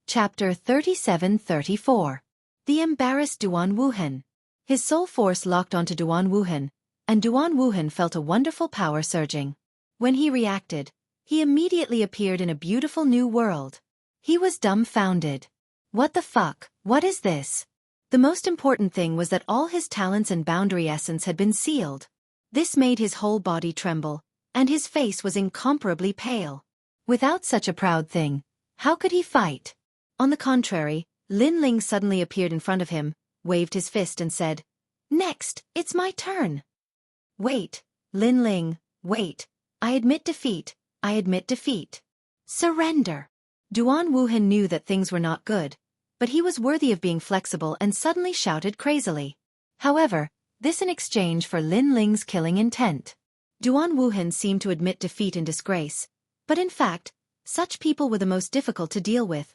Chapter 37-34. The embarrassed Duan Wuhan. His soul force locked onto Duan Wuhan, and Duan Wuhan felt a wonderful power surging. When he reacted, he immediately appeared in a beautiful new world. He was dumbfounded. What the fuck, what is this? The most important thing was that all his talents and boundary essence had been sealed. This made his whole body tremble, and his face was incomparably pale. Without such a proud thing, how could he fight? On the contrary, Lin Ling suddenly appeared in front of him, waved his fist and said, "Next, it's my turn." "Wait, Lin Ling, wait. I admit defeat, I admit defeat. Surrender." Duan Wuhan knew that things were not good, but he was worthy of being flexible and suddenly shouted crazily. However, this in exchange for Lin Ling's killing intent. Duan Wuhan seemed to admit defeat and disgrace, but in fact, such people were the most difficult to deal with.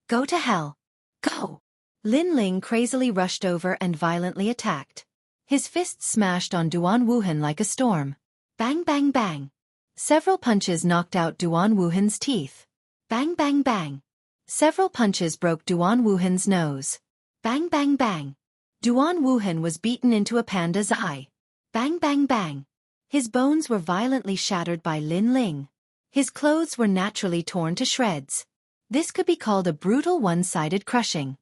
"Go to hell. Go!" Lin Ling crazily rushed over and violently attacked. His fists smashed on Duan Wuhan like a storm. Bang bang bang. Several punches knocked out Duan Wuhan's teeth. Bang bang bang. Several punches broke Duan Wuhan's nose. Bang bang bang. Duan Wuhan was beaten into a panda's eye. Bang bang bang. His bones were violently shattered by Lin Ling. His clothes were naturally torn to shreds. This could be called a brutal one-sided crushing.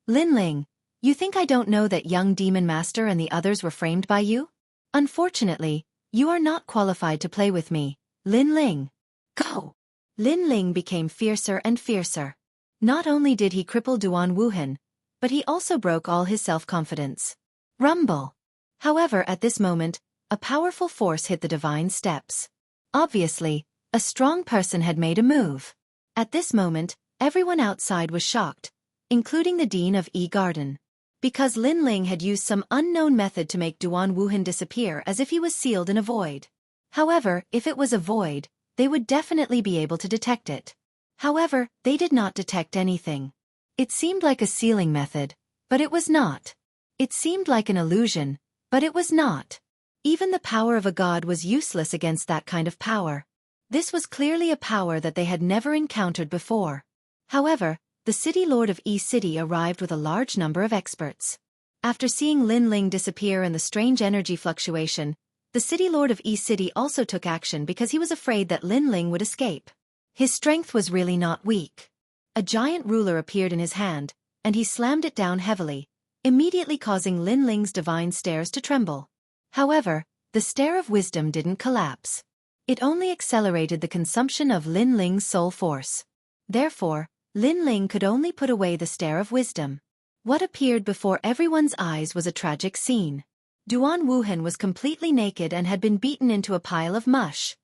"Lin Ling, you think I don't know that young demon master and the others were framed by you? Unfortunately, you are not qualified to play with me, Lin Ling. Go!" Lin Ling became fiercer and fiercer. Not only did he cripple Duan Wuhan, but he also broke all his self-confidence. Rumble! However, at this moment, a powerful force hit the divine steps. Obviously, a strong person had made a move. At this moment, everyone outside was shocked, including the Dean of E-Garden. Because Lin Ling had used some unknown method to make Duan Wuhan disappear as if he was sealed in a void. However, if it was a void, they would definitely be able to detect it. However, they did not detect anything. It seemed like a sealing method, but it was not. It seemed like an illusion, but it was not. Even the power of a god was useless against that kind of power. This was clearly a power that they had never encountered before. However, the city lord of E-City arrived with a large number of experts. After seeing Lin Ling disappear and the strange energy fluctuation, the city lord of E-City also took action because he was afraid that Lin Ling would escape. His strength was really not weak. A giant ruler appeared in his hand, and he slammed it down heavily, immediately causing Lin Ling's divine stairs to tremble. However, the stair of wisdom didn't collapse. It only accelerated the consumption of Lin Ling's soul force. Therefore, Lin Ling could only put away the stair of wisdom. What appeared before everyone's eyes was a tragic scene. Duan Wuhan was completely naked and had been beaten into a pile of mush.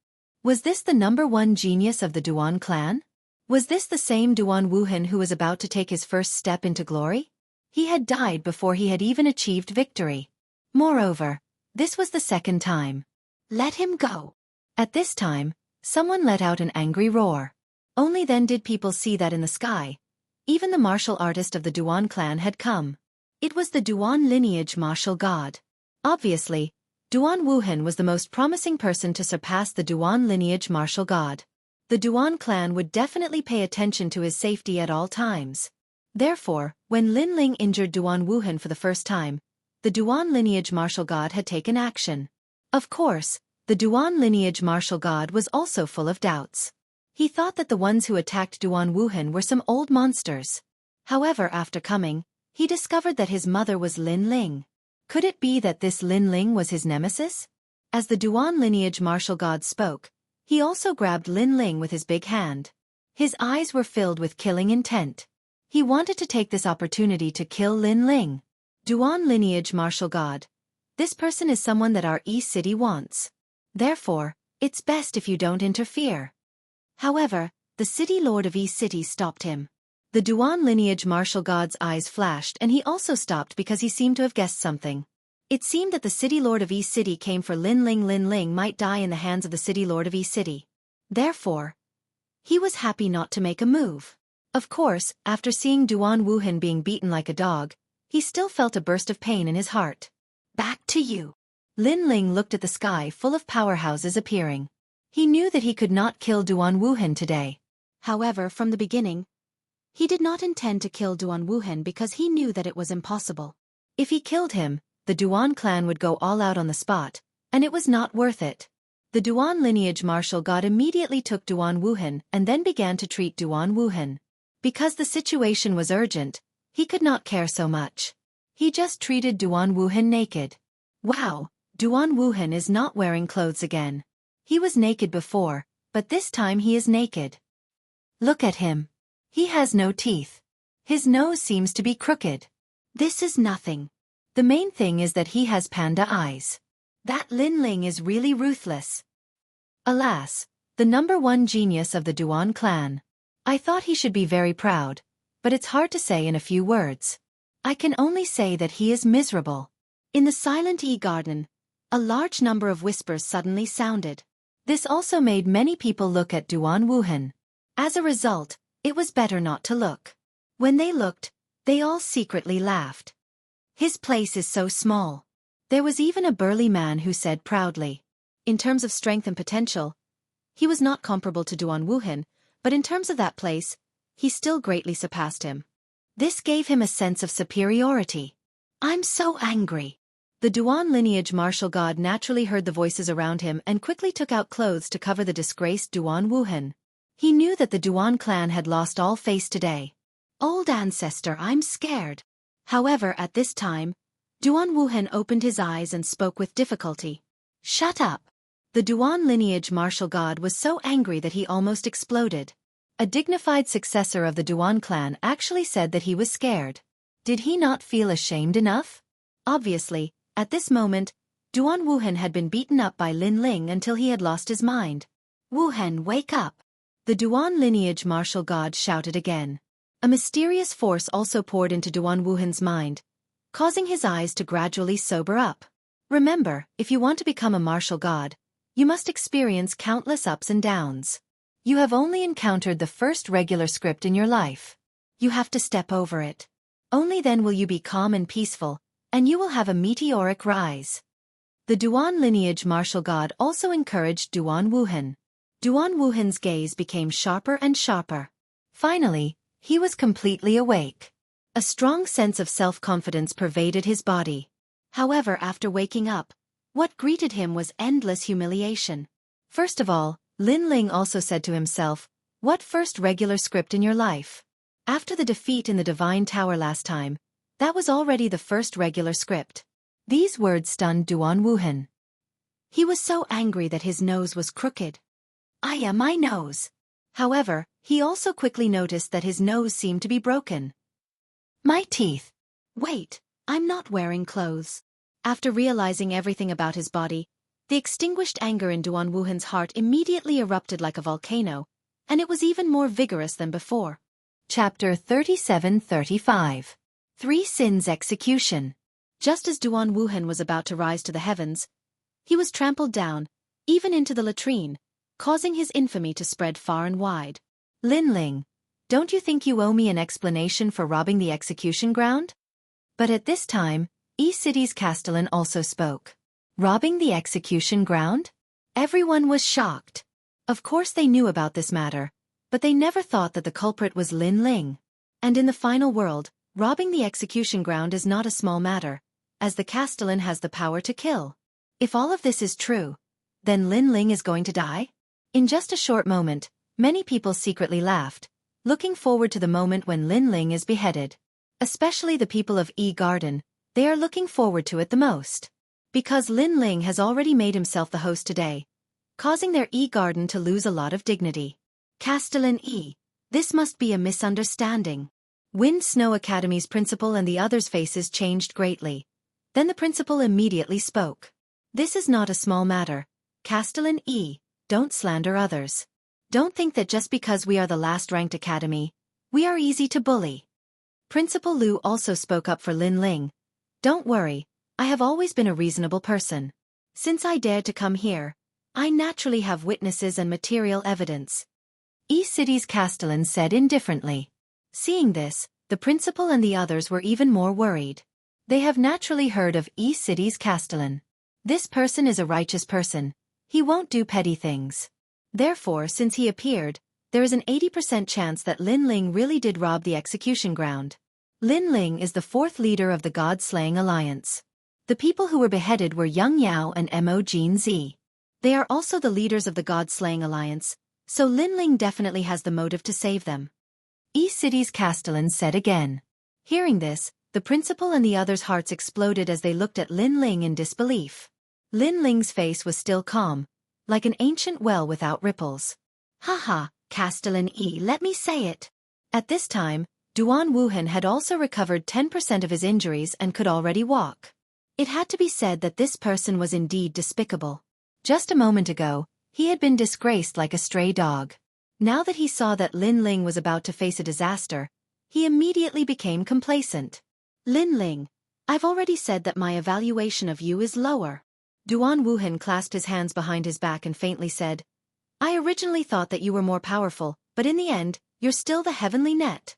Was this the #1 genius of the Duan clan? Was this the same Duan Wuhan who was about to take his first step into glory? He had died before he had even achieved victory. Moreover, this was the second time. "Let him go." At this time, someone let out an angry roar. Only then did people see that in the sky, even the martial artist of the Duan clan had come. It was the Duan lineage martial god. Obviously, Duan Wuhan was the most promising person to surpass the Duan lineage martial god. The Duan clan would definitely pay attention to his safety at all times. Therefore, when Lin Ling injured Duan Wuhan for the first time, the Duan lineage martial god had taken action. Of course, the Duan lineage martial god was also full of doubts. He thought that the ones who attacked Duan Wuhan were some old monsters. However, after coming, he discovered that his mother was Lin Ling. Could it be that this Lin Ling was his nemesis? As the Duan lineage martial god spoke, he also grabbed Lin Ling with his big hand. His eyes were filled with killing intent. He wanted to take this opportunity to kill Lin Ling. Duan lineage martial god. This person is someone that our E-City wants. Therefore, it's best if you don't interfere. However, the city lord of E-City stopped him. The Duan lineage martial god's eyes flashed and he also stopped because he seemed to have guessed something. It seemed that the city lord of E-City came for Lin Ling. Lin Ling might die in the hands of the city lord of E-City. Therefore, he was happy not to make a move. Of course, after seeing Duan Wuhan being beaten like a dog, he still felt a burst of pain in his heart. "Back to you." Lin Ling looked at the sky full of powerhouses appearing. He knew that he could not kill Duan Wuhan today. However, from the beginning, He did not intend to kill Duan Wuhan because he knew that it was impossible. If he killed him, the Duan clan would go all out on the spot, and it was not worth it. The Duan lineage martial god immediately took Duan Wuhan and then began to treat Duan Wuhan. Because the situation was urgent, he could not care so much. He just treated Duan Wuhan naked. Wow, Duan Wuhan is not wearing clothes again. He was naked before, but this time he is naked. Look at him. He has no teeth. His nose seems to be crooked. This is nothing. The main thing is that he has panda eyes. That Lin Ling is really ruthless. Alas, the #1 genius of the Duan clan. I thought he should be very proud, but it's hard to say in a few words. I can only say that he is miserable. In the silent garden, a large number of whispers suddenly sounded. This also made many people look at Duan Wuhan. As a result, it was better not to look. When they looked, they all secretly laughed. His place is so small. There was even a burly man who said proudly. In terms of strength and potential, he was not comparable to Duan Wuhan, but in terms of that place, he still greatly surpassed him. This gave him a sense of superiority. I'm so angry. The Duan lineage martial god naturally heard the voices around him and quickly took out clothes to cover the disgraced Duan Wuhan. He knew that the Duan clan had lost all face today. Old ancestor, I'm scared. However, at this time, Duan Wuhan opened his eyes and spoke with difficulty. Shut up. The Duan lineage martial god was so angry that he almost exploded. A dignified successor of the Duan clan actually said that he was scared. Did he not feel ashamed enough? Obviously, at this moment, Duan Wuhan had been beaten up by Lin Ling until he had lost his mind. Wuhan, wake up! The Duan lineage martial god shouted again. A mysterious force also poured into Duan Wuhan's mind, causing his eyes to gradually sober up. Remember, if you want to become a martial god, you must experience countless ups and downs. You have only encountered the first regular script in your life. You have to step over it. Only then will you be calm and peaceful, and you will have a meteoric rise. The Duan lineage martial god also encouraged Duan Wuhan. Duan Wuhan's gaze became sharper and sharper. Finally, he was completely awake. A strong sense of self-confidence pervaded his body. However, after waking up, what greeted him was endless humiliation. First of all, Lin Ling also said to himself, what first regular script in your life? After the defeat in the Divine Tower last time, that was already the first regular script. These words stunned Duan Wuhan. He was so angry that his nose was crooked. My nose. However, he also quickly noticed that his nose seemed to be broken. My teeth. Wait, I'm not wearing clothes. After realizing everything about his body, the extinguished anger in Duan Wuhan's heart immediately erupted like a volcano, and it was even more vigorous than before. Chapter 37-35. 3 Sins Execution. Just as Duan Wuhan was about to rise to the heavens, he was trampled down, even into the latrine, causing his infamy to spread far and wide. Lin Ling, don't you think you owe me an explanation for robbing the execution ground? But at this time, City's Castellan also spoke. Robbing the execution ground? Everyone was shocked. Of course they knew about this matter, but they never thought that the culprit was Lin Ling. And in the final world, robbing the execution ground is not a small matter, as the Castellan has the power to kill. If all of this is true, then Lin Ling is going to die? In just a short moment, many people secretly laughed, looking forward to the moment when Lin Ling is beheaded. Especially the people of Garden, they are looking forward to it the most. Because Lin Ling has already made himself the host today, causing their Garden to lose a lot of dignity. Castellan this must be a misunderstanding. Wind Snow Academy's principal and the others' faces changed greatly. Then the principal immediately spoke. This is not a small matter. Castellan don't slander others. Don't think that just because we are the last-ranked academy, we are easy to bully. Principal Lu also spoke up for Lin Ling. Don't worry, I have always been a reasonable person. Since I dared to come here, I naturally have witnesses and material evidence. City's Castellan said indifferently. Seeing this, the principal and the others were even more worried. They have naturally heard of City's Castellan. This person is a righteous person. He won't do petty things. Therefore, since he appeared, there is an 80% chance that Lin Ling really did rob the execution ground. Lin Ling is the fourth leader of the God-slaying alliance. The people who were beheaded were Yang Yao and Mo Jinzi. They are also the leaders of the God-slaying alliance, so Lin Ling definitely has the motive to save them. E-City's Castellan said again. Hearing this, the principal and the others' hearts exploded as they looked at Lin Ling in disbelief. Lin Ling's face was still calm, like an ancient well without ripples. Haha, Castellan E, let me say it. At this time, Duan Wuhan had also recovered 10% of his injuries and could already walk. It had to be said that this person was indeed despicable. Just a moment ago, he had been disgraced like a stray dog. Now that he saw that Lin Ling was about to face a disaster, he immediately became complacent. Lin Ling, I've already said that my evaluation of you is lower. Duan Wuhan clasped his hands behind his back and faintly said, I originally thought that you were more powerful, but in the end, you're still the heavenly net.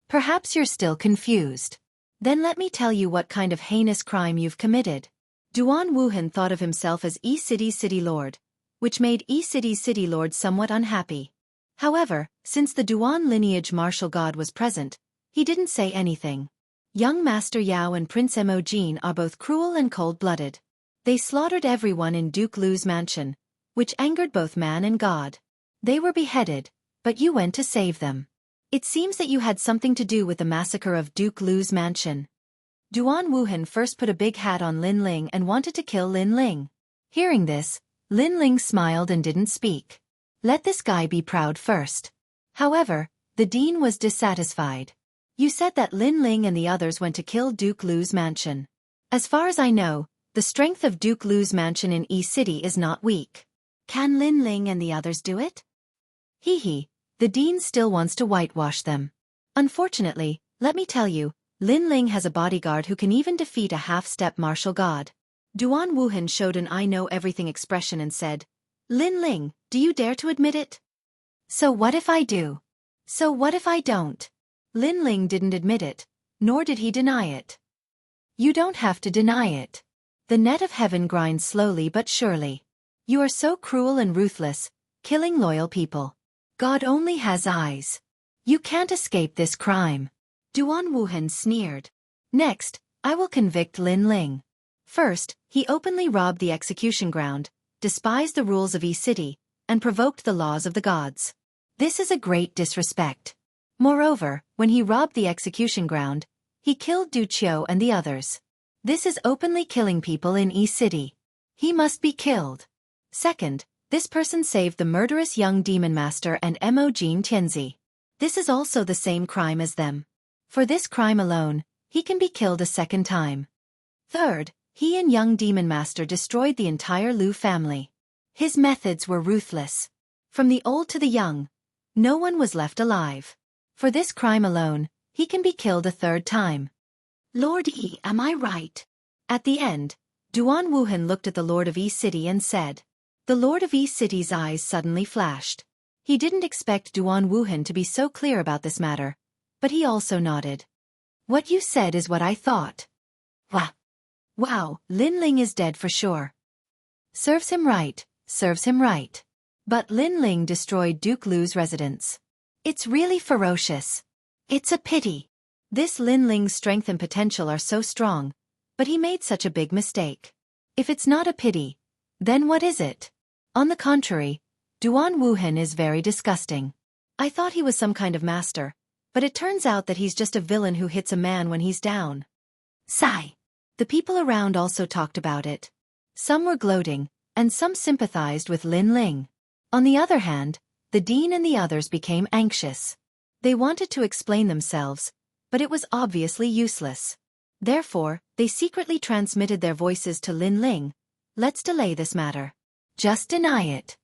Perhaps you're still confused. Then let me tell you what kind of heinous crime you've committed. Duan Wuhan thought of himself as E-City's city lord, which made E-City's city lord somewhat unhappy. However, since the Duan lineage martial god was present, he didn't say anything. Young Master Yao and Prince Mo Jin are both cruel and cold-blooded. They slaughtered everyone in Duke Lu's mansion, which angered both man and god. They were beheaded, but you went to save them. It seems that you had something to do with the massacre of Duke Lu's mansion. Duan Wuhan first put a big hat on Lin Ling and wanted to kill Lin Ling. Hearing this, Lin Ling smiled and didn't speak. Let this guy be proud first. However, the dean was dissatisfied. You said that Lin Ling and the others went to kill Duke Lu's mansion. As far as I know, the strength of Duke Lu's mansion in E-City is not weak. Can Lin Ling and the others do it? Hee hee, the dean still wants to whitewash them. Unfortunately, let me tell you, Lin Ling has a bodyguard who can even defeat a half-step martial god. Duan Wuhan showed an I-know-everything expression and said, Lin Ling, do you dare to admit it? So what if I do? So what if I don't? Lin Ling didn't admit it, nor did he deny it. You don't have to deny it. The net of heaven grinds slowly but surely. You are so cruel and ruthless, killing loyal people. God only has eyes. You can't escape this crime. Duan Wuhan sneered. Next, I will convict Lin Ling. First, he openly robbed the execution ground, despised the rules of E-City, and provoked the laws of the gods. This is a great disrespect. Moreover, when he robbed the execution ground, he killed Du Qiu and the others. This is openly killing people in E-City. He must be killed. Second, this person saved the murderous young demon master and Mo Jin Tianzi. This is also the same crime as them. For this crime alone, he can be killed a second time. Third, he and young demon master destroyed the entire Lu family. His methods were ruthless. From the old to the young, no one was left alive. For this crime alone, he can be killed a third time. Lord E, am I right? At the end, Duan Wuhan looked at the Lord of E-City and said. The Lord of E-City's eyes suddenly flashed. He didn't expect Duan Wuhan to be so clear about this matter, but he also nodded. What you said is what I thought. Wah! Wow, Lin Ling is dead for sure. Serves him right, serves him right. But Lin Ling destroyed Duke Lu's residence. It's really ferocious. It's a pity. This Lin Ling's strength and potential are so strong, but he made such a big mistake. If it's not a pity, then what is it? On the contrary, Duan Wuhan is very disgusting. I thought he was some kind of master, but it turns out that he's just a villain who hits a man when he's down. Sigh. The people around also talked about it. Some were gloating, and some sympathized with Lin Ling. On the other hand, the dean and the others became anxious. They wanted to explain themselves, but it was obviously useless. Therefore, they secretly transmitted their voices to Lin Ling. Let's delay this matter. Just deny it.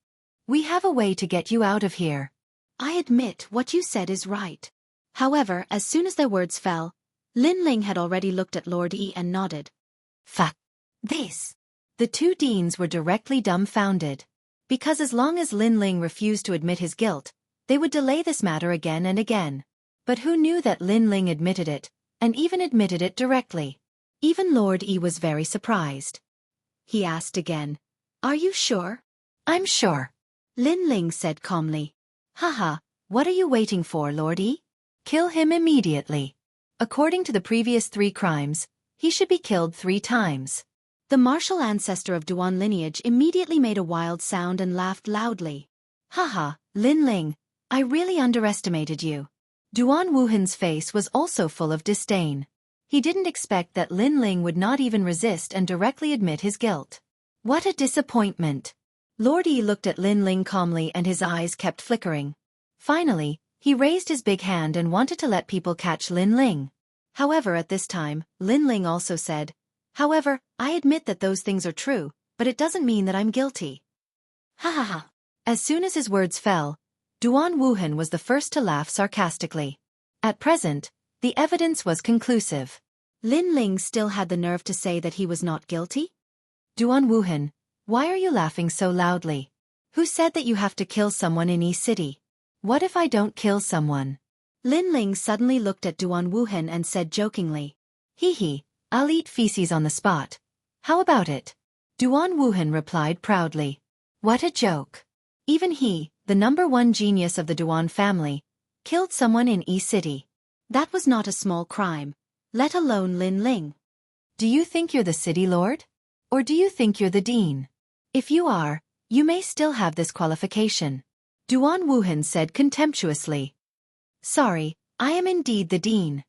We have a way to get you out of here. I admit what you said is right. However, as soon as their words fell, Lin Ling had already looked at Lord E and nodded. Fuck. This. The two deans were directly dumbfounded. Because as long as Lin Ling refused to admit his guilt, they would delay this matter again and again. But who knew that Lin Ling admitted it, and even admitted it directly? Even Lord E was very surprised. He asked again, Are you sure? I'm sure. Lin Ling said calmly. Haha, what are you waiting for, Lord Yi? Kill him immediately. According to the previous 3 crimes, he should be killed 3 times. The martial ancestor of Duan lineage immediately made a wild sound and laughed loudly. Haha, Lin Ling, I really underestimated you. Duan Wuhan's face was also full of disdain. He didn't expect that Lin Ling would not even resist and directly admit his guilt. What a disappointment. Lord Yi looked at Lin Ling calmly and his eyes kept flickering. Finally, he raised his big hand and wanted to let people catch Lin Ling. However, at this time, Lin Ling also said, "However, I admit that those things are true, but it doesn't mean that I'm guilty." Ha ha ha. As soon as his words fell, Duan Wuhan was the first to laugh sarcastically. At present, the evidence was conclusive. Lin Ling still had the nerve to say that he was not guilty? Duan Wuhan, why are you laughing so loudly? Who said that you have to kill someone in East City? What if I don't kill someone? Lin Ling suddenly looked at Duan Wuhan and said jokingly, "Hee hee, I'll eat feces on the spot. How about it?" Duan Wuhan replied proudly. What a joke. Even he, the #1 genius of the Duan family, killed someone in Yi City. That was not a small crime, let alone Lin Ling. Do you think you're the city lord? Or do you think you're the dean? If you are, you may still have this qualification. Duan Wuhan said contemptuously. Sorry, I am indeed the dean.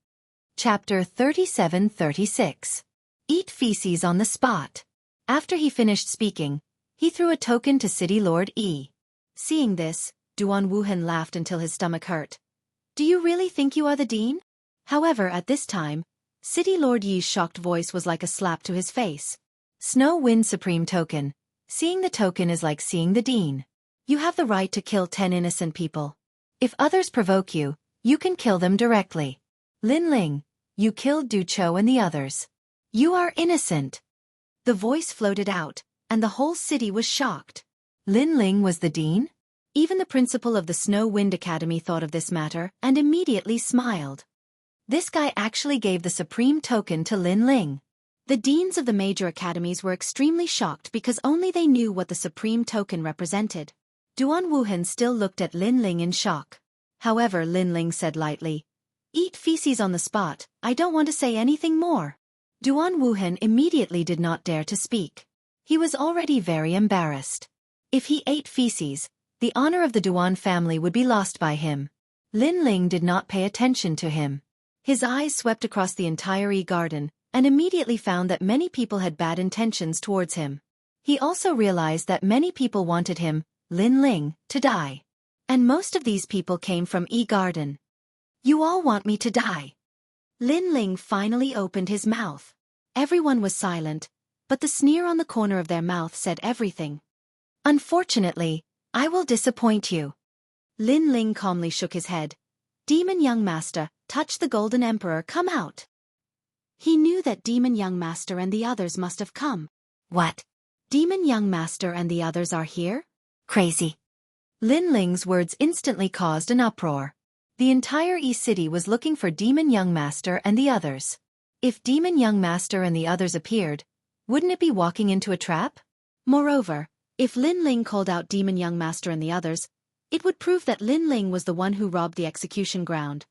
Chapter 37-36. Eat feces on the spot. After he finished speaking, he threw a token to City Lord Yi. Seeing this, Duan Wuhan laughed until his stomach hurt. Do you really think you are the dean? However, at this time, City Lord Yi's shocked voice was like a slap to his face. Snow Wind Supreme Token. Seeing the token is like seeing the dean. You have the right to kill 10 innocent people. If others provoke you, you can kill them directly. Lin Ling, you killed Du Chou and the others. You are innocent. The voice floated out, and the whole city was shocked. Lin Ling was the dean? Even the principal of the Snow Wind Academy thought of this matter and immediately smiled. This guy actually gave the supreme token to Lin Ling. The deans of the major academies were extremely shocked because only they knew what the supreme token represented. Duan Wuhan still looked at Lin Ling in shock. However, Lin Ling said lightly, "Eat feces on the spot, I don't want to say anything more." Duan Wuhan immediately did not dare to speak. He was already very embarrassed. If he ate feces, the honor of the Duan family would be lost by him. Lin Ling did not pay attention to him. His eyes swept across the entire Yi garden, and immediately found that many people had bad intentions towards him. He also realized that many people wanted him, Lin Ling, to die. And most of these people came from Yi garden. You all want me to die. Lin Ling finally opened his mouth. Everyone was silent, but the sneer on the corner of their mouth said everything. Unfortunately, I will disappoint you. Lin Ling calmly shook his head. Demon Young Master, touch the Golden Emperor, come out. He knew that Demon Young Master and the others must have come. What? Demon Young Master and the others are here? Crazy. Lin Ling's words instantly caused an uproar. The entire Yi City was looking for Demon Young Master and the others. If Demon Young Master and the others appeared, wouldn't it be walking into a trap? Moreover, if Lin Ling called out Demon Young Master and the others, it would prove that Lin Ling was the one who robbed the execution ground.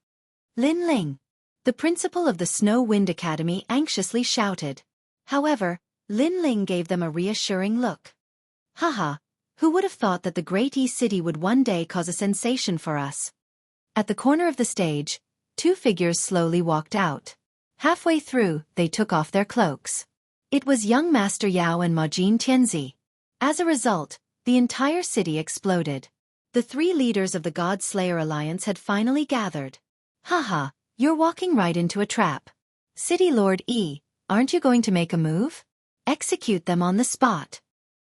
Lin Ling! The principal of the Snow Wind Academy anxiously shouted. However, Lin Ling gave them a reassuring look. Haha, who would have thought that the great Yi City would one day cause a sensation for us? At the corner of the stage, 2 figures slowly walked out. Halfway through, they took off their cloaks. It was young Master Yao and Majin Tianzi. As a result, the entire city exploded. The 3 leaders of the God Slayer Alliance had finally gathered. Haha, you're walking right into a trap. City Lord Yi, aren't you going to make a move? Execute them on the spot.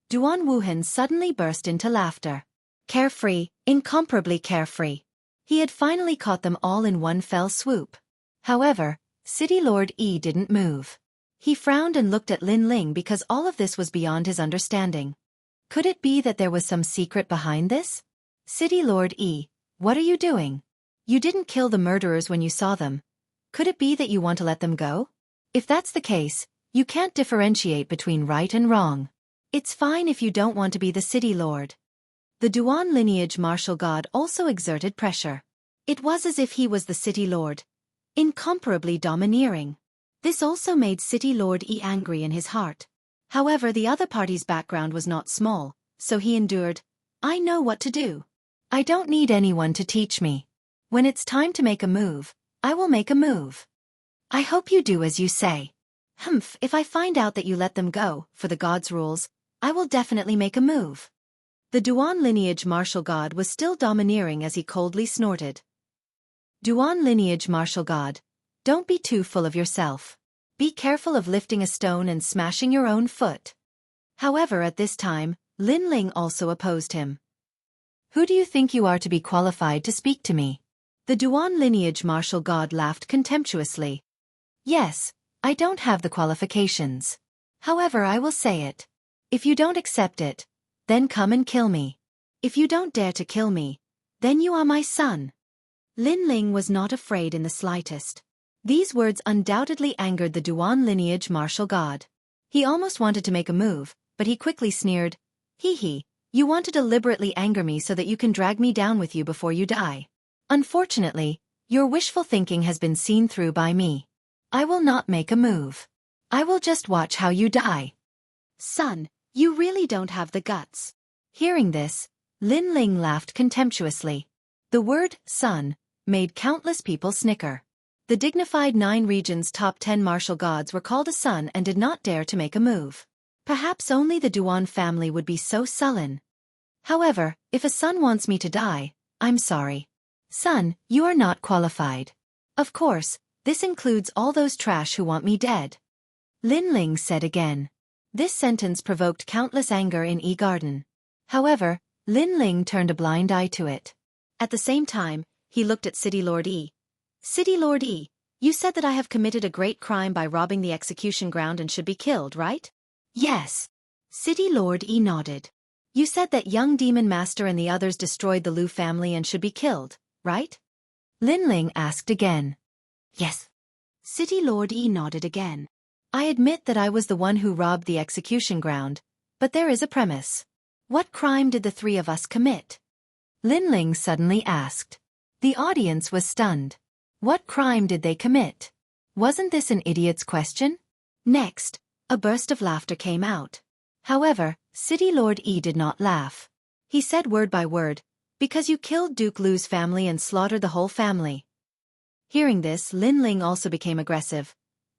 Duan Wuhan suddenly burst into laughter. Carefree, incomparably carefree. He had finally caught them all in one fell swoop. However, City Lord Yi didn't move. He frowned and looked at Lin Ling because all of this was beyond his understanding. Could it be that there was some secret behind this? City Lord Yi, what are you doing? You didn't kill the murderers when you saw them. Could it be that you want to let them go? If that's the case, you can't differentiate between right and wrong. It's fine if you don't want to be the city lord. The Duan lineage martial god also exerted pressure. It was as if he was the city lord, incomparably domineering. This also made City Lord Yi angry in his heart. However, the other party's background was not small, so he endured. I know what to do. I don't need anyone to teach me. When it's time to make a move, I will make a move. I hope you do as you say. Humph, if I find out that you let them go, for the god's rules, I will definitely make a move. The Duan lineage martial god was still domineering as he coldly snorted. Duan lineage martial god, don't be too full of yourself. Be careful of lifting a stone and smashing your own foot. However, at this time, Lin Ling also opposed him. Who do you think you are to be qualified to speak to me? The Duan lineage martial god laughed contemptuously. Yes, I don't have the qualifications. However, I will say it. If you don't accept it, then come and kill me. If you don't dare to kill me, then you are my son. Lin Ling was not afraid in the slightest. These words undoubtedly angered the Duan lineage martial god. He almost wanted to make a move, but he quickly sneered. Hee, you want to deliberately anger me so that you can drag me down with you before you die. Unfortunately, your wishful thinking has been seen through by me. I will not make a move. I will just watch how you die. Son, you really don't have the guts. Hearing this, Lin Ling laughed contemptuously. The word, son, made countless people snicker. The dignified 9 regions' top 10 martial gods were called a son and did not dare to make a move. Perhaps only the Duan family would be so sullen. However, if a son wants me to die, I'm sorry. Son, you are not qualified. Of course, this includes all those trash who want me dead. Lin Ling said again. This sentence provoked countless anger in Yi Garden. However, Lin Ling turned a blind eye to it. At the same time, he looked at City Lord Yi. City Lord Yi, you said that I have committed a great crime by robbing the execution ground and should be killed, right? Yes. City Lord Yi nodded. You said that young demon master and the others destroyed the Lu family and should be killed, right? Lin Ling asked again. Yes. City Lord Yi nodded again. I admit that I was the one who robbed the execution ground, but there is a premise. What crime did the 3 of us commit? Lin Ling suddenly asked. The audience was stunned. What crime did they commit? Wasn't this an idiot's question? Next, a burst of laughter came out. However, City Lord Yi did not laugh. He said word by word, because you killed Duke Lu's family and slaughtered the whole family. Hearing this, Lin Ling also became aggressive.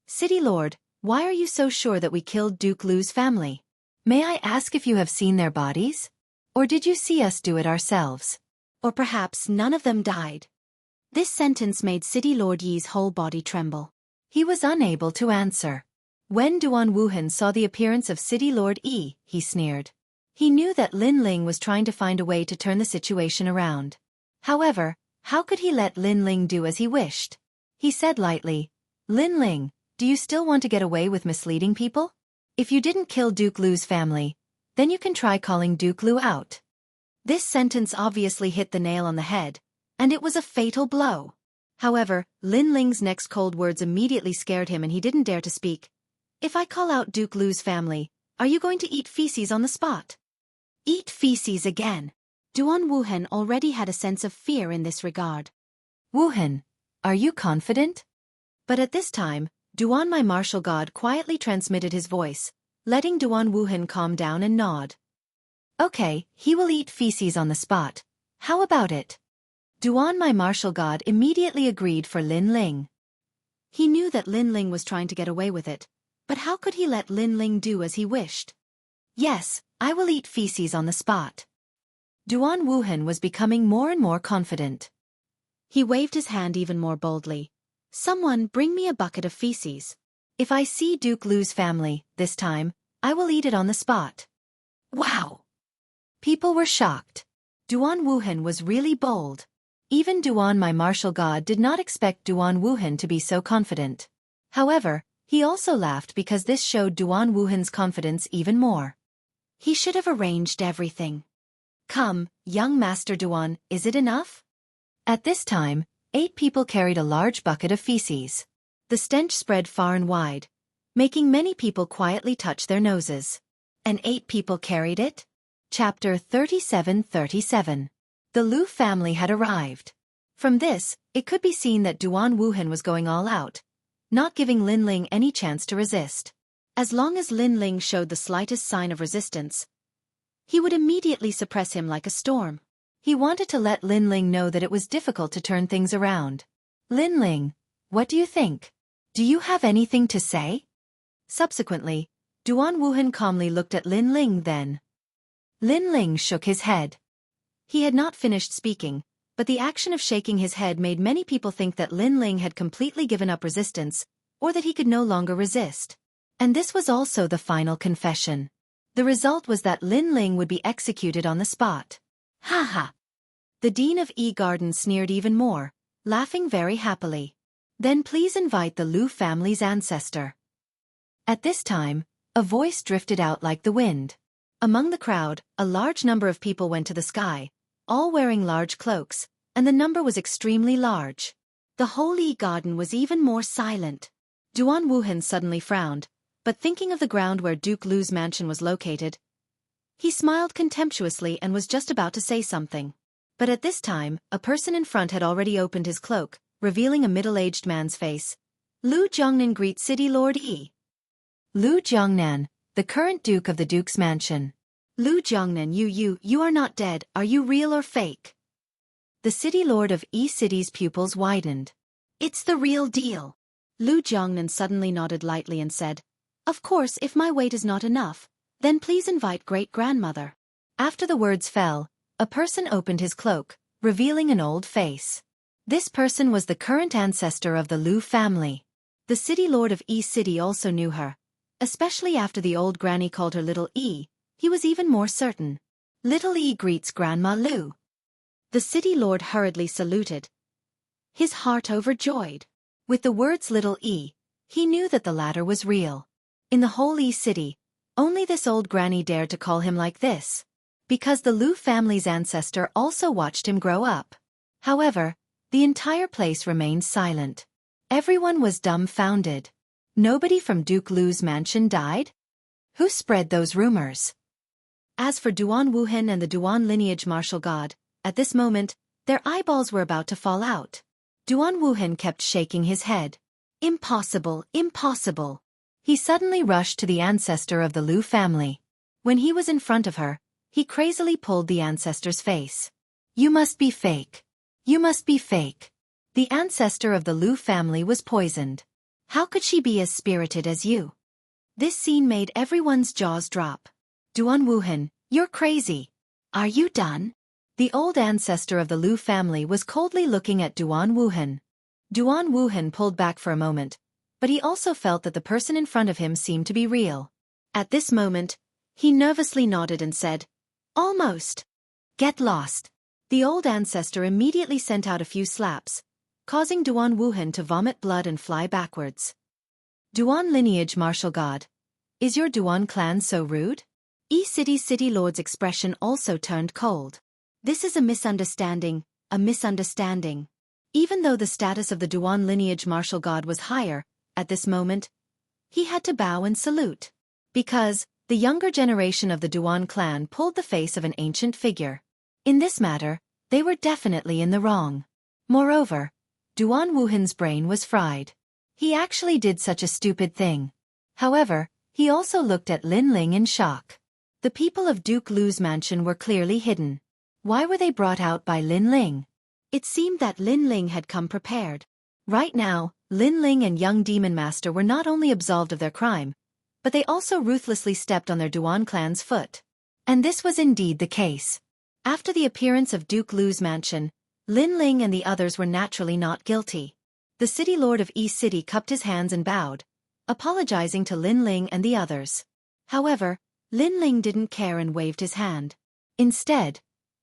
City Lord, why are you so sure that we killed Duke Lu's family? May I ask if you have seen their bodies? Or did you see us do it ourselves? Or perhaps none of them died? This sentence made City Lord Yi's whole body tremble. He was unable to answer. When Duan Wuhan saw the appearance of City Lord Yi, he sneered. He knew that Lin Ling was trying to find a way to turn the situation around. However, how could he let Lin Ling do as he wished? He said lightly, Lin Ling, do you still want to get away with misleading people? If you didn't kill Duke Lu's family, then you can try calling Duke Lu out. This sentence obviously hit the nail on the head, and it was a fatal blow. However, Lin Ling's next cold words immediately scared him and he didn't dare to speak. If I call out Duke Lu's family, are you going to eat feces on the spot? Eat feces again. Duan Wuhan already had a sense of fear in this regard. Wuhan, are you confident? But at this time, Duan my martial god quietly transmitted his voice, letting Duan Wuhan calm down and nod. Okay, he will eat feces on the spot. How about it? Duan my martial god immediately agreed for Lin Ling. He knew that Lin Ling was trying to get away with it, but how could he let Lin Ling do as he wished? Yes, I will eat feces on the spot. Duan Wuhan was becoming more and more confident. He waved his hand even more boldly. Someone bring me a bucket of feces. If I see Duke Lu's family, this time, I will eat it on the spot. Wow! People were shocked. Duan Wuhan was really bold. Even Duan my martial god did not expect Duan Wuhan to be so confident. However, he also laughed because this showed Duan Wuhan's confidence even more. He should have arranged everything. Come, young Master Duan, is it enough? At this time, 8 people carried a large bucket of feces. The stench spread far and wide, making many people quietly touch their noses. And 8 people carried it? Chapter 37:37. The Lu family had arrived. From this, it could be seen that Duan Wuhan was going all out, not giving Lin Ling any chance to resist. As long as Lin Ling showed the slightest sign of resistance, he would immediately suppress him like a storm. He wanted to let Lin Ling know that it was difficult to turn things around. Lin Ling, what do you think? Do you have anything to say? Subsequently, Duan Wuhan calmly looked at Lin Ling then. Lin Ling shook his head. He had not finished speaking, but the action of shaking his head made many people think that Lin Ling had completely given up resistance, or that he could no longer resist. And this was also the final confession. The result was that Lin Ling would be executed on the spot. Ha ha! The Dean of E Garden sneered even more, laughing very happily. Then please invite the Lu family's ancestor. At this time, a voice drifted out like the wind. Among the crowd, a large number of people went to the sky, all wearing large cloaks, and the number was extremely large. The whole E Garden was even more silent. Duan Wuhan suddenly frowned, but thinking of the ground where Duke Lu's mansion was located, he smiled contemptuously and was just about to say something. But at this time, a person in front had already opened his cloak, revealing a middle-aged man's face. Lu Jiangnan greets City Lord E. Lu Jiangnan, the current Duke of the Duke's mansion. Lu Jiangnan, you are not dead, are you real or fake? The City Lord of E City's pupils widened. It's the real deal. Lu Jiangnan suddenly nodded lightly and said, of course, if my weight is not enough, then please invite great-grandmother. After the words fell, a person opened his cloak, revealing an old face. This person was the current ancestor of the Lu family. The City Lord of E City also knew her. Especially after the old granny called her Little E, he was even more certain. Little E greets Grandma Lu. The City Lord hurriedly saluted, his heart overjoyed. With the words Little E, he knew that the latter was real. In the whole E City, only this old granny dared to call him like this, because the Lu family's ancestor also watched him grow up. However, the entire place remained silent. Everyone was dumbfounded. Nobody from Duke Lu's mansion died? Who spread those rumors? As for Duan Wuhan and the Duan lineage martial god, at this moment, their eyeballs were about to fall out. Duan Wuhan kept shaking his head. Impossible, impossible. He suddenly rushed to the ancestor of the Lu family. When he was in front of her, he crazily pulled the ancestor's face. You must be fake. You must be fake. The ancestor of the Lu family was poisoned. How could she be as spirited as you? This scene made everyone's jaws drop. Duan Wuhan, you're crazy. Are you done? The old ancestor of the Lu family was coldly looking at Duan Wuhan. Duan Wuhan pulled back for a moment, but he also felt that the person in front of him seemed to be real. At this moment, he nervously nodded and said, almost. Get lost. The old ancestor immediately sent out a few slaps, causing Duan Wuhan to vomit blood and fly backwards. Duan lineage martial god. Is your Duan clan so rude? E City's city lord's expression also turned cold. This is a misunderstanding, a misunderstanding. Even though the status of the Duan lineage martial god was higher, at this moment, he had to bow and salute. Because, the younger generation of the Duan clan pulled the face of an ancient figure. In this matter, they were definitely in the wrong. Moreover, Duan Wuhan's brain was fried. He actually did such a stupid thing. However, he also looked at Lin Ling in shock. The people of Duke Lu's mansion were clearly hidden. Why were they brought out by Lin Ling? It seemed that Lin Ling had come prepared. Right now, Lin Ling and young Demon Master were not only absolved of their crime, but they also ruthlessly stepped on their Duan clan's foot. And this was indeed the case. After the appearance of Duke Lu's mansion, Lin Ling and the others were naturally not guilty. The City Lord of East City cupped his hands and bowed, apologizing to Lin Ling and the others. However, Lin Ling didn't care and waved his hand. Instead,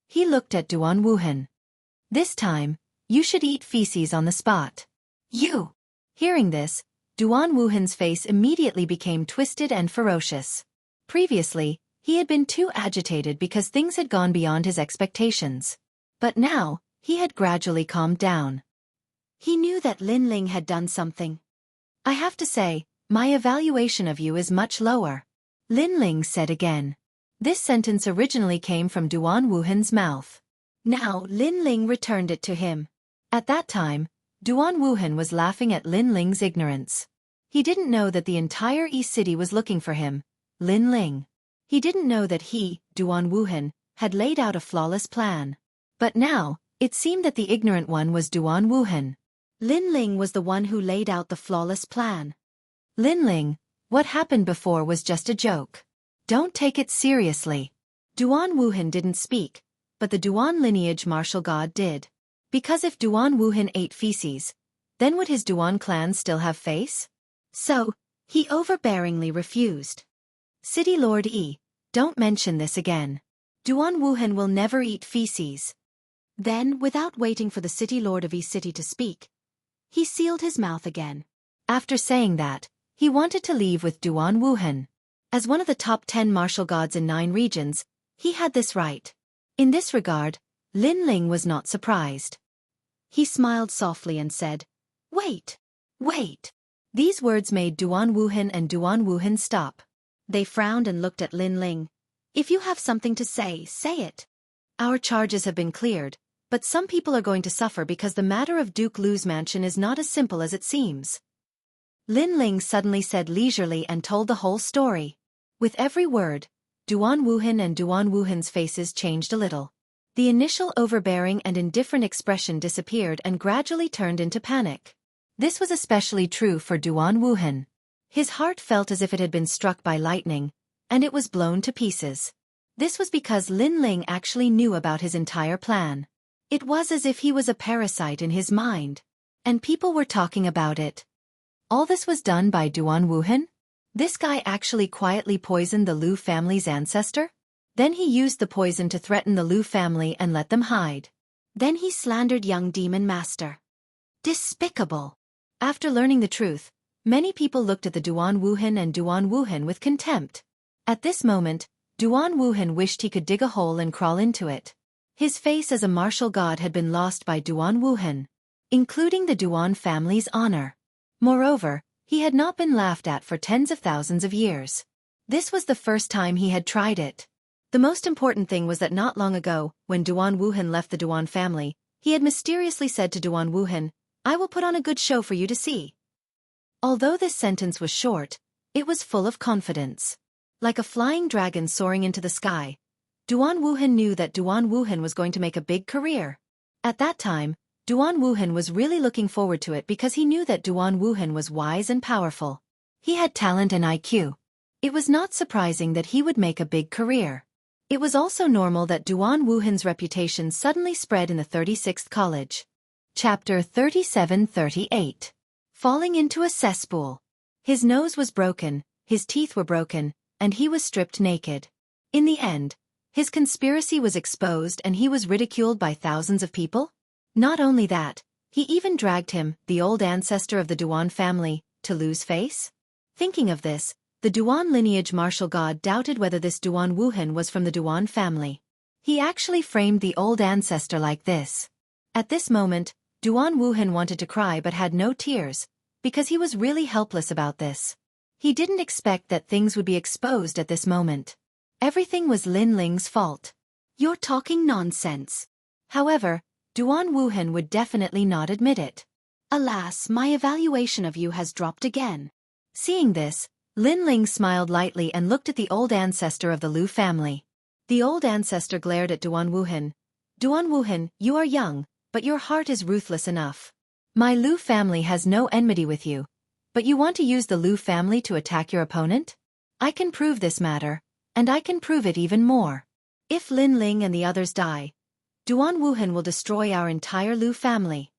he looked at Duan Wuhan. This time, you should eat feces on the spot. You! Hearing this, Duan Wuhan's face immediately became twisted and ferocious. Previously, he had been too agitated because things had gone beyond his expectations. But now, he had gradually calmed down. He knew that Lin Ling had done something. I have to say, my evaluation of you is much lower. Lin Ling said again. This sentence originally came from Duan Wuhan's mouth. Now Lin Ling returned it to him. At that time, Duan Wuhan was laughing at Lin Ling's ignorance. He didn't know that the entire East City was looking for him, Lin Ling. He didn't know that he, Duan Wuhan, had laid out a flawless plan. But now, it seemed that the ignorant one was Duan Wuhan. Lin Ling was the one who laid out the flawless plan. Lin Ling, what happened before was just a joke. Don't take it seriously. Duan Wuhan didn't speak, but the Duan lineage martial god did. Because if Duan Wuhan ate feces, then would his Duan clan still have face? So, he overbearingly refused. City Lord Yi, don't mention this again. Duan Wuhan will never eat feces. Then, without waiting for the City Lord of Yi City to speak, he sealed his mouth again. After saying that, he wanted to leave with Duan Wuhan. As one of the top 10 martial gods in 9 regions, he had this right. In this regard, Lin Ling was not surprised. He smiled softly and said, "Wait, wait." These words made Duan Wuhan and Duan Wuhan stop. They frowned and looked at Lin Ling. "If you have something to say, say it. Our charges have been cleared, but some people are going to suffer because the matter of Duke Lu's mansion is not as simple as it seems." Lin Ling suddenly said leisurely and told the whole story. With every word, Duan Wuhan and Duan Wuhan's faces changed a little. The initial overbearing and indifferent expression disappeared and gradually turned into panic. This was especially true for Duan Wuhan. His heart felt as if it had been struck by lightning, and it was blown to pieces. This was because Lin Ling actually knew about his entire plan. It was as if he was a parasite in his mind. And people were talking about it. All this was done by Duan Wuhan? This guy actually quietly poisoned the Lu family's ancestor? Then he used the poison to threaten the Lu family and let them hide. Then he slandered young demon master. Despicable. After learning the truth, many people looked at the Duan Wuhan and Duan Wuhan with contempt. At this moment, Duan Wuhan wished he could dig a hole and crawl into it. His face as a martial god had been lost by Duan Wuhan, including the Duan family's honor. Moreover, he had not been laughed at for tens of thousands of years. This was the first time he had tried it. The most important thing was that not long ago, when Duan Wuhan left the Duan family, he had mysteriously said to Duan Wuhan, "I will put on a good show for you to see." Although this sentence was short, it was full of confidence. Like a flying dragon soaring into the sky, Duan Wuhan knew that Duan Wuhan was going to make a big career. At that time, Duan Wuhan was really looking forward to it because he knew that Duan Wuhan was wise and powerful. He had talent and IQ. It was not surprising that he would make a big career. It was also normal that Duan Wuhan's reputation suddenly spread in the 36th college. Chapter 37-38. Falling into a cesspool. His nose was broken, his teeth were broken, and he was stripped naked. In the end, his conspiracy was exposed and he was ridiculed by thousands of people. Not only that, he even dragged him, the old ancestor of the Duan family, to Lu's face. Thinking of this, the Duan lineage martial god doubted whether this Duan Wuhan was from the Duan family. He actually framed the old ancestor like this. At this moment, Duan Wuhan wanted to cry but had no tears, because he was really helpless about this. He didn't expect that things would be exposed at this moment. Everything was Lin Ling's fault. "You're talking nonsense." However, Duan Wuhan would definitely not admit it. "Alas, my evaluation of you has dropped again." Seeing this, Lin Ling smiled lightly and looked at the old ancestor of the Lu family. The old ancestor glared at Duan Wuhan. "Duan Wuhan, you are young, but your heart is ruthless enough. My Lu family has no enmity with you, but you want to use the Lu family to attack your opponent? I can prove this matter, and I can prove it even more. If Lin Ling and the others die, Duan Wuhan will destroy our entire Lu family."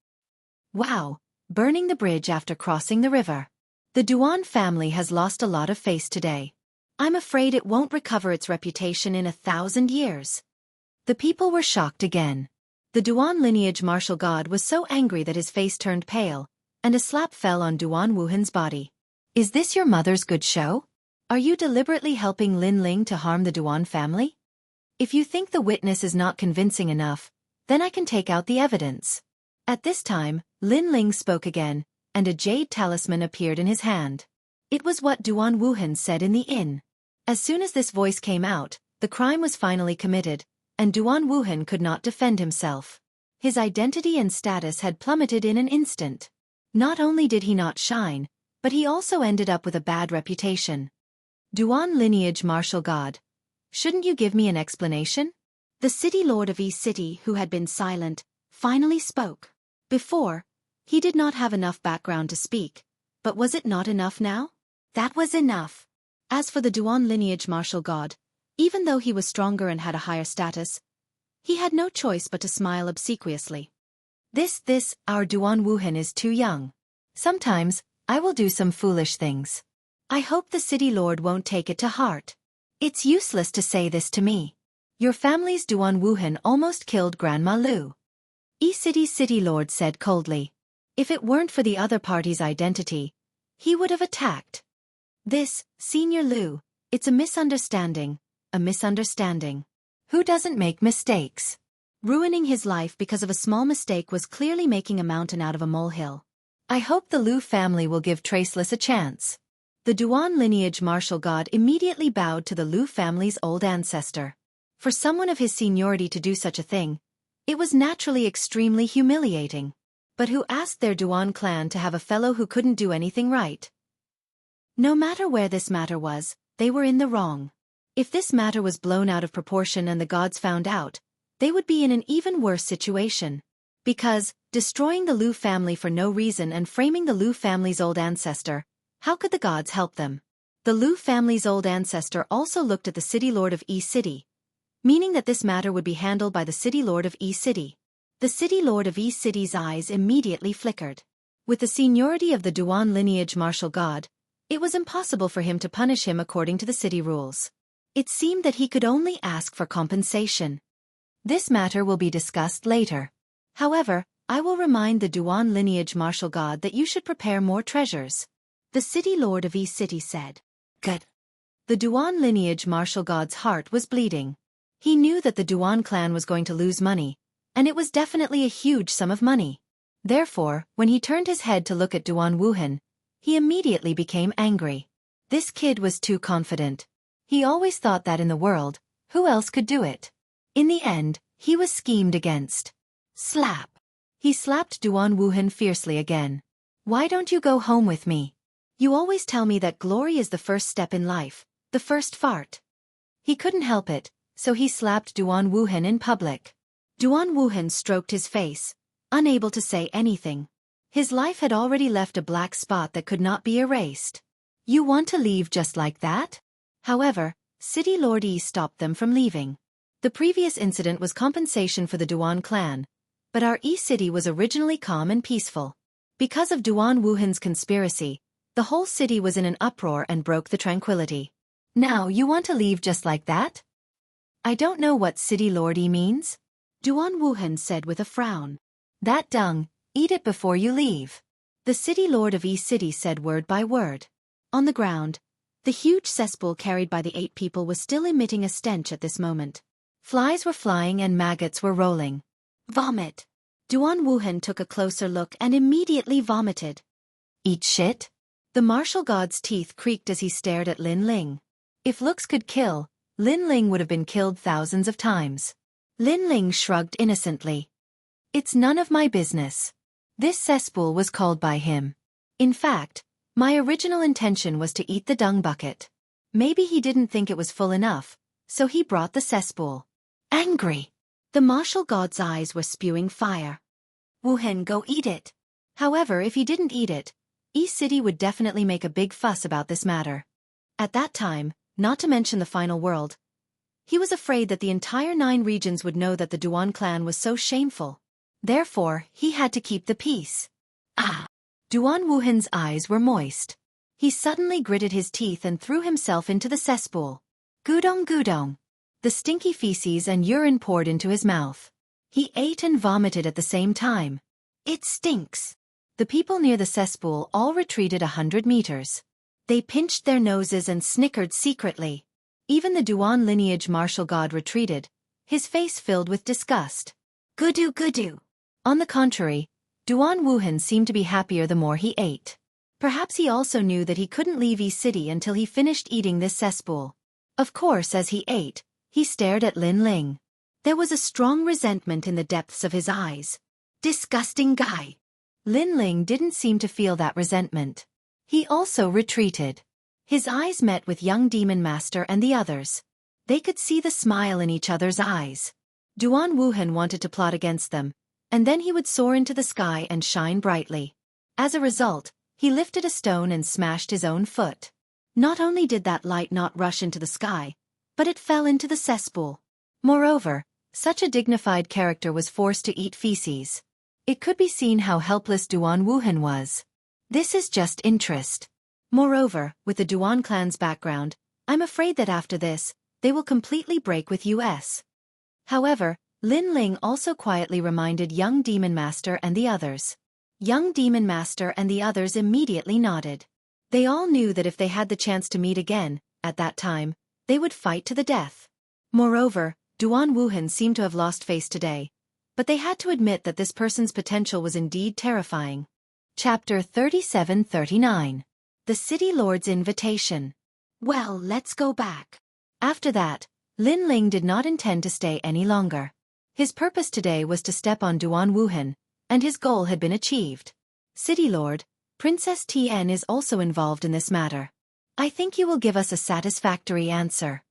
Wow, burning the bridge after crossing the river. The Duan family has lost a lot of face today. I'm afraid it won't recover its reputation in 1,000 years. The people were shocked again. The Duan lineage martial god was so angry that his face turned pale, and a slap fell on Duan Wuhan's body. "Is this your mother's good show? Are you deliberately helping Lin Ling to harm the Duan family? If you think the witness is not convincing enough, then I can take out the evidence." At this time, Lin Ling spoke again, and a jade talisman appeared in his hand. It was what Duan Wuhan said in the inn. As soon as this voice came out, The crime was finally committed, and Duan Wuhan could not defend himself. His identity and status had plummeted in an instant. Not only did he not shine, but he also ended up with a bad reputation. Duan lineage martial god. Shouldn't you give me an explanation? The city lord of East City, who had been silent, finally spoke. Before, he did not have enough background to speak, but was it not enough now? That was enough. As for the Duan lineage martial god, even though he was stronger and had a higher status, he had no choice but to smile obsequiously. Our Duan Wuhan is too young. Sometimes, I will do some foolish things. I hope the city lord won't take it to heart. It's useless to say this to me. Your family's Duan Wuhan almost killed Grandma Lu. City lord said coldly. If it weren't for the other party's identity, he would have attacked. Senior Lu, it's a misunderstanding. A misunderstanding. Who doesn't make mistakes? Ruining his life because of a small mistake was clearly making a mountain out of a molehill. I hope the Lu family will give Traceless a chance. The Duan lineage martial god immediately bowed to the Lu family's old ancestor. For someone of his seniority to do such a thing, it was naturally extremely humiliating. But who asked their Duan clan to have a fellow who couldn't do anything right? No matter where this matter was, they were in the wrong. If this matter was blown out of proportion and the gods found out, they would be in an even worse situation. Because, destroying the Lu family for no reason and framing the Lu family's old ancestor, how could the gods help them? The Lu family's old ancestor also looked at the city lord of East City, meaning that this matter would be handled by the city lord of East City. The city lord of East City's eyes immediately flickered. With the seniority of the Duan lineage martial god, it was impossible for him to punish him according to the city rules. It seemed that he could only ask for compensation. This matter will be discussed later. However, I will remind the Duan lineage martial god that you should prepare more treasures. The city lord of East City said. Good. The Duan lineage martial god's heart was bleeding. He knew that the Duan clan was going to lose money, and it was definitely a huge sum of money. Therefore, when he turned his head to look at Duan Wuhan, he immediately became angry. This kid was too confident. He always thought that in the world, who else could do it? In the end, he was schemed against. Slap. He slapped Duan Wuhan fiercely again. Why don't you go home with me? You always tell me that glory is the first step in life, the first fart. He couldn't help it, so he slapped Duan Wuhan in public. Duan Wuhan stroked his face, unable to say anything. His life had already left a black spot that could not be erased. You want to leave just like that? However, City Lord Yi stopped them from leaving. The previous incident was compensation for the Duan clan, but our Yi city was originally calm and peaceful. Because of Duan Wuhan's conspiracy, the whole city was in an uproar and broke the tranquility. Now you want to leave just like that? I don't know what City Lord Yi means. Duan Wuhan said with a frown. That dung, eat it before you leave. The city lord of East City said word by word. On the ground, the huge cesspool carried by the 8 people was still emitting a stench at this moment. Flies were flying and maggots were rolling. Vomit. Duan Wuhan took a closer look and immediately vomited. Eat shit? The martial god's teeth creaked as he stared at Lin Ling. If looks could kill, Lin Ling would have been killed thousands of times. Lin Ling shrugged innocently. It's none of my business. This cesspool was called by him. In fact, my original intention was to eat the dung bucket. Maybe he didn't think it was full enough, so he brought the cesspool. Angry. The martial god's eyes were spewing fire. Wuhan, go eat it. However, if he didn't eat it, East City would definitely make a big fuss about this matter. At that time, not to mention the final world, he was afraid that the entire 9 regions would know that the Duan clan was so shameful. Therefore, he had to keep the peace. Ah! Duan Wuhan's eyes were moist. He suddenly gritted his teeth and threw himself into the cesspool. Gudong gudong. The stinky feces and urine poured into his mouth. He ate and vomited at the same time. It stinks. The people near the cesspool all retreated 100 meters. They pinched their noses and snickered secretly. Even the Duan lineage martial god retreated, his face filled with disgust. Gudu gudu. On the contrary, Duan Wuhan seemed to be happier the more he ate. Perhaps he also knew that he couldn't leave East City until he finished eating this cesspool. Of course, as he ate, He stared at Lin Ling. There was a strong resentment in the depths of his eyes. Disgusting guy. Lin Ling didn't seem to feel that resentment. He also retreated. His eyes met with young Demon Master and the others. They could see the smile in each other's eyes. Duan Wuhan wanted to plot against them, and then he would soar into the sky and shine brightly. As a result, he lifted a stone and smashed his own foot. Not only did that light not rush into the sky, but it fell into the cesspool. Moreover, such a dignified character was forced to eat feces. It could be seen how helpless Duan Wuhan was. This is just interest. Moreover, with the Duan clan's background, I'm afraid that after this, they will completely break with us. However, Lin Ling also quietly reminded young Demon Master and the others. Young Demon Master and the others immediately nodded. They all knew that if they had the chance to meet again, at that time, they would fight to the death. Moreover, Duan Wuhan seemed to have lost face today, but they had to admit that this person's potential was indeed terrifying. Chapter 37-39. The City Lord's Invitation. Well, let's go back. After that, Lin Ling did not intend to stay any longer. His purpose today was to step on Duan Wuhan, and his goal had been achieved. City Lord, Princess Tien is also involved in this matter. I think you will give us a satisfactory answer.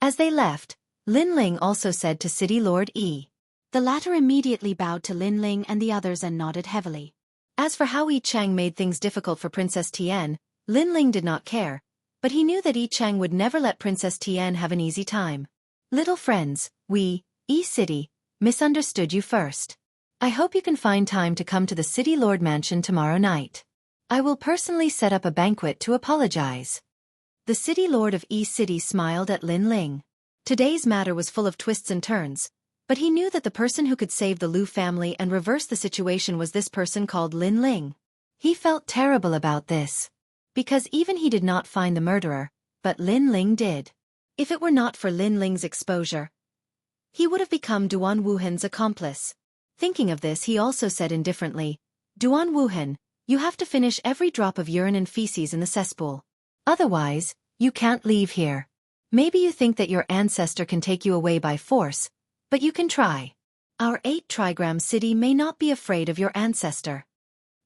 As they left, Lin Ling also said to City Lord Yi. The latter immediately bowed to Lin Ling and the others and nodded heavily. As for how Yi Cheng made things difficult for Princess Tien, Lin Ling did not care, but he knew that Yi Cheng would never let Princess Tien have an easy time. Little friends, we, Yi City, misunderstood you first. I hope you can find time to come to the City Lord Mansion tomorrow night. I will personally set up a banquet to apologize. The City Lord of Yi City smiled at Lin Ling. Today's matter was full of twists and turns, but he knew that the person who could save the Liu family and reverse the situation was this person called Lin Ling. He felt terrible about this. Because even he did not find the murderer, but Lin Ling did. If it were not for Lin Ling's exposure, he would have become Duan Wuhan's accomplice. Thinking of this, he also said indifferently, Duan Wuhan, you have to finish every drop of urine and feces in the cesspool. Otherwise, you can't leave here. Maybe you think that your ancestor can take you away by force, but you can try. Our 8 trigram city may not be afraid of your ancestor.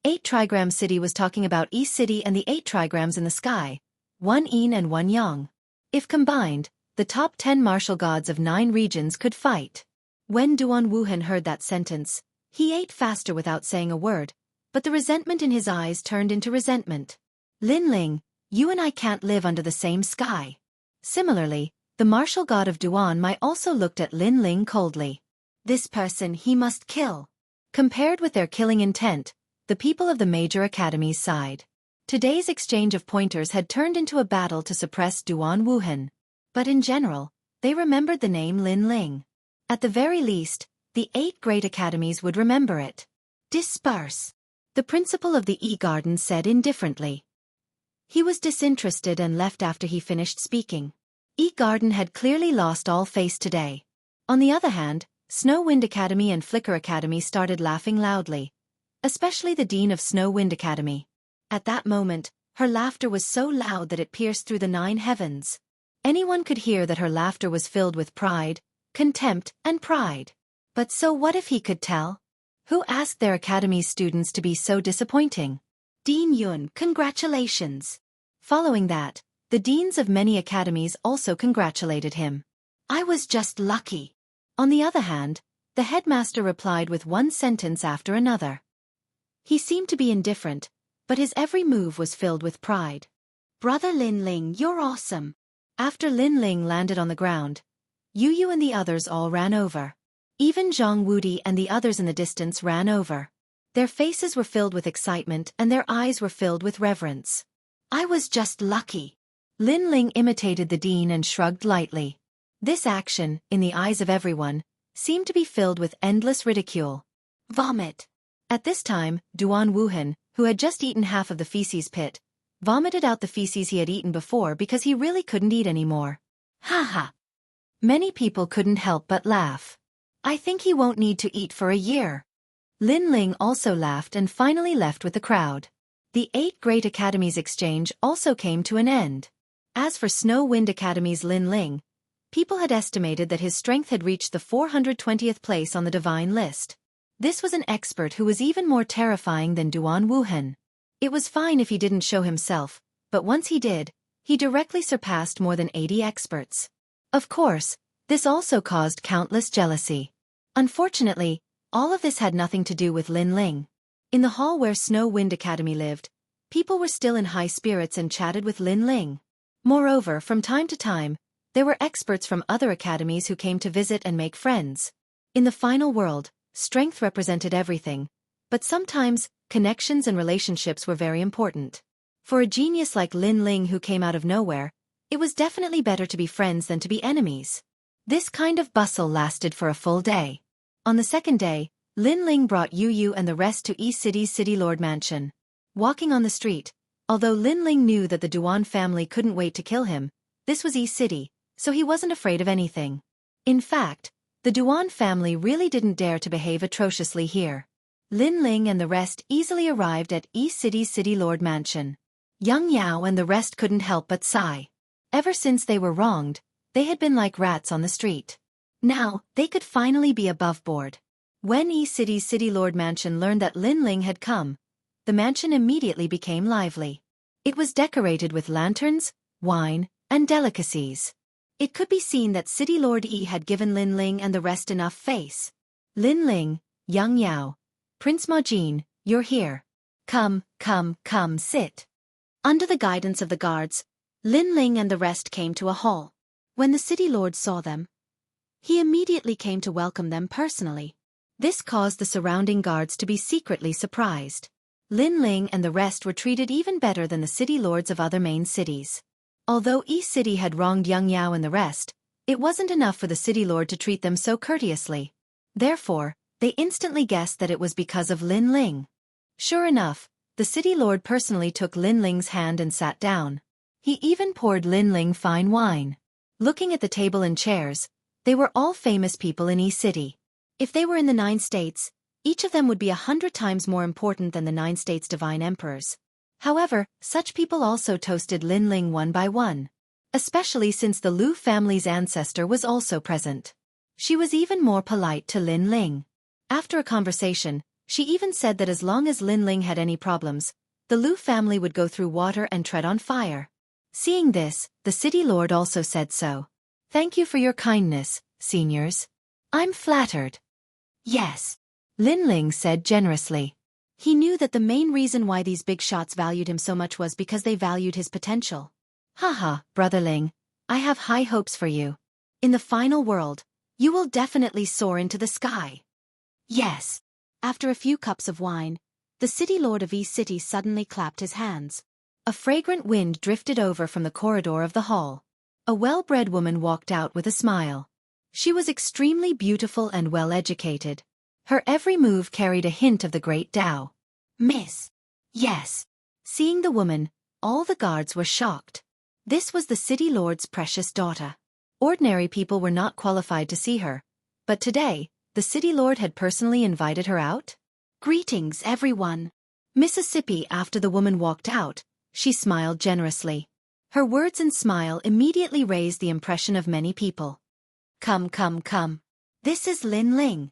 8 trigram city was talking about Yi City and the 8 trigrams in the sky, 1 yin and 1 yang. If combined, the top 10 martial gods of 9 regions could fight. When Duan Wuhan heard that sentence, he ate faster without saying a word, but the resentment in his eyes turned into resentment. Lin Ling, you and I can't live under the same sky. Similarly, the martial god of Duan might also looked at Lin Ling coldly. This person he must kill. Compared with their killing intent, the people of the major academies sighed. Today's exchange of pointers had turned into a battle to suppress Duan Wuhan. But in general, they remembered the name Lin Ling. At the very least, the 8 great academies would remember it. Disperse. The principal of the E-Garden said indifferently. He was disinterested and left after he finished speaking. E-Garden had clearly lost all face today. On the other hand, Snow Wind Academy and Flicker Academy started laughing loudly. Especially the Dean of Snow Wind Academy. At that moment, her laughter was so loud that it pierced through the 9 heavens. Anyone could hear that her laughter was filled with pride, contempt, and pride. But so what if he could tell? Who asked their academy's students to be so disappointing? Dean Yun, congratulations. Following that, the deans of many academies also congratulated him. I was just lucky. On the other hand, the headmaster replied with one sentence after another. He seemed to be indifferent, but his every move was filled with pride. Brother Lin Ling, you're awesome. After Lin Ling landed on the ground, Yu and the others all ran over. Even Zhang Wudi and the others in the distance ran over. Their faces were filled with excitement and their eyes were filled with reverence. I was just lucky. Lin Ling imitated the dean and shrugged lightly. This action, in the eyes of everyone, seemed to be filled with endless ridicule. Vomit. At this time, Duan Wuhan, who had just eaten half of the feces pit, vomited out the feces he had eaten before because he really couldn't eat anymore. Ha ha. Many people couldn't help but laugh. I think he won't need to eat for a year. Lin Ling also laughed and finally left with the crowd. The 8 great academies exchange also came to an end. As for Snow Wind Academy's Lin Ling, People had estimated that his strength had reached the 420th place on the divine list. This was an expert who was even more terrifying than Duan Wuhan. It was fine if he didn't show himself, but once he did, he directly surpassed more than 80 experts. Of course, this also caused countless jealousy. Unfortunately, all of this had nothing to do with Lin Ling. In the hall where Snow Wind Academy lived, people were still in high spirits and chatted with Lin Ling. Moreover, from time to time, there were experts from other academies who came to visit and make friends. In the final world, strength represented everything, but sometimes, connections and relationships were very important. For a genius like Lin Ling who came out of nowhere, it was definitely better to be friends than to be enemies. This kind of bustle lasted for a full day. On the second day, Lin Ling brought Yu Yu and the rest to East City's City Lord Mansion. Walking on the street, although Lin Ling knew that the Duan family couldn't wait to kill him, this was East City, so he wasn't afraid of anything. In fact, the Duan family really didn't dare to behave atrociously here. Lin Ling and the rest easily arrived at East City's City Lord Mansion. Xianxia and the rest couldn't help but sigh. Ever since they were wronged, they had been like rats on the street. Now, they could finally be above board. When East City's City Lord Mansion learned that Lin Ling had come, the mansion immediately became lively. It was decorated with lanterns, wine, and delicacies. It could be seen that City Lord Yi had given Lin Ling and the rest enough face. Lin Ling, Xianxia, Prince Ma Jin, you're here. Come, sit. Under the guidance of the guards, Lin Ling and the rest came to a hall. When the city lord saw them, he immediately came to welcome them personally. This caused the surrounding guards to be secretly surprised. Lin Ling and the rest were treated even better than the city lords of other main cities. Although East City had wronged Xianxia and the rest, it wasn't enough for the city lord to treat them so courteously. Therefore, they instantly guessed that it was because of Lin Ling. Sure enough, the city lord personally took Lin Ling's hand and sat down. He even poured Lin Ling fine wine. Looking at the table and chairs, they were all famous people in East City. If they were in the 9 states, each of them would be 100 times more important than the 9 states' divine emperors. However, such people also toasted Lin Ling one by one, especially since the Lu family's ancestor was also present. She was even more polite to Lin Ling. After a conversation, she even said that as long as Lin Ling had any problems, the Lu family would go through water and tread on fire. Seeing this, the city lord also said so. Thank you for your kindness, seniors. I'm flattered. Yes, Lin Ling said generously. He knew that the main reason why these big shots valued him so much was because they valued his potential. Haha, Brother Ling, I have high hopes for you. In the final world, you will definitely soar into the sky. Yes. After a few cups of wine, the city lord of East City suddenly clapped his hands. A fragrant wind drifted over from the corridor of the hall. A well-bred woman walked out with a smile. She was extremely beautiful and well-educated. Her every move carried a hint of the great Tao. Miss. Yes. Seeing the woman, all the guards were shocked. This was the city lord's precious daughter. Ordinary people were not qualified to see her, but today, the city lord had personally invited her out? Greetings, everyone. Mississippi. After the woman walked out, she smiled generously. Her words and smile immediately raised the impression of many people. Come. This is Lin Ling.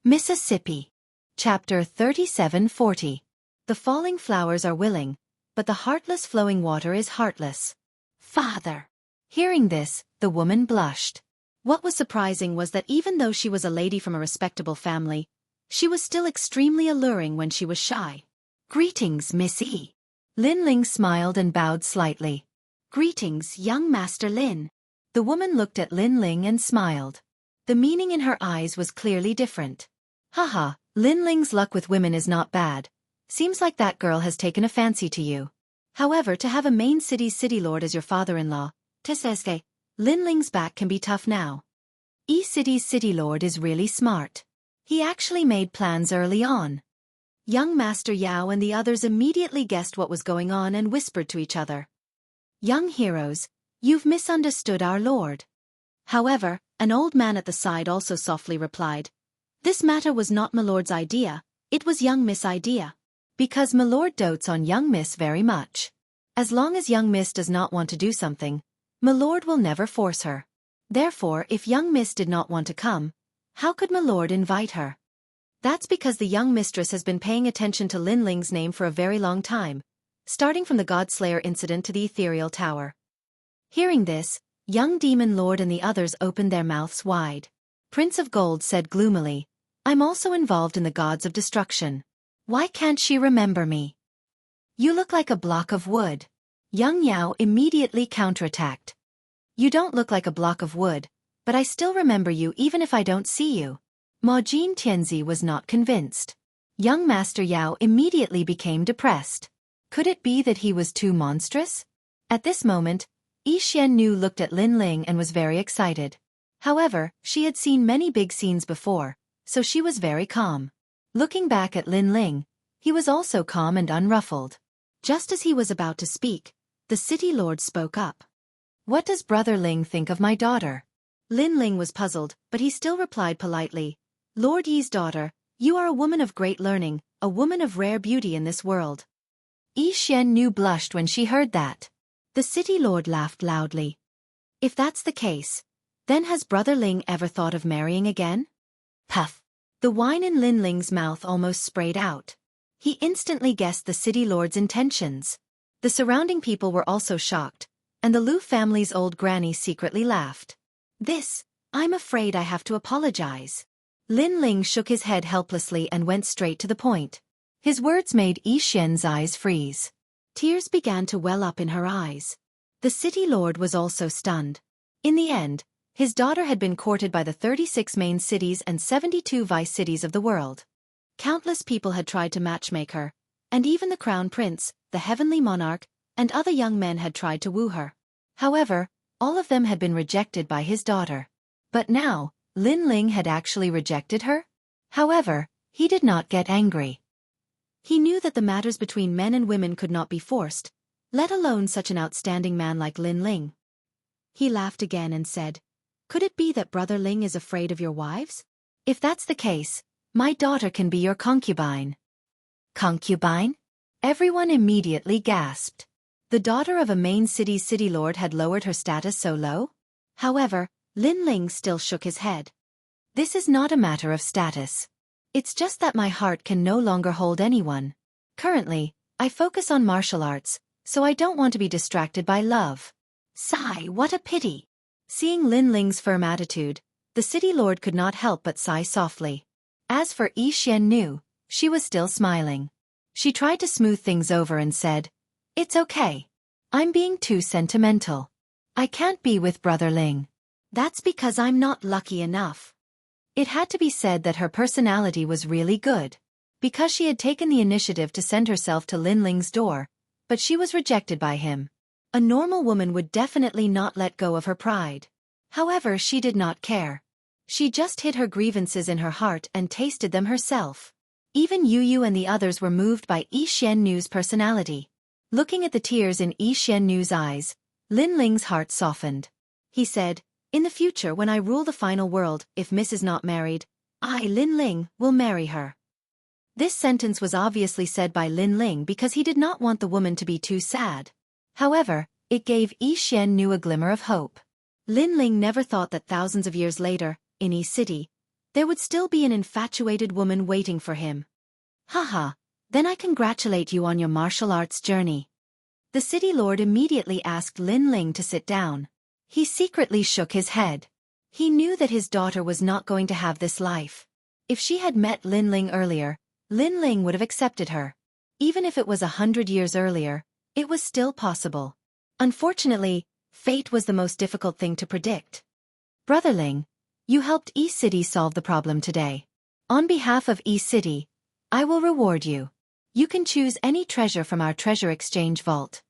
Mississippi. Chapter 3740. The falling flowers are willing, but the heartless flowing water is heartless. Father. Hearing this, the woman blushed. What was surprising was that even though she was a lady from a respectable family, she was still extremely alluring when she was shy. Greetings, Miss E. Lin Ling smiled and bowed slightly. Greetings, young Master Lin. The woman looked at Lin Ling and smiled. The meaning in her eyes was clearly different. Haha, Lin Ling's luck with women is not bad. Seems like that girl has taken a fancy to you. However, to have a main city's city lord as your father-in-law, Teseske, Lin Ling's back can be tough now. East City's city lord is really smart. He actually made plans early on. Young Master Yao and the others immediately guessed what was going on and whispered to each other. Young heroes, you've misunderstood our lord. However, an old man at the side also softly replied, this matter was not my lord's idea, it was young Miss' idea. Because my lord dotes on young Miss very much. As long as young Miss does not want to do something, my lord will never force her. Therefore, if young miss did not want to come, how could my lord invite her? That's because the young mistress has been paying attention to Lin Ling's name for a very long time, starting from the Godslayer incident to the ethereal tower. Hearing this, young demon lord and the others opened their mouths wide. Prince of Gold said gloomily, I'm also involved in the gods of destruction. Why can't she remember me? You look like a block of wood. Young Yao immediately counterattacked. You don't look like a block of wood, but I still remember you even if I don't see you. Ma Jin Tianzi was not convinced. Young Master Yao immediately became depressed. Could it be that he was too monstrous? At this moment, Yi Xiannu looked at Lin Ling and was very excited. However, she had seen many big scenes before, so she was very calm. Looking back at Lin Ling, he was also calm and unruffled. Just as he was about to speak, the city lord spoke up. What does Brother Ling think of my daughter? Lin Ling was puzzled, but he still replied politely, Lord Yi's daughter, you are a woman of great learning, a woman of rare beauty in this world. Yi Xiannu blushed when she heard that. The city lord laughed loudly. If that's the case, then has Brother Ling ever thought of marrying again? Puff! The wine in Lin Ling's mouth almost sprayed out. He instantly guessed the city lord's intentions. The surrounding people were also shocked, and the Lu family's old granny secretly laughed. I'm afraid I have to apologize. Lin Ling shook his head helplessly and went straight to the point. His words made Yi Xian's eyes freeze. Tears began to well up in her eyes. The city lord was also stunned. In the end, his daughter had been courted by the 36 main cities and 72 vice cities of the world. Countless people had tried to matchmake her, and even the crown prince, the heavenly monarch, and other young men had tried to woo her. However, all of them had been rejected by his daughter. But now, Lin Ling had actually rejected her? However, he did not get angry. He knew that the matters between men and women could not be forced, let alone such an outstanding man like Lin Ling. He laughed again and said, Could it be that Brother Ling is afraid of your wives? If that's the case, my daughter can be your concubine. Concubine? Everyone immediately gasped. The daughter of a main city's city lord had lowered her status so low? However, Lin Ling still shook his head. This is not a matter of status. It's just that my heart can no longer hold anyone. Currently, I focus on martial arts, so I don't want to be distracted by love. Sigh, what a pity. Seeing Lin Ling's firm attitude, the city lord could not help but sigh softly. As for Yi Xiannu, she was still smiling. She tried to smooth things over and said, It's okay. I'm being too sentimental. I can't be with Brother Ling. That's because I'm not lucky enough. It had to be said that her personality was really good. Because she had taken the initiative to send herself to Lin Ling's door, but she was rejected by him. A normal woman would definitely not let go of her pride. However, she did not care. She just hid her grievances in her heart and tasted them herself. Even Yu and the others were moved by Yi Xiannu's personality. Looking at the tears in Yi Xiannu's eyes, Lin Ling's heart softened. He said, In the future when I rule the final world, if Miss is not married, I, Lin Ling, will marry her. This sentence was obviously said by Lin Ling because he did not want the woman to be too sad. However, it gave Yi Xiannu a glimmer of hope. Lin Ling never thought that thousands of years later, in Yi City, there would still be an infatuated woman waiting for him. Haha, then I congratulate you on your martial arts journey. The city lord immediately asked Lin Ling to sit down. He secretly shook his head. He knew that his daughter was not going to have this life. If she had met Lin Ling earlier, Lin Ling would have accepted her. Even if it was 100 years earlier, it was still possible. Unfortunately, fate was the most difficult thing to predict. Brother Ling, you helped Yi City solve the problem today. On behalf of Yi City, I will reward you. You can choose any treasure from our treasure exchange vault.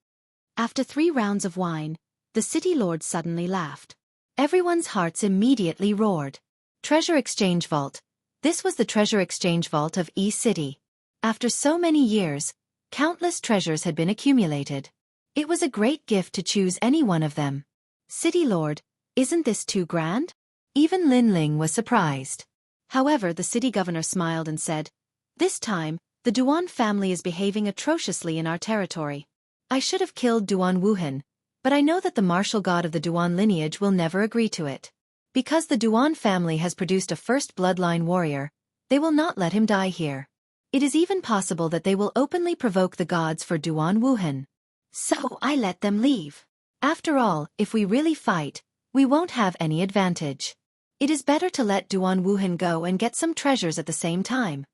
After 3 rounds of wine, the city lord suddenly laughed. Everyone's hearts immediately roared. Treasure exchange vault. This was the treasure exchange vault of Yi City. After so many years, countless treasures had been accumulated. It was a great gift to choose any one of them. City lord, isn't this too grand? Even Lin Ling was surprised. However, the city governor smiled and said, This time, the Duan family is behaving atrociously in our territory. I should have killed Duan Wuhan, But I know that the martial god of the Duan lineage will never agree to it. Because the Duan family has produced a first bloodline warrior, they will not let him die here. It is even possible that they will openly provoke the gods for Duan Wuhan. So I let them leave. After all, if we really fight, we won't have any advantage. It is better to let Duan Wuhan go and get some treasures at the same time.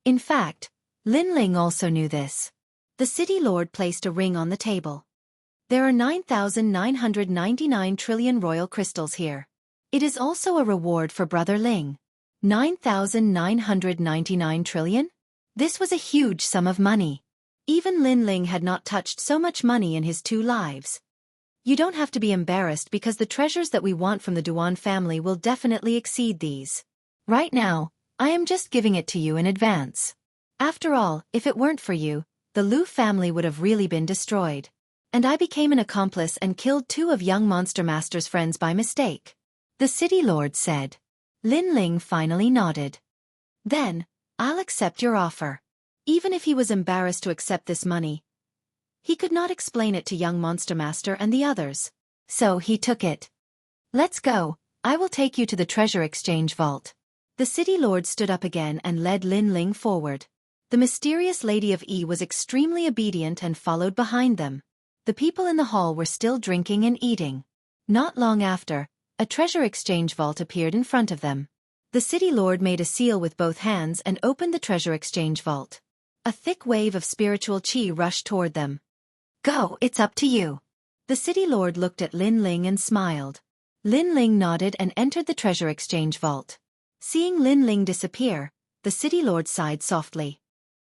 In fact, Lin Ling also knew this. The city lord placed a ring on the table. There are 9,999 trillion royal crystals here. It is also a reward for Brother Ling. 9,999 trillion? This was a huge sum of money. Even Lin Ling had not touched so much money in his 2 lives. You don't have to be embarrassed because the treasures that we want from the Duan family will definitely exceed these. Right now, I am just giving it to you in advance. After all, if it weren't for you, the Lu family would have really been destroyed. And I became an accomplice and killed 2 of young Monster Master's friends by mistake. The city lord said. Lin Ling finally nodded. Then, I'll accept your offer. Even if he was embarrassed to accept this money, he could not explain it to young Monster Master and the others. So he took it. Let's go, I will take you to the treasure exchange vault. The city lord stood up again and led Lin Ling forward. The mysterious Lady of E was extremely obedient and followed behind them. The people in the hall were still drinking and eating. Not long after, a treasure exchange vault appeared in front of them. The city lord made a seal with both hands and opened the treasure exchange vault. A thick wave of spiritual chi rushed toward them. Go, it's up to you. The city lord looked at Lin Ling and smiled. Lin Ling nodded and entered the treasure exchange vault. Seeing Lin Ling disappear, the city lord sighed softly.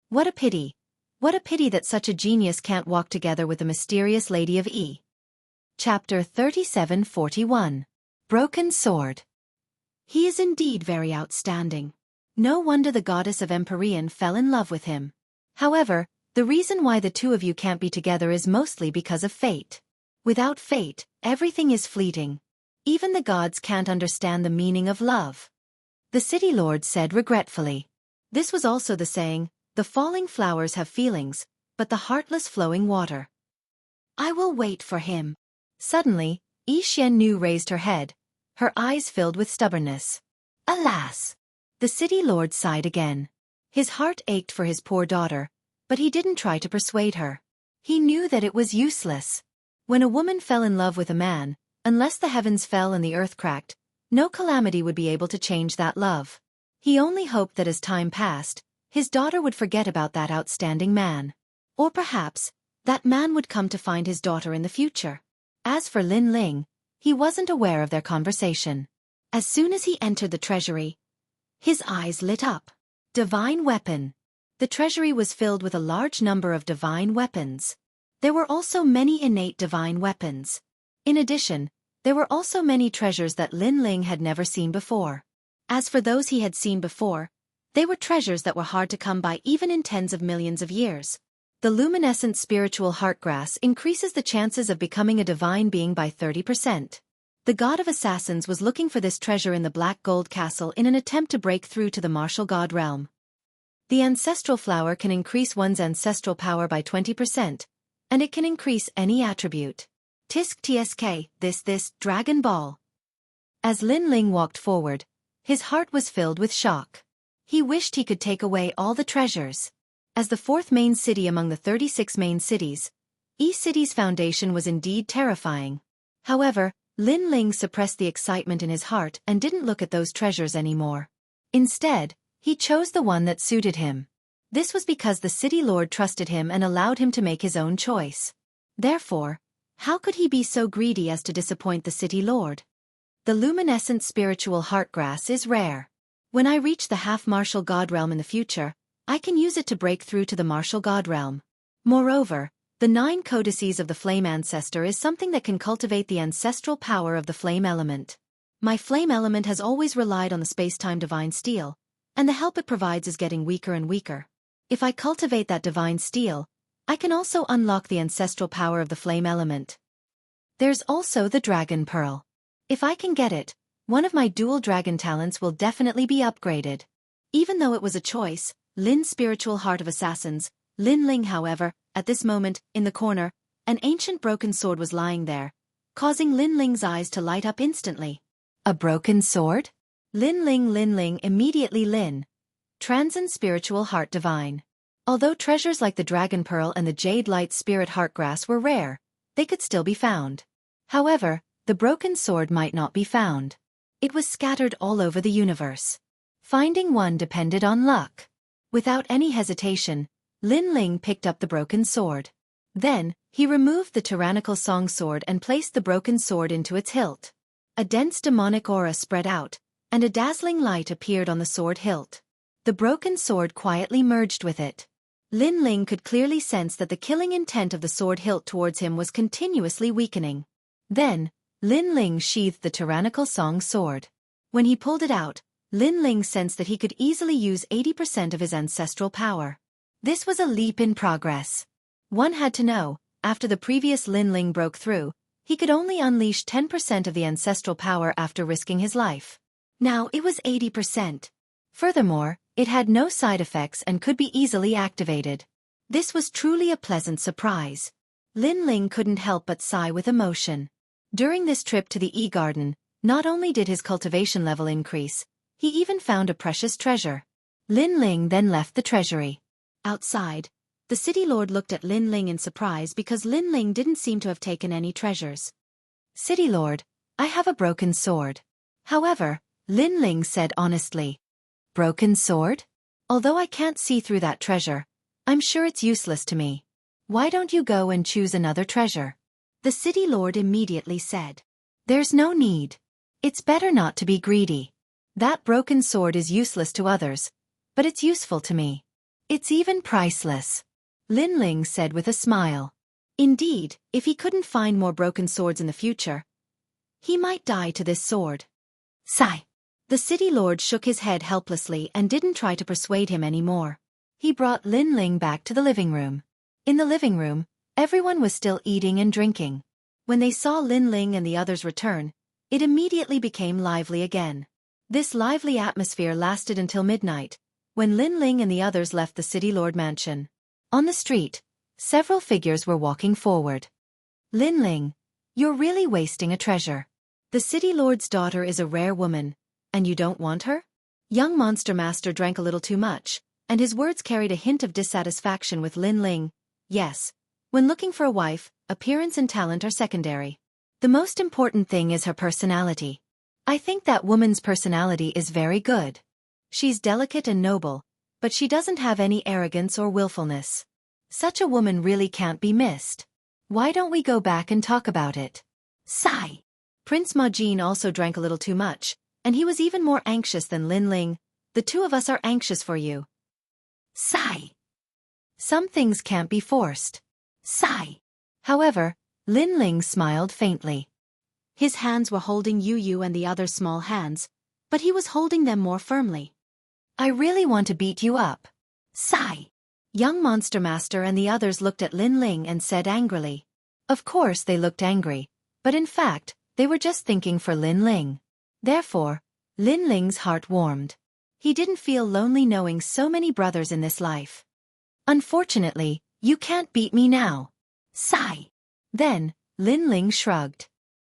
What a pity. What a pity that such a genius can't walk together with the mysterious Lady of E. Chapter 3741. Broken Sword. He is indeed very outstanding. No wonder the goddess of Empyrean fell in love with him. However, the reason why the 2 of you can't be together is mostly because of fate. Without fate, everything is fleeting. Even the gods can't understand the meaning of love. The city lord said regretfully. This was also the saying, the falling flowers have feelings, but the heartless flowing water. I will wait for him. Suddenly, Xianxia raised her head, her eyes filled with stubbornness. Alas! The city lord sighed again. His heart ached for his poor daughter, but he didn't try to persuade her. He knew that it was useless. When a woman fell in love with a man, unless the heavens fell and the earth cracked, no calamity would be able to change that love. He only hoped that as time passed, his daughter would forget about that outstanding man. Or perhaps, that man would come to find his daughter in the future. As for Lin Ling, he wasn't aware of their conversation. As soon as he entered the treasury, his eyes lit up. Divine weapon. The treasury was filled with a large number of divine weapons. There were also many innate divine weapons. In addition, there were also many treasures that Lin Ling had never seen before. As for those he had seen before, they were treasures that were hard to come by even in tens of millions of years. The luminescent spiritual heartgrass increases the chances of becoming a divine being by 30%. The god of assassins was looking for this treasure in the Black Gold Castle in an attempt to break through to the martial god realm. The ancestral flower can increase one's ancestral power by 20%, and it can increase any attribute. Tisk tsk, this, Dragon Ball. As Lin Ling walked forward, his heart was filled with shock. He wished he could take away all the treasures. As the 4th main city among the 36 main cities, East City's foundation was indeed terrifying. However, Lin Ling suppressed the excitement in his heart and didn't look at those treasures anymore. Instead, he chose the one that suited him. This was because the city lord trusted him and allowed him to make his own choice. Therefore, how could he be so greedy as to disappoint the city lord? The luminescent spiritual heartgrass is rare. When I reach the half-martial god realm in the future, I can use it to break through to the martial god realm. Moreover, the 9 codices of the flame ancestor is something that can cultivate the ancestral power of the flame element. My flame element has always relied on the space-time divine steel, and the help it provides is getting weaker and weaker. If I cultivate that divine steel, I can also unlock the ancestral power of the flame element. There's also the dragon pearl. If I can get it, one of my dual dragon talents will definitely be upgraded. Even though it was a choice, Lin's spiritual heart of assassins, Lin Ling however, at this moment, in the corner, An ancient broken sword was lying there, causing Lin Ling's eyes to light up instantly. A broken sword? Lin Ling immediately Lin. Transcend spiritual heart divine. Although treasures like the dragon pearl and the jade light spirit heartgrass were rare, they could still be found. However, the broken sword might not be found. It was scattered all over the universe. Finding one depended on luck. Without any hesitation, Lin Ling picked up the broken sword. Then, he removed the tyrannical song sword and placed the broken sword into its hilt. A dense demonic aura spread out, and a dazzling light appeared on the sword hilt. The broken sword quietly merged with it. Lin Ling could clearly sense that the killing intent of the sword hilt towards him was continuously weakening. Then, Lin Ling sheathed the tyrannical song sword. When he pulled it out, Lin Ling sensed that he could easily use 80% of his ancestral power. This was a leap in progress. One had to know, after the previous Lin Ling broke through, he could only unleash 10% of the ancestral power after risking his life. Now it was 80%. Furthermore, it had no side effects and could be easily activated. This was truly a pleasant surprise. Lin Ling couldn't help but sigh with emotion. During this trip to the E-Garden, not only did his cultivation level increase, he even found a precious treasure. Lin Ling then left the treasury. Outside, the city lord looked at Lin Ling in surprise because Lin Ling didn't seem to have taken any treasures. City lord, I have a broken sword. However, Lin Ling said honestly. Broken sword? Although I can't see through that treasure, I'm sure it's useless to me. Why don't you go and choose another treasure? The city lord immediately said. There's no need. It's better not to be greedy. That broken sword is useless to others, but it's useful to me. It's even priceless. Lin Ling said with a smile. Indeed, if he couldn't find more broken swords in the future, he might die to this sword. Sigh. The city lord shook his head helplessly and didn't try to persuade him anymore. He brought Lin Ling back to the living room. In the living room, everyone was still eating and drinking. When they saw Lin Ling and the others return, it immediately became lively again. This lively atmosphere lasted until midnight, when Lin Ling and the others left the city lord mansion. On the street, several figures were walking forward. Lin Ling, you're really wasting a treasure. The city lord's daughter is a rare woman, and you don't want her? Young Monster Master drank a little too much, and his words carried a hint of dissatisfaction with Lin Ling. Yes, when looking for a wife, appearance and talent are secondary. The most important thing is her personality. I think that woman's personality is very good. She's delicate and noble, but she doesn't have any arrogance or willfulness. Such a woman really can't be missed. Why don't we go back and talk about it? Sigh. Prince Majin also drank a little too much, and he was even more anxious than Lin Ling. The two of us are anxious for you. Sigh. Some things can't be forced. Sigh. However, Lin Ling smiled faintly. His hands were holding Yu Yu and the other small hands, but he was holding them more firmly. I really want to beat you up. Sigh. Young Monster Master and the others looked at Lin Ling and said angrily. Of course they looked angry, but in fact, they were just thinking for Lin Ling. Therefore, Lin Ling's heart warmed. He didn't feel lonely knowing so many brothers in this life. Unfortunately, you can't beat me now. Sigh. Then, Lin Ling shrugged.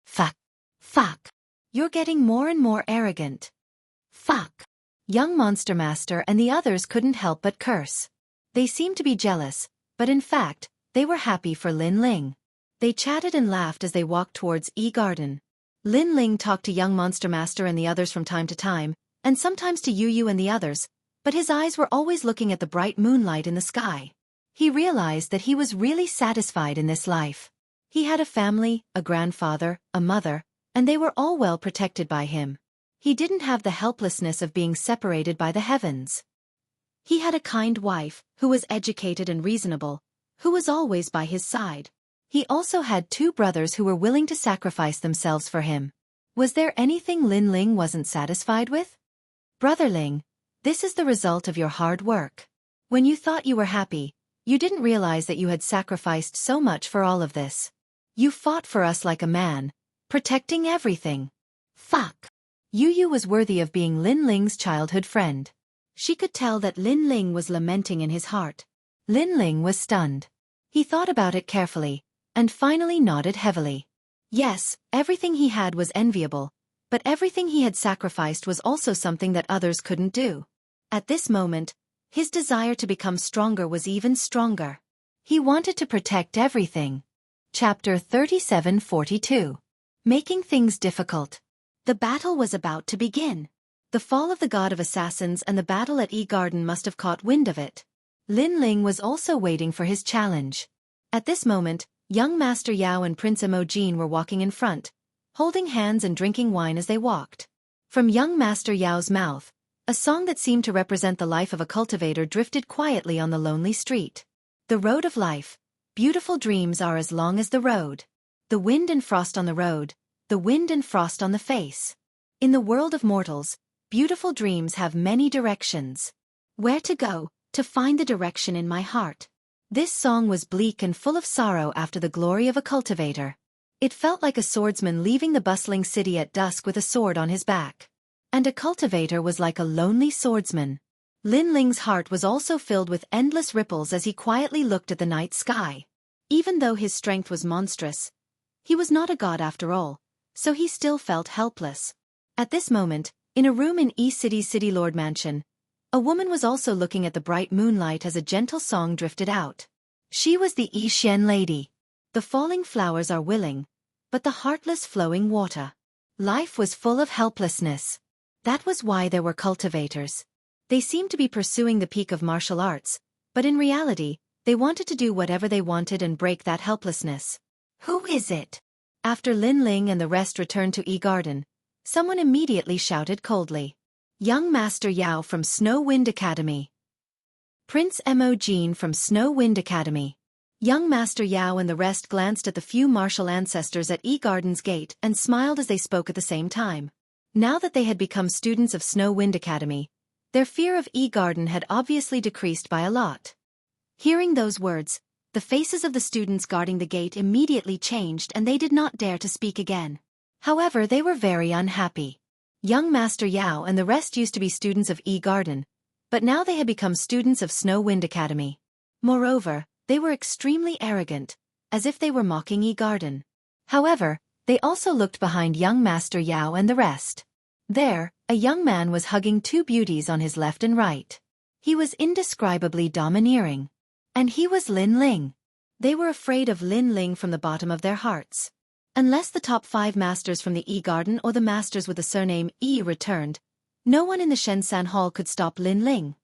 Fuck. Fuck. You're getting more and more arrogant. Fuck. Young Monster Master and the others couldn't help but curse. They seemed to be jealous, but in fact, they were happy for Lin Ling. They chatted and laughed as they walked towards E-Garden. Lin Ling talked to Young Monster Master and the others from time to time, and sometimes to Yu Yu and the others, but his eyes were always looking at the bright moonlight in the sky. He realized that he was really satisfied in this life. He had a family, a grandfather, a mother, and they were all well protected by him. He didn't have the helplessness of being separated by the heavens. He had a kind wife, who was educated and reasonable, who was always by his side. He also had two brothers who were willing to sacrifice themselves for him. Was there anything Lin Ling wasn't satisfied with? Brother Ling, this is the result of your hard work. When you thought you were happy, you didn't realize that you had sacrificed so much for all of this. You fought for us like a man, protecting everything. Fuck. Yu Yu was worthy of being Lin Ling's childhood friend. She could tell that Lin Ling was lamenting in his heart. Lin Ling was stunned. He thought about it carefully, and finally nodded heavily. Yes, everything he had was enviable, but everything he had sacrificed was also something that others couldn't do. At this moment, his desire to become stronger was even stronger. He wanted to protect everything. Chapter 3742. Making things difficult. The battle was about to begin. The fall of the god of assassins and the battle at Garden must have caught wind of it. Lin Ling was also waiting for his challenge. At this moment, young Master Yao and Prince Emojin were walking in front, holding hands and drinking wine as they walked. From young Master Yao's mouth, a song that seemed to represent the life of a cultivator drifted quietly on the lonely street. The road of life. Beautiful dreams are as long as the road. The wind and frost on the road, the wind and frost on the face. In the world of mortals, beautiful dreams have many directions. Where to go, to find the direction in my heart. This song was bleak and full of sorrow after the glory of a cultivator. It felt like a swordsman leaving the bustling city at dusk with a sword on his back. And a cultivator was like a lonely swordsman. Lin Ling's heart was also filled with endless ripples as he quietly looked at the night sky. Even though his strength was monstrous, he was not a god after all, so he still felt helpless. At this moment, in a room in City's City Lord Mansion, a woman was also looking at the bright moonlight as a gentle song drifted out. She was the Xian lady. The falling flowers are willing, but the heartless flowing water. Life was full of helplessness. That was why there were cultivators. They seemed to be pursuing the peak of martial arts, but in reality, they wanted to do whatever they wanted and break that helplessness. Who is it? After Lin Ling and the rest returned to Garden, someone immediately shouted coldly. Young Master Yao from Snow Wind Academy. Prince Emojin from Snow Wind Academy. Young Master Yao and the rest glanced at the few martial ancestors at Garden's gate and smiled as they spoke at the same time. Now that they had become students of Snow Wind Academy, their fear of Garden had obviously decreased by a lot. Hearing those words, the faces of the students guarding the gate immediately changed and they did not dare to speak again. However, they were very unhappy. Young Master Yao and the rest used to be students of Garden, but now they had become students of Snow Wind Academy. Moreover, they were extremely arrogant, as if they were mocking Garden. However, they also looked behind young Master Yao and the rest. There, a young man was hugging two beauties on his left and right. He was indescribably domineering. And he was Lin Ling. They were afraid of Lin Ling from the bottom of their hearts. Unless the top 5 masters from the Garden or the masters with the surname returned, no one in the Shenzan Hall could stop Lin Ling.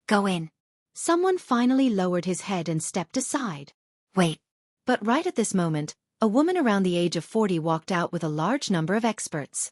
Go in. Someone finally lowered his head and stepped aside. Wait. But right at this moment, a woman around the age of 40 walked out with a large number of experts.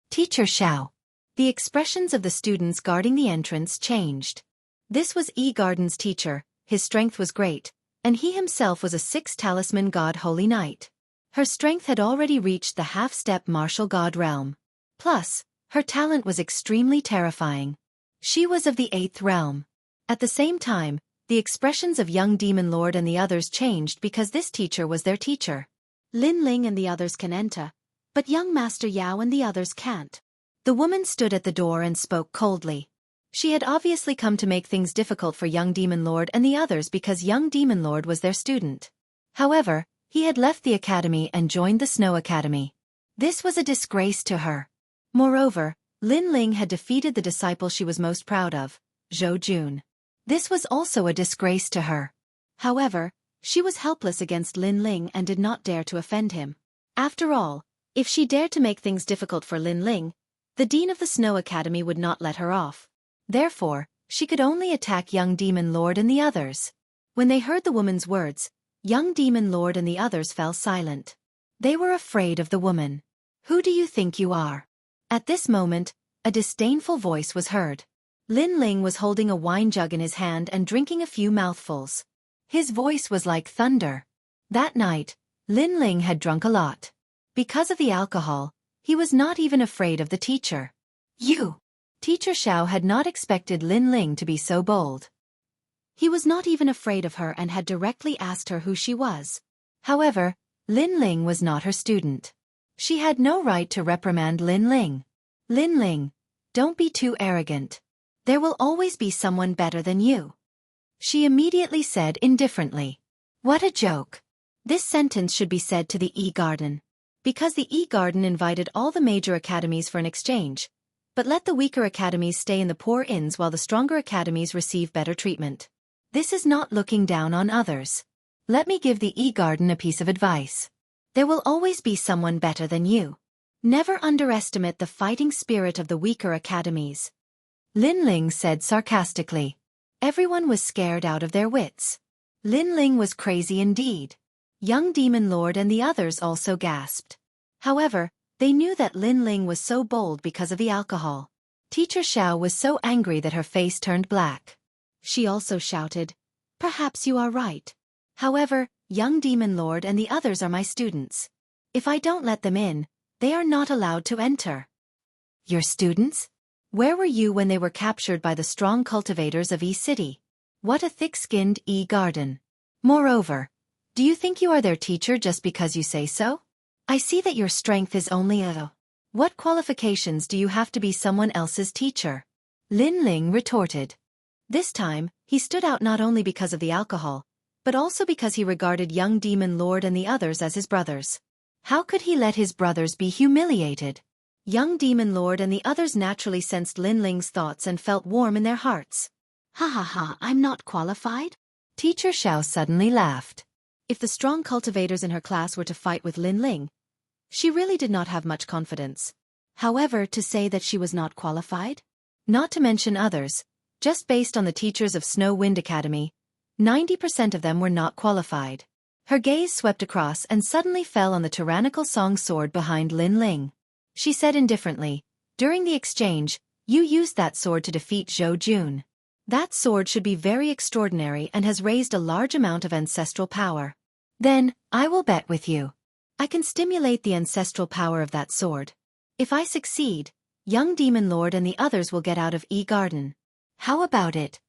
Teacher Xiao. The expressions of the students guarding the entrance changed. This was Garden's teacher. His strength was great, and he himself was a 6-talisman god holy knight. Her strength had already reached the half-step martial god realm. Plus, her talent was extremely terrifying. She was of the 8th realm. At the same time, the expressions of young demon lord and the others changed because this teacher was their teacher. Lin Ling and the others can enter, but young Master Yao and the others can't. The woman stood at the door and spoke coldly. She had obviously come to make things difficult for young Demon Lord and the others because young Demon Lord was their student. However, he had left the academy and joined the Snow Academy. This was a disgrace to her. Moreover, Lin Ling had defeated the disciple she was most proud of, Zhou Jun. This was also a disgrace to her. However, she was helpless against Lin Ling and did not dare to offend him. After all, if she dared to make things difficult for Lin Ling, the Dean of the Snow Academy would not let her off. Therefore, she could only attack young Demon Lord and the others. When they heard the woman's words, young Demon Lord and the others fell silent. They were afraid of the woman. Who do you think you are? At this moment, a disdainful voice was heard. Lin Ling was holding a wine jug in his hand and drinking a few mouthfuls. His voice was like thunder. That night, Lin Ling had drunk a lot. Because of the alcohol, he was not even afraid of the teacher. You! Teacher Xiao had not expected Lin Ling to be so bold. He was not even afraid of her and had directly asked her who she was. However, Lin Ling was not her student. She had no right to reprimand Lin Ling. Lin Ling, don't be too arrogant. There will always be someone better than you. She immediately said indifferently. What a joke. This sentence should be said to the E-Garden. Because the E-Garden invited all the major academies for an exchange, but let the weaker academies stay in the poor inns while the stronger academies receive better treatment. This is not looking down on others. Let me give the E-Garden a piece of advice. There will always be someone better than you. Never underestimate the fighting spirit of the weaker academies. Lin Ling said sarcastically. Everyone was scared out of their wits. Lin Ling was crazy indeed. Young Demon Lord and the others also gasped. However, they knew that Lin Ling was so bold because of the alcohol. Teacher Xiao was so angry that her face turned black. She also shouted, "Perhaps you are right. However, Young Demon Lord and the others are my students. If I don't let them in, they are not allowed to enter." Your students? Where were you when they were captured by the strong cultivators of E-City? What a thick-skinned E-Garden. Moreover, do you think you are their teacher just because you say so? I see that your strength is only a. What qualifications do you have to be someone else's teacher? Lin Ling retorted. This time, he stood out not only because of the alcohol, but also because he regarded Young Demon Lord and the others as his brothers. How could he let his brothers be humiliated? Young Demon Lord and the others naturally sensed Lin Ling's thoughts and felt warm in their hearts. Ha ha ha, I'm not qualified? Teacher Xiao suddenly laughed. If the strong cultivators in her class were to fight with Lin Ling, she really did not have much confidence. However, to say that she was not qualified? Not to mention others, just based on the teachers of Snow Wind Academy, 90% of them were not qualified. Her gaze swept across and suddenly fell on the tyrannical song sword behind Lin Ling. She said indifferently, "During the exchange, you used that sword to defeat Zhou Jun. That sword should be very extraordinary and has raised a large amount of ancestral power. Then, I will bet with you. I can stimulate the ancestral power of that sword. If I succeed, Young Demon Lord and the others will get out of E-Garden. How about it?"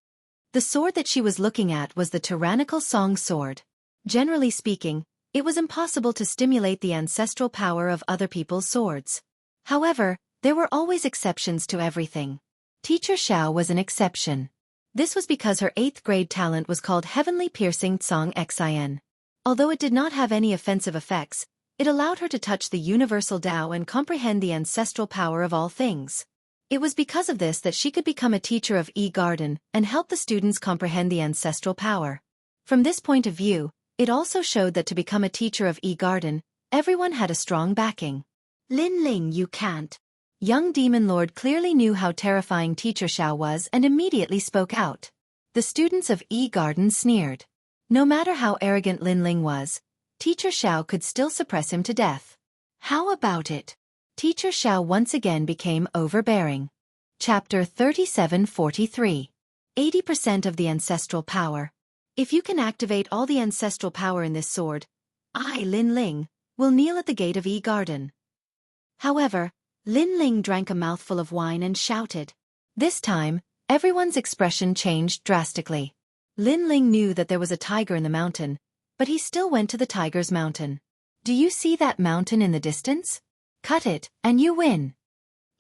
The sword that she was looking at was the tyrannical song sword. Generally speaking, it was impossible to stimulate the ancestral power of other people's swords. However, there were always exceptions to everything. Teacher Xiao was an exception. This was because her 8th grade talent was called Heavenly Piercing Tsang Xin. Although it did not have any offensive effects, it allowed her to touch the universal Tao and comprehend the ancestral power of all things. It was because of this that she could become a teacher of E-Garden and help the students comprehend the ancestral power. From this point of view, it also showed that to become a teacher of E-Garden, everyone had a strong backing. Lin Ling, you can't. Young Demon Lord clearly knew how terrifying Teacher Xiao was and immediately spoke out. The students of E-Garden sneered. No matter how arrogant Lin Ling was, Teacher Xiao could still suppress him to death. How about it? Teacher Xiao once again became overbearing. Chapter 3743. 80% of the ancestral power. If you can activate all the ancestral power in this sword, I, Lin Ling, will kneel at the gate of E-Garden. However, Lin Ling drank a mouthful of wine and shouted. This time, everyone's expression changed drastically. Lin Ling knew that there was a tiger in the mountain, but he still went to the tiger's mountain. Do you see that mountain in the distance? Cut it, and you win.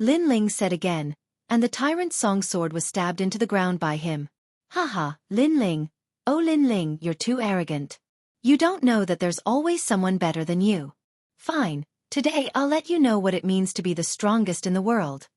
Lin Ling said again, and the tyrant's song sword was stabbed into the ground by him. Haha, Lin Ling. Oh Lin Ling, you're too arrogant. You don't know that there's always someone better than you. Fine. Today I'll let you know what it means to be the strongest in the world.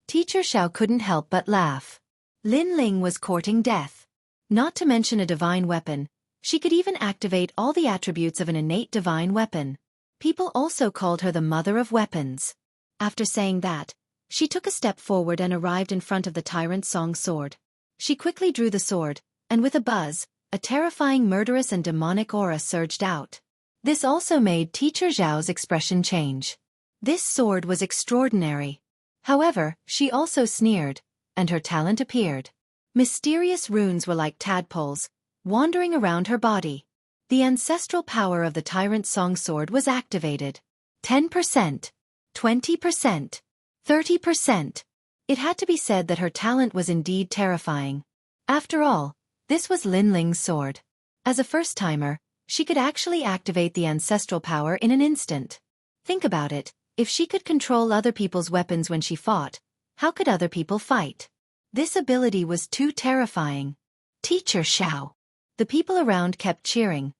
Teacher Xiao couldn't help but laugh. Lin Ling was courting death. Not to mention a divine weapon, she could even activate all the attributes of an innate divine weapon. People also called her the mother of weapons. After saying that, she took a step forward and arrived in front of the tyrant's song sword. She quickly drew the sword, and with a buzz, a terrifying murderous and demonic aura surged out. This also made Teacher Zhao's expression change. This sword was extraordinary. However, she also sneered, and her talent appeared. Mysterious runes were like tadpoles, wandering around her body. The ancestral power of the tyrant's song sword was activated. 10%, 20%, 30%. It had to be said that her talent was indeed terrifying. After all, this was Lin Ling's sword. As a first-timer, she could actually activate the ancestral power in an instant. Think about it, if she could control other people's weapons when she fought, how could other people fight? This ability was too terrifying. Teacher Xiao. The people around kept cheering.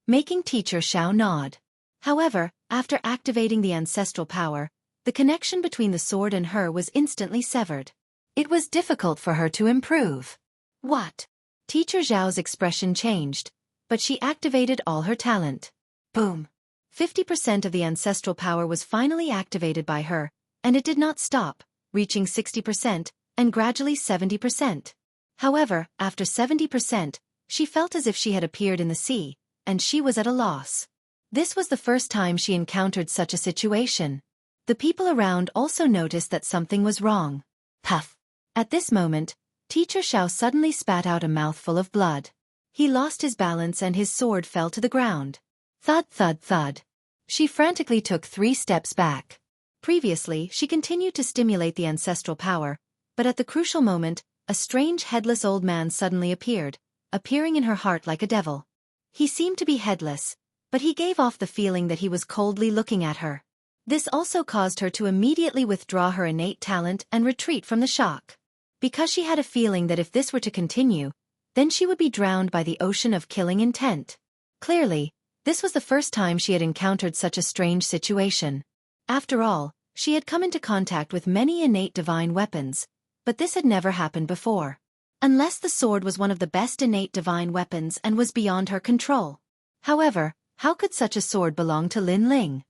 making Teacher Xiao nod. However, after activating the ancestral power, the connection between the sword and her was instantly severed. It was difficult for her to improve. What? Teacher Xiao's expression changed, but she activated all her talent. Boom! 50% of the ancestral power was finally activated by her, and it did not stop, reaching 60% and gradually 70%. However, after 70%, she felt as if she had appeared in the sea, and she was at a loss. This was the first time she encountered such a situation. The people around also noticed that something was wrong. Puff! At this moment, Teacher Xiao suddenly spat out a mouthful of blood. He lost his balance and his sword fell to the ground. Thud, thud, thud. She frantically took 3 steps back. Previously, she continued to stimulate the ancestral power, but at the crucial moment, a strange headless old man suddenly appeared, appearing in her heart like a devil. He seemed to be headless, but he gave off the feeling that he was coldly looking at her. This also caused her to immediately withdraw her innate talent and retreat from the shock. Because she had a feeling that if this were to continue, then she would be drowned by the ocean of killing intent. Clearly, this was the first time she had encountered such a strange situation. After all, she had come into contact with many innate divine weapons, but this had never happened before. Unless the sword was one of the best innate divine weapons and was beyond her control. However, how could such a sword belong to Lin Ling?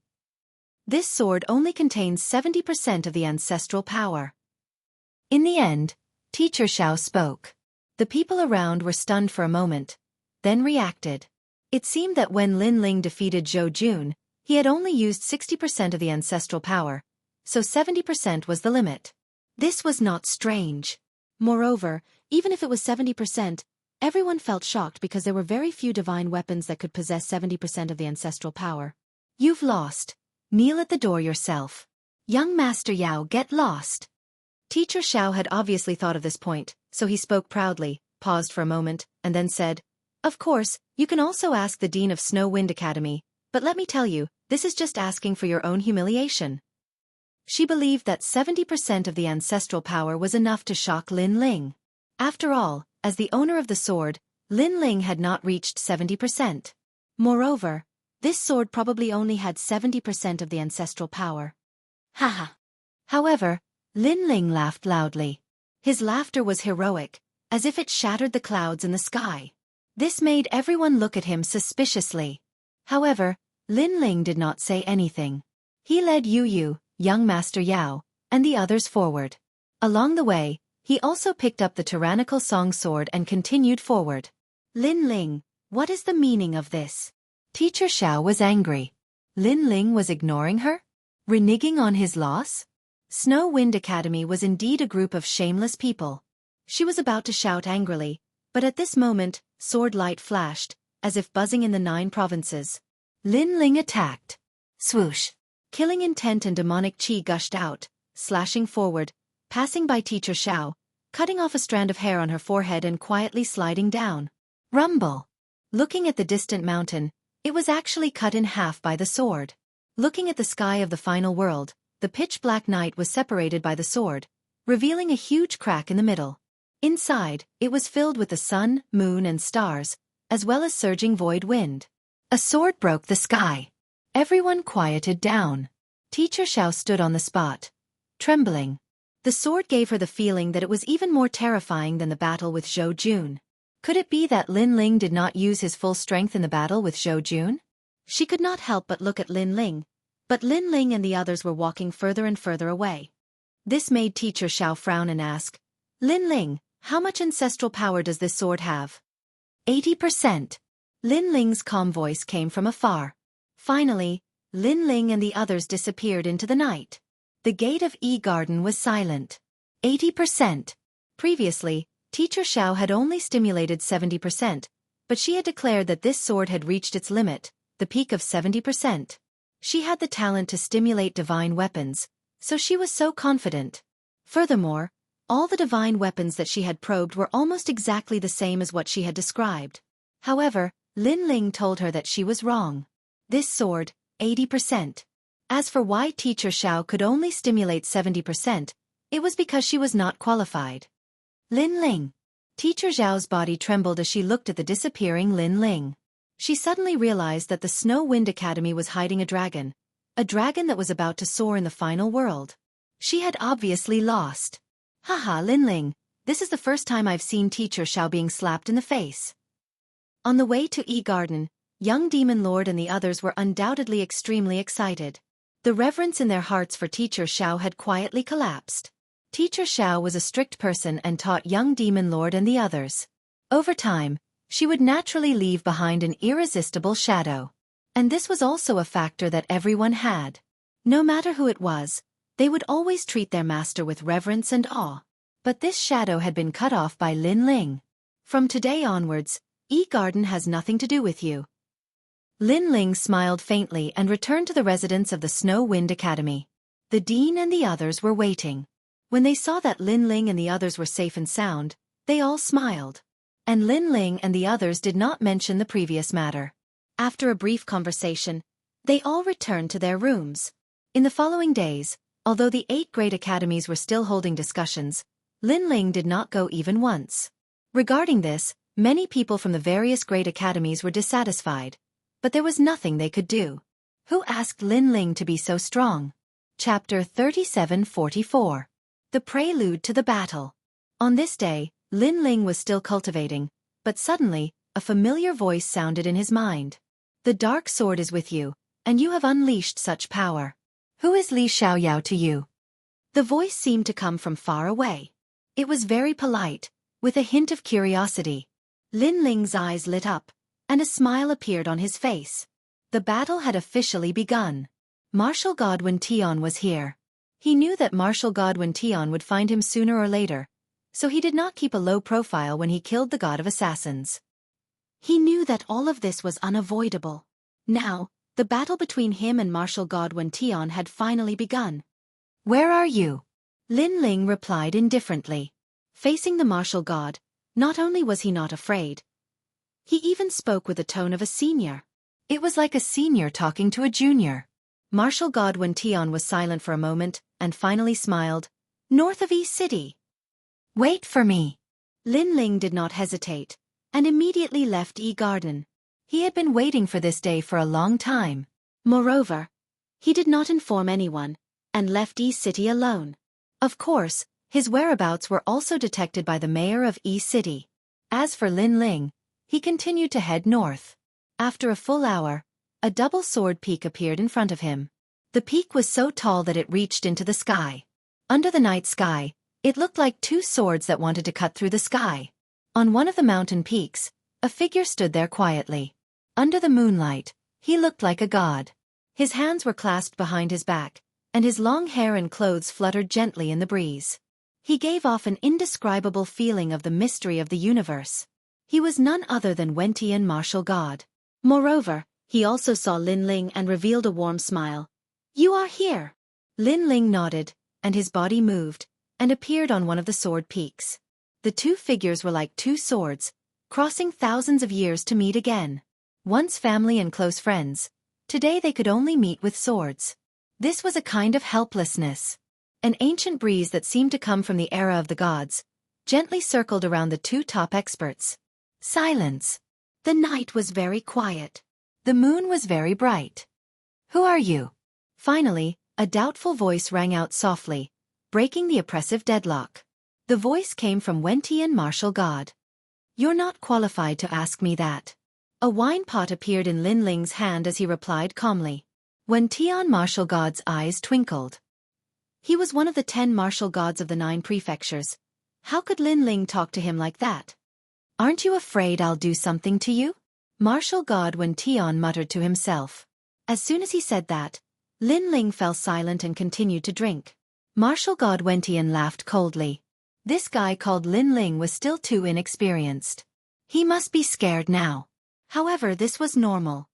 This sword only contains 70% of the ancestral power. In the end, Teacher Xiao spoke. The people around were stunned for a moment, then reacted. It seemed that when Lin Ling defeated Zhou Jun, he had only used 60% of the ancestral power, so 70% was the limit. This was not strange. Moreover, even if it was 70%, everyone felt shocked because there were very few divine weapons that could possess 70% of the ancestral power. You've lost. Kneel at the door yourself. Young Master Yao, get lost. Teacher Xiao had obviously thought of this point, so he spoke proudly, paused for a moment, and then said, "Of course, you can also ask the Dean of Snow Wind Academy, but let me tell you, this is just asking for your own humiliation." She believed that 70% of the ancestral power was enough to shock Lin Ling. After all, as the owner of the sword, Lin Ling had not reached 70%. Moreover, this sword probably only had 70% of the ancestral power. Haha. However, Lin Ling laughed loudly. His laughter was heroic, as if it shattered the clouds in the sky. This made everyone look at him suspiciously. However, Lin Ling did not say anything. He led Yu, young Master Yao, and the others forward. Along the way, he also picked up the tyrannical song sword and continued forward. Lin Ling, what is the meaning of this? Teacher Xiao was angry. Lin Ling was ignoring her? Reneging on his loss? Snow Wind Academy was indeed a group of shameless people. She was about to shout angrily, but at this moment, sword light flashed, as if buzzing in the 9 provinces. Lin Ling attacked. Swoosh! Killing intent and demonic qi gushed out, slashing forward, passing by Teacher Xiao, cutting off a strand of hair on her forehead and quietly sliding down. Rumble! Looking at the distant mountain, it was actually cut in half by the sword. Looking at the sky of the final world, the pitch-black night was separated by the sword, revealing a huge crack in the middle. Inside, it was filled with the sun, moon and stars, as well as surging void wind. A sword broke the sky. Everyone quieted down. Teacher Xiao stood on the spot, trembling. The sword gave her the feeling that it was even more terrifying than the battle with Zhou Jun. Could it be that Lin Ling did not use his full strength in the battle with Zhou Jun? She could not help but look at Lin Ling, but Lin Ling and the others were walking further and further away. This made Teacher Xiao frown and ask, "Lin Ling, how much ancestral power does this sword have?" 80%. Lin Ling's calm voice came from afar. Finally, Lin Ling and the others disappeared into the night. The gate of E-Garden was silent. 80%. Previously, Teacher Xiao had only stimulated 70%, but she had declared that this sword had reached its limit, the peak of 70%. She had the talent to stimulate divine weapons, so she was so confident. Furthermore, all the divine weapons that she had probed were almost exactly the same as what she had described. However, Lin Ling told her that she was wrong. This sword, 80%. As for why Teacher Xiao could only stimulate 70%, it was because she was not qualified. Lin Ling. Teacher Xiao's body trembled as she looked at the disappearing Lin Ling. She suddenly realized that the Snow Wind Academy was hiding a dragon that was about to soar in the final world. She had obviously lost. Haha, Linling, this is the first time I've seen Teacher Xiao being slapped in the face. On the way to E-Garden, young Demon Lord and the others were undoubtedly extremely excited. The reverence in their hearts for Teacher Xiao had quietly collapsed. Teacher Xiao was a strict person and taught young Demon Lord and the others. Over time, she would naturally leave behind an irresistible shadow. And this was also a factor that everyone had. No matter who it was, they would always treat their master with reverence and awe. But this shadow had been cut off by Lin Ling. From today onwards, E-Garden has nothing to do with you. Lin Ling smiled faintly and returned to the residence of the Snow Wind Academy. The dean and the others were waiting. When they saw that Lin Ling and the others were safe and sound, they all smiled. And Lin Ling and the others did not mention the previous matter. After a brief conversation, they all returned to their rooms. In the following days, although the 8 great academies were still holding discussions, Lin Ling did not go even once. Regarding this, many people from the various great academies were dissatisfied. But there was nothing they could do. Who asked Lin Ling to be so strong? Chapter 3744. The Prelude to the Battle. On this day, Lin Ling was still cultivating, but suddenly, a familiar voice sounded in his mind. The dark sword is with you, and you have unleashed such power. Who is Li Xiaoyao to you? The voice seemed to come from far away. It was very polite, with a hint of curiosity. Lin Ling's eyes lit up, and a smile appeared on his face. The battle had officially begun. Martial God Wen Tian was here. He knew that Martial God Wen Tian would find him sooner or later, so he did not keep a low profile when he killed the God of Assassins. He knew that all of this was unavoidable. Now, the battle between him and Martial God Wen Tian had finally begun. Where are you? Lin Ling replied indifferently. Facing the Martial God, not only was he not afraid, he even spoke with the tone of a senior. It was like a senior talking to a junior. Martial God Wen Tian was silent for a moment, and finally smiled. North of East City. Wait for me. Lin Ling did not hesitate, and immediately left E-Garden. He had been waiting for this day for a long time. Moreover, he did not inform anyone, and left East City alone. Of course, his whereabouts were also detected by the mayor of East City. As for Lin Ling, he continued to head north. After a full hour, a double sword peak appeared in front of him. The peak was so tall that it reached into the sky. Under the night sky, it looked like 2 swords that wanted to cut through the sky. On one of the mountain peaks, a figure stood there quietly. Under the moonlight, he looked like a god. His hands were clasped behind his back, and his long hair and clothes fluttered gently in the breeze. He gave off an indescribable feeling of the mystery of the universe. He was none other than Wen Tian Martial God. Moreover, he also saw Lin Ling and revealed a warm smile. You are here. Lin Ling nodded, and his body moved, and appeared on one of the sword peaks. The 2 figures were like 2 swords, crossing thousands of years to meet again. Once family and close friends, today they could only meet with swords. This was a kind of helplessness. An ancient breeze that seemed to come from the era of the gods, gently circled around the 2 top experts. Silence. The night was very quiet. The moon was very bright. Who are you? Finally, a doubtful voice rang out softly, breaking the oppressive deadlock. The voice came from Wen Tian Martial God. You're not qualified to ask me that. A wine pot appeared in Lin Ling's hand as he replied calmly. Wen Tian Martial God's eyes twinkled. He was one of the 10 martial gods of the 9 prefectures. How could Lin Ling talk to him like that? Aren't you afraid I'll do something to you? Martial God Wen Tian muttered to himself. As soon as he said that, Lin Ling fell silent and continued to drink. Martial God Wen Tian laughed coldly. This guy called Lin Ling was still too inexperienced. He must be scared now. However, this was normal.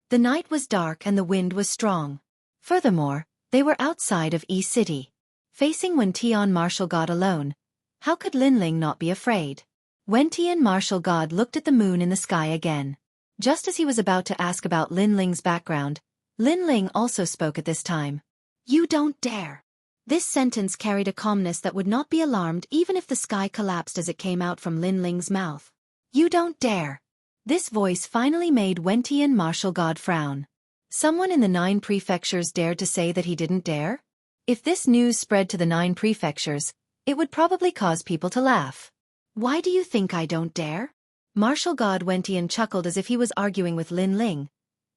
The night was dark and the wind was strong. Furthermore, they were outside of East City. Facing Wen Tian Martial God alone, how could Lin Ling not be afraid? Wen Tian Martial God looked at the moon in the sky again. Just as he was about to ask about Lin Ling's background, Lin Ling also spoke at this time. You don't dare. This sentence carried a calmness that would not be alarmed even if the sky collapsed as it came out from Lin Ling's mouth. You don't dare. This voice finally made Wentian martial god frown. Someone in the 9 prefectures dared to say that he didn't dare? If this news spread to the 9 prefectures, it would probably cause people to laugh. Why do you think I don't dare? Martial god Wentian chuckled as if he was arguing with Lin Ling.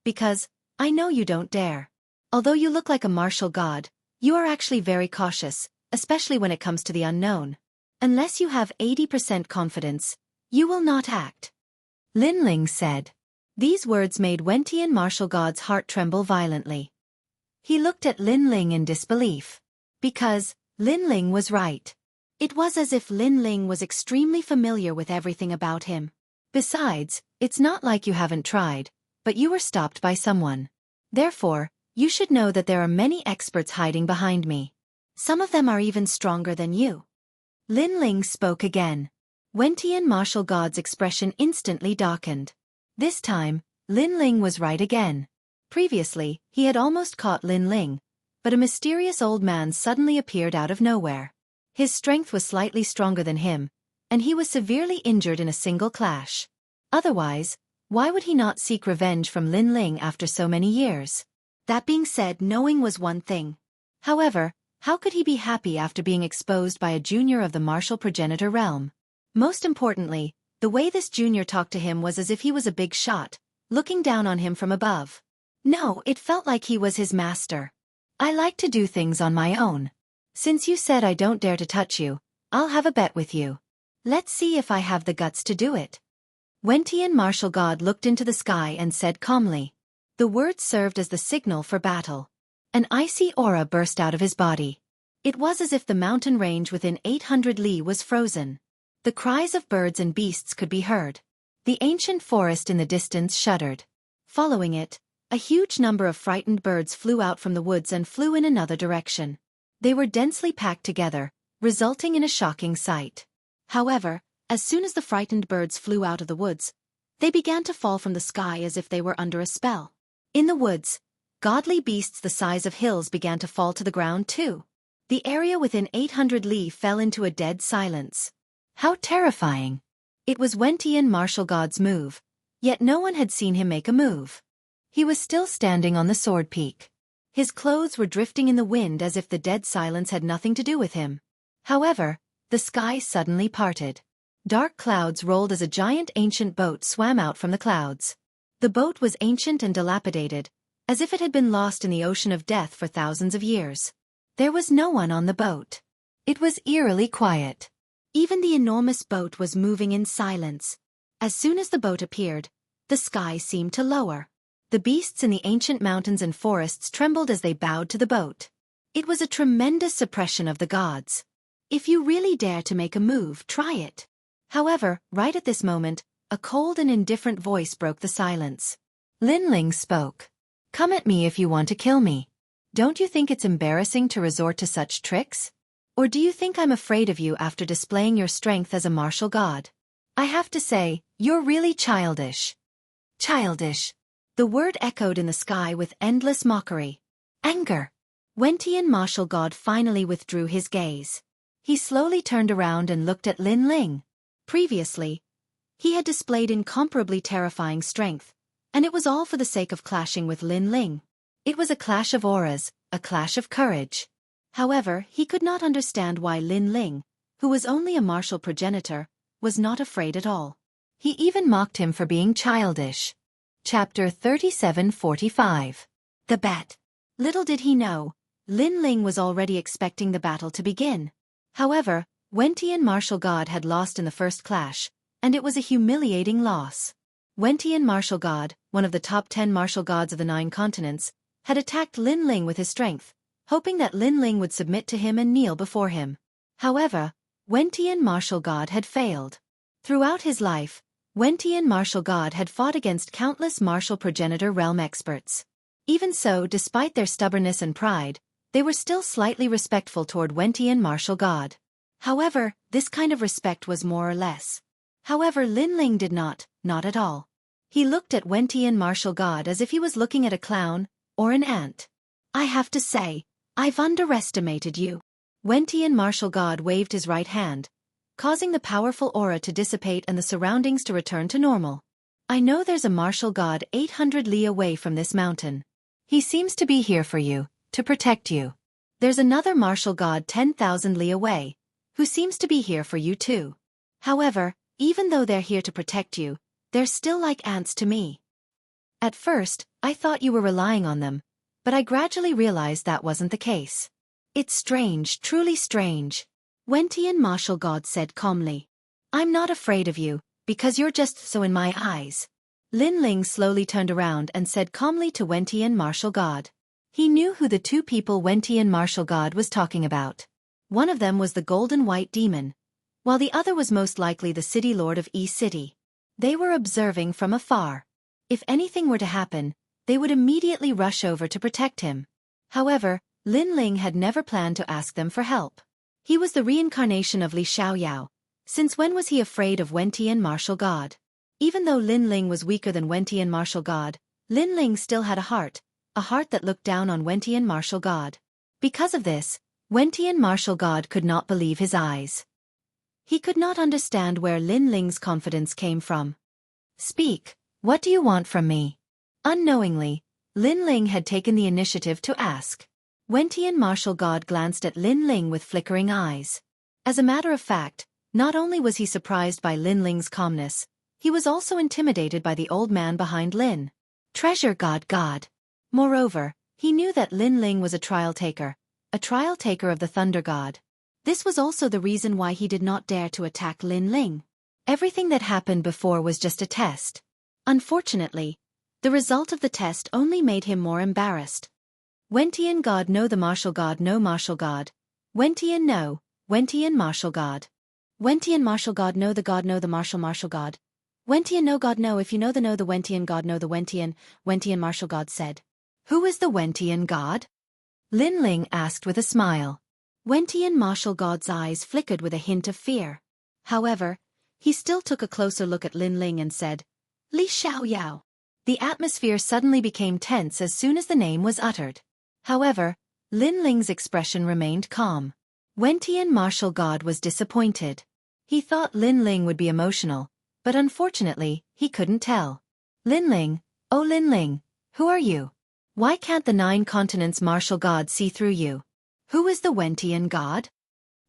Because, I know you don't dare. Although you look like a martial god, you are actually very cautious, especially when it comes to the unknown. Unless you have 80% confidence, you will not act. Lin Ling said. These words made Wentian martial god's heart tremble violently. He looked at Lin Ling in disbelief. Because, Lin Ling was right. It was as if Lin Ling was extremely familiar with everything about him. Besides, it's not like you haven't tried, but you were stopped by someone. Therefore, you should know that there are many experts hiding behind me. Some of them are even stronger than you. Lin Ling spoke again. Wentian martial god's expression instantly darkened. This time, Lin Ling was right again. Previously, he had almost caught Lin Ling, but a mysterious old man suddenly appeared out of nowhere. His strength was slightly stronger than him, and he was severely injured in a single clash. Otherwise, why would he not seek revenge from Lin Ling after so many years? That being said, knowing was one thing. However, how could he be happy after being exposed by a junior of the martial progenitor realm? Most importantly, the way this junior talked to him was as if he was a big shot, looking down on him from above. No, it felt like he was his master. I like to do things on my own. Since you said I don't dare to touch you, I'll have a bet with you. Let's see if I have the guts to do it. Wentian martial god looked into the sky and said calmly. The words served as the signal for battle. An icy aura burst out of his body. It was as if the mountain range within 800 li was frozen. The cries of birds and beasts could be heard. The ancient forest in the distance shuddered. Following it, a huge number of frightened birds flew out from the woods and flew in another direction. They were densely packed together, resulting in a shocking sight. However, as soon as the frightened birds flew out of the woods, they began to fall from the sky as if they were under a spell. In the woods, godly beasts the size of hills began to fall to the ground too. The area within 800 li fell into a dead silence. How terrifying! It was Wentian martial god's move, yet no one had seen him make a move. He was still standing on the sword peak. His clothes were drifting in the wind as if the dead silence had nothing to do with him. However, the sky suddenly parted. Dark clouds rolled as a giant ancient boat swam out from the clouds. The boat was ancient and dilapidated, as if it had been lost in the ocean of death for thousands of years. There was no one on the boat. It was eerily quiet. Even the enormous boat was moving in silence. As soon as the boat appeared, the sky seemed to lower. The beasts in the ancient mountains and forests trembled as they bowed to the boat. It was a tremendous suppression of the gods. If you really dare to make a move, try it. However, right at this moment, a cold and indifferent voice broke the silence. Lin Ling spoke. Come at me if you want to kill me. Don't you think it's embarrassing to resort to such tricks? Or do you think I'm afraid of you after displaying your strength as a martial god? I have to say, you're really childish. Childish. The word echoed in the sky with endless mockery. Anger. Wentian martial god finally withdrew his gaze. He slowly turned around and looked at Lin Ling. Previously, he had displayed incomparably terrifying strength, and it was all for the sake of clashing with Lin Ling. It was a clash of auras, a clash of courage. However, he could not understand why Lin Ling, who was only a martial progenitor, was not afraid at all. He even mocked him for being childish. Chapter 3745. The Bet. Little did he know, Lin Ling was already expecting the battle to begin. However, Wentian martial god had lost in the first clash, and it was a humiliating loss. Wentian martial god, one of the top 10 martial gods of the 9 continents, had attacked Lin Ling with his strength, hoping that Lin Ling would submit to him and kneel before him. However, Wentian martial god had failed. Throughout his life, Wentian martial god had fought against countless martial progenitor realm experts. Even so, despite their stubbornness and pride, they were still slightly respectful toward Wentian martial god. However, this kind of respect was more or less. However, Lin Ling did not at all. He looked at Wentian martial god as if he was looking at a clown or an ant. I have to say, I've underestimated you. Wentian martial god waved his right hand, causing the powerful aura to dissipate and the surroundings to return to normal. I know there's a martial god 800 li away from this mountain. He seems to be here for you, to protect you. There's another martial god 10,000 li away, who seems to be here for you too. However, even though they're here to protect you, they're still like ants to me. At first, I thought you were relying on them, but I gradually realized that wasn't the case. It's strange, truly strange. Wentian martial god said calmly. I'm not afraid of you, because you're just so in my eyes. Lin Ling slowly turned around and said calmly to Wentian martial god. He knew who the two people Wentian martial god was talking about. One of them was the golden white demon, while the other was most likely the city lord of E City. They were observing from afar. If anything were to happen, they would immediately rush over to protect him. However, Lin Ling had never planned to ask them for help. He was the reincarnation of Li Xiaoyao. Since when was he afraid of Wentian martial god? Even though Lin Ling was weaker than Wentian martial god, Lin Ling still had a heart that looked down on Wentian martial god. Because of this, Wentian martial god could not believe his eyes. He could not understand where Lin Ling's confidence came from. Speak, what do you want from me? Unknowingly, Lin Ling had taken the initiative to ask. Wentian martial god glanced at Lin Ling with flickering eyes. As a matter of fact, not only was he surprised by Lin Ling's calmness, he was also intimidated by the old man behind Lin. Treasure god. Moreover, he knew that Lin Ling was a trial taker of the thunder god. This was also the reason why he did not dare to attack Lin Ling. Everything that happened before was just a test. Unfortunately, the result of the test only made him more embarrassed. Wentian god no the martial god no martial god. Wentian no, Wentian martial god. Wentian martial god no the martial god. Wentian no god no if you know the Wentian god no the Wentian martial god said. Who is the Wentian god? Lin Ling asked with a smile. Wentian martial god's eyes flickered with a hint of fear. However, he still took a closer look at Lin Ling and said, Li Xiaoyao. The atmosphere suddenly became tense as soon as the name was uttered. However, Lin Ling's expression remained calm. Wentian martial god was disappointed. He thought Lin Ling would be emotional, but unfortunately, he couldn't tell. Lin Ling, oh Lin Ling, who are you? Why can't the 9 continents martial god see through you? Who is the Wentian god?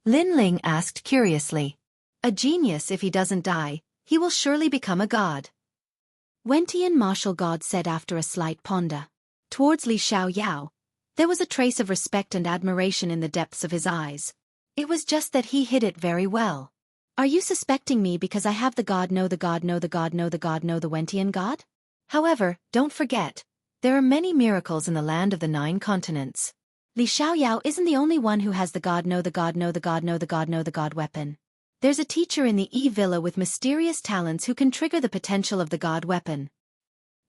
Lin Ling asked curiously. A genius if he doesn't die, he will surely become a god. Wentian martial god said after a slight ponder. Towards Li Xiaoyao, there was a trace of respect and admiration in the depths of his eyes. It was just that he hid it very well. Are you suspecting me because I have the god no the god no the god no the god no the Wentian god? However, don't forget, there are many miracles in the land of the 9 continents. Li Xiaoyao isn't the only one who has the god no the god no the god no the god no the god weapon. There's a teacher in the E Villa with mysterious talents who can trigger the potential of the god weapon.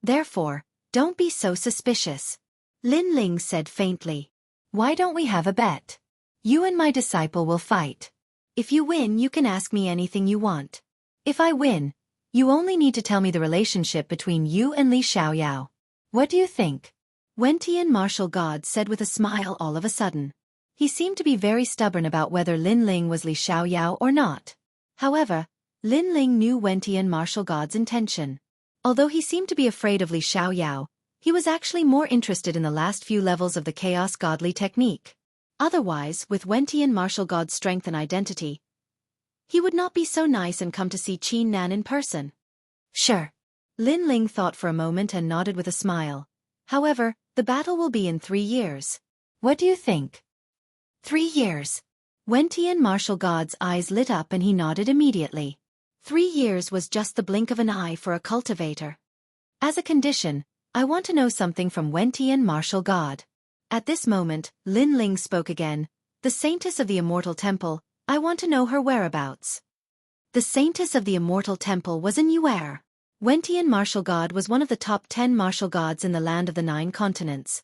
Therefore, don't be so suspicious. Lin Ling said faintly. Why don't we have a bet? You and my disciple will fight. If you win, you can ask me anything you want. If I win, you only need to tell me the relationship between you and Li Xiaoyao. What do you think? Wentian martial god said with a smile all of a sudden. He seemed to be very stubborn about whether Lin Ling was Li Xiaoyao or not. However, Lin Ling knew Wentian martial god's intention. Although he seemed to be afraid of Li Xiaoyao, he was actually more interested in the last few levels of the chaos godly technique. Otherwise, with Wentian martial god's strength and identity, he would not be so nice and come to see Qin Nan in person. Sure. Lin Ling thought for a moment and nodded with a smile. However, the battle will be in 3 years. What do you think? 3 years. Wentian martial god's eyes lit up and he nodded immediately. 3 years was just the blink of an eye for a cultivator. As a condition, I want to know something from Wentian martial god. At this moment, Lin Ling spoke again. The saintess of the immortal temple, I want to know her whereabouts. The saintess of the immortal temple was in Yuer. Wentian martial god was one of the top 10 martial gods in the land of the 9 continents.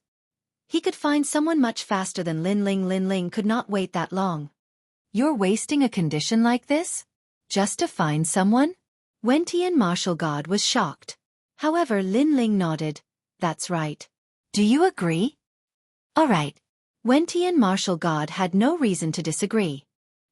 He could find someone much faster than Lin Ling. Lin Ling could not wait that long. You're wasting a condition like this? Just to find someone? Wentian martial god was shocked. However, Lin Ling nodded. That's right. Do you agree? Alright. Wentian martial god had no reason to disagree.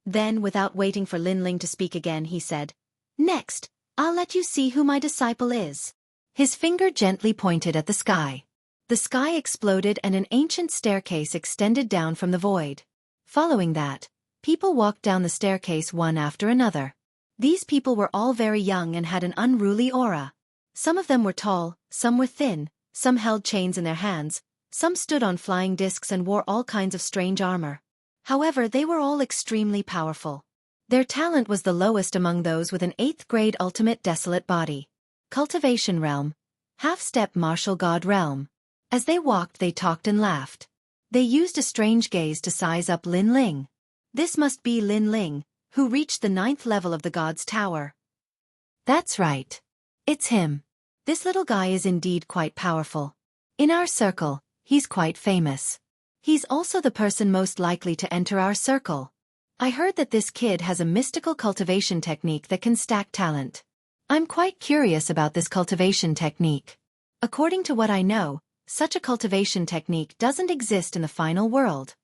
Then, without waiting for Lin Ling to speak again, he said, Next, I'll let you see who my disciple is. His finger gently pointed at the sky. The sky exploded and an ancient staircase extended down from the void. Following that, people walked down the staircase one after another. These people were all very young and had an unruly aura. Some of them were tall, some were thin, some held chains in their hands, some stood on flying discs and wore all kinds of strange armor. However, they were all extremely powerful. Their talent was the lowest among those with an 8th grade ultimate desolate body. Cultivation realm. Half-step martial god realm. As they walked they talked and laughed. They used a strange gaze to size up Lin Ling. This must be Lin Ling, who reached the 9th level of the god's tower. That's right. It's him. This little guy is indeed quite powerful. In our circle, he's quite famous. He's also the person most likely to enter our circle. I heard that this kid has a mystical cultivation technique that can stack talent. I'm quite curious about this cultivation technique. According to what I know, such a cultivation technique doesn't exist in the final world.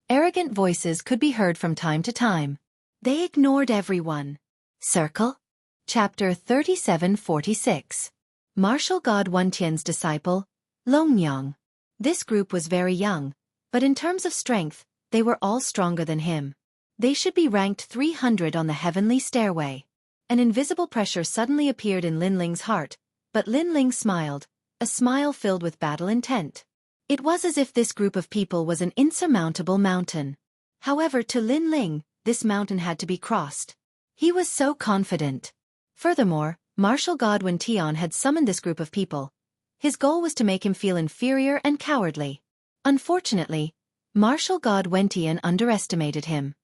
Arrogant voices could be heard from time to time. They ignored everyone. Circle? Chapter 3746. Martial God Wentian's disciple, Longyang. This group was very young, but in terms of strength, they were all stronger than him. They should be ranked 300 on the heavenly stairway. An invisible pressure suddenly appeared in Lin Ling's heart, but Lin Ling smiled, a smile filled with battle intent. It was as if this group of people was an insurmountable mountain. However, to Lin Ling, this mountain had to be crossed. He was so confident. Furthermore, martial god Wentian had summoned this group of people. His goal was to make him feel inferior and cowardly. Unfortunately, martial god Wentian underestimated him.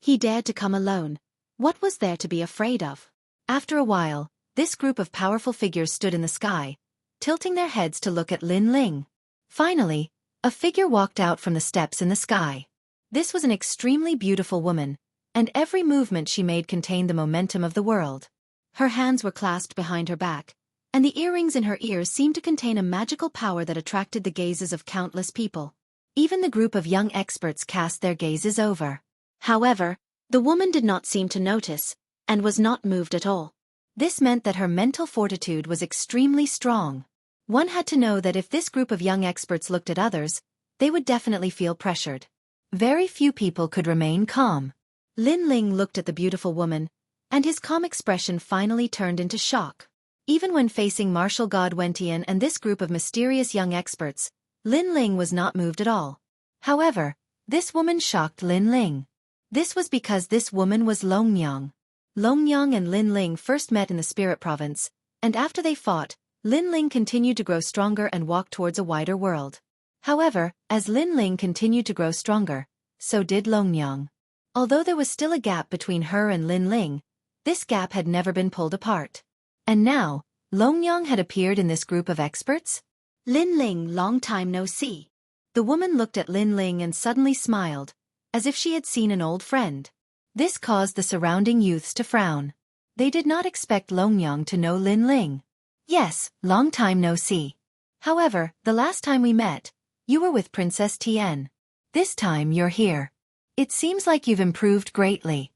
He dared to come alone. What was there to be afraid of? After a while, this group of powerful figures stood in the sky, tilting their heads to look at Lin Ling. Finally, a figure walked out from the steps in the sky. This was an extremely beautiful woman, and every movement she made contained the momentum of the world. Her hands were clasped behind her back, and the earrings in her ears seemed to contain a magical power that attracted the gazes of countless people. Even the group of young experts cast their gazes over. However, the woman did not seem to notice, and was not moved at all. This meant that her mental fortitude was extremely strong. One had to know that if this group of young experts looked at others, they would definitely feel pressured. Very few people could remain calm. Lin Ling looked at the beautiful woman, and his calm expression finally turned into shock. Even when facing martial god Wentian and this group of mysterious young experts, Lin Ling was not moved at all. However, this woman shocked Lin Ling. This was because this woman was Longyang. Longyang and Lin Ling first met in the Spirit Province, and after they fought, Lin Ling continued to grow stronger and walk towards a wider world. However, as Lin Ling continued to grow stronger, so did Longyang. Although there was still a gap between her and Lin Ling, this gap had never been pulled apart. And now, Longyang had appeared in this group of experts? Lin Ling, long time no see. The woman looked at Lin Ling and suddenly smiled, as if she had seen an old friend. This caused the surrounding youths to frown. They did not expect Longyang to know Lin Ling. Yes, long time no see. However, the last time we met, you were with Princess Tian. This time you're here. It seems like you've improved greatly.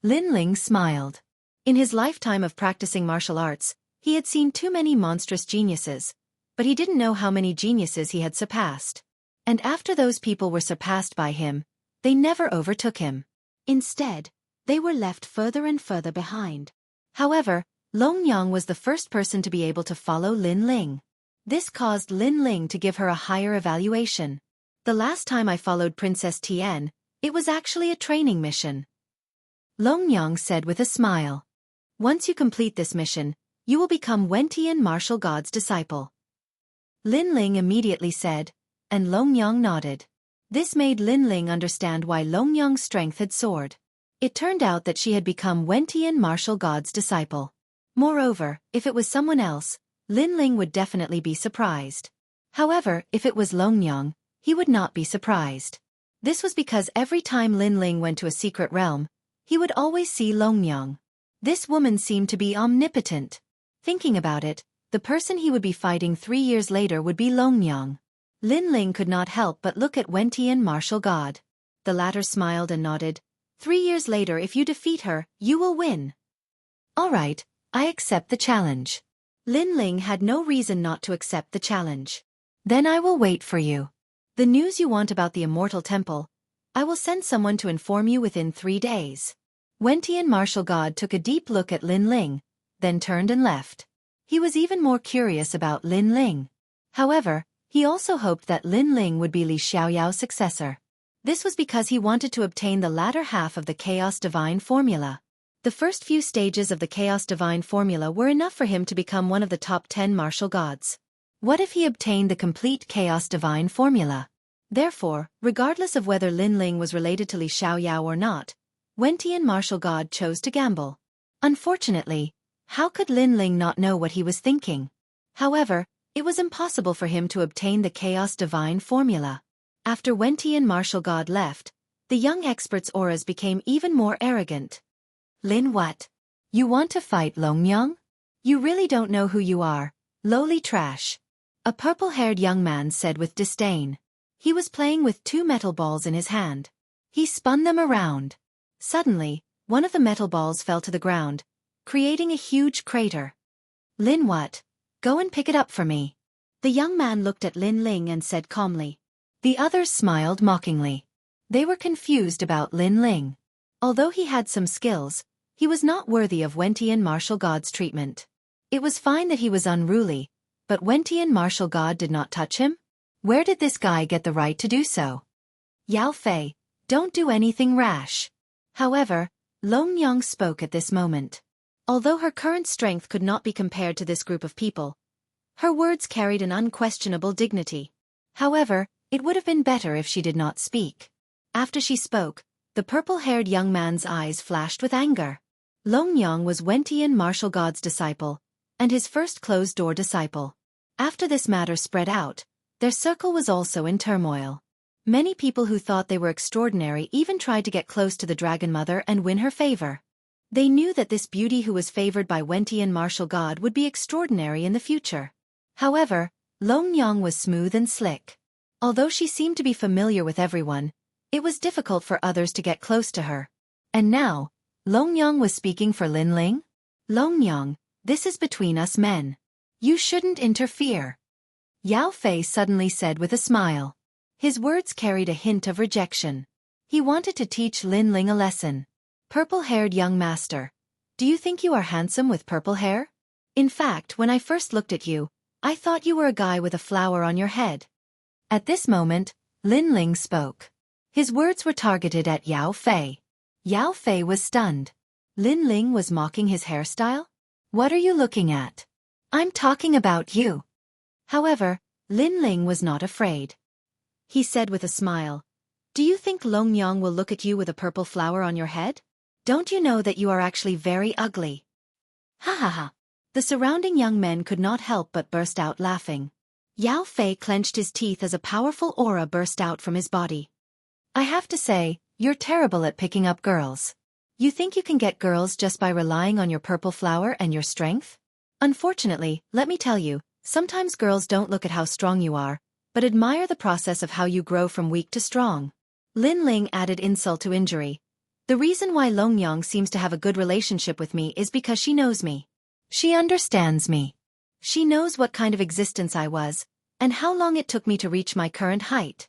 Lin Ling smiled. In his lifetime of practicing martial arts, he had seen too many monstrous geniuses, but he didn't know how many geniuses he had surpassed. And after those people were surpassed by him, they never overtook him. Instead, they were left further and further behind. However, Longyang was the first person to be able to follow Lin Ling. This caused Lin Ling to give her a higher evaluation. The last time I followed Princess Tian, it was actually a training mission. Longyang said with a smile. Once you complete this mission, you will become Wentian martial god's disciple. Lin Ling immediately said, and Longyang nodded. This made Lin Ling understand why Longyang's strength had soared. It turned out that she had become Wentian martial god's disciple. Moreover, if it was someone else, Lin Ling would definitely be surprised. However, if it was Longyang, he would not be surprised. This was because every time Lin Ling went to a secret realm, he would always see Longyang. This woman seemed to be omnipotent. Thinking about it, the person he would be fighting 3 years later would be Longyang. Lin Ling could not help but look at Wentian martial god. The latter smiled and nodded. 3 years later, if you defeat her, you will win. All right, I accept the challenge. Lin Ling had no reason not to accept the challenge. Then I will wait for you. The news you want about the Immortal Temple, I will send someone to inform you within 3 days. Wentian Martial God took a deep look at Lin Ling, then turned and left. He was even more curious about Lin Ling. However, he also hoped that Lin Ling would be Li Xiaoyao's successor. This was because he wanted to obtain the latter half of the Chaos Divine Formula. The first few stages of the Chaos Divine Formula were enough for him to become one of the top 10 martial gods. What if he obtained the complete Chaos Divine Formula? Therefore, regardless of whether Lin Ling was related to Li Xiaoyao or not, Wentian Martial God chose to gamble. Unfortunately, how could Lin Ling not know what he was thinking? However, it was impossible for him to obtain the Chaos Divine Formula. After Wentian Martial God left, the young expert's auras became even more arrogant. Lin, what? You want to fight Longyang? You really don't know who you are, lowly trash. A purple-haired young man said with disdain. He was playing with 2 metal balls in his hand. He spun them around. Suddenly, one of the metal balls fell to the ground, creating a huge crater. Lin, what? Go and pick it up for me. The young man looked at Lin Ling and said calmly. The others smiled mockingly. They were confused about Lin Ling. Although he had some skills, he was not worthy of Wentian Martial God's treatment. It was fine that he was unruly, but Wentian Martial God did not touch him? Where did this guy get the right to do so? Yao Fei, don't do anything rash. However, Longyang spoke at this moment. Although her current strength could not be compared to this group of people, her words carried an unquestionable dignity. However, it would have been better if she did not speak. After she spoke, the purple-haired young man's eyes flashed with anger. Longyang was Wentian Martial God's disciple, and his first closed-door disciple. After this matter spread out, their circle was also in turmoil. Many people who thought they were extraordinary even tried to get close to the Dragon Mother and win her favor. They knew that this beauty who was favored by Wentian Martial God would be extraordinary in the future. However, Longyang was smooth and slick. Although she seemed to be familiar with everyone, it was difficult for others to get close to her. And now, Longyang was speaking for Lin Ling? Longyang, this is between us men. You shouldn't interfere. Yao Fei suddenly said with a smile. His words carried a hint of rejection. He wanted to teach Lin Ling a lesson. Purple-haired young master, do you think you are handsome with purple hair? In fact, when I first looked at you, I thought you were a guy with a flower on your head. At this moment, Lin Ling spoke. His words were targeted at Yao Fei. Yao Fei was stunned. Lin Ling was mocking his hairstyle? What are you looking at? I'm talking about you. However, Lin Ling was not afraid. He said with a smile, do you think Longyang will look at you with a purple flower on your head? Don't you know that you are actually very ugly? Ha ha ha. The surrounding young men could not help but burst out laughing. Yao Fei clenched his teeth as a powerful aura burst out from his body. I have to say, you're terrible at picking up girls. You think you can get girls just by relying on your purple flower and your strength? Unfortunately, let me tell you, sometimes girls don't look at how strong you are, but admire the process of how you grow from weak to strong. Lin Ling added insult to injury. The reason why Longyang seems to have a good relationship with me is because she knows me. She understands me. She knows what kind of existence I was, and how long it took me to reach my current height.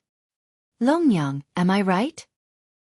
Longyang, am I right?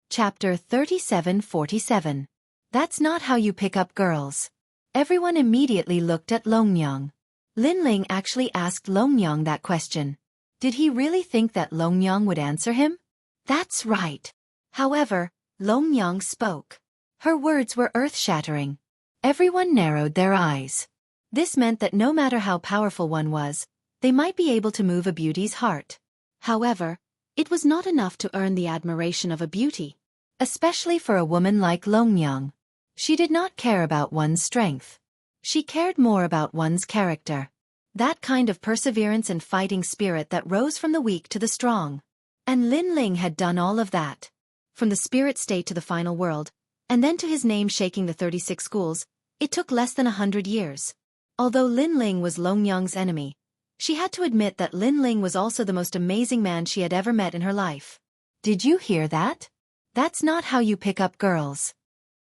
Chapter 3747. That's not how you pick up girls. Everyone immediately looked at Longyang. Lin Ling actually asked Longyang that question. Did he really think that Longyang would answer him? That's right. However, Longyang spoke. Her words were earth-shattering. Everyone narrowed their eyes. This meant that no matter how powerful one was, they might be able to move a beauty's heart. However, it was not enough to earn the admiration of a beauty. Especially for a woman like Longyang. She did not care about one's strength. She cared more about one's character. That kind of perseverance and fighting spirit that rose from the weak to the strong. And Lin Ling had done all of that. From the spirit state to the final world, and then to his name shaking the 36 schools, it took less than 100 years. Although Lin Ling was Longyang's enemy, she had to admit that Lin Ling was also the most amazing man she had ever met in her life. Did you hear that? That's not how you pick up girls.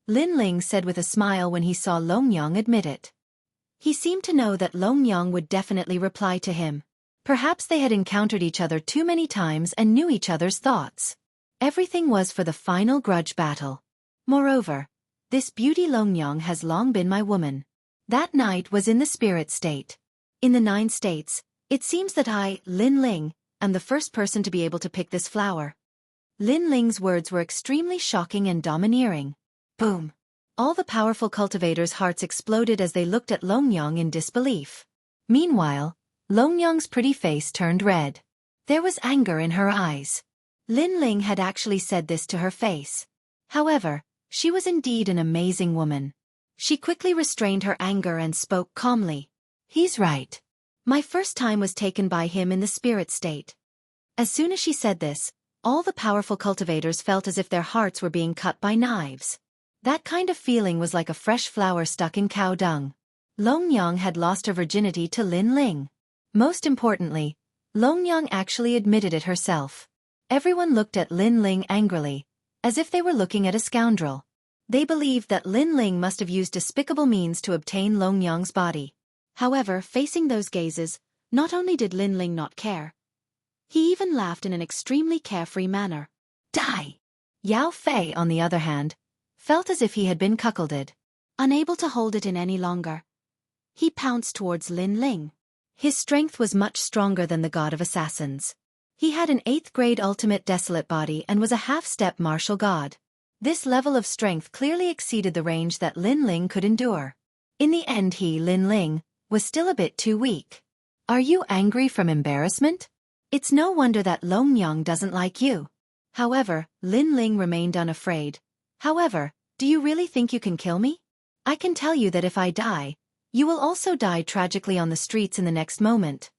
Lin Ling said with a smile when he saw Longyang admit it. He seemed to know that Long Yang would definitely reply to him. Perhaps they had encountered each other too many times and knew each other's thoughts. Everything was for the final grudge battle. Moreover, this beauty Long Yang has long been my woman. That night was in the spirit state. In the 9 states, it seems that I, Lin Ling, am the first person to be able to pick this flower. Lin Ling's words were extremely shocking and domineering. Boom! All the powerful cultivators' hearts exploded as they looked at Long Yang in disbelief. Meanwhile, Long Yang's pretty face turned red. There was anger in her eyes. Lin Ling had actually said this to her face. However, she was indeed an amazing woman. She quickly restrained her anger and spoke calmly. He's right. My first time was taken by him in the spirit state. As soon as she said this, all the powerful cultivators felt as if their hearts were being cut by knives. That kind of feeling was like a fresh flower stuck in cow dung. Long Yang had lost her virginity to Lin Ling. Most importantly, Long Yang actually admitted it herself. Everyone looked at Lin Ling angrily, as if they were looking at a scoundrel. They believed that Lin Ling must have used despicable means to obtain Long Yang's body. However, facing those gazes, not only did Lin Ling not care, he even laughed in an extremely carefree manner. Die! Yao Fei, on the other hand, felt as if he had been cuckolded. Unable to hold it in any longer, he pounced towards Lin Ling. His strength was much stronger than the god of assassins. He had an 8th grade ultimate desolate body and was a half-step martial god. This level of strength clearly exceeded the range that Lin Ling could endure. In the end Lin Ling, was still a bit too weak. Are you angry from embarrassment? It's no wonder that Long Yang doesn't like you. However, Lin Ling remained unafraid. However, do you really think you can kill me? I can tell you that if I die, you will also die tragically on the streets in the next moment.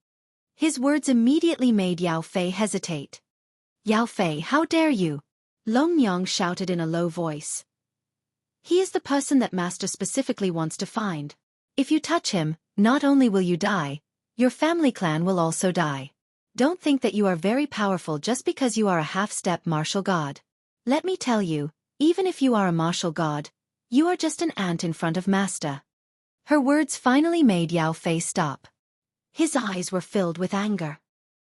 His words immediately made Yao Fei hesitate. Yao Fei, how dare you? Long Yang shouted in a low voice. He is the person that Master specifically wants to find. If you touch him, not only will you die, your family clan will also die. Don't think that you are very powerful just because you are a half-step martial god. Let me tell you, even if you are a martial god, you are just an ant in front of Master. Her words finally made Yao Fei stop. His eyes were filled with anger.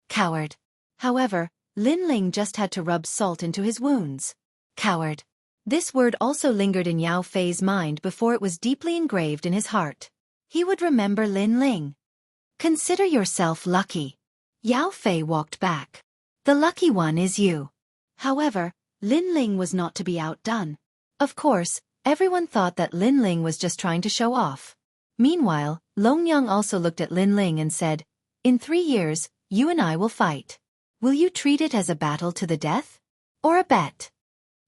Coward. However, Lin Ling just had to rub salt into his wounds. Coward. This word also lingered in Yao Fei's mind before it was deeply engraved in his heart. He would remember Lin Ling. Consider yourself lucky. Yao Fei walked back. The lucky one is you. However, Lin Ling was not to be outdone. Of course, everyone thought that Lin Ling was just trying to show off. Meanwhile, Long Yang also looked at Lin Ling and said, in 3 years, you and I will fight. Will you treat it as a battle to the death? Or a bet?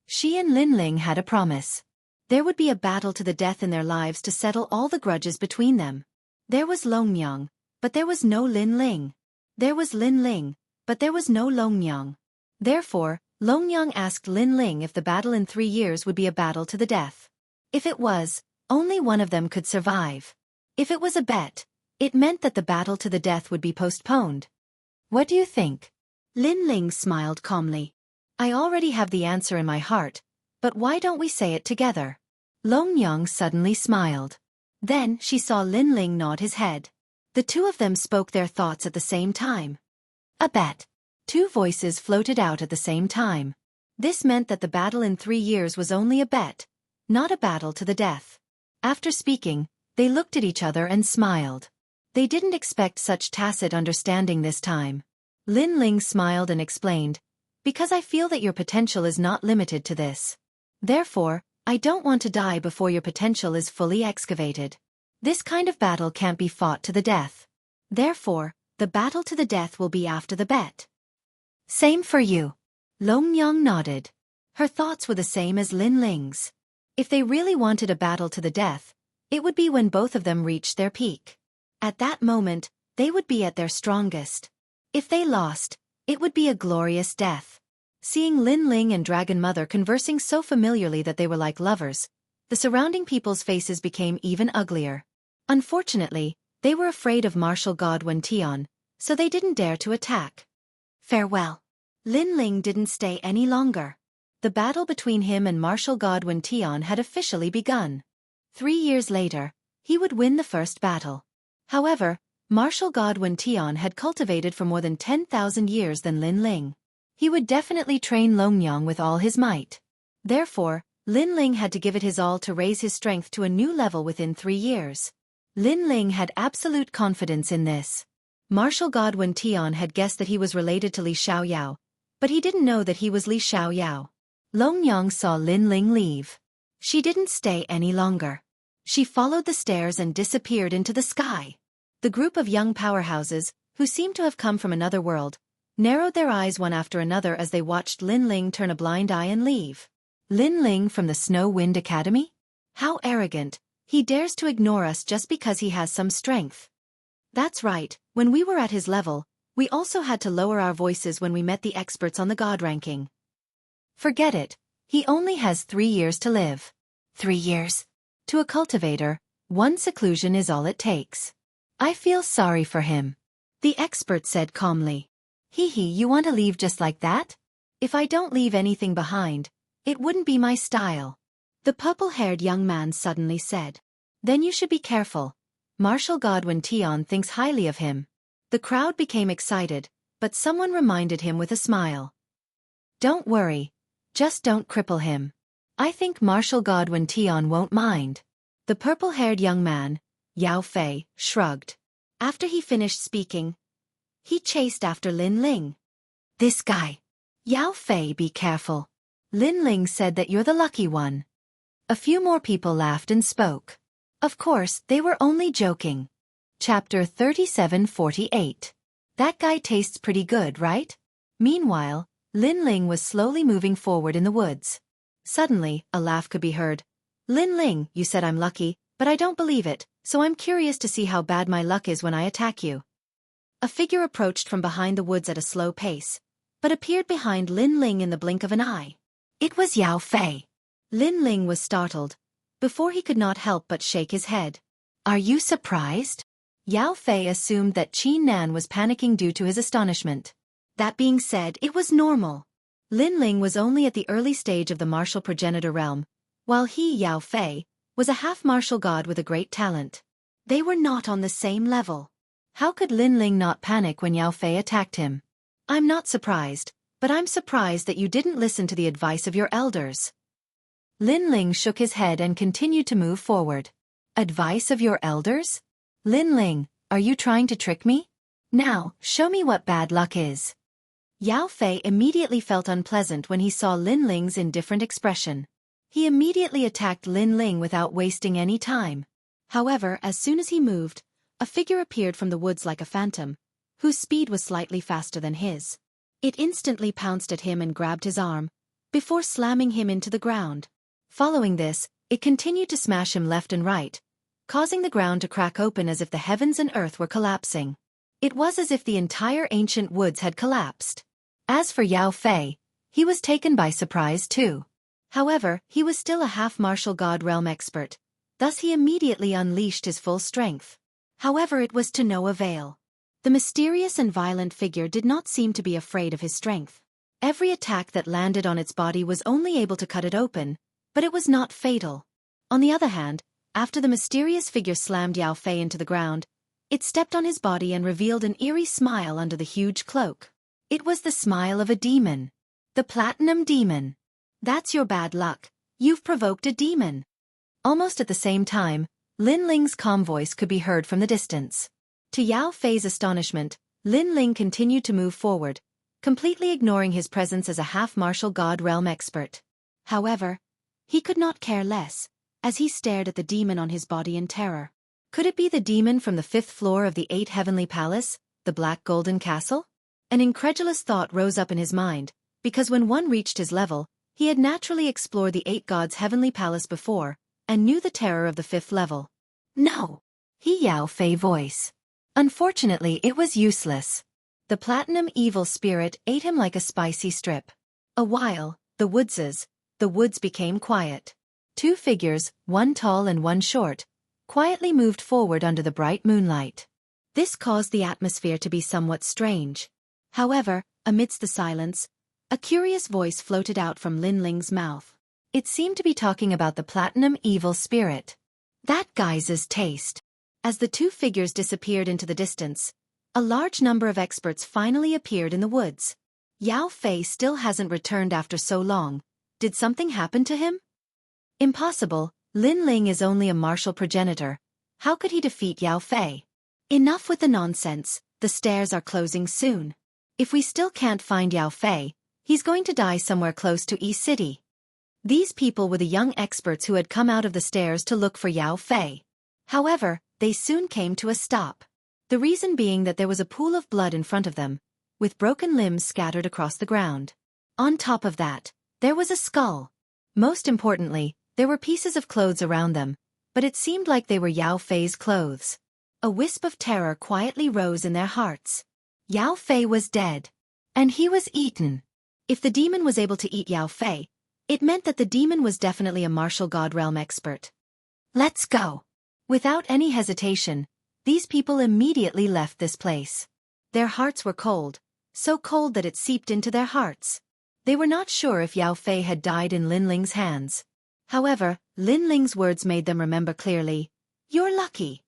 She and Lin Ling had a promise. There would be a battle to the death in their lives to settle all the grudges between them. There was Long Yang, but there was no Lin Ling. There was Lin Ling, but there was no Long Yang. Therefore, Long Yang asked Lin Ling if the battle in 3 years would be a battle to the death. If it was, only one of them could survive. If it was a bet, it meant that the battle to the death would be postponed. What do you think? Lin Ling smiled calmly. I already have the answer in my heart, but why don't we say it together? Long Yang suddenly smiled. Then she saw Lin Ling nod his head. The two of them spoke their thoughts at the same time. A bet. 2 voices floated out at the same time. This meant that the battle in 3 years was only a bet, not a battle to the death. After speaking, they looked at each other and smiled. They didn't expect such tacit understanding this time. Lin Ling smiled and explained, because I feel that your potential is not limited to this. Therefore, I don't want to die before your potential is fully excavated. This kind of battle can't be fought to the death. Therefore, the battle to the death will be after the bet. Same for you. Long Yang nodded. Her thoughts were the same as Lin Ling's. If they really wanted a battle to the death, it would be when both of them reached their peak. At that moment, they would be at their strongest. If they lost, it would be a glorious death. Seeing Lin Ling and Dragon Mother conversing so familiarly that they were like lovers, the surrounding people's faces became even uglier. Unfortunately, they were afraid of martial god Wen Tian, so they didn't dare to attack. Farewell. Lin Ling didn't stay any longer. The battle between him and martial god Wen Tian had officially begun. 3 years later, he would win the first battle. However, martial god Wen Tian had cultivated for more than 10,000 years than Lin Ling. He would definitely train Longyang with all his might. Therefore, Lin Ling had to give it his all to raise his strength to a new level within 3 years. Lin Ling had absolute confidence in this. Martial god Wen Tian had guessed that he was related to Li Xiaoyao, but he didn't know that he was Li Xiaoyao. Longyang saw Lin Ling leave. She didn't stay any longer. She followed the stairs and disappeared into the sky. The group of young powerhouses, who seemed to have come from another world, narrowed their eyes one after another as they watched Lin Ling turn a blind eye and leave. Lin Ling from the Snow Wind Academy? How arrogant! He dares to ignore us just because he has some strength. That's right, when we were at his level, we also had to lower our voices when we met the experts on the god ranking. Forget it, he only has 3 years to live. 3 years? To a cultivator, 1 seclusion is all it takes. I feel sorry for him. The expert said calmly. Hee, you want to leave just like that? If I don't leave anything behind, it wouldn't be my style. The purple-haired young man suddenly said. Then you should be careful. Martial god Wen Tian thinks highly of him. The crowd became excited, but someone reminded him with a smile. Don't worry. Just don't cripple him. I think martial god Wen Tian won't mind. The purple-haired young man, Yao Fei, shrugged. After he finished speaking, he chased after Lin Ling. This guy. Yao Fei, be careful. Lin Ling said that you're the lucky one. A few more people laughed and spoke. Of course, they were only joking. Chapter 3748. That guy tastes pretty good, right? Meanwhile, Lin Ling was slowly moving forward in the woods. Suddenly, a laugh could be heard. Lin Ling, you said I'm lucky, but I don't believe it, so I'm curious to see how bad my luck is when I attack you. A figure approached from behind the woods at a slow pace, but appeared behind Lin Ling in the blink of an eye. It was Yao Fei. Lin Ling was startled. Before he could not help but shake his head. Are you surprised? Yao Fei assumed that Qin Nan was panicking due to his astonishment. That being said, it was normal. Lin Ling was only at the early stage of the martial progenitor realm, while he, Yao Fei, was a half-martial god with a great talent. They were not on the same level. How could Lin Ling not panic when Yao Fei attacked him? I'm not surprised, but I'm surprised that you didn't listen to the advice of your elders. Lin Ling shook his head and continued to move forward. Advice of your elders? Lin Ling, are you trying to trick me? Now, show me what bad luck is. Yao Fei immediately felt unpleasant when he saw Lin Ling's indifferent expression. He immediately attacked Lin Ling without wasting any time. However, as soon as he moved, a figure appeared from the woods like a phantom, whose speed was slightly faster than his. It instantly pounced at him and grabbed his arm, before slamming him into the ground. Following this, it continued to smash him left and right, causing the ground to crack open as if the heavens and earth were collapsing. It was as if the entire ancient woods had collapsed. As for Yao Fei, he was taken by surprise too. However, he was still a half-martial god realm expert, thus he immediately unleashed his full strength. However, it was to no avail. The mysterious and violent figure did not seem to be afraid of his strength. Every attack that landed on its body was only able to cut it open, but it was not fatal. On the other hand, after the mysterious figure slammed Yao Fei into the ground, it stepped on his body and revealed an eerie smile under the huge cloak. It was the smile of a demon. The Platinum Demon. That's your bad luck. You've provoked a demon. Almost at the same time, Lin Ling's calm voice could be heard from the distance. To Yao Fei's astonishment, Lin Ling continued to move forward, completely ignoring his presence as a half-martial god realm expert. However, he could not care less, as he stared at the demon on his body in terror. Could it be the demon from the 5th floor of the 8 Heavenly Palace, the Black Golden Castle? An incredulous thought rose up in his mind, because when one reached his level, he had naturally explored the 8 gods' Heavenly Palace before, and knew the terror of the 5th level. No! He Yao Fei voice. Unfortunately, it was useless. The platinum evil spirit ate him like a spicy strip. A while, the woods became quiet. 2 figures, one tall and one short, quietly moved forward under the bright moonlight. This caused the atmosphere to be somewhat strange. However, amidst the silence, a curious voice floated out from Lin Ling's mouth. It seemed to be talking about the platinum evil spirit. That guy's taste. As the two figures disappeared into the distance, a large number of experts finally appeared in the woods. Yao Fei still hasn't returned after so long. Did something happen to him? Impossible, Lin Ling is only a martial progenitor. How could he defeat Yao Fei? Enough with the nonsense, the stairs are closing soon. If we still can't find Yao Fei, he's going to die somewhere close to Yi City. These people were the young experts who had come out of the stairs to look for Yao Fei. However, they soon came to a stop. The reason being that there was a pool of blood in front of them, with broken limbs scattered across the ground. On top of that, there was a skull. Most importantly, there were pieces of clothes around them, but it seemed like they were Yao Fei's clothes. A wisp of terror quietly rose in their hearts. Yao Fei was dead. And he was eaten. If the demon was able to eat Yao Fei, it meant that the demon was definitely a martial god realm expert. Let's go. Without any hesitation, these people immediately left this place. Their hearts were cold, so cold that it seeped into their hearts. They were not sure if Yao Fei had died in Lin Ling's hands. However, Lin Ling's words made them remember clearly. You're lucky.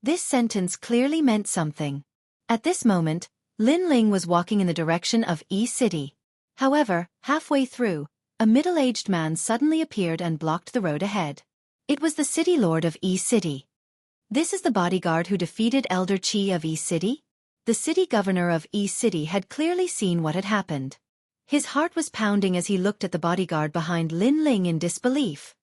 This sentence clearly meant something. At this moment, Lin Ling was walking in the direction of Yi City. However, halfway through, a middle-aged man suddenly appeared and blocked the road ahead. It was the city lord of Yi City. This is the bodyguard who defeated Elder Qi of Yi City? The city governor of Yi City had clearly seen what had happened. His heart was pounding as he looked at the bodyguard behind Lin Ling in disbelief.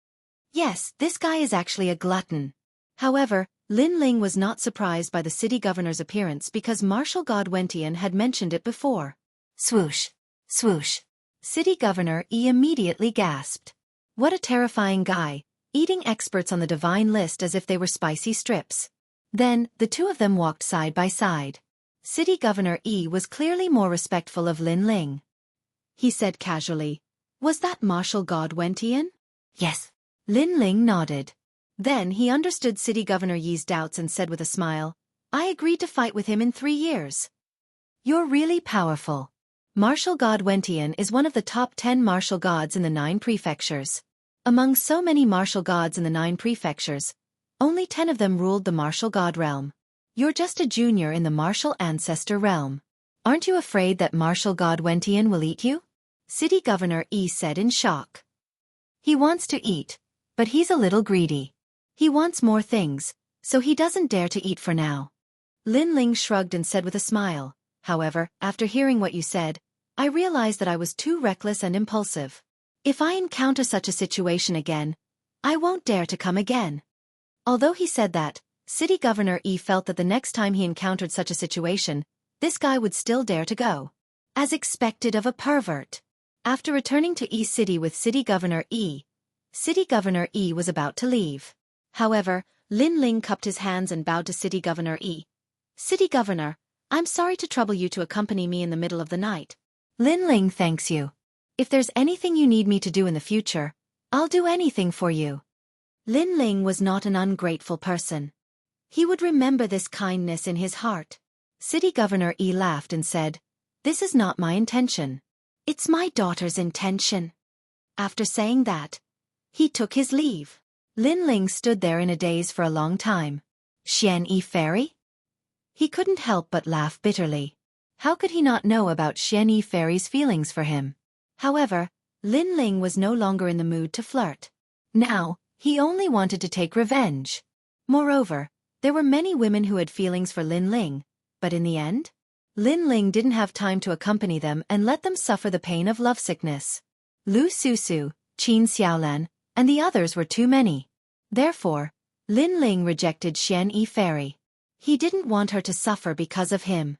Yes, this guy is actually a glutton. However, Lin Ling was not surprised by the city governor's appearance because martial god Wentian had mentioned it before. Swoosh! Swoosh! City Governor Yi immediately gasped. What a terrifying guy, eating experts on the divine list as if they were spicy strips. Then, the two of them walked side by side. City Governor Yi was clearly more respectful of Lin Ling. He said casually, "Was that martial god Wentian?" "Yes." Lin Ling nodded. Then he understood City Governor Yi's doubts and said with a smile, "I agreed to fight with him in 3 years." "You're really powerful." Martial god Wentian is one of the top 10 martial gods in the 9 prefectures. Among so many martial gods in the 9 prefectures, only 10 of them ruled the martial god realm. You're just a junior in the martial ancestor realm. Aren't you afraid that martial god Wentian will eat you? City Governor Yi said in shock. He wants to eat, but he's a little greedy. He wants more things, so he doesn't dare to eat for now. Lin Ling shrugged and said with a smile, "However, after hearing what you said, I realized that I was too reckless and impulsive. If I encounter such a situation again, I won't dare to come again." Although he said that, City Governor Yi felt that the next time he encountered such a situation, this guy would still dare to go. As expected of a pervert. After returning to Yi City with City Governor Yi was about to leave. However, Lin Ling cupped his hands and bowed to City Governor Yi. "City Governor, I'm sorry to trouble you to accompany me in the middle of the night." Lin Ling thanks you. If there's anything you need me to do in the future, I'll do anything for you. Lin Ling was not an ungrateful person. He would remember this kindness in his heart. City Governor Yi laughed and said, "This is not my intention. It's my daughter's intention." After saying that, he took his leave. Lin Ling stood there in a daze for a long time. Xianxia Fairy? He couldn't help but laugh bitterly. How could he not know about Xianxia Fairy's feelings for him? However, Lin Ling was no longer in the mood to flirt. Now, he only wanted to take revenge. Moreover, there were many women who had feelings for Lin Ling, but in the end, Lin Ling didn't have time to accompany them and let them suffer the pain of lovesickness. Lu Susu, Qin Xiaolan, and the others were too many. Therefore, Lin Ling rejected Xianxia Fairy. He didn't want her to suffer because of him.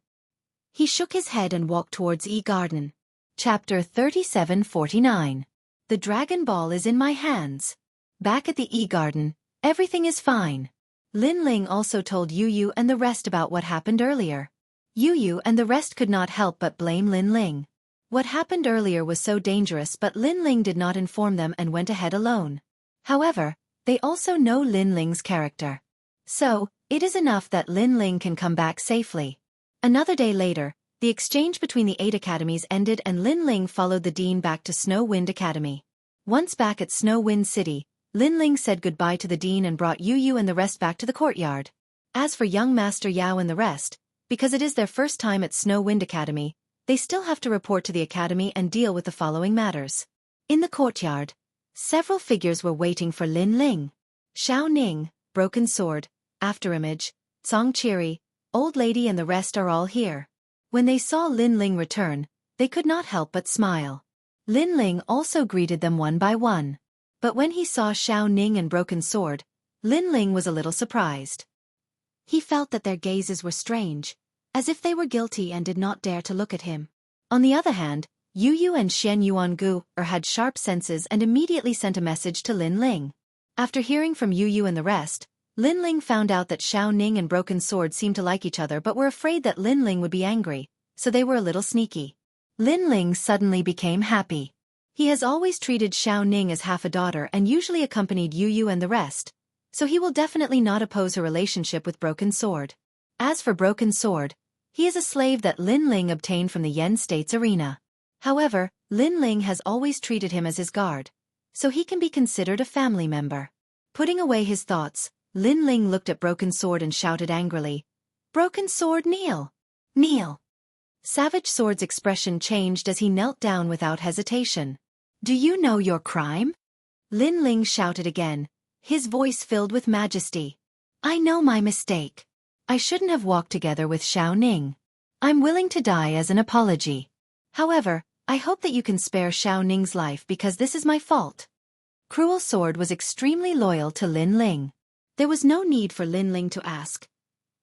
He shook his head and walked towards Yi Garden. Chapter 3749. The Dragon Ball is in my hands. Back at the Yi Garden, everything is fine. Lin Ling also told Yu Yu and the rest about what happened earlier. Yu Yu and the rest could not help but blame Lin Ling. What happened earlier was so dangerous, but Lin Ling did not inform them and went ahead alone. However, they also know Lin Ling's character. So, it is enough that Lin Ling can come back safely. Another day later, the exchange between the 8 academies ended and Lin Ling followed the dean back to Snow Wind Academy. Once back at Snow Wind City, Lin Ling said goodbye to the dean and brought Yu Yu and the rest back to the courtyard. As for young Master Yao and the rest, because it is their first time at Snow Wind Academy, they still have to report to the academy and deal with the following matters. In the courtyard, several figures were waiting for Lin Ling. Xiao Ning, Broken Sword, Afterimage, Song Chiri, Old Lady and the rest are all here. When they saw Lin Ling return, they could not help but smile. Lin Ling also greeted them one by one. But when he saw Xiao Ning and Broken Sword, Lin Ling was a little surprised. He felt that their gazes were strange, as if they were guilty and did not dare to look at him. On the other hand, Yu Yu and Xian Yuangu had sharp senses and immediately sent a message to Lin Ling. After hearing from Yu Yu and the rest, Lin Ling found out that Xiao Ning and Broken Sword seemed to like each other but were afraid that Lin Ling would be angry, so they were a little sneaky. Lin Ling suddenly became happy. He has always treated Xiao Ning as half a daughter and usually accompanied Yu Yu and the rest, so he will definitely not oppose her relationship with Broken Sword. As for Broken Sword, he is a slave that Lin Ling obtained from the Yen State's arena. However, Lin Ling has always treated him as his guard, so he can be considered a family member. Putting away his thoughts, Lin Ling looked at Broken Sword and shouted angrily, "Broken Sword, kneel! Kneel!" Savage Sword's expression changed as he knelt down without hesitation. "Do you know your crime?" Lin Ling shouted again, his voice filled with majesty. "I know my mistake. I shouldn't have walked together with Xiao Ning. I'm willing to die as an apology. However, I hope that you can spare Xiao Ning's life because this is my fault." Cruel Sword was extremely loyal to Lin Ling. There was no need for Lin Ling to ask.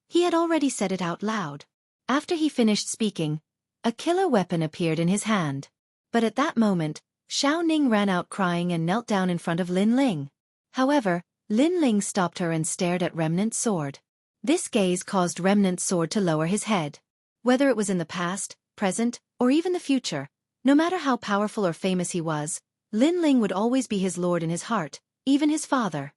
He had already said it out loud. After he finished speaking, a killer weapon appeared in his hand. But at that moment, Xiao Ning ran out crying and knelt down in front of Lin Ling. However, Lin Ling stopped her and stared at Remnant Sword. This gaze caused Remnant Sword to lower his head. Whether it was in the past, present, or even the future, no matter how powerful or famous he was, Lin Ling would always be his lord in his heart, even his father.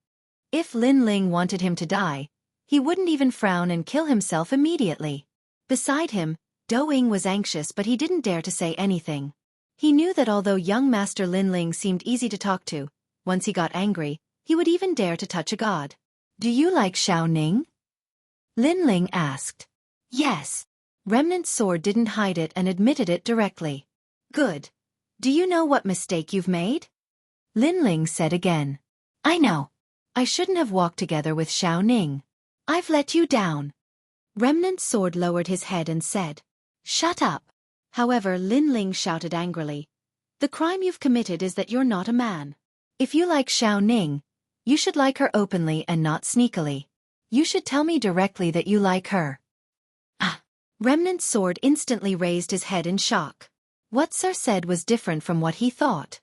If Lin Ling wanted him to die, he wouldn't even frown and kill himself immediately. Beside him, Doing was anxious but he didn't dare to say anything. He knew that although young Master Lin Ling seemed easy to talk to, once he got angry, he would even dare to touch a god. "Do you like Xiao Ning?" Lin Ling asked. "Yes." Remnant Sword didn't hide it and admitted it directly. "Good. Do you know what mistake you've made?" Lin Ling said again. "I know. I shouldn't have walked together with Xiao Ning. I've let you down." Remnant Sword lowered his head and said, "Shut up." However, Lin Ling shouted angrily, "The crime you've committed is that you're not a man. If you like Xiao Ning, you should like her openly and not sneakily. You should tell me directly that you like her." Ah! Remnant Sword instantly raised his head in shock. What Sir said was different from what he thought.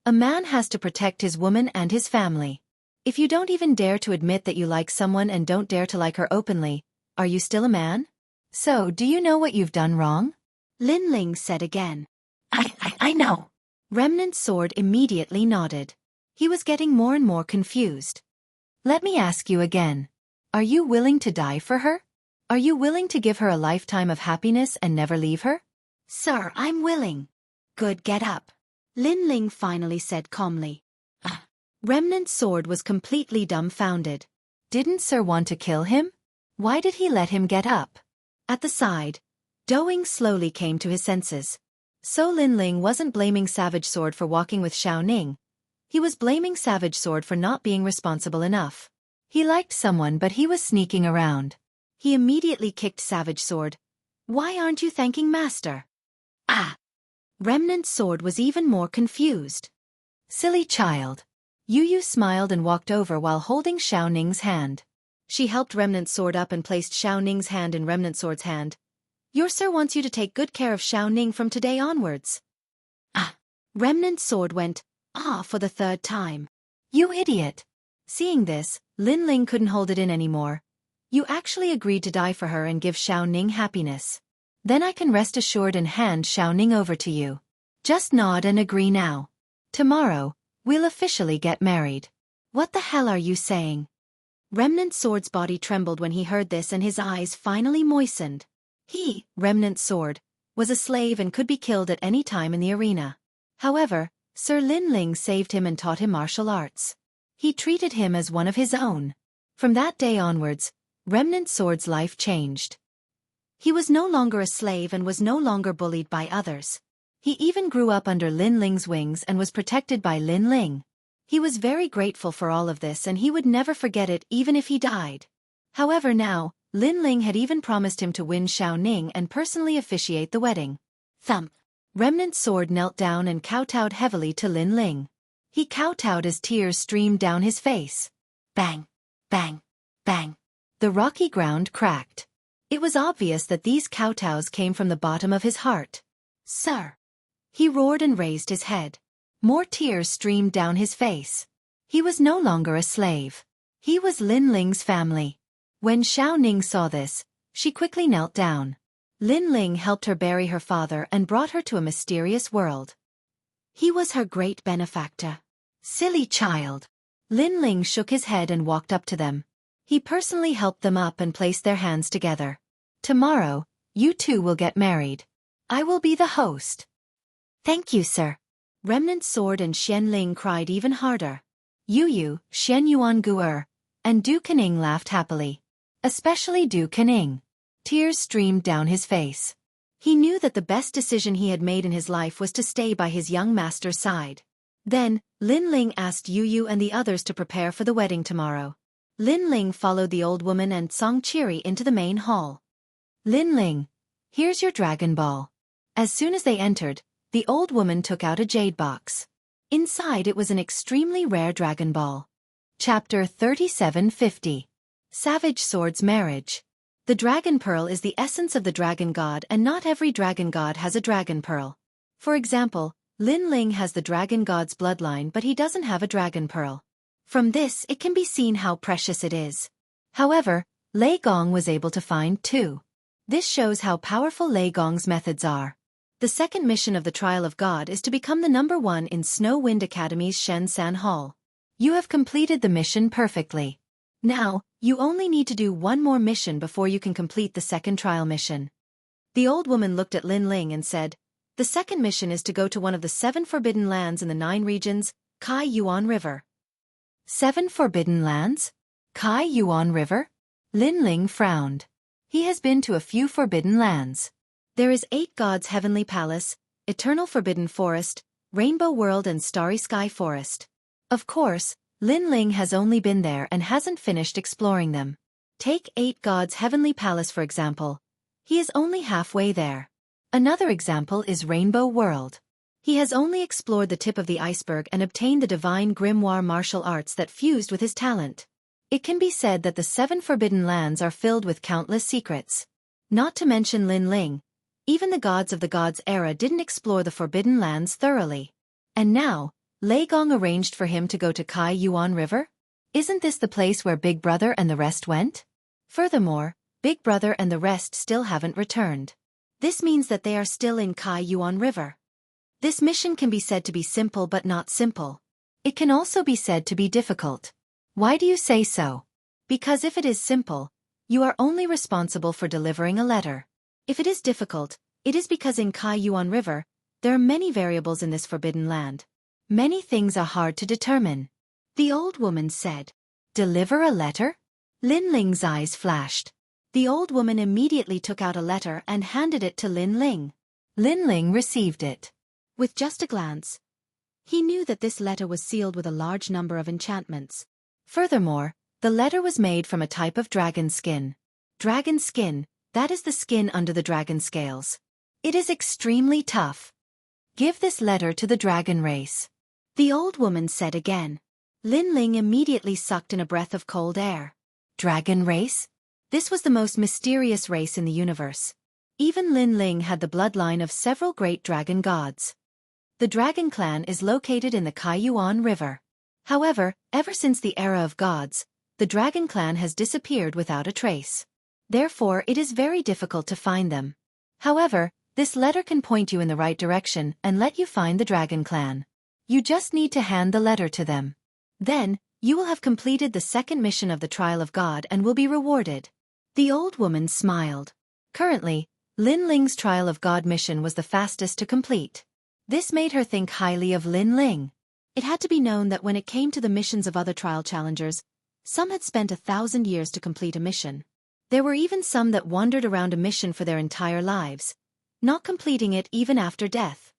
A man has to protect his woman and his family. If you don't even dare to admit that you like someone and don't dare to like her openly, are you still a man? So, do you know what you've done wrong? Lin Ling said again. I know. Remnant Sword immediately nodded. He was getting more and more confused. "Let me ask you again. Are you willing to die for her? Are you willing to give her a lifetime of happiness and never leave her?" "Sir, I'm willing." "Good, get up." Lin Ling finally said calmly. Remnant Sword was completely dumbfounded. Didn't Sir want to kill him? Why did he let him get up? At the side, Doing slowly came to his senses. So Lin Ling wasn't blaming Savage Sword for walking with Xiao Ning. He was blaming Savage Sword for not being responsible enough. He liked someone but he was sneaking around. He immediately kicked Savage Sword. "Why aren't you thanking Master?" "Ah!" Remnant Sword was even more confused. "Silly child." Yu Yu smiled and walked over while holding Xiao Ning's hand. She helped Remnant Sword up and placed Xiao Ning's hand in Remnant Sword's hand. "Your sir wants you to take good care of Xiao Ning from today onwards." "Ah!" Remnant Sword went, "Ah," for the third time. "You idiot." Seeing this, Lin Ling couldn't hold it in anymore. "You actually agreed to die for her and give Xiao Ning happiness. Then I can rest assured and hand Xiao Ning over to you. Just nod and agree now. Tomorrow, we'll officially get married." "What the hell are you saying?" Remnant Sword's body trembled when he heard this and his eyes finally moistened. He, Remnant Sword, was a slave and could be killed at any time in the arena. However, Sir Lin Ling saved him and taught him martial arts. He treated him as one of his own. From that day onwards, Remnant Sword's life changed. He was no longer a slave and was no longer bullied by others. He even grew up under Lin Ling's wings and was protected by Lin Ling. He was very grateful for all of this and he would never forget it even if he died. However now, Lin Ling had even promised him to win Xiao Ning and personally officiate the wedding. Thump! Remnant Sword knelt down and kowtowed heavily to Lin Ling. He kowtowed as tears streamed down his face. Bang! Bang! Bang! The rocky ground cracked. It was obvious that these kowtows came from the bottom of his heart. Sir! He roared and raised his head. More tears streamed down his face. He was no longer a slave. He was Lin Ling's family. When Xiao Ning saw this, she quickly knelt down. Lin Ling helped her bury her father and brought her to a mysterious world. He was her great benefactor. Silly child! Lin Ling shook his head and walked up to them. He personally helped them up and placed their hands together. Tomorrow, you two will get married. I will be the host. Thank you, sir. Remnant Sword and Xian Ling cried even harder. Yu, Shen Yuan Guer, and Du Kening laughed happily. Especially Du Kening. Tears streamed down his face. He knew that the best decision he had made in his life was to stay by his young master's side. Then, Lin Ling asked Yu and the others to prepare for the wedding tomorrow. Lin Ling followed the old woman and Song Chiri into the main hall. Lin Ling, here's your Dragon Ball. As soon as they entered, the old woman took out a jade box. Inside it was an extremely rare Dragon Ball. Chapter 3750. Savage Sword's Marriage. The Dragon Pearl is the essence of the Dragon God and not every Dragon God has a Dragon Pearl. For example, Lin Ling has the Dragon God's bloodline but he doesn't have a Dragon Pearl. From this it can be seen how precious it is. However, Lei Gong was able to find two. This shows how powerful Lei Gong's methods are. The second mission of the Trial of God is to become the number 1 in Snow Wind Academy's Shensan Hall. You have completed the mission perfectly. Now, you only need to do one more mission before you can complete the second trial mission. The old woman looked at Lin Ling and said, the second mission is to go to one of the 7 forbidden lands in the 9 regions, Kai Yuan River. 7 forbidden lands? Kai Yuan River? Lin Ling frowned. He has been to a few forbidden lands. There is 8 Gods' Heavenly Palace, Eternal Forbidden Forest, Rainbow World and Starry Sky Forest. Of course, Lin Ling has only been there and hasn't finished exploring them. Take 8 Gods' Heavenly Palace for example. He is only halfway there. Another example is Rainbow World. He has only explored the tip of the iceberg and obtained the divine grimoire martial arts that fused with his talent. It can be said that the 7 forbidden lands are filled with countless secrets. Not to mention Lin Ling. Even the gods of the Gods era didn't explore the forbidden lands thoroughly. And now, Lei Gong arranged for him to go to Kai Yuan River? Isn't this the place where Big Brother and the rest went? Furthermore, Big Brother and the rest still haven't returned. This means that they are still in Kai Yuan River. This mission can be said to be simple but not simple. It can also be said to be difficult. Why do you say so? Because if it is simple, you are only responsible for delivering a letter. If it is difficult, it is because in Kai Yuan River, there are many variables in this forbidden land. Many things are hard to determine. The old woman said, deliver a letter? Lin Ling's eyes flashed. The old woman immediately took out a letter and handed it to Lin Ling. Lin Ling received it. With just a glance, he knew that this letter was sealed with a large number of enchantments. Furthermore, the letter was made from a type of dragon skin. Dragon skin, that is the skin under the dragon scales. It is extremely tough. Give this letter to the dragon race. The old woman said again. Lin Ling immediately sucked in a breath of cold air. Dragon race? This was the most mysterious race in the universe. Even Lin Ling had the bloodline of several great dragon gods. The dragon clan is located in the Kai Yuan River. However, ever since the era of gods, the dragon clan has disappeared without a trace. Therefore, it is very difficult to find them. However, this letter can point you in the right direction and let you find the dragon clan. You just need to hand the letter to them. Then, you will have completed the second mission of the Trial of God and will be rewarded. The old woman smiled. Currently, Lin Ling's Trial of God mission was the fastest to complete. This made her think highly of Lin Ling. It had to be known that when it came to the missions of other trial challengers, some had spent 1,000 years to complete a mission. There were even some that wandered around a mission for their entire lives, not completing it even after death.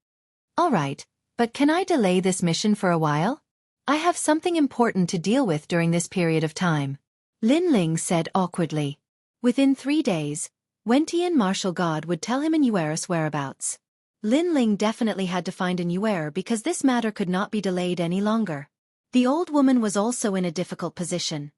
All right, but can I delay this mission for a while? I have something important to deal with during this period of time, Lin Ling said awkwardly. Within 3 days, Wentian martial god would tell him Anuer's whereabouts. Lin Ling definitely had to find Anuer because this matter could not be delayed any longer. The old woman was also in a difficult position.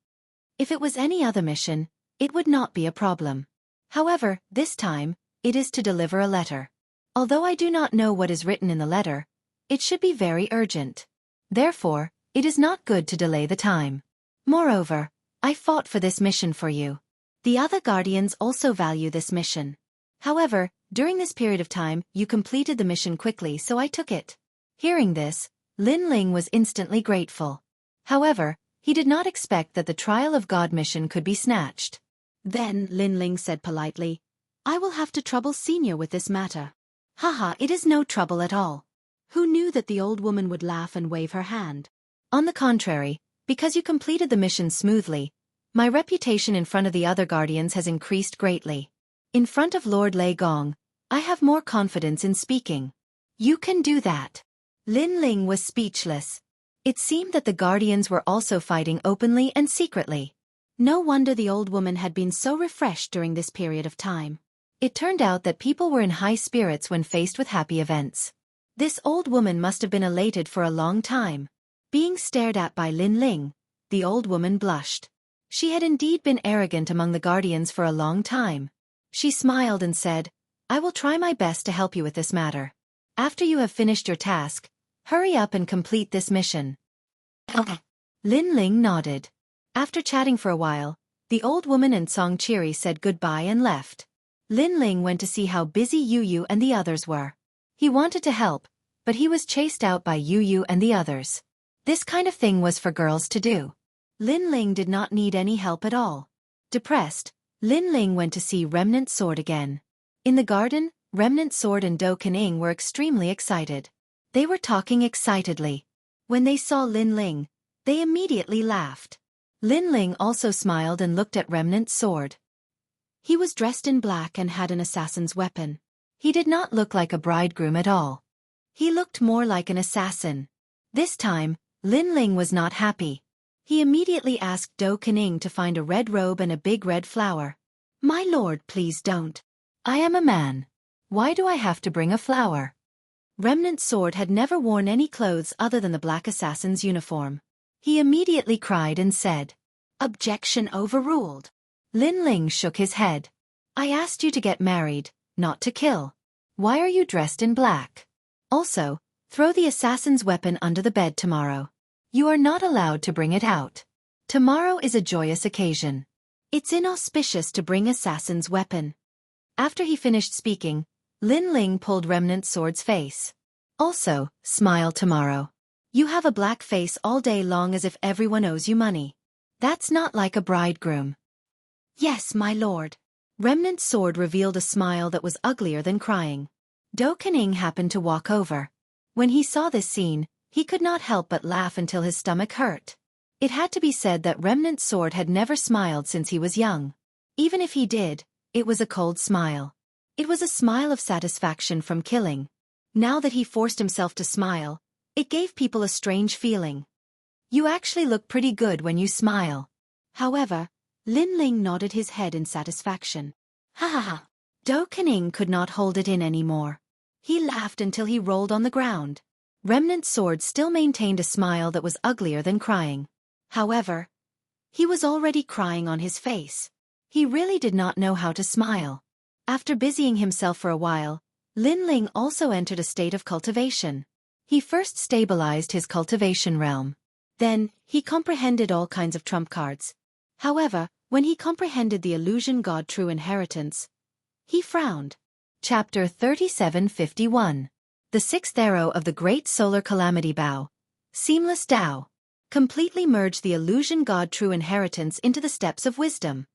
If it was any other mission, it would not be a problem. However, this time, it is to deliver a letter. Although I do not know what is written in the letter, it should be very urgent. Therefore, it is not good to delay the time. Moreover, I fought for this mission for you. The other guardians also value this mission. However, during this period of time, you completed the mission quickly, so I took it. Hearing this, Lin Ling was instantly grateful. However, he did not expect that the Trial of God mission could be snatched. Then Lin Ling said politely, I will have to trouble Senior with this matter. Haha, it is no trouble at all. Who knew that the old woman would laugh and wave her hand? On the contrary, because you completed the mission smoothly, my reputation in front of the other guardians has increased greatly. In front of Lord Lei Gong, I have more confidence in speaking. You can do that. Lin Ling was speechless. It seemed that the guardians were also fighting openly and secretly. No wonder the old woman had been so refreshed during this period of time. It turned out that people were in high spirits when faced with happy events. This old woman must have been elated for a long time. Being stared at by Lin Ling, the old woman blushed. She had indeed been arrogant among the guardians for a long time. She smiled and said, I will try my best to help you with this matter. After you have finished your task, hurry up and complete this mission. Okay. Lin Ling nodded. After chatting for a while, the old woman and Song Chiri said goodbye and left. Lin Ling went to see how busy Yu Yu and the others were. He wanted to help, but he was chased out by Yu Yu and the others. This kind of thing was for girls to do. Lin Ling did not need any help at all. Depressed, Lin Ling went to see Remnant Sword again. In the garden, Remnant Sword and Do Kening were extremely excited. They were talking excitedly. When they saw Lin Ling, they immediately laughed. Lin Ling also smiled and looked at Remnant Sword. He was dressed in black and had an assassin's weapon. He did not look like a bridegroom at all. He looked more like an assassin. This time, Lin Ling was not happy. He immediately asked Do Kening to find a red robe and a big red flower. My lord, please don't. I am a man. Why do I have to bring a flower? Remnant Sword had never worn any clothes other than the black assassin's uniform. He immediately cried and said, Objection overruled. Lin Ling shook his head. I asked you to get married, not to kill. Why are you dressed in black? Also, throw the assassin's weapon under the bed tomorrow. You are not allowed to bring it out. Tomorrow is a joyous occasion. It's inauspicious to bring assassin's weapon. After he finished speaking, Lin Ling pulled Remnant Sword's face. Also, smile tomorrow. You have a black face all day long as if everyone owes you money. That's not like a bridegroom. Yes, my lord. Remnant Sword revealed a smile that was uglier than crying. Do Kening happened to walk over. When he saw this scene, he could not help but laugh until his stomach hurt. It had to be said that Remnant Sword had never smiled since he was young. Even if he did, it was a cold smile. It was a smile of satisfaction from killing. Now that he forced himself to smile, it gave people a strange feeling. You actually look pretty good when you smile. However, Lin Ling nodded his head in satisfaction. Ha ha ha. Do Kening could not hold it in anymore. He laughed until he rolled on the ground. Remnant Sword still maintained a smile that was uglier than crying. However, he was already crying on his face. He really did not know how to smile. After busying himself for a while, Lin Ling also entered a state of cultivation. He first stabilized his cultivation realm. Then, he comprehended all kinds of trump cards. However, when he comprehended the illusion god true inheritance, he frowned. Chapter 3751. The sixth arrow of the Great Solar Calamity Bow, Seamless Tao, completely merged the illusion god true inheritance into the steps of wisdom.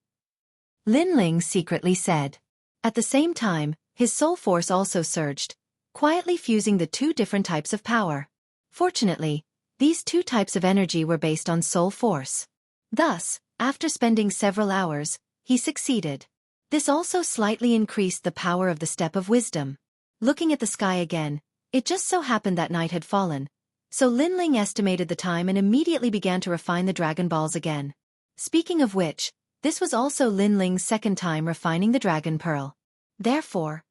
Lin Ling secretly said. At the same time, his soul force also surged, quietly fusing the two different types of power. Fortunately, These two types of energy were based on soul force. Thus, after spending several hours, he succeeded. This also slightly increased the power of the step of wisdom. Looking at the sky again, it just so happened that night had fallen, so Lin Ling estimated the time and immediately began to refine the dragon balls again. Speaking of which, this was also Lin Ling's second time refining the dragon pearl. Therefore,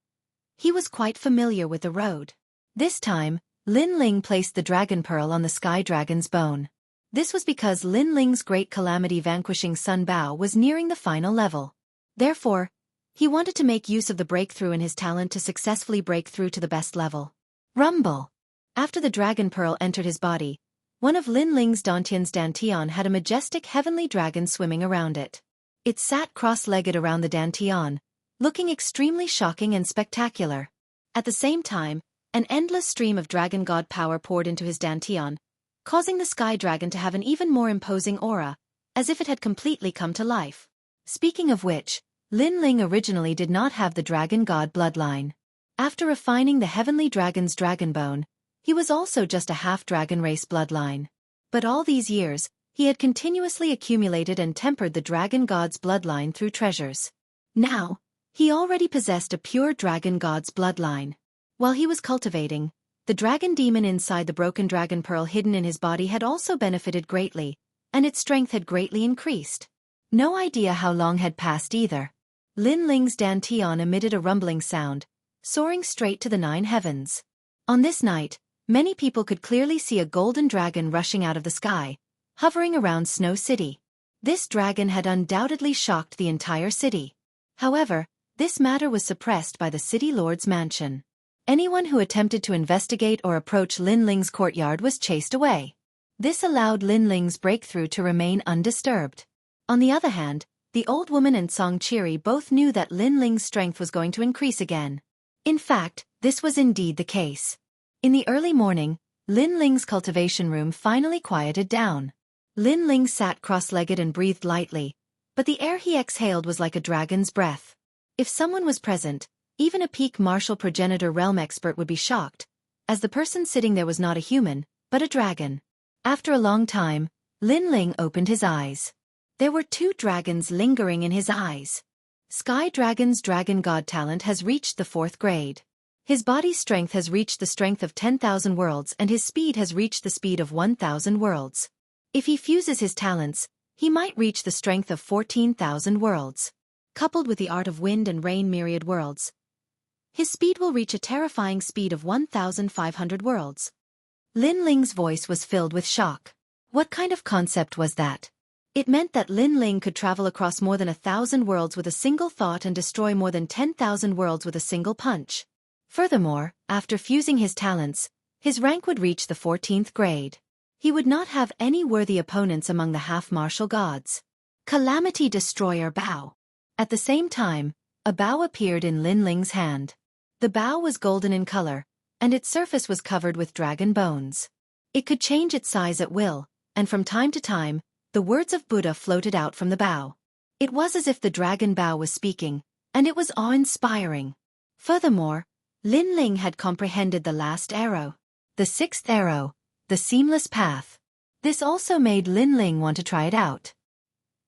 he was quite familiar with the road. This time, Lin Ling placed the dragon pearl on the sky dragon's bone. This was because Lin Ling's great calamity vanquishing Sun Bao was nearing the final level. Therefore, he wanted to make use of the breakthrough in his talent to successfully break through to the best level. Rumble! After the dragon pearl entered his body, one of Lin Ling's dantian's dantian had a majestic heavenly dragon swimming around it. It sat cross-legged around the dantian, looking extremely shocking and spectacular. At the same time, an endless stream of dragon god power poured into his dantian, causing the sky dragon to have an even more imposing aura, as if it had completely come to life. Speaking of which, Lin Ling originally did not have the dragon god bloodline. After refining the heavenly dragon's dragon bone, he was also just a half-dragon race bloodline. But all these years, he had continuously accumulated and tempered the dragon god's bloodline through treasures. Now, he already possessed a pure dragon god's bloodline. While he was cultivating, the dragon demon inside the broken dragon pearl hidden in his body had also benefited greatly, and its strength had greatly increased. No idea how long had passed either. Lin Ling's dantian emitted a rumbling sound, soaring straight to the 9 heavens. On this night, many people could clearly see a golden dragon rushing out of the sky, hovering around Snow City. This dragon had undoubtedly shocked the entire city. However, this matter was suppressed by the city lord's mansion. Anyone who attempted to investigate or approach Lin Ling's courtyard was chased away. This allowed Lin Ling's breakthrough to remain undisturbed. On the other hand, the old woman and Song Chiri both knew that Lin Ling's strength was going to increase again. In fact, this was indeed the case. In the early morning, Lin Ling's cultivation room finally quieted down. Lin Ling sat cross-legged and breathed lightly, but the air he exhaled was like a dragon's breath. If someone was present, even a peak martial progenitor realm expert would be shocked, as the person sitting there was not a human, but a dragon. After a long time, Lin Ling opened his eyes. There were 2 dragons lingering in his eyes. Sky Dragon's dragon god talent has reached the 4th grade. His body's strength has reached the strength of 10,000 worlds and his speed has reached the speed of 1,000 worlds. If he fuses his talents, he might reach the strength of 14,000 worlds. Coupled with the art of wind and rain myriad worlds, his speed will reach a terrifying speed of 1,500 worlds. Lin Ling's voice was filled with shock. What kind of concept was that? It meant that Lin Ling could travel across more than 1,000 worlds with a single thought and destroy more than 10,000 worlds with a single punch. Furthermore, after fusing his talents, his rank would reach the 14th grade. He would not have any worthy opponents among the half-martial gods. Calamity Destroyer Bao. At the same time, a bow appeared in Lin Ling's hand. The bow was golden in color, and its surface was covered with dragon bones. It could change its size at will, and from time to time, the words of Buddha floated out from the bow. It was as if the dragon bow was speaking, and it was awe-inspiring. Furthermore, Lin Ling had comprehended the last arrow. The 6th arrow, the seamless path. This also made Lin Ling want to try it out.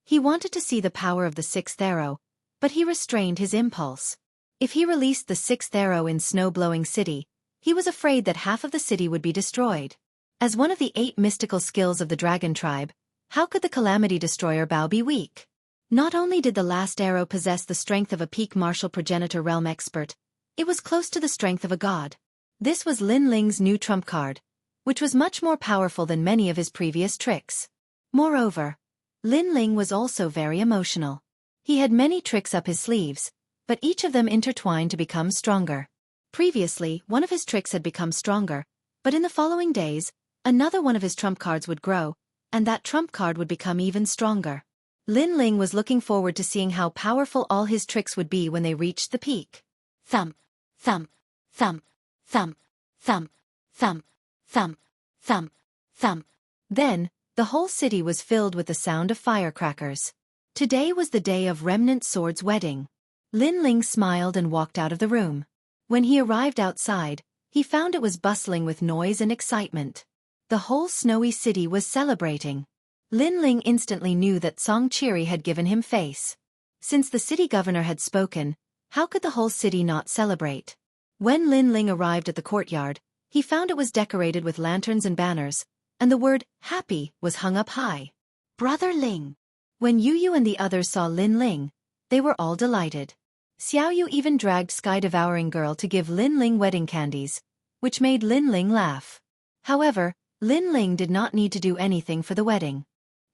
He wanted to see the power of the 6th arrow, but he restrained his impulse. If he released the 6th arrow in Snow-Blowing City, he was afraid that half of the city would be destroyed. As one of the 8 mystical skills of the dragon tribe, how could the Calamity Destroyer Bao be weak? Not only did the last arrow possess the strength of a peak martial progenitor realm expert, it was close to the strength of a god. This was Lin Ling's new trump card, which was much more powerful than many of his previous tricks. Moreover, Lin Ling was also very emotional. He had many tricks up his sleeves, but each of them intertwined to become stronger. Previously, one of his tricks had become stronger, but in the following days, another one of his trump cards would grow, and that trump card would become even stronger. Lin Ling was looking forward to seeing how powerful all his tricks would be when they reached the peak. Thump, thump, thump, thump, thump, thump, thump, thump, thump. Then, the whole city was filled with the sound of firecrackers. Today was the day of Remnant Sword's wedding. Lin Ling smiled and walked out of the room. When he arrived outside, he found it was bustling with noise and excitement. The whole snowy city was celebrating. Lin Ling instantly knew that Song Chiri had given him face. Since the city governor had spoken, how could the whole city not celebrate? When Lin Ling arrived at the courtyard, he found it was decorated with lanterns and banners, and the word happy was hung up high. Brother Ling. When Yu Yu and the others saw Lin Ling, they were all delighted. Xiao Yu even dragged Sky-devouring Girl to give Lin Ling wedding candies, which made Lin Ling laugh. However, Lin Ling did not need to do anything for the wedding.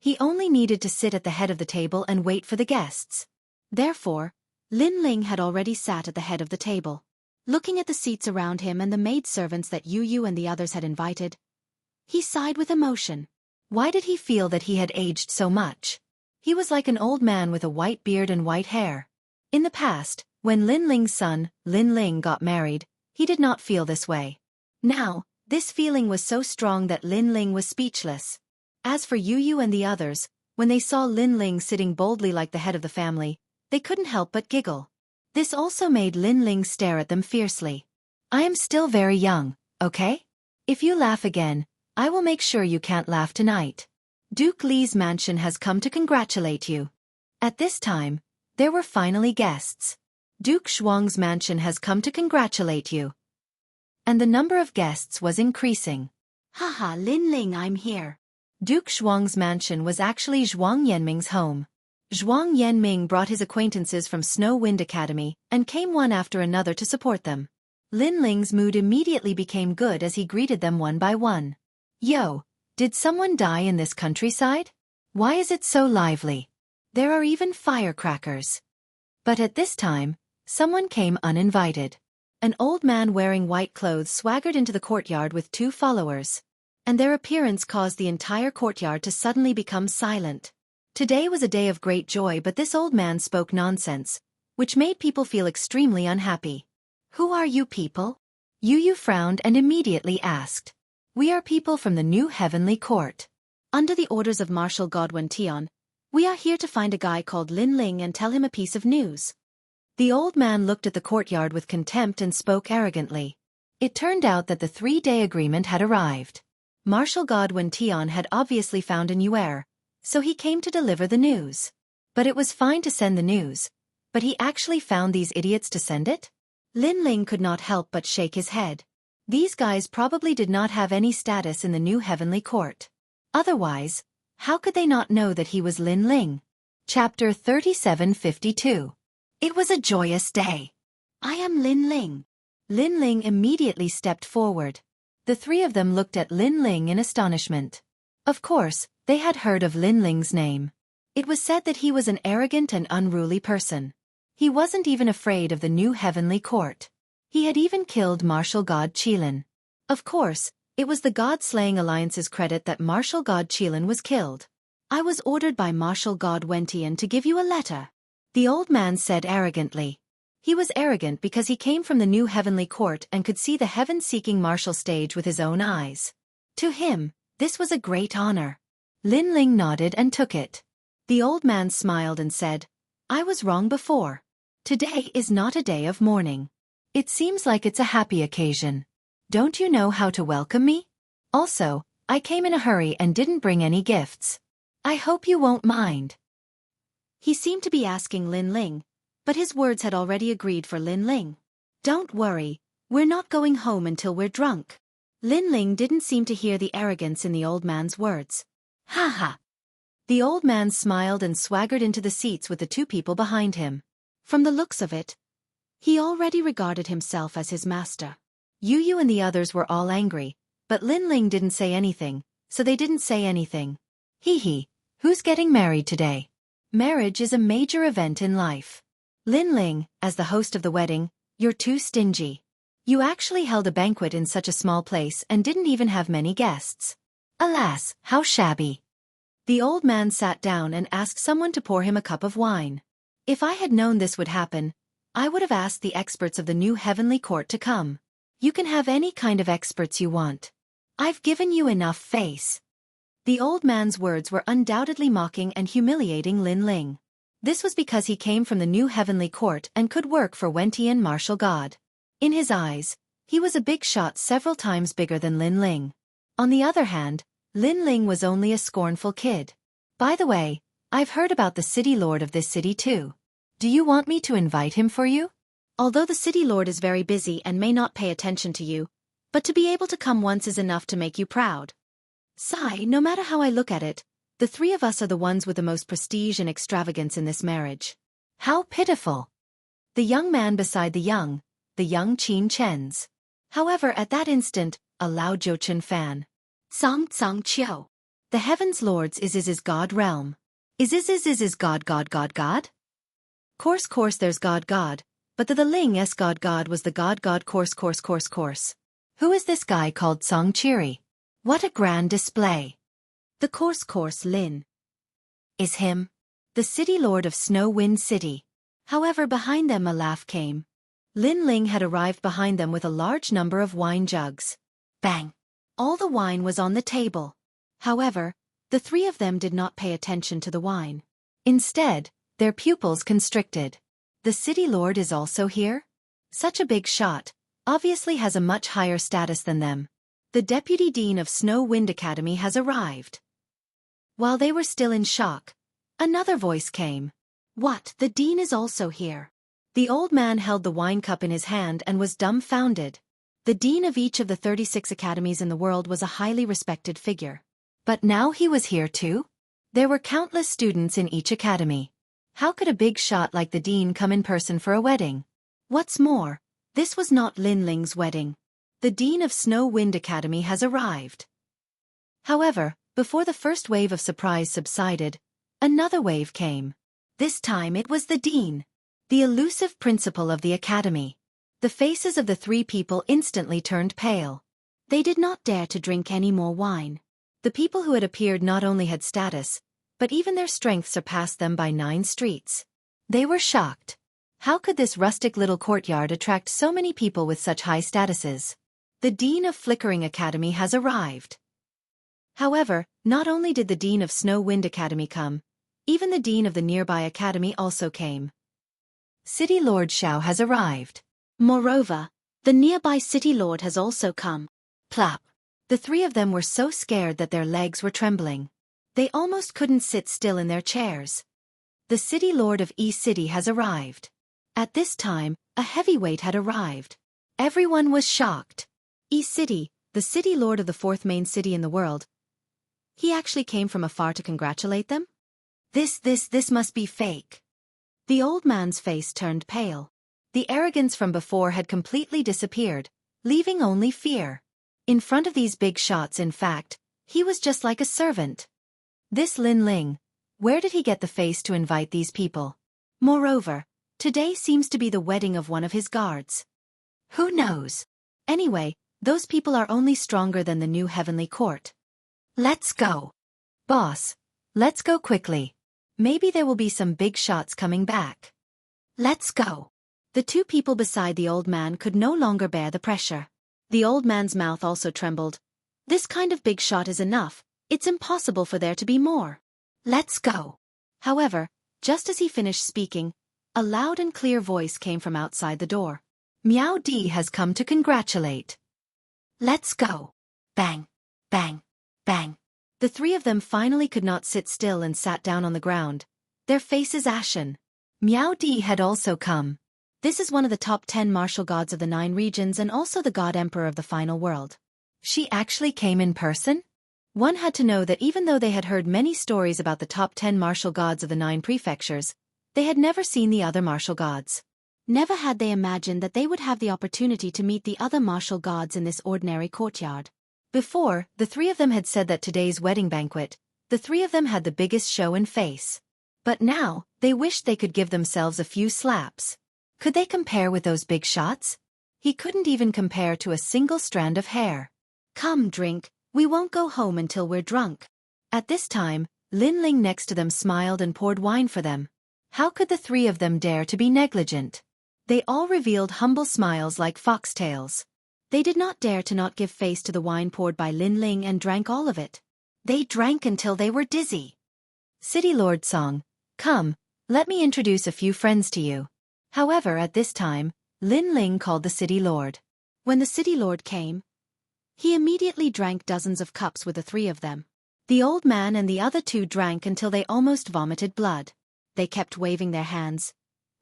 He only needed to sit at the head of the table and wait for the guests. Therefore, Lin Ling had already sat at the head of the table. Looking at the seats around him and the maidservants that Yu Yu and the others had invited, he sighed with emotion. Why did he feel that he had aged so much? He was like an old man with a white beard and white hair. In the past, when Lin Ling's son, Lin Ling, got married, he did not feel this way. Now, this feeling was so strong that Lin Ling was speechless. As for Yu Yu and the others, when they saw Lin Ling sitting boldly like the head of the family, they couldn't help but giggle. This also made Lin Ling stare at them fiercely. I am still very young, okay? If you laugh again, I will make sure you can't laugh tonight. Duke Li's mansion has come to congratulate you. At this time, there were finally guests. Duke Shuang's mansion has come to congratulate you. And the number of guests was increasing. Haha, Lin Ling, I'm here. Duke Shuang's mansion was actually Zhuang Yanming's home. Zhuang Yanming brought his acquaintances from Snow Wind Academy and came one after another to support them. Lin Ling's mood immediately became good as he greeted them one by one. Yo, did someone die in this countryside? Why is it so lively? There are even firecrackers. But at this time, someone came uninvited. An old man wearing white clothes swaggered into the courtyard with 2 followers. And their appearance caused the entire courtyard to suddenly become silent. Today was a day of great joy, but this old man spoke nonsense, which made people feel extremely unhappy. Who are you people? Yu Yu frowned and immediately asked. We are people from the new heavenly court. Under the orders of Martial God Wen Tian, we are here to find a guy called Lin Ling and tell him a piece of news. The old man looked at the courtyard with contempt and spoke arrogantly. It turned out that the 3-day agreement had arrived. Martial God Wen Tian had obviously found a new heir, so he came to deliver the news. But it was fine to send the news, but he actually found these idiots to send it? Lin Ling could not help but shake his head. These guys probably did not have any status in the new heavenly court. Otherwise, how could they not know that he was Lin Ling? Chapter 3752. It was a joyous day. I am Lin Ling. Lin Ling immediately stepped forward. The 3 of them looked at Lin Ling in astonishment. Of course, they had heard of Lin Ling's name. It was said that he was an arrogant and unruly person. He wasn't even afraid of the new heavenly court. He had even killed Martial God Qilin. Of course, it was the God-slaying alliance's credit that Martial God Qilin was killed. I was ordered by Martial God Wen Tian to give you a letter. The old man said arrogantly. He was arrogant because he came from the new heavenly court and could see the heaven-seeking martial stage with his own eyes. To him, this was a great honor. Lin Ling nodded and took it. The old man smiled and said, I was wrong before. Today is not a day of mourning. It seems like it's a happy occasion. Don't you know how to welcome me? Also, I came in a hurry and didn't bring any gifts. I hope you won't mind. He seemed to be asking Lin Ling, but his words had already agreed for Lin Ling. Don't worry, we're not going home until we're drunk. Lin Ling didn't seem to hear the arrogance in the old man's words. Ha ha. The old man smiled and swaggered into the seats with the 2 people behind him. From the looks of it, he already regarded himself as his master. Yu Yu and the others were all angry, but Lin Ling didn't say anything, so they didn't say anything. Hee hee, who's getting married today? Marriage is a major event in life. Lin Ling, as the host of the wedding, you're too stingy. You actually held a banquet in such a small place and didn't even have many guests. Alas, how shabby. The old man sat down and asked someone to pour him a cup of wine. If I had known this would happen, I would have asked the experts of the new heavenly court to come. You can have any kind of experts you want. I've given you enough face. The old man's words were undoubtedly mocking and humiliating Lin Ling. This was because he came from the new heavenly court and could work for Wen Tian martial god. In his eyes, he was a big shot several times bigger than Lin Ling. On the other hand, Lin Ling was only a scornful kid. By the way, I've heard about the city lord of this city too. Do you want me to invite him for you? Although the city lord is very busy and may not pay attention to you, but to be able to come once is enough to make you proud. Sigh, no matter how I look at it, the three of us are the ones with the most prestige and extravagance in this marriage. How pitiful! The young man beside the young Qin Chens. However, at that instant, a loud Jochen fan. Song Tsang Chiu. The heavens lords is God realm. Is God. Course there's God, but the Ling-s God was the God course. Who is this guy called Song Chiri? What a grand display. The course Lin. Is him. The city lord of Snow Wind City. However, behind them a laugh came. Lin Ling had arrived behind them with a large number of wine jugs. Bang! All the wine was on the table. However, the three of them did not pay attention to the wine. Instead, their pupils constricted. The city lord is also here? Such a big shot, obviously has a much higher status than them. The deputy dean of Snow Wind Academy has arrived. While they were still in shock, another voice came. What, the dean is also here? The old man held the wine cup in his hand and was dumbfounded. The dean of each of the 36 academies in the world was a highly respected figure. But now he was here too? There were countless students in each academy. How could a big shot like the dean come in person for a wedding? What's more, this was not Lin Ling's wedding. The dean of Snow Wind Academy has arrived. However, before the first wave of surprise subsided, another wave came. This time it was the dean, the elusive principal of the academy. The faces of the three people instantly turned pale. They did not dare to drink any more wine. The people who had appeared not only had status, but even their strength surpassed them by 9 streets. They were shocked. How could this rustic little courtyard attract so many people with such high statuses? The dean of Flickering Academy has arrived. However, not only did the dean of Snow Wind Academy come, even the dean of the nearby academy also came. City Lord Xiao has arrived. Moreover, the nearby city lord has also come. Plop. The three of them were so scared that their legs were trembling. They almost couldn't sit still in their chairs. The city lord of E City has arrived. At this time, a heavyweight had arrived. Everyone was shocked. E City, the city lord of the 4th main city in the world. He actually came from afar to congratulate them? This must be fake. The old man's face turned pale. The arrogance from before had completely disappeared, leaving only fear. In front of these big shots, in fact, he was just like a servant. This Lin Ling, where did he get the face to invite these people? Moreover, today seems to be the wedding of one of his guards. Who knows? Anyway, those people are only stronger than the new heavenly court. Let's go. Boss, let's go quickly. Maybe there will be some big shots coming back. Let's go. The two people beside the old man could no longer bear the pressure. The old man's mouth also trembled. This kind of big shot is enough. It's impossible for there to be more. Let's go. However, just as he finished speaking, a loud and clear voice came from outside the door. Miao Di has come to congratulate. Let's go. Bang, bang, bang. The three of them finally could not sit still and sat down on the ground, their faces ashen. Miao Di had also come. This is one of the top 10 martial gods of the 9 regions and also the god emperor of the final world. She actually came in person? One had to know that even though they had heard many stories about the top 10 martial gods of the 9 prefectures, they had never seen the other martial gods. Never had they imagined that they would have the opportunity to meet the other martial gods in this ordinary courtyard. Before, the three of them had said that today's wedding banquet, the three of them had the biggest show and face. But now, they wished they could give themselves a few slaps. Could they compare with those big shots? He couldn't even compare to a single strand of hair. Come, drink, we won't go home until we're drunk. At this time, Lin Ling next to them smiled and poured wine for them. How could the three of them dare to be negligent? They all revealed humble smiles like foxtails. They did not dare to not give face to the wine poured by Lin Ling and drank all of it. They drank until they were dizzy. City Lord Song, come, let me introduce a few friends to you. However, at this time, Lin Ling called the city lord. When the city lord came, He immediately drank dozens of cups with the three of them. The old man and the other two drank until they almost vomited blood. They kept waving their hands.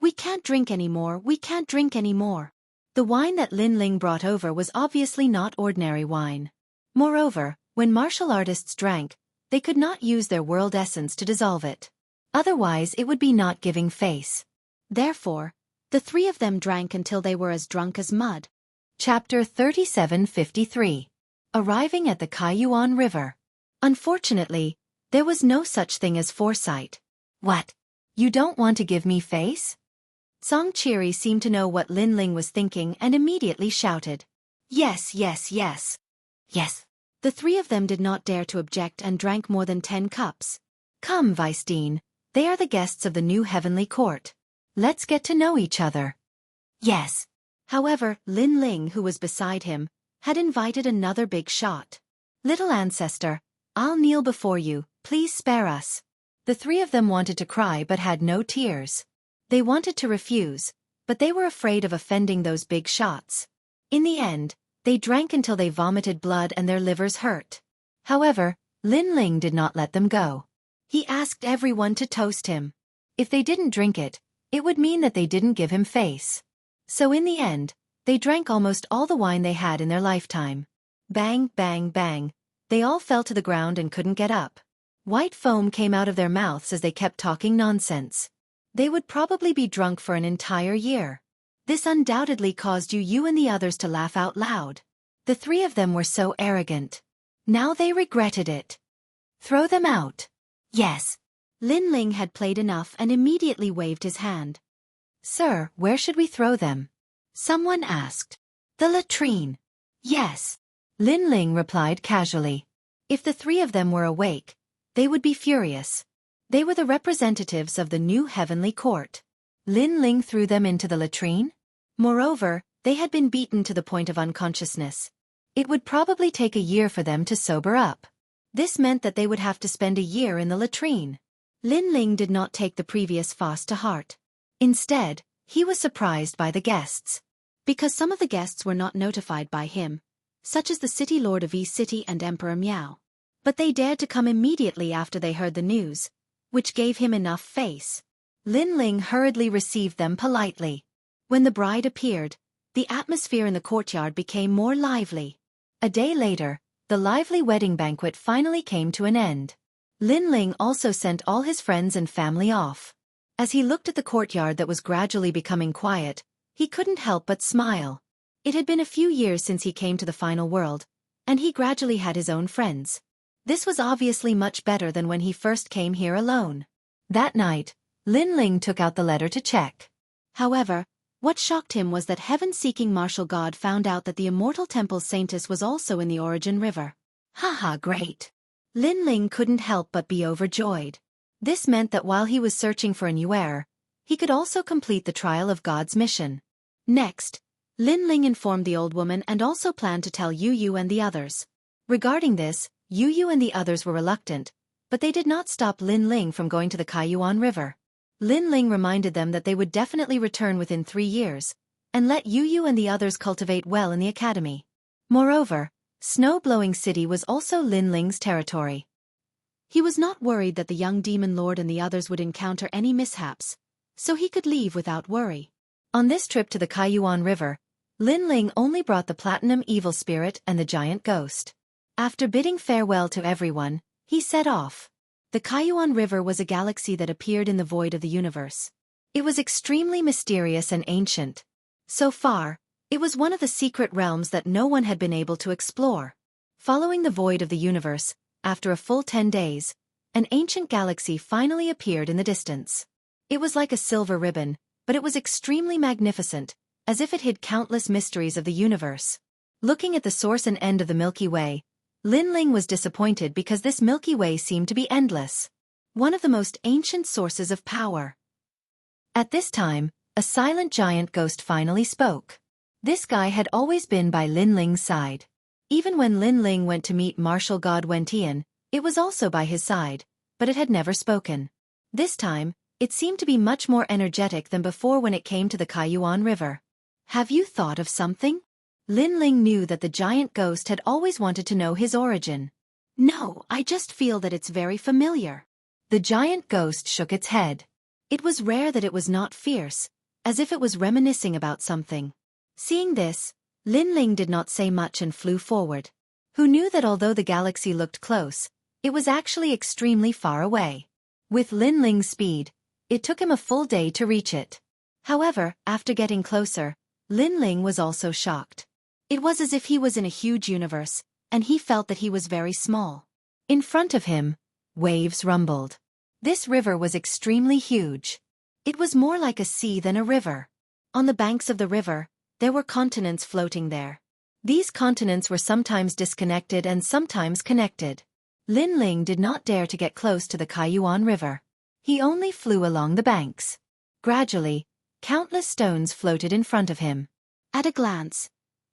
"We can't drink anymore, we can't drink anymore." The wine that Lin Ling brought over was obviously not ordinary wine. Moreover, when martial artists drank, they could not use their world essence to dissolve it. Otherwise it would be not giving face. Therefore, the three of them drank until they were as drunk as mud. Chapter 3753. Arriving at the Kaiyuan River. Unfortunately, there was no such thing as foresight. "What? You don't want to give me face?" Song Chiri seemed to know what Lin Ling was thinking and immediately shouted, "Yes, yes, yes. Yes." The three of them did not dare to object and drank more than 10 cups. "Come, Vice-Dean, they are the guests of the new heavenly court. Let's get to know each other." "Yes." However, Lin Ling, who was beside him, had invited another big shot. "Little ancestor, I'll kneel before you, please spare us." The three of them wanted to cry but had no tears. They wanted to refuse, but they were afraid of offending those big shots. In the end, they drank until they vomited blood and their livers hurt. However, Lin Ling did not let them go. He asked everyone to toast him. If they didn't drink it, it would mean that they didn't give him face. So in the end, they drank almost all the wine they had in their lifetime. Bang, bang, bang. They all fell to the ground and couldn't get up. White foam came out of their mouths as they kept talking nonsense. They would probably be drunk for an entire year. This undoubtedly caused Yu and the others to laugh out loud. The three of them were so arrogant. Now they regretted it. "Throw them out." "Yes." Lin Ling had played enough and immediately waved his hand. "Sir, where should we throw them?" someone asked. "The latrine." "Yes." Lin Ling replied casually. If the three of them were awake, they would be furious. They were the representatives of the new heavenly court. Lin Ling threw them into the latrine? Moreover, they had been beaten to the point of unconsciousness. It would probably take a year for them to sober up. This meant that they would have to spend a year in the latrine. Lin Ling did not take the previous fast to heart. Instead, he was surprised by the guests. Because some of the guests were not notified by him, such as the city lord of East City and Emperor Miao. But they dared to come immediately after they heard the news, which gave him enough face. Lin Ling hurriedly received them politely. When the bride appeared, the atmosphere in the courtyard became more lively. A day later, the lively wedding banquet finally came to an end. Lin Ling also sent all his friends and family off. As he looked at the courtyard that was gradually becoming quiet, he couldn't help but smile. It had been a few years since he came to the final world, and he gradually had his own friends. This was obviously much better than when he first came here alone. That night, Lin Ling took out the letter to check. However, what shocked him was that heaven-seeking martial god found out that the immortal temple's saintess was also in the origin river. Haha, great! Lin Ling couldn't help but be overjoyed. This meant that while he was searching for a new heir, he could also complete the trial of God's mission. Next, Lin Ling informed the old woman and also planned to tell Yu and the others. Regarding this, Yu and the others were reluctant, but they did not stop Lin Ling from going to the Kaiyuan River. Lin Ling reminded them that they would definitely return within 3 years, and let Yu and the others cultivate well in the academy. Moreover, Snow-Blowing City was also Lin Ling's territory. He was not worried that the young demon lord and the others would encounter any mishaps, so he could leave without worry. On this trip to the Kaiyuan River, Lin Ling only brought the platinum evil spirit and the giant ghost. After bidding farewell to everyone, he set off. The Kaiyuan River was a galaxy that appeared in the void of the universe. It was extremely mysterious and ancient. So far, it was one of the secret realms that no one had been able to explore. Following the void of the universe, after a full 10 days, an ancient galaxy finally appeared in the distance. It was like a silver ribbon, but it was extremely magnificent, as if it hid countless mysteries of the universe. Looking at the source and end of the Milky Way, Lin Ling was disappointed because this Milky Way seemed to be endless. One of the most ancient sources of power. At this time, a silent giant ghost finally spoke. This guy had always been by Lin Ling's side. Even when Lin Ling went to meet martial god Wentian, it was also by his side, but it had never spoken. This time, it seemed to be much more energetic than before when it came to the Kaiyuan River. "Have you thought of something?" Lin Ling knew that the giant ghost had always wanted to know his origin. No, I just feel that it's very familiar. The giant ghost shook its head. It was rare that it was not fierce, as if it was reminiscing about something. Seeing this, Lin Ling did not say much and flew forward. Who knew that although the galaxy looked close, it was actually extremely far away. With Lin Ling's speed, it took him a full day to reach it. However, after getting closer, Lin Ling was also shocked. It was as if he was in a huge universe, and he felt that he was very small. In front of him, waves rumbled. This river was extremely huge. It was more like a sea than a river. On the banks of the river, there were continents floating there. These continents were sometimes disconnected and sometimes connected. Lin Ling did not dare to get close to the Kaiyuan River. He only flew along the banks. Gradually, countless stones floated in front of him. At a glance,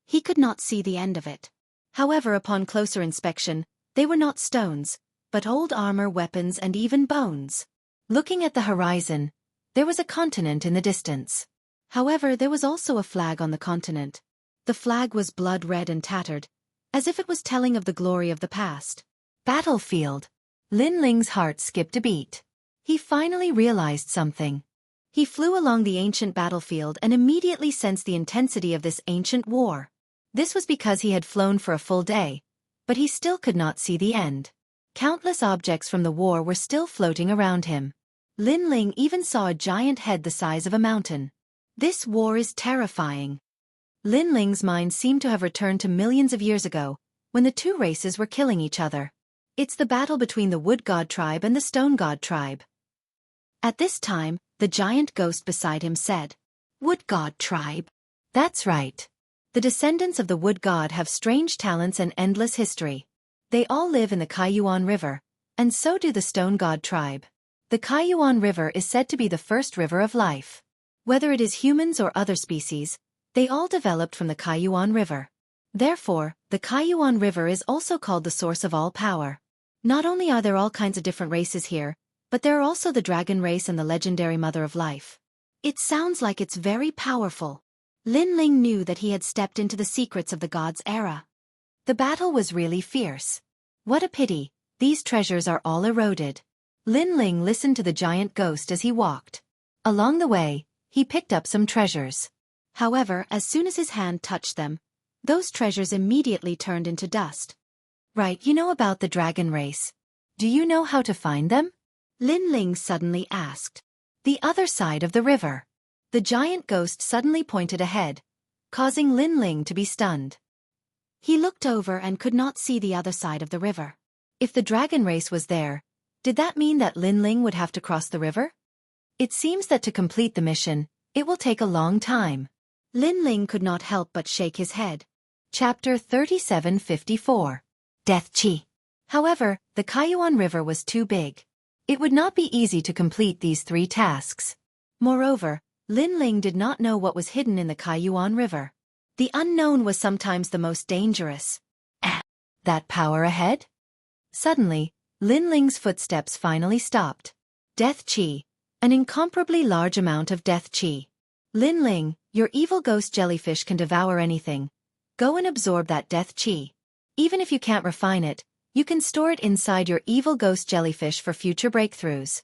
he could not see the end of it. However, upon closer inspection, they were not stones, but old armor, weapons, and even bones. Looking at the horizon, there was a continent in the distance. However, there was also a flag on the continent. The flag was blood red and tattered, as if it was telling of the glory of the past. Battlefield. Lin Ling's heart skipped a beat. He finally realized something. He flew along the ancient battlefield and immediately sensed the intensity of this ancient war. This was because he had flown for a full day, but he still could not see the end. Countless objects from the war were still floating around him. Lin Ling even saw a giant head the size of a mountain. This war is terrifying. Lin Ling's mind seemed to have returned to millions of years ago, when the two races were killing each other. It's the battle between the Wood God tribe and the Stone God tribe. At this time, the giant ghost beside him said, "Wood God tribe." That's right. The descendants of the Wood God have strange talents and endless history. They all live in the Kaiyuan River, and so do the Stone God tribe. The Kaiyuan River is said to be the first river of life. Whether it is humans or other species, they all developed from the Kaiyuan River. Therefore, the Kaiyuan River is also called the source of all power. Not only are there all kinds of different races here, but there are also the dragon race and the legendary mother of life. It sounds like it's very powerful. Lin Ling knew that he had stepped into the secrets of the gods' era. The battle was really fierce. What a pity, these treasures are all eroded. Lin Ling listened to the giant ghost as he walked. Along the way, he picked up some treasures. However, as soon as his hand touched them, those treasures immediately turned into dust. Right, you know about the dragon race. Do you know how to find them? Lin Ling suddenly asked. The other side of the river. The giant ghost suddenly pointed ahead, causing Lin Ling to be stunned. He looked over and could not see the other side of the river. If the dragon race was there, did that mean that Lin Ling would have to cross the river? It seems that to complete the mission, it will take a long time. Lin Ling could not help but shake his head. Chapter 3754. Death Chi. However, the Kaiyuan River was too big. It would not be easy to complete these 3 tasks. Moreover, Lin Ling did not know what was hidden in the Kaiyuan River. The unknown was sometimes the most dangerous. That power ahead? Suddenly, Lin Ling's footsteps finally stopped. Death Chi. An incomparably large amount of Death Chi. Lin Ling, your evil ghost jellyfish can devour anything. Go and absorb that Death Chi. Even if you can't refine it, you can store it inside your evil ghost jellyfish for future breakthroughs.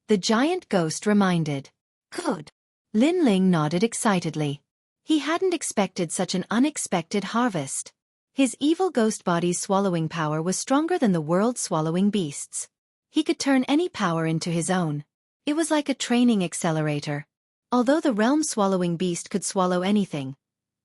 The giant ghost reminded. Good. Lin Ling nodded excitedly. He hadn't expected such an unexpected harvest. His evil ghost body's swallowing power was stronger than the world's swallowing beasts. He could turn any power into his own. It was like a training accelerator. Although the realm swallowing beast could swallow anything,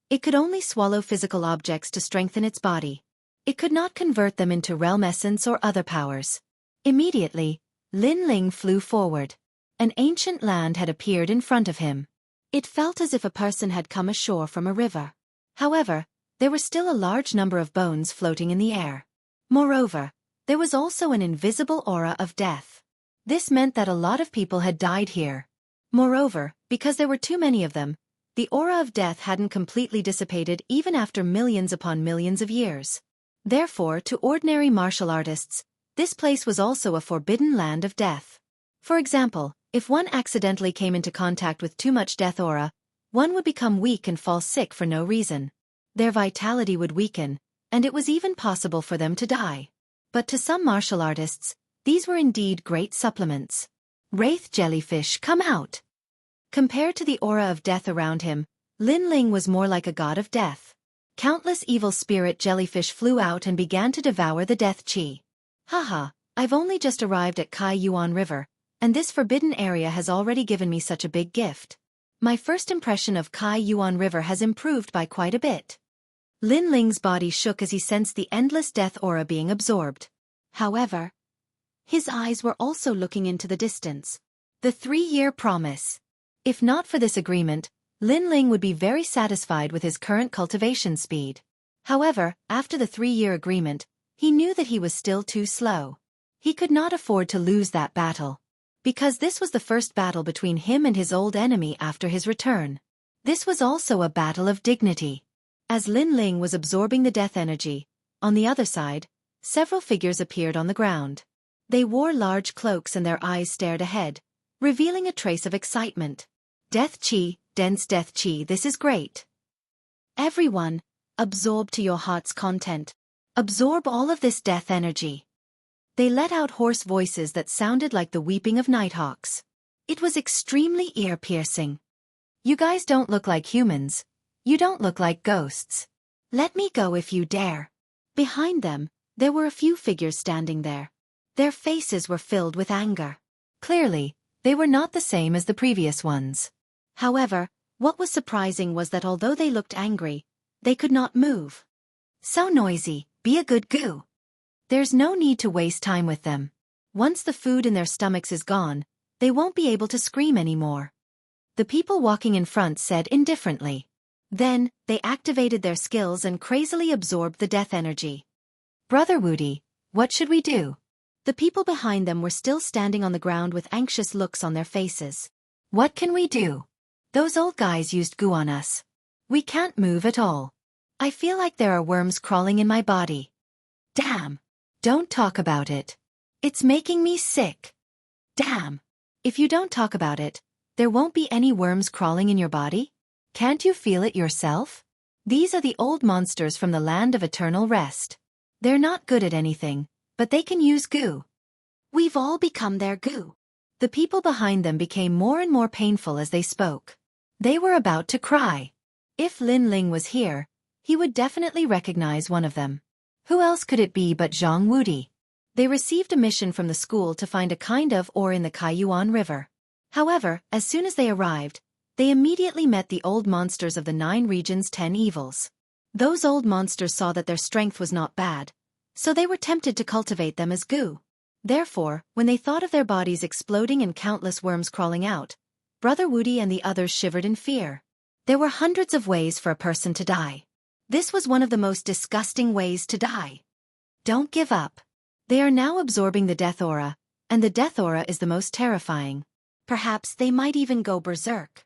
it could only swallow physical objects to strengthen its body. It could not convert them into realm essence or other powers. Immediately, Lin Ling flew forward. An ancient land had appeared in front of him. It felt as if a person had come ashore from a river. However, there were still a large number of bones floating in the air. Moreover, there was also an invisible aura of death. This meant that a lot of people had died here. Moreover, because there were too many of them, the aura of death hadn't completely dissipated even after millions upon millions of years. Therefore, to ordinary martial artists, this place was also a forbidden land of death. For example, if one accidentally came into contact with too much death aura, one would become weak and fall sick for no reason. Their vitality would weaken, and it was even possible for them to die. But to some martial artists, these were indeed great supplements. Wraith jellyfish, come out! Compared to the aura of death around him, Lin Ling was more like a god of death. Countless evil spirit jellyfish flew out and began to devour the death chi. Haha, I've only just arrived at Kai Yuan River, and this forbidden area has already given me such a big gift. My first impression of Kai Yuan River has improved by quite a bit. Lin Ling's body shook as he sensed the endless death aura being absorbed. However, his eyes were also looking into the distance. The 3-year promise. If not for this agreement, Lin Ling would be very satisfied with his current cultivation speed. However, after the 3-year agreement, he knew that he was still too slow. He could not afford to lose that battle. Because this was the first battle between him and his old enemy after his return. This was also a battle of dignity. As Lin Ling was absorbing the death energy, on the other side, several figures appeared on the ground. They wore large cloaks and their eyes stared ahead, revealing a trace of excitement. Death chi, dense death chi, this is great. Everyone, absorb to your heart's content. Absorb all of this death energy. They let out hoarse voices that sounded like the weeping of nighthawks. It was extremely ear-piercing. You guys don't look like humans. You don't look like ghosts. Let me go if you dare. Behind them, there were a few figures standing there. Their faces were filled with anger. Clearly, they were not the same as the previous ones. However, what was surprising was that although they looked angry, they could not move. So noisy, be a good goo. There's no need to waste time with them. Once the food in their stomachs is gone, they won't be able to scream anymore. The people walking in front said indifferently. Then, they activated their skills and crazily absorbed the death energy. Brother Woody, what should we do? The people behind them were still standing on the ground with anxious looks on their faces. What can we do? Those old guys used goo on us. We can't move at all. I feel like there are worms crawling in my body. Damn. Don't talk about it. It's making me sick. Damn. If you don't talk about it, there won't be any worms crawling in your body? Can't you feel it yourself? These are the old monsters from the land of eternal rest. They're not good at anything, but they can use goo. We've all become their goo. The people behind them became more and more painful as they spoke. They were about to cry. If Lin Ling was here, he would definitely recognize one of them. Who else could it be but Zhang Wudi? They received a mission from the school to find a kind of ore in the Kaiyuan River. However, as soon as they arrived, they immediately met the old monsters of the 9 regions' 10 evils. Those old monsters saw that their strength was not bad, so they were tempted to cultivate them as goo. Therefore, when they thought of their bodies exploding and countless worms crawling out, Brother Woody and the others shivered in fear. There were hundreds of ways for a person to die. This was one of the most disgusting ways to die. Don't give up. They are now absorbing the death aura, and the death aura is the most terrifying. Perhaps they might even go berserk.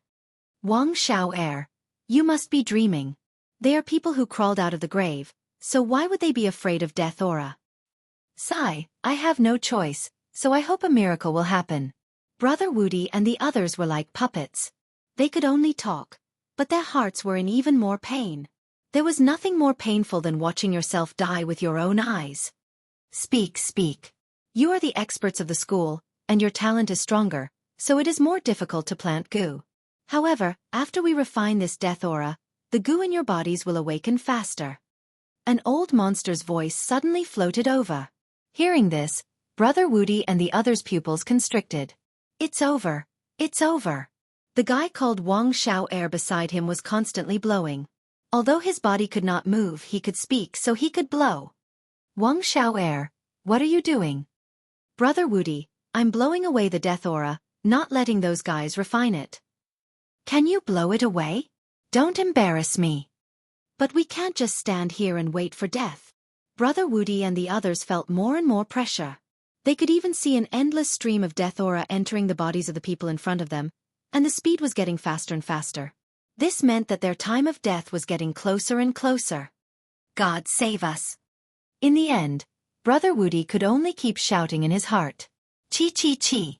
Wang Xiao, you must be dreaming. They are people who crawled out of the grave, so why would they be afraid of death aura? Sigh, I have no choice, so I hope a miracle will happen. Brother Woody and the others were like puppets. They could only talk, but their hearts were in even more pain. There was nothing more painful than watching yourself die with your own eyes. Speak, speak. You are the experts of the school, and your talent is stronger, so it is more difficult to plant goo. However, after we refine this death aura, the goo in your bodies will awaken faster. An old monster's voice suddenly floated over. Hearing this, Brother Woody and the others' pupils constricted. It's over. It's over. The guy called Wang Xiao beside him was constantly blowing. Although his body could not move, he could speak, so he could blow. Wang Xiao, what are you doing? Brother Woody, I'm blowing away the death aura, not letting those guys refine it. Can you blow it away? Don't embarrass me. But we can't just stand here and wait for death. Brother Woody and the others felt more and more pressure. They could even see an endless stream of death aura entering the bodies of the people in front of them, and the speed was getting faster and faster. This meant that their time of death was getting closer and closer. God save us. In the end, Brother Woody could only keep shouting in his heart. Chi chi chi.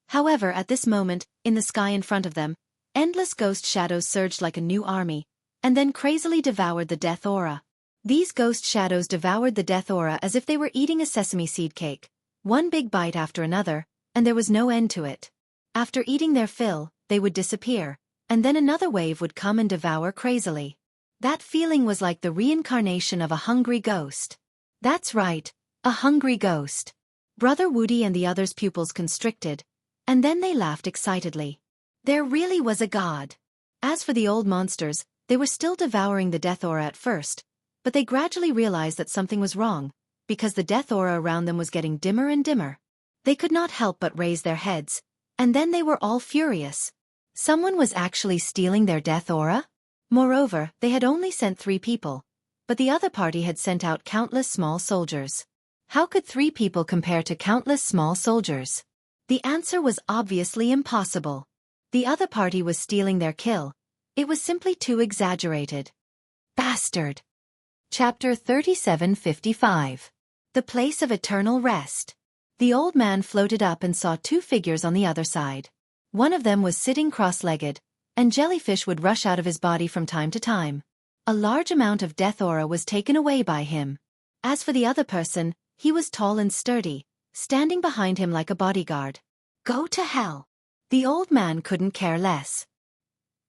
However, at this moment, in the sky in front of them, endless ghost shadows surged like a new army, and then crazily devoured the death aura. These ghost shadows devoured the death aura as if they were eating a sesame seed cake, one big bite after another, and there was no end to it. After eating their fill, they would disappear, and then another wave would come and devour crazily. That feeling was like the reincarnation of a hungry ghost. That's right, a hungry ghost. Brother Woody and the others' pupils constricted, and then they laughed excitedly. There really was a god. As for the old monsters, they were still devouring the death aura at first, but they gradually realized that something was wrong, because the death aura around them was getting dimmer and dimmer. They could not help but raise their heads, and then they were all furious. Someone was actually stealing their death aura? Moreover, they had only sent 3 people, but the other party had sent out countless small soldiers. How could 3 people compare to countless small soldiers? The answer was obviously impossible. The other party was stealing their kill. It was simply too exaggerated. Bastard. Chapter 3755. The Place of Eternal Rest. The old man floated up and saw 2 figures on the other side. One of them was sitting cross-legged, and jellyfish would rush out of his body from time to time. A large amount of death aura was taken away by him. As for the other person, he was tall and sturdy, standing behind him like a bodyguard. Go to hell. The old man couldn't care less.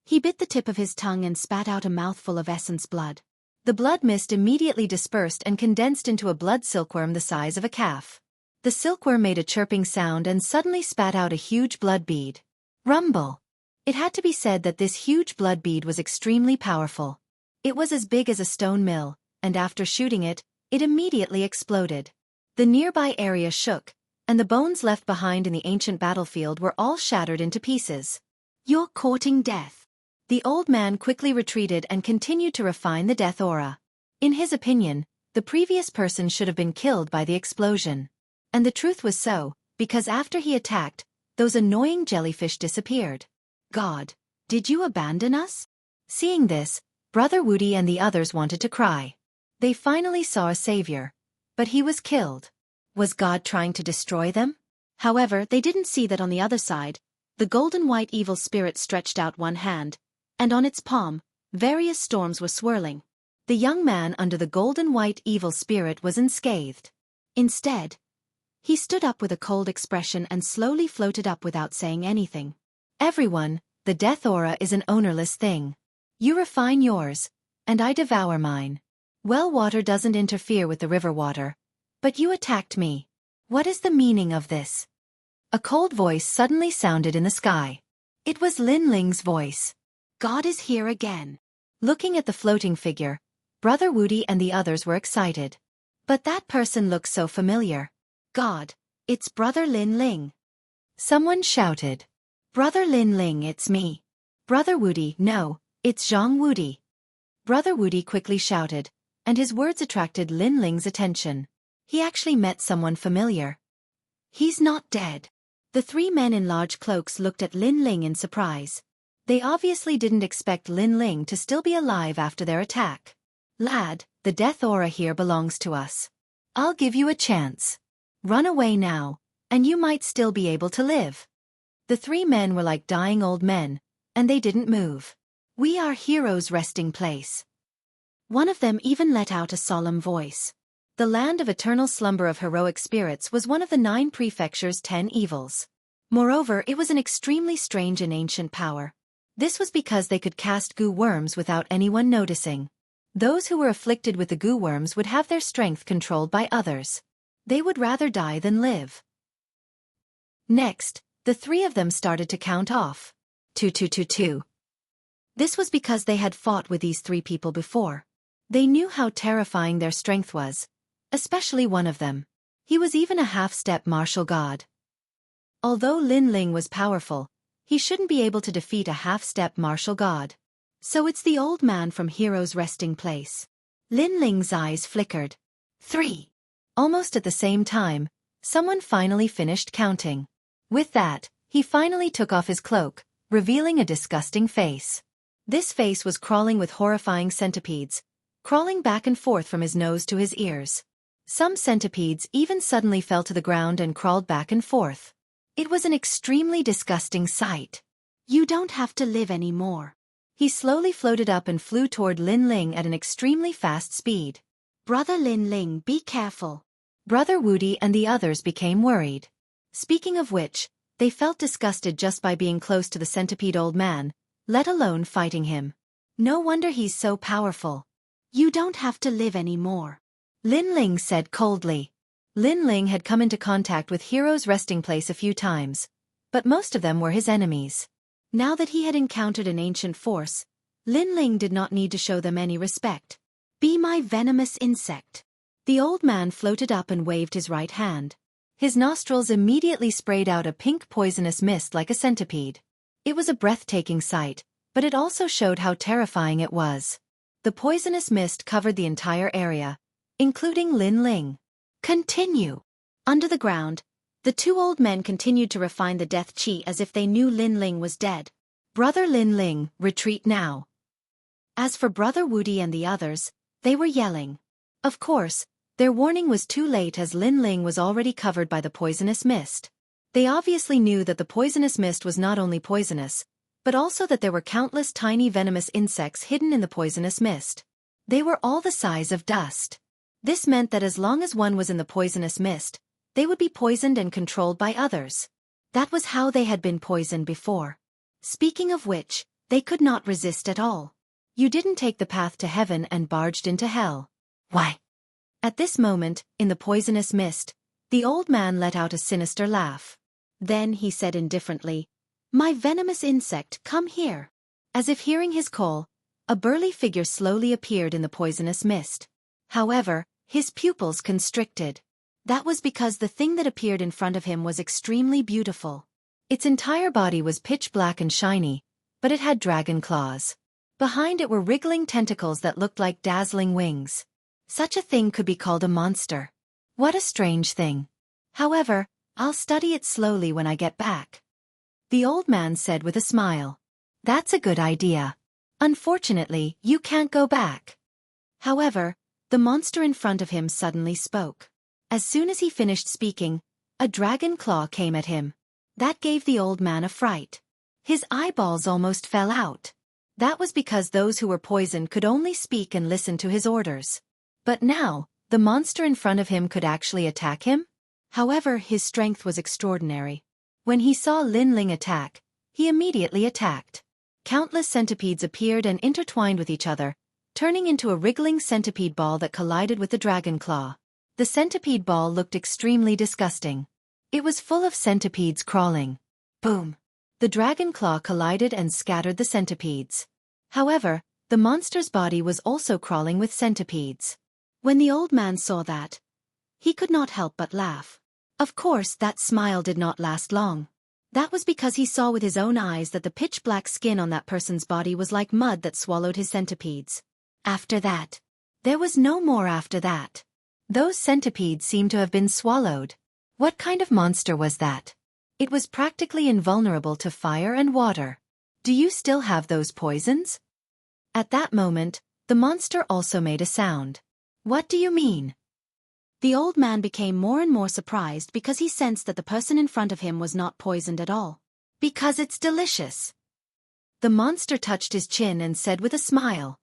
He bit the tip of his tongue and spat out a mouthful of essence blood. The blood mist immediately dispersed and condensed into a blood silkworm the size of a calf. The silkworm made a chirping sound and suddenly spat out a huge blood bead. Rumble. It had to be said that this huge blood bead was extremely powerful. It was as big as a stone mill, and after shooting it, it immediately exploded. The nearby area shook, and the bones left behind in the ancient battlefield were all shattered into pieces. You're courting death. The old man quickly retreated and continued to refine the death aura. In his opinion, the previous person should have been killed by the explosion. And the truth was so, because after he attacked, those annoying jellyfish disappeared. God, did you abandon us? Seeing this, Brother Woody and the others wanted to cry. They finally saw a savior. But he was killed. Was God trying to destroy them? However, they didn't see that on the other side, the golden white evil spirit stretched out one hand, and on its palm, various storms were swirling. The young man under the golden white evil spirit was unscathed. Instead, he stood up with a cold expression and slowly floated up without saying anything. Everyone, the death aura is an ownerless thing. You refine yours, and I devour mine. Well, water doesn't interfere with the river water, but you attacked me. What is the meaning of this? A cold voice suddenly sounded in the sky. It was Lin Ling's voice. God is here again. Looking at the floating figure, Brother Woody and the others were excited. But that person looks so familiar. God, it's Brother Lin Ling. Someone shouted. Brother Lin Ling, it's me. Brother Woody, no, it's Jianghu Woody. Brother Woody quickly shouted, and his words attracted Lin Ling's attention. He actually met someone familiar. He's not dead. The 3 men in large cloaks looked at Lin Ling in surprise. They obviously didn't expect Lin Ling to still be alive after their attack. Lad, the death aura here belongs to us. I'll give you a chance. Run away now, and you might still be able to live. The 3 men were like dying old men, and they didn't move. We are heroes' resting place. One of them even let out a solemn voice. The land of eternal slumber of heroic spirits was one of the 9 prefectures' 10 evils. Moreover, it was an extremely strange and ancient power. This was because they could cast goo worms without anyone noticing. Those who were afflicted with the goo worms would have their strength controlled by others. They would rather die than live. Next, the 3 of them started to count off. 2. This was because they had fought with these 3 people before. They knew how terrifying their strength was, especially one of them. He was even a half-step martial god. Although Lin Ling was powerful, he shouldn't be able to defeat a half-step martial god. So it's the old man from Hero's Resting Place. Lin Ling's eyes flickered. 3. Almost at the same time, someone finally finished counting. With that, he finally took off his cloak, revealing a disgusting face. This face was crawling with horrifying centipedes, crawling back and forth from his nose to his ears. Some centipedes even suddenly fell to the ground and crawled back and forth. It was an extremely disgusting sight. You don't have to live anymore. He slowly floated up and flew toward Lin Ling at an extremely fast speed. Brother Lin Ling, be careful. Brother Wudi and the others became worried. Speaking of which, they felt disgusted just by being close to the centipede old man, let alone fighting him. No wonder he's so powerful. You don't have to live anymore, Lin Ling said coldly. Lin Ling had come into contact with Hero's resting place a few times, but most of them were his enemies. Now that he had encountered an ancient force, Lin Ling did not need to show them any respect. Be my venomous insect. The old man floated up and waved his right hand. His nostrils immediately sprayed out a pink poisonous mist like a centipede. It was a breathtaking sight, but it also showed how terrifying it was. The poisonous mist covered the entire area, including Lin Ling. Continue. Under the ground, the two old men continued to refine the death chi as if they knew Lin Ling was dead. Brother Lin Ling, retreat now. As for Brother Wudi and the others, they were yelling. Of course, their warning was too late as Lin Ling was already covered by the poisonous mist. They obviously knew that the poisonous mist was not only poisonous, but also that there were countless tiny venomous insects hidden in the poisonous mist. They were all the size of dust. This meant that as long as one was in the poisonous mist, they would be poisoned and controlled by others. That was how they had been poisoned before. Speaking of which, they could not resist at all. You didn't take the path to heaven and barged into hell. Why? At this moment, in the poisonous mist, the old man let out a sinister laugh. Then he said indifferently, "My venomous insect, come here." As if hearing his call, a burly figure slowly appeared in the poisonous mist. However, his pupils constricted. That was because the thing that appeared in front of him was extremely beautiful. Its entire body was pitch black and shiny, but it had dragon claws. Behind it were wriggling tentacles that looked like dazzling wings. Such a thing could be called a monster. What a strange thing. However, I'll study it slowly when I get back. The old man said with a smile. That's a good idea. Unfortunately, you can't go back. However, the monster in front of him suddenly spoke. As soon as he finished speaking, a dragon claw came at him. That gave the old man a fright. His eyeballs almost fell out. That was because those who were poisoned could only speak and listen to his orders. But now, the monster in front of him could actually attack him? However, his strength was extraordinary. When he saw Lin Ling attack, he immediately attacked. Countless centipedes appeared and intertwined with each other, turning into a wriggling centipede ball that collided with the dragon claw. The centipede ball looked extremely disgusting. It was full of centipedes crawling. Boom! The dragon claw collided and scattered the centipedes. However, the monster's body was also crawling with centipedes. When the old man saw that, he could not help but laugh. Of course, that smile did not last long. That was because he saw with his own eyes that the pitch-black skin on that person's body was like mud that swallowed his centipedes. After that, there was no more after that. Those centipedes seemed to have been swallowed. What kind of monster was that? It was practically invulnerable to fire and water. Do you still have those poisons? At that moment, the monster also made a sound. What do you mean? The old man became more and more surprised because he sensed that the person in front of him was not poisoned at all. Because it's delicious. The monster touched his chin and said with a smile.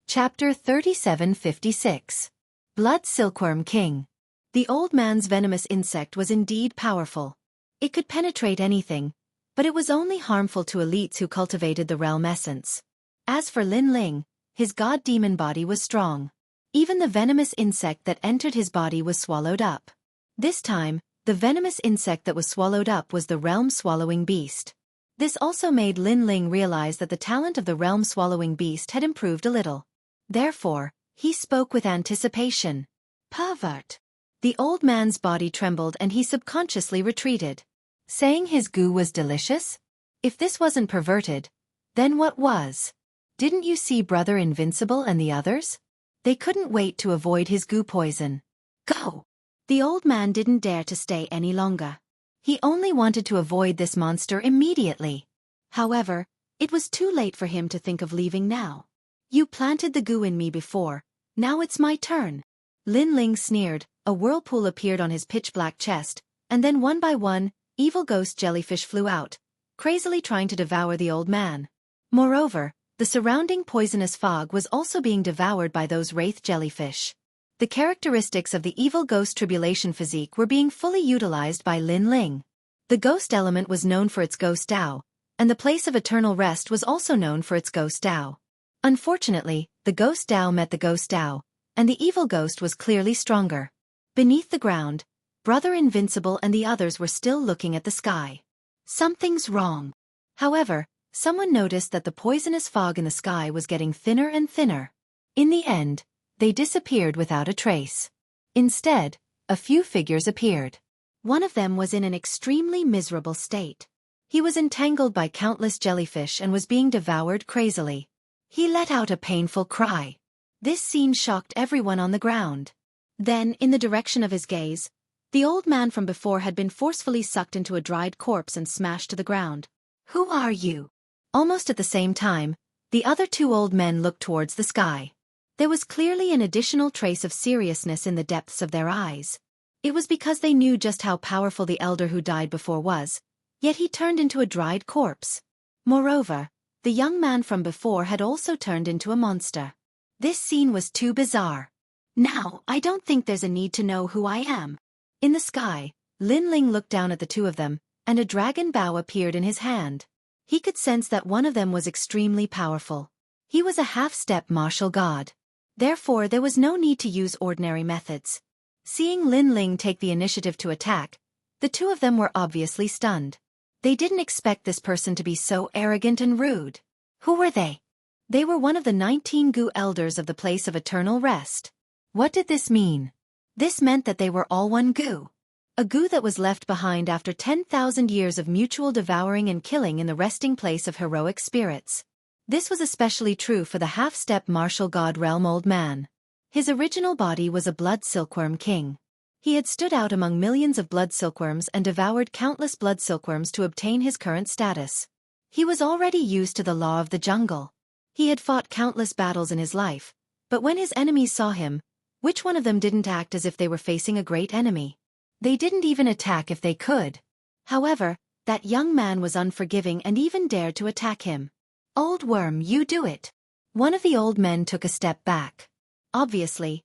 Chapter 3756. Blood Silkworm King. The old man's venomous insect was indeed powerful. It could penetrate anything, but it was only harmful to elites who cultivated the realm essence. As for Lin Ling, his god-demon body was strong. Even the venomous insect that entered his body was swallowed up. This time, the venomous insect that was swallowed up was the realm-swallowing beast. This also made Lin Ling realize that the talent of the realm-swallowing beast had improved a little. Therefore, he spoke with anticipation. Pervert. The old man's body trembled and he subconsciously retreated. Saying his goo was delicious? If this wasn't perverted, then what was? Didn't you see Brother Invincible and the others? They couldn't wait to avoid his goo poison. Go! The old man didn't dare to stay any longer. He only wanted to avoid this monster immediately. However, it was too late for him to think of leaving now. You planted the goo in me before, now it's my turn. Lin Ling sneered, a whirlpool appeared on his pitch-black chest, and then one by one, evil ghost jellyfish flew out, crazily trying to devour the old man. Moreover, The surrounding poisonous fog was also being devoured by those wraith jellyfish. The characteristics of the evil ghost tribulation physique were being fully utilized by Lin Ling. The ghost element was known for its ghost Tao, and the place of eternal rest was also known for its ghost Tao. Unfortunately, the ghost Tao met the ghost Tao, and the evil ghost was clearly stronger. Beneath the ground, Brother Invincible and the others were still looking at the sky. Something's wrong. However, someone noticed that the poisonous fog in the sky was getting thinner and thinner. In the end, they disappeared without a trace. Instead, a few figures appeared. One of them was in an extremely miserable state. He was entangled by countless jellyfish and was being devoured crazily. He let out a painful cry. This scene shocked everyone on the ground. Then, in the direction of his gaze, the old man from before had been forcefully sucked into a dried corpse and smashed to the ground. "Who are you?" Almost at the same time, the other two old men looked towards the sky. There was clearly an additional trace of seriousness in the depths of their eyes. It was because they knew just how powerful the elder who died before was, yet he turned into a dried corpse. Moreover, the young man from before had also turned into a monster. This scene was too bizarre. Now, I don't think there's a need to know who I am. In the sky, Lin Ling looked down at the two of them, and a dragon bow appeared in his hand. He could sense that one of them was extremely powerful. He was a half-step martial god. Therefore, there was no need to use ordinary methods. Seeing Lin Ling take the initiative to attack, the two of them were obviously stunned. They didn't expect this person to be so arrogant and rude. Who were they? They were one of the 19 Gu elders of the place of eternal rest. What did this mean? This meant that they were all one Gu. A Gu that was left behind after 10,000 years of mutual devouring and killing in the resting place of heroic spirits. This was especially true for the half-step martial god realm old man. His original body was a blood silkworm king. He had stood out among millions of blood silkworms and devoured countless blood silkworms to obtain his current status. He was already used to the law of the jungle. He had fought countless battles in his life, but when his enemies saw him, which one of them didn't act as if they were facing a great enemy? They didn't even attack if they could. However, that young man was unforgiving and even dared to attack him. "Old worm, you do it." One of the old men took a step back. Obviously,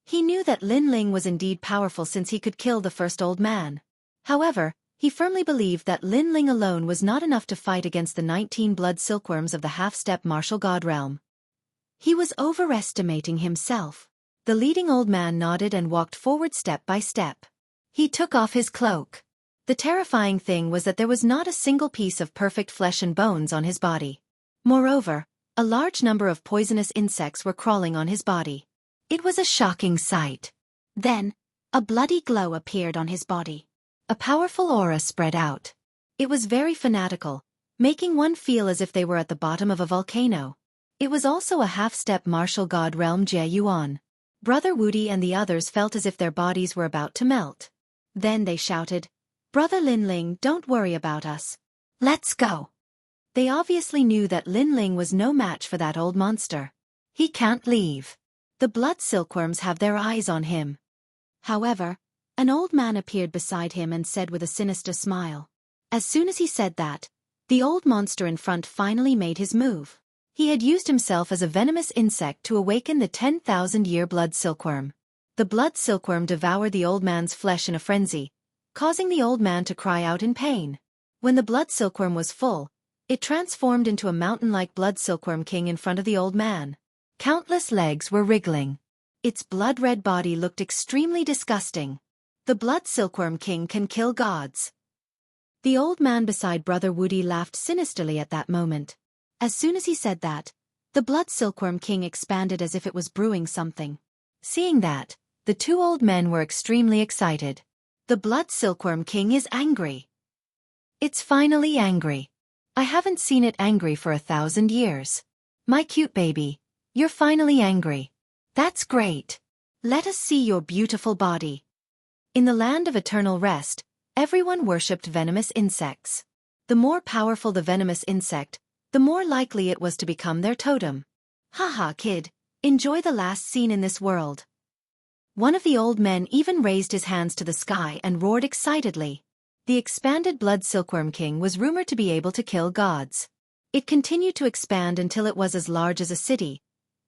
he knew that Lin Ling was indeed powerful since he could kill the first old man. However, he firmly believed that Lin Ling alone was not enough to fight against the 19 blood silkworms of the half-step martial god realm. He was overestimating himself. The leading old man nodded and walked forward step by step. He took off his cloak. The terrifying thing was that there was not a single piece of perfect flesh and bones on his body. Moreover, a large number of poisonous insects were crawling on his body. It was a shocking sight. Then, a bloody glow appeared on his body. A powerful aura spread out. It was very fanatical, making one feel as if they were at the bottom of a volcano. It was also a half-step martial god realm Jiayuan. Brother Wudi and the others felt as if their bodies were about to melt. Then they shouted, "Brother Lin Ling, don't worry about us. Let's go." They obviously knew that Lin Ling was no match for that old monster. He can't leave. The blood silkworms have their eyes on him. However, an old man appeared beside him and said with a sinister smile. As soon as he said that, the old monster in front finally made his move. He had used himself as a venomous insect to awaken the 10,000-year blood silkworm. The blood silkworm devoured the old man's flesh in a frenzy, causing the old man to cry out in pain. When the blood silkworm was full, it transformed into a mountain-like blood silkworm king in front of the old man. Countless legs were wriggling. Its blood-red body looked extremely disgusting. The blood silkworm king can kill gods. The old man beside Brother Wudi laughed sinisterly at that moment. As soon as he said that, the blood silkworm king expanded as if it was brewing something. Seeing that, the two old men were extremely excited. The blood silkworm king is angry. It's finally angry. I haven't seen it angry for 1,000 years. My cute baby, you're finally angry. That's great. Let us see your beautiful body. In the land of eternal rest, everyone worshipped venomous insects. The more powerful the venomous insect, the more likely it was to become their totem. Haha, kid, enjoy the last scene in this world. One of the old men even raised his hands to the sky and roared excitedly. The expanded blood silkworm king was rumored to be able to kill gods. It continued to expand until it was as large as a city,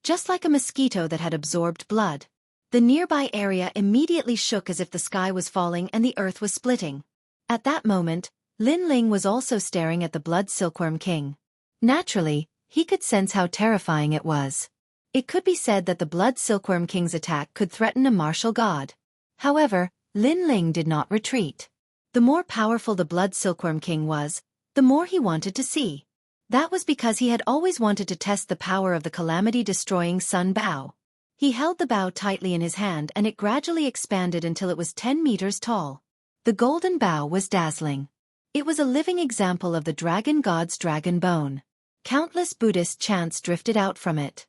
just like a mosquito that had absorbed blood. The nearby area immediately shook as if the sky was falling and the earth was splitting. At that moment, Lin Ling was also staring at the blood silkworm king. Naturally, he could sense how terrifying it was. It could be said that the blood silkworm king's attack could threaten a martial god. However, Lin Ling did not retreat. The more powerful the blood silkworm king was, the more he wanted to see. That was because he had always wanted to test the power of the calamity-destroying sun bow. He held the bow tightly in his hand and it gradually expanded until it was 10 meters tall. The golden bow was dazzling. It was a living example of the dragon god's dragon bone. Countless Buddhist chants drifted out from it.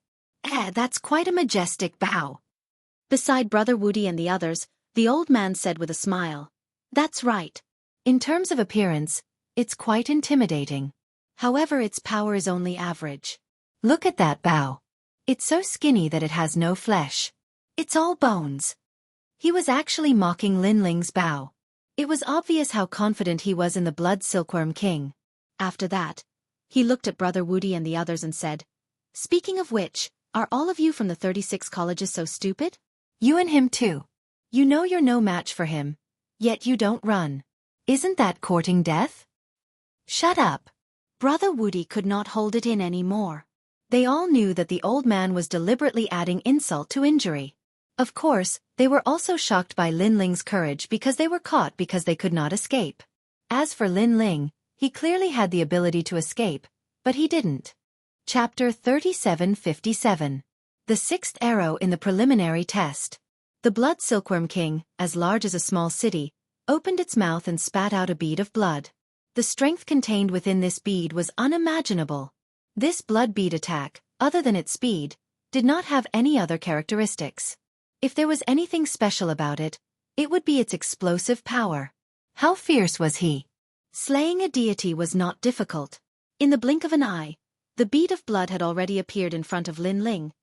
That's quite a majestic bow. Beside Brother Wudi and the others, the old man said with a smile. That's right. In terms of appearance, it's quite intimidating. However, its power is only average. Look at that bow. It's so skinny that it has no flesh. It's all bones. He was actually mocking Lin Ling's bow. It was obvious how confident he was in the blood silkworm king. After that, he looked at Brother Wudi and the others and said, Speaking of which, are all of you from the 36 colleges so stupid? You and him too. You know you're no match for him, yet you don't run. Isn't that courting death? Shut up. Brother Wudi could not hold it in anymore. They all knew that the old man was deliberately adding insult to injury. Of course, they were also shocked by Lin Ling's courage because they were caught because they could not escape. As for Lin Ling, he clearly had the ability to escape, but he didn't. Chapter 3757. The sixth arrow in the preliminary test. The blood silkworm king, as large as a small city, opened its mouth and spat out a bead of blood. The strength contained within this bead was unimaginable. This blood bead attack, other than its speed, did not have any other characteristics. If there was anything special about it, it would be its explosive power. How fierce was he? Slaying a deity was not difficult. In the blink of an eye, the bead of blood had already appeared in front of Lin Ling,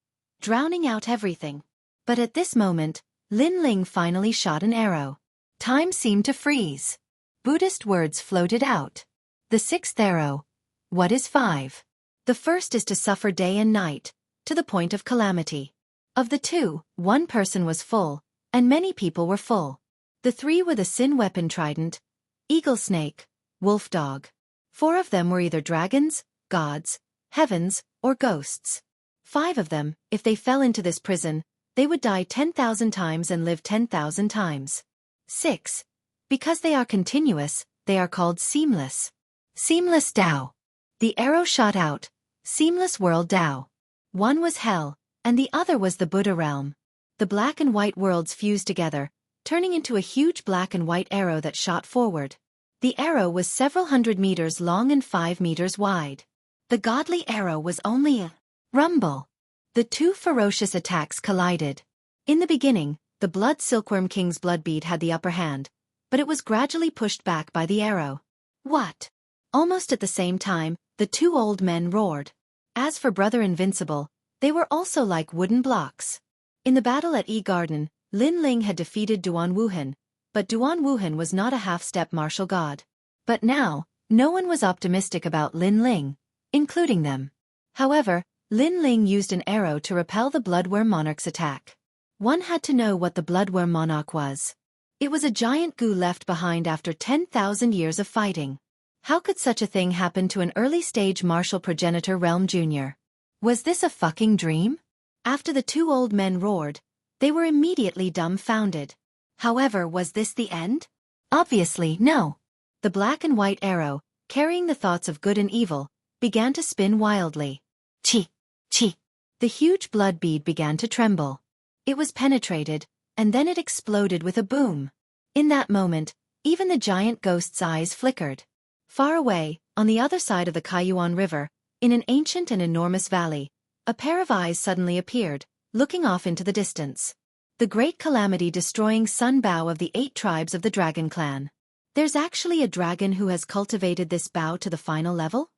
drowning out everything. But at this moment, Lin Ling finally shot an arrow. Time seemed to freeze. Buddhist words floated out. The sixth arrow. What is 5? The first is to suffer day and night, to the point of calamity. Of the two, one person was full, and many people were full. The 3 were the sin weapon trident, eagle snake, wolf dog. 4 of them were either dragons, gods, heavens, or ghosts. 5 of them, if they fell into this prison, they would die 10,000 times and live 10,000 times. 6. Because they are continuous, they are called seamless. Seamless Tao. The arrow shot out. Seamless world Tao. One was hell, and the other was the Buddha realm. The black and white worlds fused together, turning into a huge black and white arrow that shot forward. The arrow was several hundred meters long and 5 meters wide. The godly arrow was only a rumble. The 2 ferocious attacks collided. In the beginning, the blood silkworm king's blood bead had the upper hand, but it was gradually pushed back by the arrow. What? Almost at the same time, the 2 old men roared. As for Brother Invincible, they were also like wooden blocks. In the battle at Yi Garden, Lin Ling had defeated Duan Wuhan, but Duan Wuhan was not a half-step martial god. But now, no one was optimistic about Lin Ling, including them. However, Lin Ling used an arrow to repel the bloodworm monarch's attack. One had to know what the bloodworm monarch was. It was a giant goo left behind after 10,000 years of fighting. How could such a thing happen to an early-stage martial progenitor realm junior? Was this a fucking dream? After the 2 old men roared, they were immediately dumbfounded. However, was this the end? Obviously, no. The black and white arrow, carrying the thoughts of good and evil, began to spin wildly. Chi! Chi! The huge blood bead began to tremble. It was penetrated, and then it exploded with a boom. In that moment, even the giant ghost's eyes flickered. Far away, on the other side of the Kaiyuan River, in an ancient and enormous valley, a pair of eyes suddenly appeared, looking off into the distance. The great calamity-destroying sun bow of the 8 tribes of the dragon clan. There's actually a dragon who has cultivated this bow to the final level?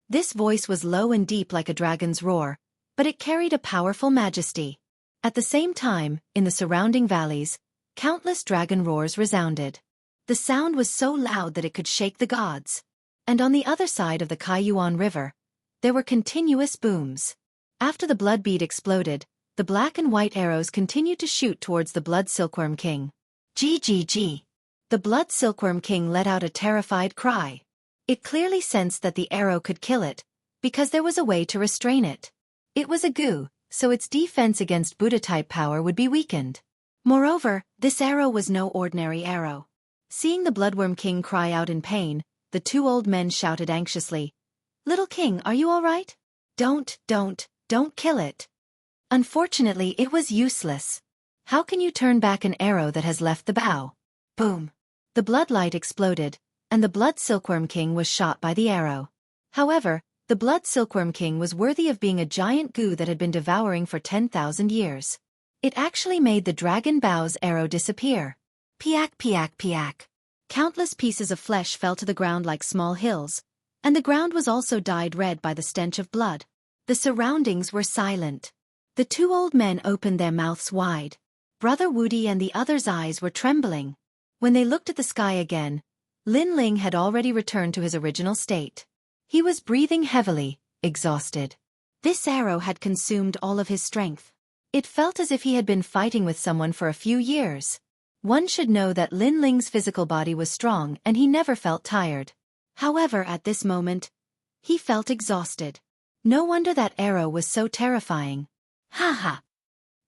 This voice was low and deep like a dragon's roar, but it carried a powerful majesty. At the same time, in the surrounding valleys, countless dragon roars resounded. The sound was so loud that it could shake the gods. And on the other side of the Kaiyuan River, there were continuous booms. After the blood bead exploded, the black and white arrows continued to shoot towards the Blood Silkworm King. GGG. The Blood Silkworm King let out a terrified cry. It clearly sensed that the arrow could kill it, because there was a way to restrain it. It was a goo, so its defense against Buddha-type power would be weakened. Moreover, this arrow was no ordinary arrow. Seeing the Bloodworm King cry out in pain, the two old men shouted anxiously, "Little King, are you all right? Don't kill it." Unfortunately, it was useless. How can you turn back an arrow that has left the bow? Boom. The bloodlight exploded, and the Blood Silkworm King was shot by the arrow. However, the Blood Silkworm King was worthy of being a giant goo that had been devouring for 10,000 years. It actually made the Dragon Bow's arrow disappear. Piak piak piak. Countless pieces of flesh fell to the ground like small hills, and the ground was also dyed red by the stench of blood. The surroundings were silent. The two old men opened their mouths wide. Brother Woody and the others' eyes were trembling. When they looked at the sky again, Lin Ling had already returned to his original state. He was breathing heavily, exhausted. This arrow had consumed all of his strength. It felt as if he had been fighting with someone for a few years. One should know that Lin Ling's physical body was strong and he never felt tired. However, at this moment, he felt exhausted. No wonder that arrow was so terrifying. Ha ha!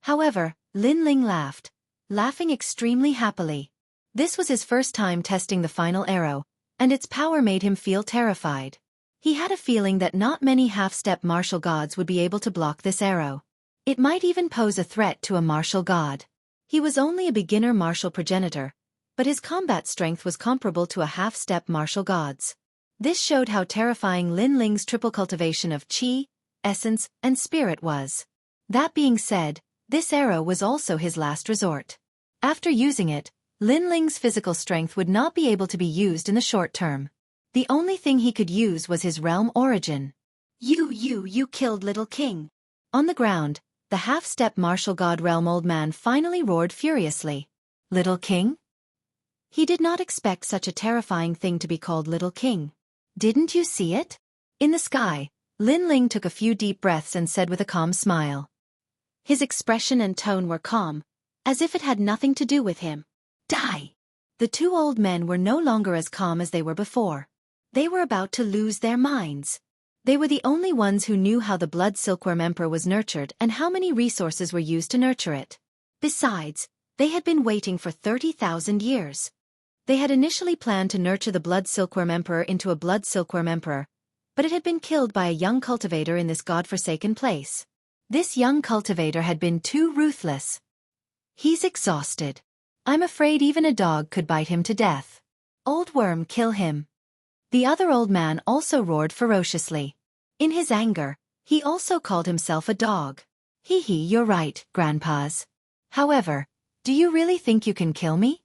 However, Lin Ling laughed, laughing extremely happily. This was his first time testing the final arrow, and its power made him feel terrified. He had a feeling that not many half-step martial gods would be able to block this arrow. It might even pose a threat to a martial god. He was only a beginner martial progenitor, but his combat strength was comparable to a half-step martial god's. This showed how terrifying Lin Ling's triple cultivation of Qi, Essence, and Spirit was. That being said, this arrow was also his last resort. After using it, Lin Ling's physical strength would not be able to be used in the short term. The only thing he could use was his realm origin. You killed Little King. On the ground, the half-step martial god realm old man finally roared furiously. Little King? He did not expect such a terrifying thing to be called Little King. Didn't you see it? In the sky, Lin Ling took a few deep breaths and said with a calm smile. His expression and tone were calm, as if it had nothing to do with him. Die! The two old men were no longer as calm as they were before. They were about to lose their minds. They were the only ones who knew how the Blood Silkworm Emperor was nurtured and how many resources were used to nurture it. Besides, they had been waiting for 30,000 years. They had initially planned to nurture the Blood Silkworm Emperor into a Blood Silkworm Emperor, but it had been killed by a young cultivator in this godforsaken place. This young cultivator had been too ruthless. He's exhausted. I'm afraid even a dog could bite him to death. Old worm, kill him. The other old man also roared ferociously. In his anger, he also called himself a dog. Hee hee, you're right, grandpas. However, do you really think you can kill me?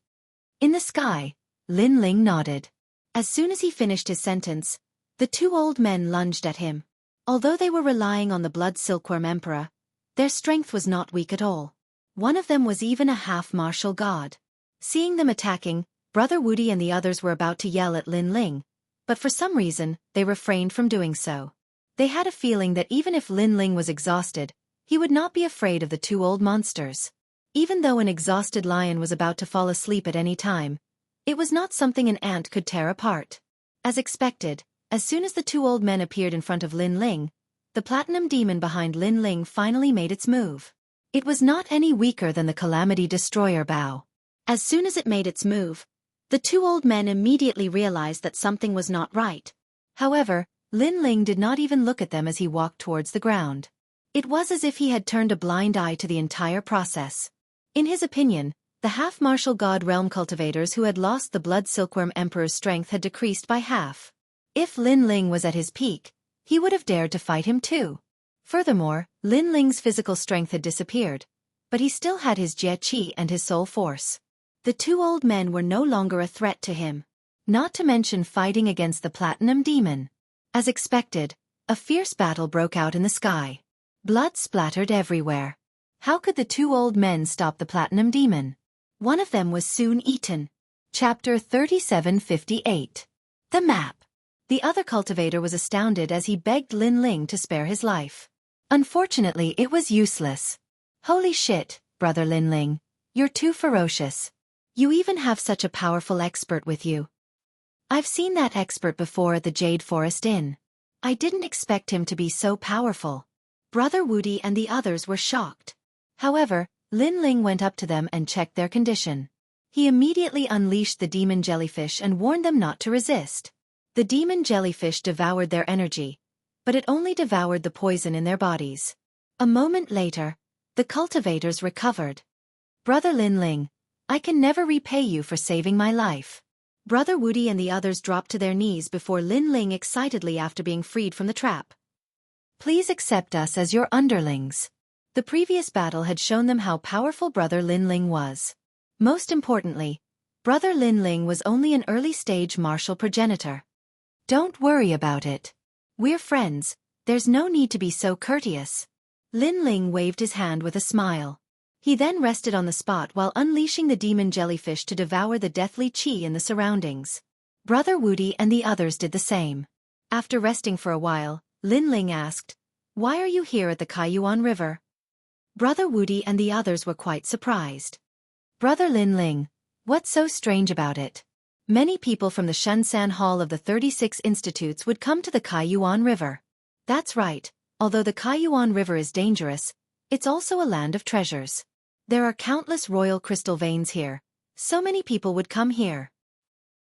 In the sky, Lin Ling nodded. As soon as he finished his sentence, the two old men lunged at him. Although they were relying on the Blood Silkworm Emperor, their strength was not weak at all. One of them was even a half-martial god. Seeing them attacking, Brother Woody and the others were about to yell at Lin Ling, but for some reason, they refrained from doing so. They had a feeling that even if Lin Ling was exhausted, he would not be afraid of the two old monsters. Even though an exhausted lion was about to fall asleep at any time, it was not something an ant could tear apart. As expected, as soon as the two old men appeared in front of Lin Ling, the platinum demon behind Lin Ling finally made its move. It was not any weaker than the Calamity Destroyer bow. As soon as it made its move, the two old men immediately realized that something was not right. However, Lin Ling did not even look at them as he walked towards the ground. It was as if he had turned a blind eye to the entire process. In his opinion, the half-martial god realm cultivators who had lost the Blood Silkworm Emperor's strength had decreased by half. If Lin Ling was at his peak, he would have dared to fight him too. Furthermore, Lin Ling's physical strength had disappeared, but he still had his Jie Qi and his soul force. The two old men were no longer a threat to him. Not to mention fighting against the platinum demon. As expected, a fierce battle broke out in the sky. Blood splattered everywhere. How could the two old men stop the platinum demon? One of them was soon eaten. Chapter 3758. The map. The other cultivator was astounded as he begged Lin Ling to spare his life. Unfortunately, it was useless. Holy shit, brother Lin Ling. You're too ferocious. You even have such a powerful expert with you. I've seen that expert before at the Jade Forest Inn. I didn't expect him to be so powerful. Brother Wudi and the others were shocked. However, Lin Ling went up to them and checked their condition. He immediately unleashed the demon jellyfish and warned them not to resist. The demon jellyfish devoured their energy, but it only devoured the poison in their bodies. A moment later, the cultivators recovered. Brother Lin Ling, I can never repay you for saving my life. Brother Wudi and the others dropped to their knees before Lin Ling excitedly after being freed from the trap. Please accept us as your underlings. The previous battle had shown them how powerful Brother Lin Ling was. Most importantly, Brother Lin Ling was only an early-stage martial progenitor. Don't worry about it. We're friends, there's no need to be so courteous. Lin Ling waved his hand with a smile. He then rested on the spot while unleashing the demon jellyfish to devour the deathly qi in the surroundings. Brother Wudi and the others did the same. After resting for a while, Lin Ling asked, "Why are you here at the Kaiyuan River?" Brother Wudi and the others were quite surprised. Brother Lin Ling, what's so strange about it? Many people from the Shunsan Hall of the 36 Institutes would come to the Kaiyuan River. That's right, although the Kaiyuan River is dangerous, it's also a land of treasures. There are countless royal crystal veins here. So many people would come here.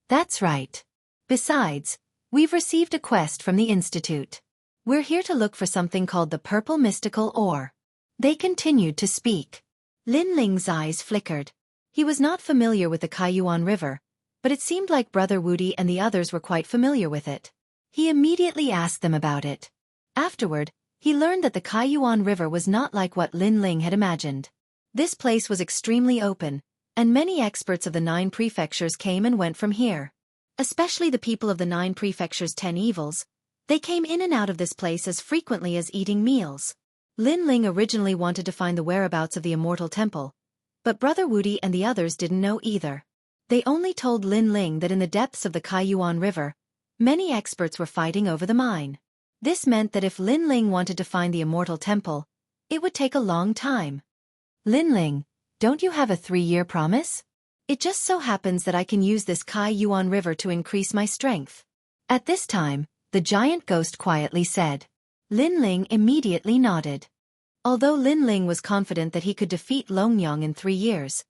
That's right. Besides, we've received a quest from the Institute. We're here to look for something called the Purple Mystical Ore. They continued to speak. Lin Ling's eyes flickered. He was not familiar with the Kaiyuan River, but it seemed like Brother Wudi and the others were quite familiar with it. He immediately asked them about it. Afterward, he learned that the Kaiyuan River was not like what Lin Ling had imagined. This place was extremely open, and many experts of the 9 prefectures came and went from here. Especially the people of the 9 prefectures' 10 evils. They came in and out of this place as frequently as eating meals. Lin Ling originally wanted to find the whereabouts of the Immortal Temple, but Brother Wudi and the others didn't know either. They only told Lin Ling that in the depths of the Kaiyuan River, many experts were fighting over the mine. This meant that if Lin Ling wanted to find the Immortal Temple, it would take a long time. Lin Ling, don't you have a 3-year promise? It just so happens that I can use this Kaiyuan River to increase my strength. At this time, the giant ghost quietly said. Lin Ling immediately nodded. Although Lin Ling was confident that he could defeat Longyang in 3 years,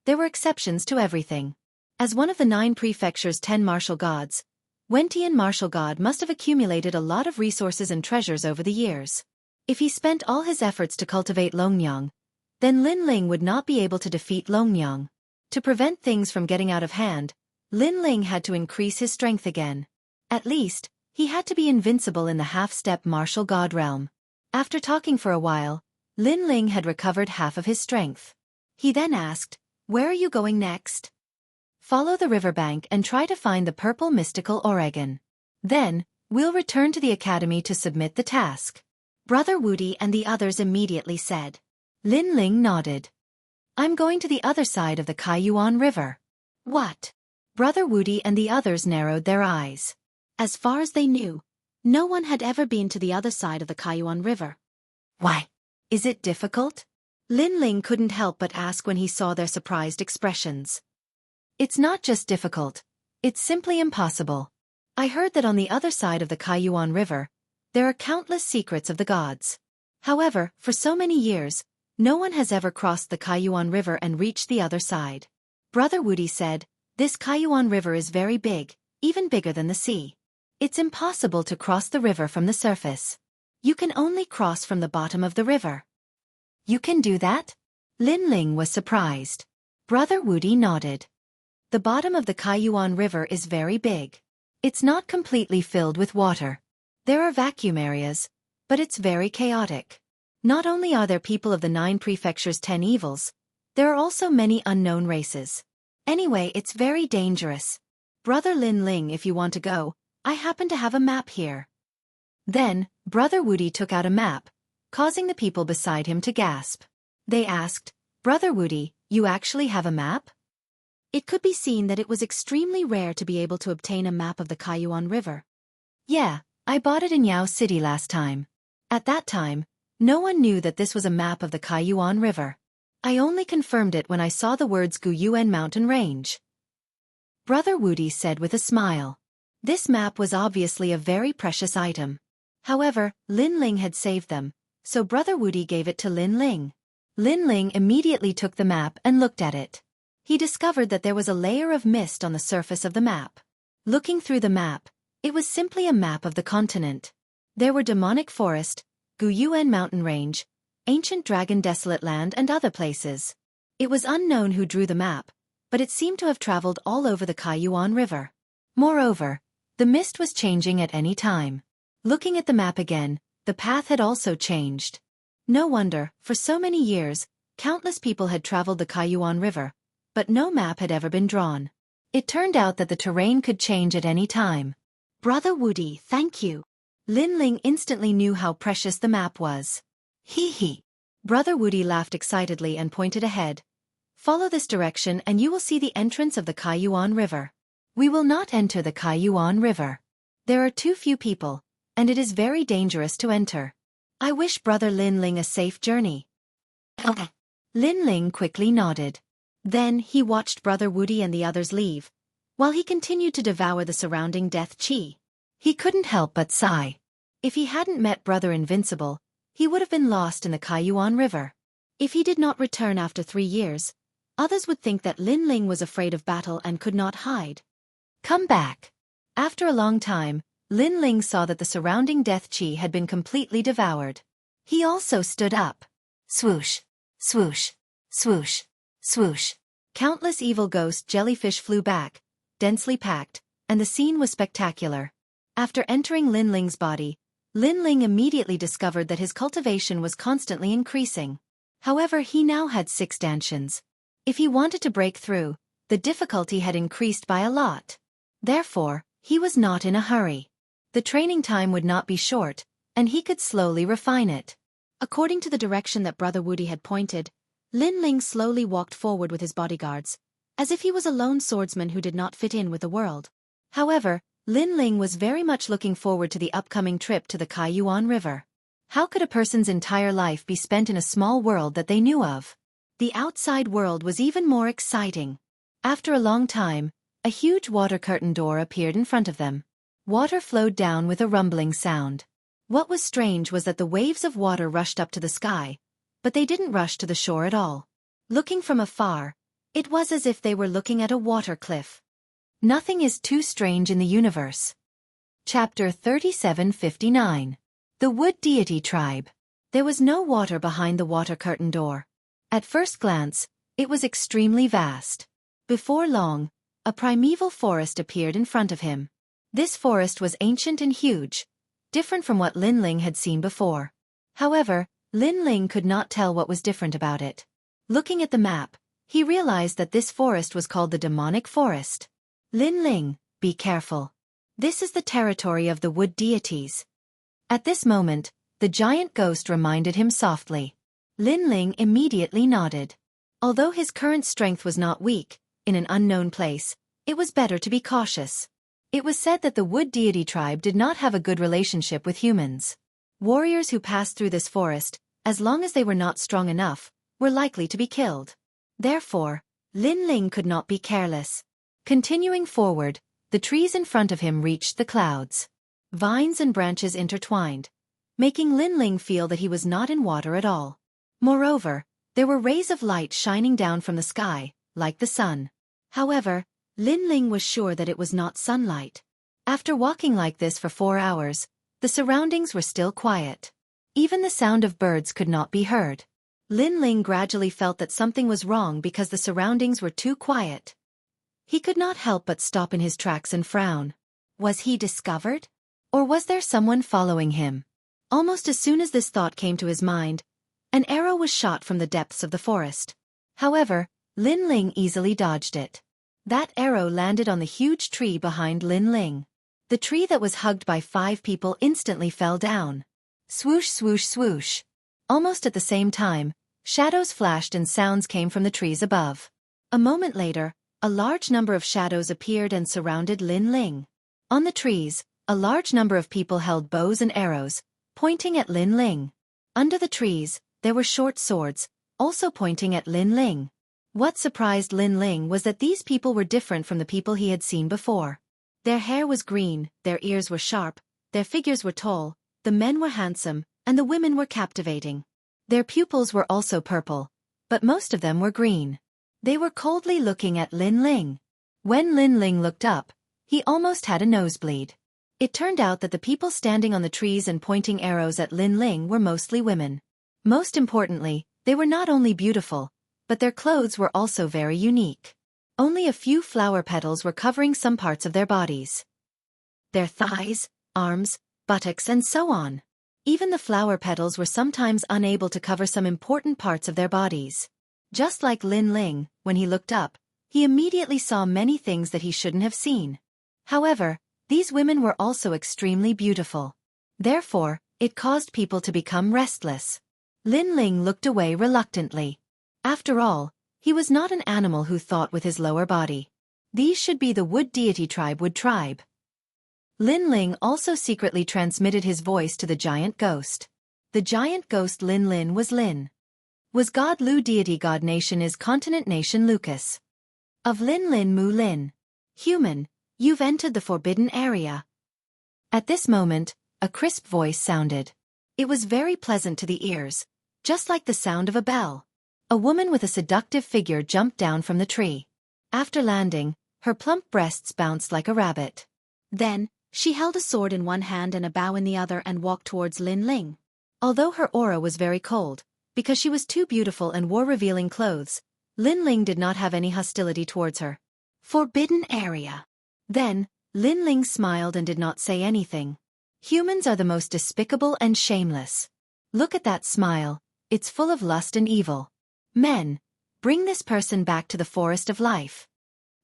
there were exceptions to everything. As one of the 9 prefectures' 10 martial gods, Wentian martial god must have accumulated a lot of resources and treasures over the years. If he spent all his efforts to cultivate Longyang, then Lin Ling would not be able to defeat Longyang. To prevent things from getting out of hand, Lin Ling had to increase his strength again. At least, he had to be invincible in the half-step martial god realm. After talking for a while, Lin Ling had recovered half of his strength. He then asked, "Where are you going next?" "Follow the riverbank and try to find the Purple Mystical Oregon. Then, we'll return to the academy to submit the task." Brother Wudi and the others immediately said. Lin Ling nodded. "I'm going to the other side of the Kaiyuan River." "What?" Brother Wudi and the others narrowed their eyes. As far as they knew, no one had ever been to the other side of the Kaiyuan River. "Why? Is it difficult?" Lin Ling couldn't help but ask when he saw their surprised expressions. "It's not just difficult. It's simply impossible. I heard that on the other side of the Kaiyuan River, there are countless secrets of the gods. However, for so many years, no one has ever crossed the Kaiyuan River and reached the other side." Brother Wudi said, "This Kaiyuan River is very big, even bigger than the sea. It's impossible to cross the river from the surface. You can only cross from the bottom of the river." "You can do that?" Lin Ling was surprised. Brother Wudi nodded. "The bottom of the Kaiyuan River is very big. It's not completely filled with water. There are vacuum areas, but it's very chaotic. Not only are there people of the 9 prefectures' 10 evils, there are also many unknown races. Anyway, it's very dangerous. Brother Lin Ling, if you want to go, I happen to have a map here." Then, Brother Wudi took out a map, causing the people beside him to gasp. They asked, "Brother Wudi, you actually have a map?" It could be seen that it was extremely rare to be able to obtain a map of the Kaiyuan River. Yeah, I bought it in Yao City last time. At that time, no one knew that this was a map of the Kaiyuan River. I only confirmed it when I saw the words Guyuan Mountain Range. Brother Wudi said with a smile. This map was obviously a very precious item. However, Lin Ling had saved them, so Brother Wudi gave it to Lin Ling. Lin Ling immediately took the map and looked at it. He discovered that there was a layer of mist on the surface of the map. Looking through the map, it was simply a map of the continent. There were demonic forest, Guyuan mountain range, ancient dragon desolate land and other places. It was unknown who drew the map, but it seemed to have traveled all over the Kaiyuan River. Moreover, the mist was changing at any time. Looking at the map again, the path had also changed. No wonder, for so many years, countless people had traveled the Kaiyuan River, but no map had ever been drawn. It turned out that the terrain could change at any time. Brother Wudi, thank you. Lin Ling instantly knew how precious the map was. Hee hee. Brother Wudi laughed excitedly and pointed ahead. Follow this direction and you will see the entrance of the Kaiyuan River. We will not enter the Kaiyuan River. There are too few people, and it is very dangerous to enter. I wish Brother Lin Ling a safe journey. Lin Ling quickly nodded. Then he watched Brother Wudi and the others leave, while he continued to devour the surrounding death chi. He couldn't help but sigh. If he hadn't met Brother Invincible, he would have been lost in the Kaiyuan River. If he did not return after 3 years, others would think that Lin Ling was afraid of battle and could not hide. Come back. After a long time, Lin Ling saw that the surrounding death chi had been completely devoured. He also stood up. Swoosh, swoosh, swoosh, swoosh. Countless evil ghost jellyfish flew back, densely packed, and the scene was spectacular. After entering Lin Ling's body, Lin Ling immediately discovered that his cultivation was constantly increasing. However, he now had 6 stanchions. If he wanted to break through, the difficulty had increased by a lot. Therefore, he was not in a hurry. The training time would not be short, and he could slowly refine it. According to the direction that Brother Wudi had pointed, Lin Ling slowly walked forward with his bodyguards, as if he was a lone swordsman who did not fit in with the world. However, Lin Ling was very much looking forward to the upcoming trip to the Kaiyuan River. How could a person's entire life be spent in a small world that they knew of? The outside world was even more exciting. After a long time, a huge water curtain door appeared in front of them. Water flowed down with a rumbling sound. What was strange was that the waves of water rushed up to the sky, but they didn't rush to the shore at all. Looking from afar, it was as if they were looking at a water cliff. Nothing is too strange in the universe. Chapter 3759. The Wood Deity Tribe. There was no water behind the water curtain door. At first glance, it was extremely vast. Before long, a primeval forest appeared in front of him. This forest was ancient and huge, different from what Lin Ling had seen before. However, Lin Ling could not tell what was different about it. Looking at the map, he realized that this forest was called the Demonic Forest. Lin Ling, be careful. This is the territory of the wood deities. At this moment, the giant ghost reminded him softly. Lin Ling immediately nodded. Although his current strength was not weak, in an unknown place, it was better to be cautious. It was said that the wood deity tribe did not have a good relationship with humans. Warriors who passed through this forest, as long as they were not strong enough, were likely to be killed. Therefore, Lin Ling could not be careless. Continuing forward, the trees in front of him reached the clouds. Vines and branches intertwined, making Lin Ling feel that he was not in water at all. Moreover, there were rays of light shining down from the sky, like the sun. However, Lin Ling was sure that it was not sunlight. After walking like this for 4 hours, the surroundings were still quiet. Even the sound of birds could not be heard. Lin Ling gradually felt that something was wrong because the surroundings were too quiet. He could not help but stop in his tracks and frown. Was he discovered? Or was there someone following him? Almost as soon as this thought came to his mind, an arrow was shot from the depths of the forest. However, Lin Ling easily dodged it. That arrow landed on the huge tree behind Lin Ling. The tree that was hugged by 5 people instantly fell down. Swoosh, swoosh, swoosh. Almost at the same time, shadows flashed and sounds came from the trees above. A moment later, a large number of shadows appeared and surrounded Lin Ling. On the trees, A large number of people held bows and arrows, pointing at Lin Ling. Under the trees, there were short swords, also pointing at Lin Ling. What surprised Lin Ling was that these people were different from the people he had seen before. Their hair was green, their ears were sharp, their figures were tall, the men were handsome, and the women were captivating. Their pupils were also purple, but most of them were green. They were coldly looking at Lin Ling. When Lin Ling looked up, he almost had a nosebleed. It turned out that the people standing on the trees and pointing arrows at Lin Ling were mostly women. Most importantly, they were not only beautiful, but their clothes were also very unique. Only a few flower petals were covering some parts of their bodies. Their thighs, arms, buttocks and so on. Even the flower petals were sometimes unable to cover some important parts of their bodies. Just like Lin Ling, when he looked up, he immediately saw many things that he shouldn't have seen. However, these women were also extremely beautiful. Therefore, it caused people to become restless. Lin Ling looked away reluctantly. After all, he was not an animal who thought with his lower body. These should be the wood deity wood tribe. Lin Ling also secretly transmitted his voice to the giant ghost. The giant ghost Lin Lin was Lin. Was God Lu deity God nation is continent nation Lucas. Of Lin Lin Mu Lin. Human, you've entered the forbidden area. At this moment, a crisp voice sounded. It was very pleasant to the ears, just like the sound of a bell. A woman with a seductive figure jumped down from the tree. After landing, her plump breasts bounced like a rabbit. Then, she held a sword in one hand and a bow in the other and walked towards Lin Ling. Although her aura was very cold, because she was too beautiful and wore revealing clothes, Lin Ling did not have any hostility towards her. Forbidden area. Then, Lin Ling smiled and did not say anything. Humans are the most despicable and shameless. Look at that smile, it's full of lust and evil. Men, bring this person back to the forest of life.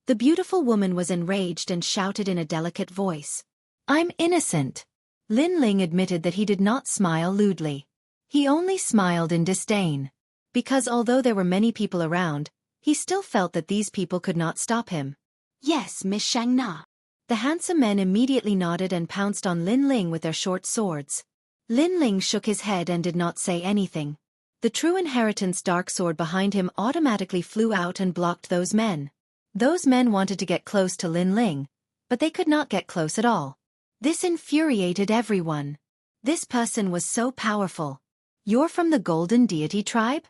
The beautiful woman was enraged and shouted in a delicate voice. I'm innocent. Lin Ling admitted that he did not smile lewdly. He only smiled in disdain. Because although there were many people around, he still felt that these people could not stop him. Yes, Miss Xianxia. The handsome men immediately nodded and pounced on Lin Ling with their short swords. Lin Ling shook his head and did not say anything. The true inheritance dark sword behind him automatically flew out and blocked those men. Those men wanted to get close to Lin Ling, but they could not get close at all. This infuriated everyone. This person was so powerful. You're from the Golden Deity tribe?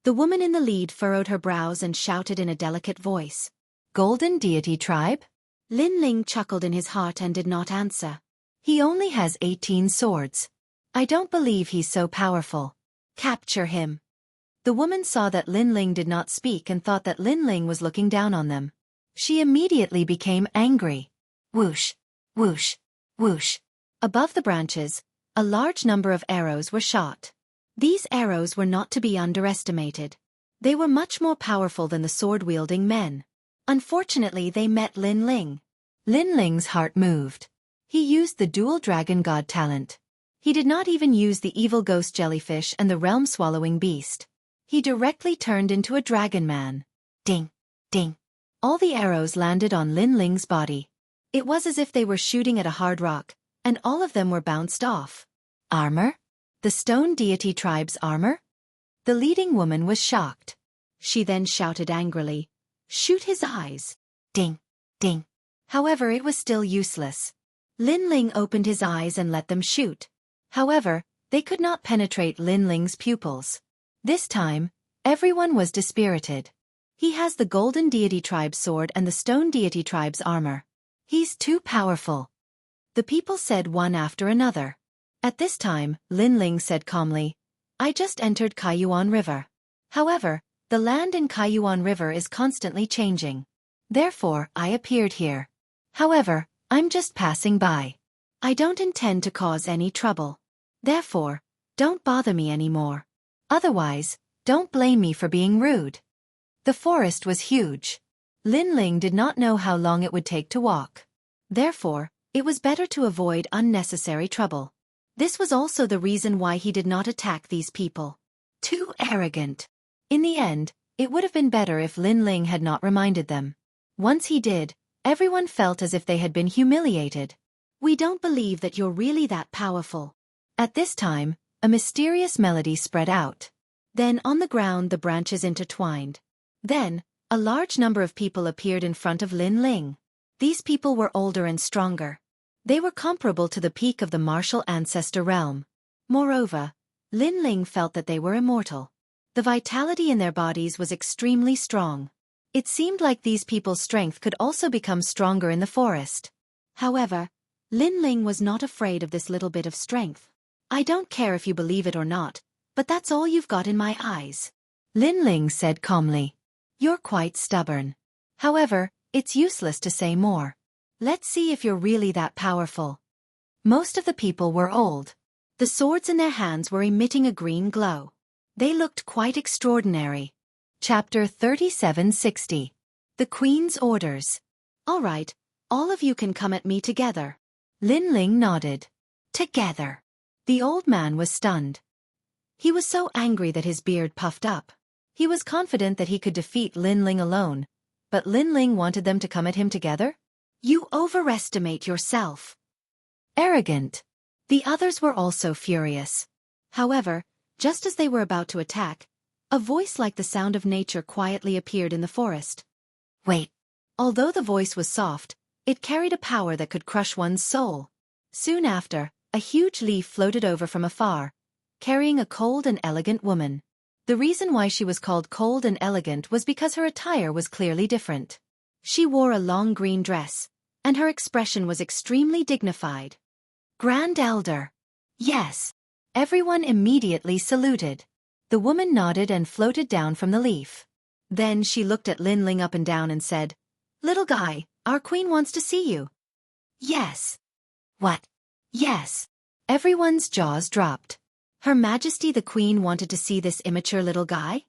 The woman in the lead furrowed her brows and shouted in a delicate voice. Golden Deity tribe? Lin Ling chuckled in his heart and did not answer. He only has 18 swords. I don't believe he's so powerful. Capture him. The woman saw that Lin Ling did not speak and thought that Lin Ling was looking down on them. She immediately became angry. Whoosh, whoosh, whoosh. Above the branches, a large number of arrows were shot. These arrows were not to be underestimated. They were much more powerful than the sword-wielding men. Unfortunately, they met Lin Ling. Lin Ling's heart moved. He used the dual dragon god talent. He did not even use the evil ghost jellyfish and the realm-swallowing beast. He directly turned into a dragon man. Ding, ding. All the arrows landed on Lin Ling's body. It was as if they were shooting at a hard rock, and all of them were bounced off. Armor? The stone deity tribe's armor? The leading woman was shocked. She then shouted angrily, "Shoot his eyes!" Ding, ding. However, it was still useless. Lin Ling opened his eyes and let them shoot. However, they could not penetrate Lin Ling's pupils. This time, everyone was dispirited. He has the Golden Deity tribe's sword and the Stone Deity tribe's armor. He's too powerful. The people said one after another. At this time, Lin Ling said calmly, I just entered Kaiyuan River. However, the land in Kaiyuan River is constantly changing. Therefore, I appeared here. However, I'm just passing by. I don't intend to cause any trouble. Therefore, don't bother me anymore. Otherwise, don't blame me for being rude. The forest was huge. Lin Ling did not know how long it would take to walk. Therefore, it was better to avoid unnecessary trouble. This was also the reason why he did not attack these people. Too arrogant. In the end, it would have been better if Lin Ling had not reminded them. Once he did, everyone felt as if they had been humiliated. We don't believe that you're really that powerful. At this time, a mysterious melody spread out. Then on the ground the branches intertwined. Then, a large number of people appeared in front of Lin Ling. These people were older and stronger. They were comparable to the peak of the martial ancestor realm. Moreover, Lin Ling felt that they were immortal. The vitality in their bodies was extremely strong. It seemed like these people's strength could also become stronger in the forest. However, Lin Ling was not afraid of this little bit of strength. I don't care if you believe it or not, but that's all you've got in my eyes. Lin Ling said calmly. You're quite stubborn. However, it's useless to say more. Let's see if you're really that powerful. Most of the people were old. The swords in their hands were emitting a green glow. They looked quite extraordinary. Chapter 3760. The Queen's Orders. All right, all of you can come at me together. Lin Ling nodded. Together. The old man was stunned. He was so angry that his beard puffed up. He was confident that he could defeat Lin Ling alone, but Lin Ling wanted them to come at him together? You overestimate yourself. Arrogant. The others were also furious. However, just as they were about to attack, a voice like the sound of nature quietly appeared in the forest. Wait. Although the voice was soft, it carried a power that could crush one's soul. Soon after, a huge leaf floated over from afar, carrying a cold and elegant woman. The reason why she was called cold and elegant was because her attire was clearly different. She wore a long green dress, and her expression was extremely dignified. Grand Elder. Yes. Everyone immediately saluted. The woman nodded and floated down from the leaf. Then she looked at Lin Ling up and down and said, Little guy, our queen wants to see you. Yes. What? Yes. Everyone's jaws dropped. Her Majesty the Queen wanted to see this immature little guy?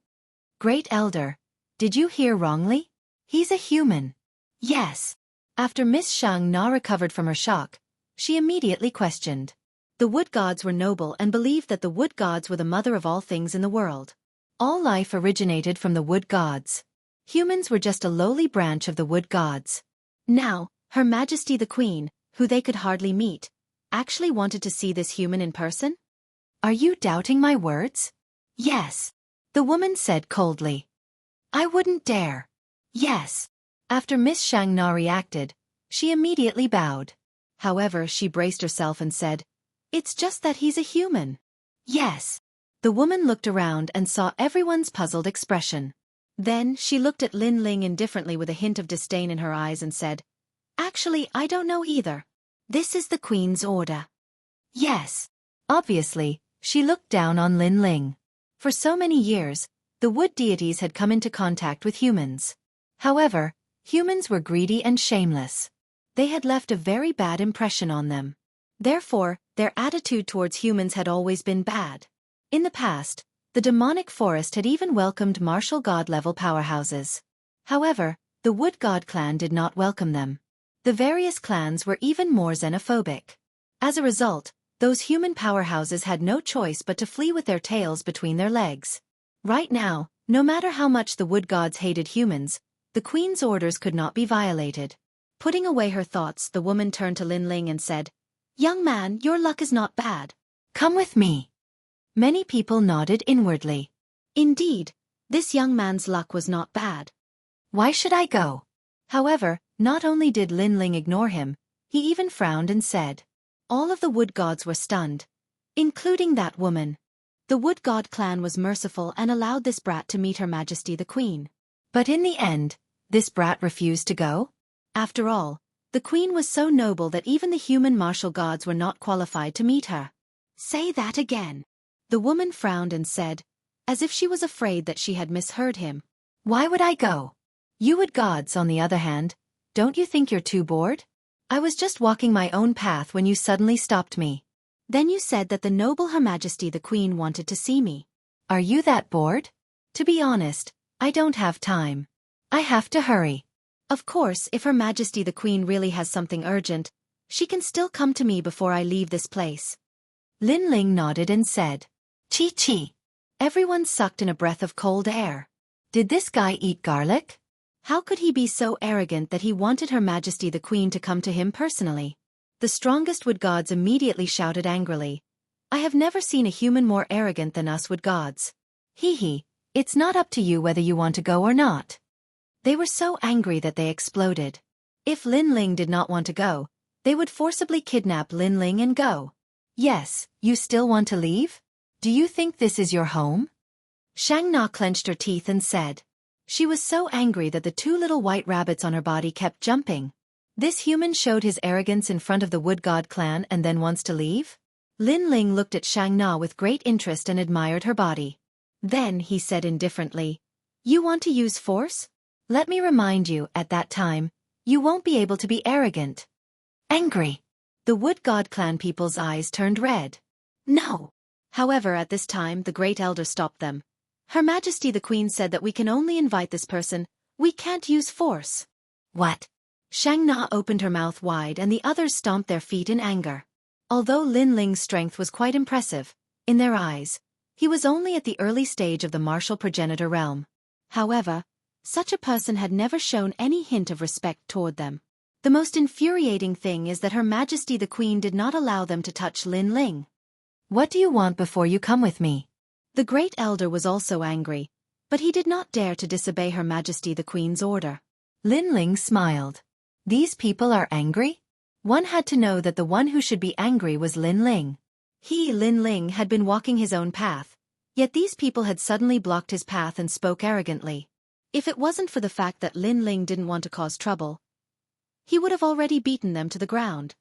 Great Elder, did you hear wrongly? He's a human. Yes. After Miss Xianxia recovered from her shock, she immediately questioned. The wood gods were noble and believed that the wood gods were the mother of all things in the world. All life originated from the wood gods. Humans were just a lowly branch of the wood gods. Now, Her Majesty the Queen, who they could hardly meet, actually wanted to see this human in person? Are you doubting my words? Yes. The woman said coldly. I wouldn't dare. Yes. After Miss Xianxia reacted, she immediately bowed. However, she braced herself and said, It's just that he's a human. Yes. The woman looked around and saw everyone's puzzled expression. Then she looked at Lin Ling indifferently with a hint of disdain in her eyes and said, Actually, I don't know either. This is the Queen's order. Yes. Obviously, she looked down on Lin Ling. For so many years, the wood deities had come into contact with humans. However, humans were greedy and shameless. They had left a very bad impression on them. Therefore, their attitude towards humans had always been bad. In the past, the demonic forest had even welcomed martial god-level powerhouses. However, the wood god clan did not welcome them. The various clans were even more xenophobic. As a result, those human powerhouses had no choice but to flee with their tails between their legs. Right now, no matter how much the wood gods hated humans, the Queen's orders could not be violated. Putting away her thoughts, the woman turned to Lin Ling and said, Young man, your luck is not bad. Come with me. Many people nodded inwardly. Indeed, this young man's luck was not bad. Why should I go? However, not only did Lin Ling ignore him, he even frowned and said, All of the wood gods were stunned, including that woman. The wood god clan was merciful and allowed this brat to meet Her Majesty the Queen. But in the end, this brat refused to go? After all, the Queen was so noble that even the human martial gods were not qualified to meet her. Say that again. The woman frowned and said, as if she was afraid that she had misheard him. Why would I go? You wood gods, on the other hand, don't you think you're too bored? I was just walking my own path when you suddenly stopped me. Then you said that the noble Her Majesty the Queen wanted to see me. Are you that bored? To be honest, I don't have time. I have to hurry. Of course, if Her Majesty the Queen really has something urgent, she can still come to me before I leave this place. Lin Ling nodded and said, Chi. Everyone sucked in a breath of cold air. Did this guy eat garlic? How could he be so arrogant that he wanted Her Majesty the Queen to come to him personally? The strongest wood gods immediately shouted angrily. I have never seen a human more arrogant than us wood gods. Hee, it's not up to you whether you want to go or not. They were so angry that they exploded. If Lin Ling did not want to go, they would forcibly kidnap Lin Ling and go. Yes, you still want to leave? Do you think this is your home? Xianxia clenched her teeth and said. She was so angry that the two little white rabbits on her body kept jumping. This human showed his arrogance in front of the wood god clan and then wants to leave? Lin Ling looked at Xianxia with great interest and admired her body. Then he said indifferently, You want to use force? Let me remind you, at that time, you won't be able to be arrogant. Angry. The wood god clan people's eyes turned red. No. However, at this time the great elder stopped them. Her Majesty the Queen said that we can only invite this person, we can't use force. What? Xianxia opened her mouth wide and the others stomped their feet in anger. Although Lin Ling's strength was quite impressive, in their eyes, he was only at the early stage of the martial progenitor realm. However, such a person had never shown any hint of respect toward them. The most infuriating thing is that Her Majesty the Queen did not allow them to touch Lin Ling. What do you want before you come with me? The great elder was also angry, but he did not dare to disobey Her Majesty the Queen's order. Lin Ling smiled. These people are angry? One had to know that the one who should be angry was Lin Ling. Lin Ling, had been walking his own path, yet these people had suddenly blocked his path and spoke arrogantly. If it wasn't for the fact that Lin Ling didn't want to cause trouble, he would have already beaten them to the ground.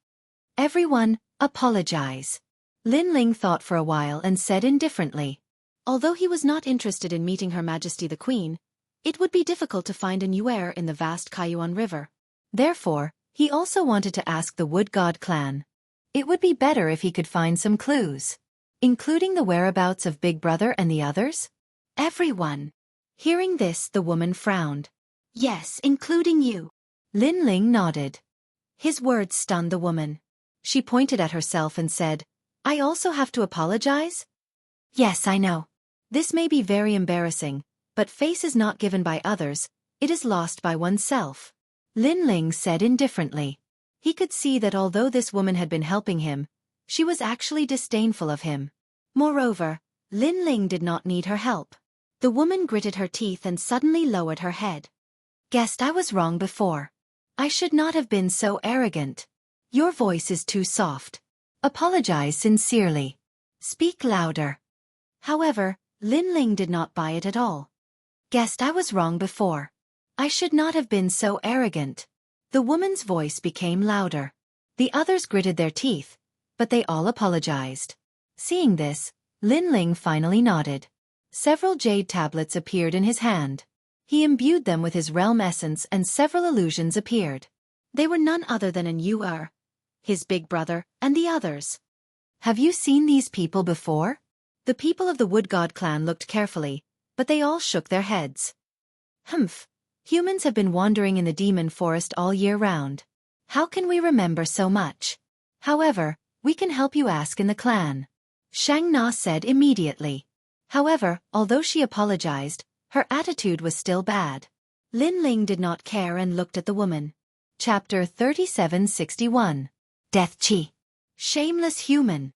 Everyone, apologize. Lin Ling thought for a while and said indifferently. Although he was not interested in meeting Her Majesty the Queen, it would be difficult to find a Nuer in the vast Kaiyuan River. Therefore, he also wanted to ask the Wood God clan. It would be better if he could find some clues, including the whereabouts of Big Brother and the others. Everyone. Hearing this, the woman frowned. Yes, including you. Lin Ling nodded. His words stunned the woman. She pointed at herself and said, I also have to apologize? Yes, I know. This may be very embarrassing, but face is not given by others, it is lost by oneself. Lin Ling said indifferently. He could see that although this woman had been helping him, she was actually disdainful of him. Moreover, Lin Ling did not need her help. The woman gritted her teeth and suddenly lowered her head. Guessed I was wrong before. I should not have been so arrogant. Your voice is too soft. Apologize sincerely. Speak louder. However, Lin Ling did not buy it at all. Guessed I was wrong before. I should not have been so arrogant. The woman's voice became louder. The others gritted their teeth, but they all apologized. Seeing this, Lin Ling finally nodded. Several jade tablets appeared in his hand. He imbued them with his realm essence and several illusions appeared. They were none other than an Nuer, his big brother, and the others. Have you seen these people before? The people of the Wood God clan looked carefully, but they all shook their heads. Humph. Humans have been wandering in the demon forest all year round. How can we remember so much? However, we can help you ask in the clan. Xianxia said immediately. However, although she apologized, her attitude was still bad. Lin Ling did not care and looked at the woman. Chapter 3761. Death Chi. Shameless human.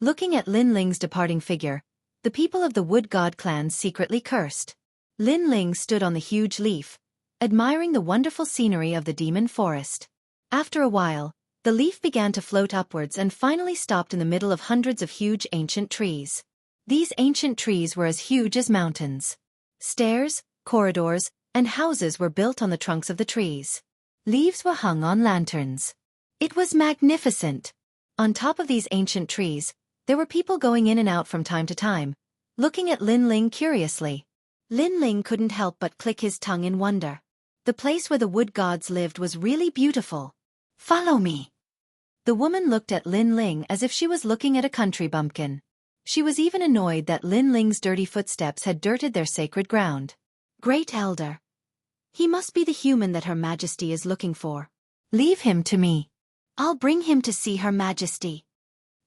Looking at Lin Ling's departing figure, the people of the Wood God clan secretly cursed. Lin Ling stood on the huge leaf, admiring the wonderful scenery of the demon forest. After a while, the leaf began to float upwards and finally stopped in the middle of hundreds of huge ancient trees. These ancient trees were as huge as mountains. Stairs, corridors, and houses were built on the trunks of the trees. Leaves were hung on lanterns. It was magnificent. On top of these ancient trees, there were people going in and out from time to time, looking at Lin Ling curiously. Lin Ling couldn't help but click his tongue in wonder. The place where the wood gods lived was really beautiful. Follow me. The woman looked at Lin Ling as if she was looking at a country bumpkin. She was even annoyed that Lin Ling's dirty footsteps had dirted their sacred ground. Great Elder. He must be the human that Her Majesty is looking for. Leave him to me. I'll bring him to see Her Majesty.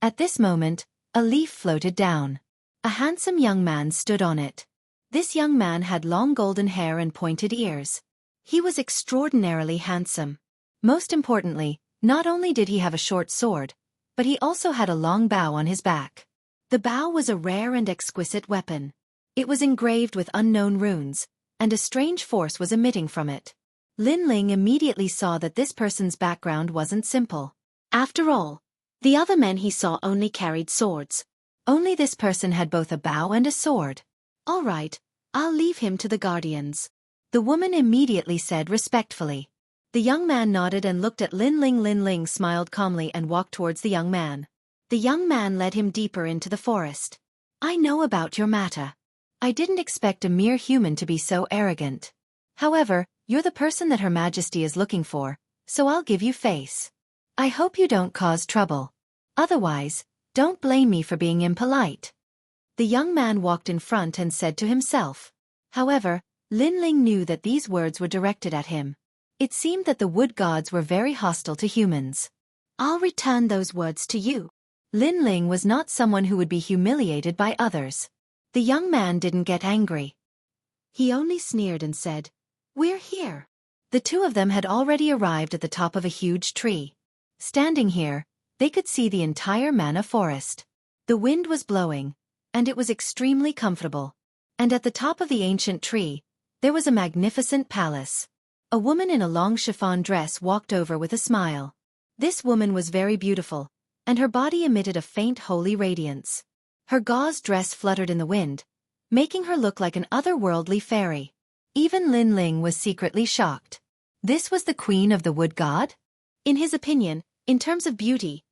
At this moment, a leaf floated down. A handsome young man stood on it. This young man had long golden hair and pointed ears. He was extraordinarily handsome. Most importantly, Not only did he have a short sword, but he also had a long bow on his back. The bow was a rare and exquisite weapon. It was engraved with unknown runes, and a strange force was emitting from it. Lin Ling immediately saw that this person's background wasn't simple. After all, the other men he saw only carried swords. Only this person had both a bow and a sword. All right, I'll leave him to the guardians. The woman immediately said respectfully. The young man nodded and looked at Lin Ling. Lin Ling smiled calmly and walked towards the young man. The young man led him deeper into the forest. I know about your matter. I didn't expect a mere human to be so arrogant. However, you're the person that Her Majesty is looking for, so I'll give you face. I hope you don't cause trouble. Otherwise, don't blame me for being impolite. The young man walked in front and said to himself. However, Lin Ling knew that these words were directed at him. It seemed that the wood gods were very hostile to humans. I'll return those words to you. Lin Ling was not someone who would be humiliated by others. The young man didn't get angry. He only sneered and said, We're here. The two of them had already arrived at the top of a huge tree. Standing here, they could see the entire manna forest. The wind was blowing, and it was extremely comfortable. And at the top of the ancient tree, there was a magnificent palace. A woman in a long chiffon dress walked over with a smile. This woman was very beautiful, and her body emitted a faint holy radiance. Her gauze dress fluttered in the wind, making her look like an otherworldly fairy. Even Lin Ling was secretly shocked. This was the queen of the wood god? In his opinion, in terms of beauty,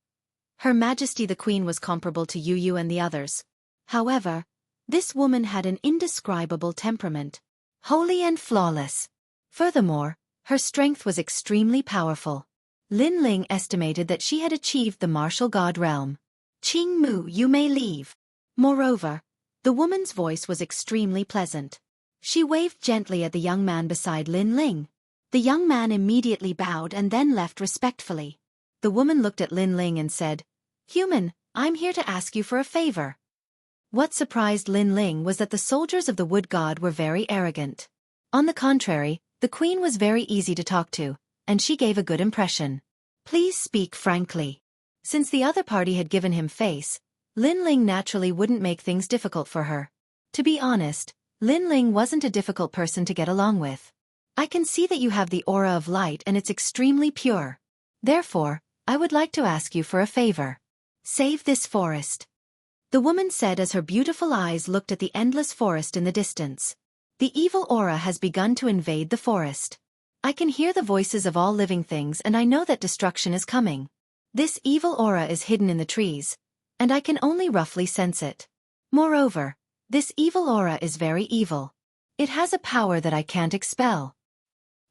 Her Majesty the Queen was comparable to Yu Yu and the others. However, this woman had an indescribable temperament, holy and flawless. Furthermore, her strength was extremely powerful. Lin Ling estimated that she had achieved the martial god realm. Qing Mu, you may leave. Moreover, the woman's voice was extremely pleasant. She waved gently at the young man beside Lin Ling. The young man immediately bowed and then left respectfully. The woman looked at Lin Ling and said, Human, I'm here to ask you for a favor. What surprised Lin Ling was that the soldiers of the wood god were very arrogant. On the contrary, the queen was very easy to talk to, and she gave a good impression. Please speak frankly. Since the other party had given him face, Lin Ling naturally wouldn't make things difficult for her. To be honest, Lin Ling wasn't a difficult person to get along with. I can see that you have the aura of light and it's extremely pure. Therefore, I would like to ask you for a favor. Save this forest. The woman said as her beautiful eyes looked at the endless forest in the distance. The evil aura has begun to invade the forest. I can hear the voices of all living things and I know that destruction is coming. This evil aura is hidden in the trees, and I can only roughly sense it. Moreover, this evil aura is very evil. It has a power that I can't expel.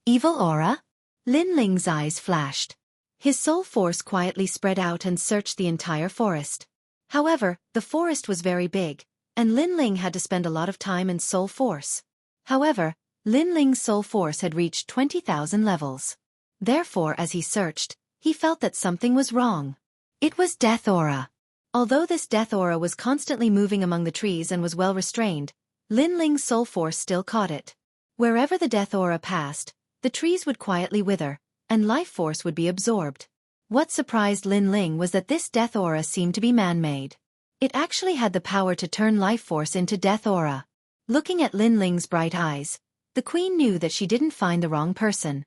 Evil aura? Lin Ling's eyes flashed. His soul force quietly spread out and searched the entire forest. However, the forest was very big, and Lin Ling had to spend a lot of time in soul force. However, Lin Ling's soul force had reached 20,000 levels. Therefore, as he searched, he felt that something was wrong. It was death aura. Although this death aura was constantly moving among the trees and was well restrained, Lin Ling's soul force still caught it. Wherever the death aura passed, the trees would quietly wither, and life force would be absorbed. What surprised Lin Ling was that this death aura seemed to be man-made. It actually had the power to turn life force into death aura. Looking at Lin Ling's bright eyes, the queen knew that she didn't find the wrong person.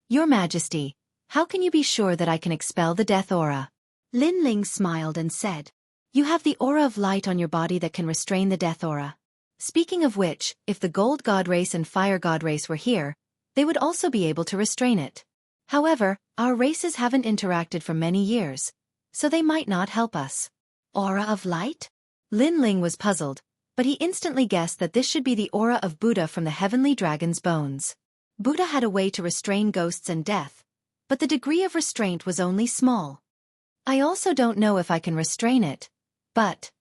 Your Majesty, how can you be sure that I can expel the death aura? Lin Ling smiled and said, You have the aura of light on your body that can restrain the death aura. Speaking of which, if the gold god race and fire god race were here, they would also be able to restrain it. However, our races haven't interacted for many years, so they might not help us. Aura of light? Lin Ling was puzzled, but he instantly guessed that this should be the aura of Buddha from the heavenly dragon's bones. Buddha had a way to restrain ghosts and death, but the degree of restraint was only small. I also don't know if I can restrain it, but...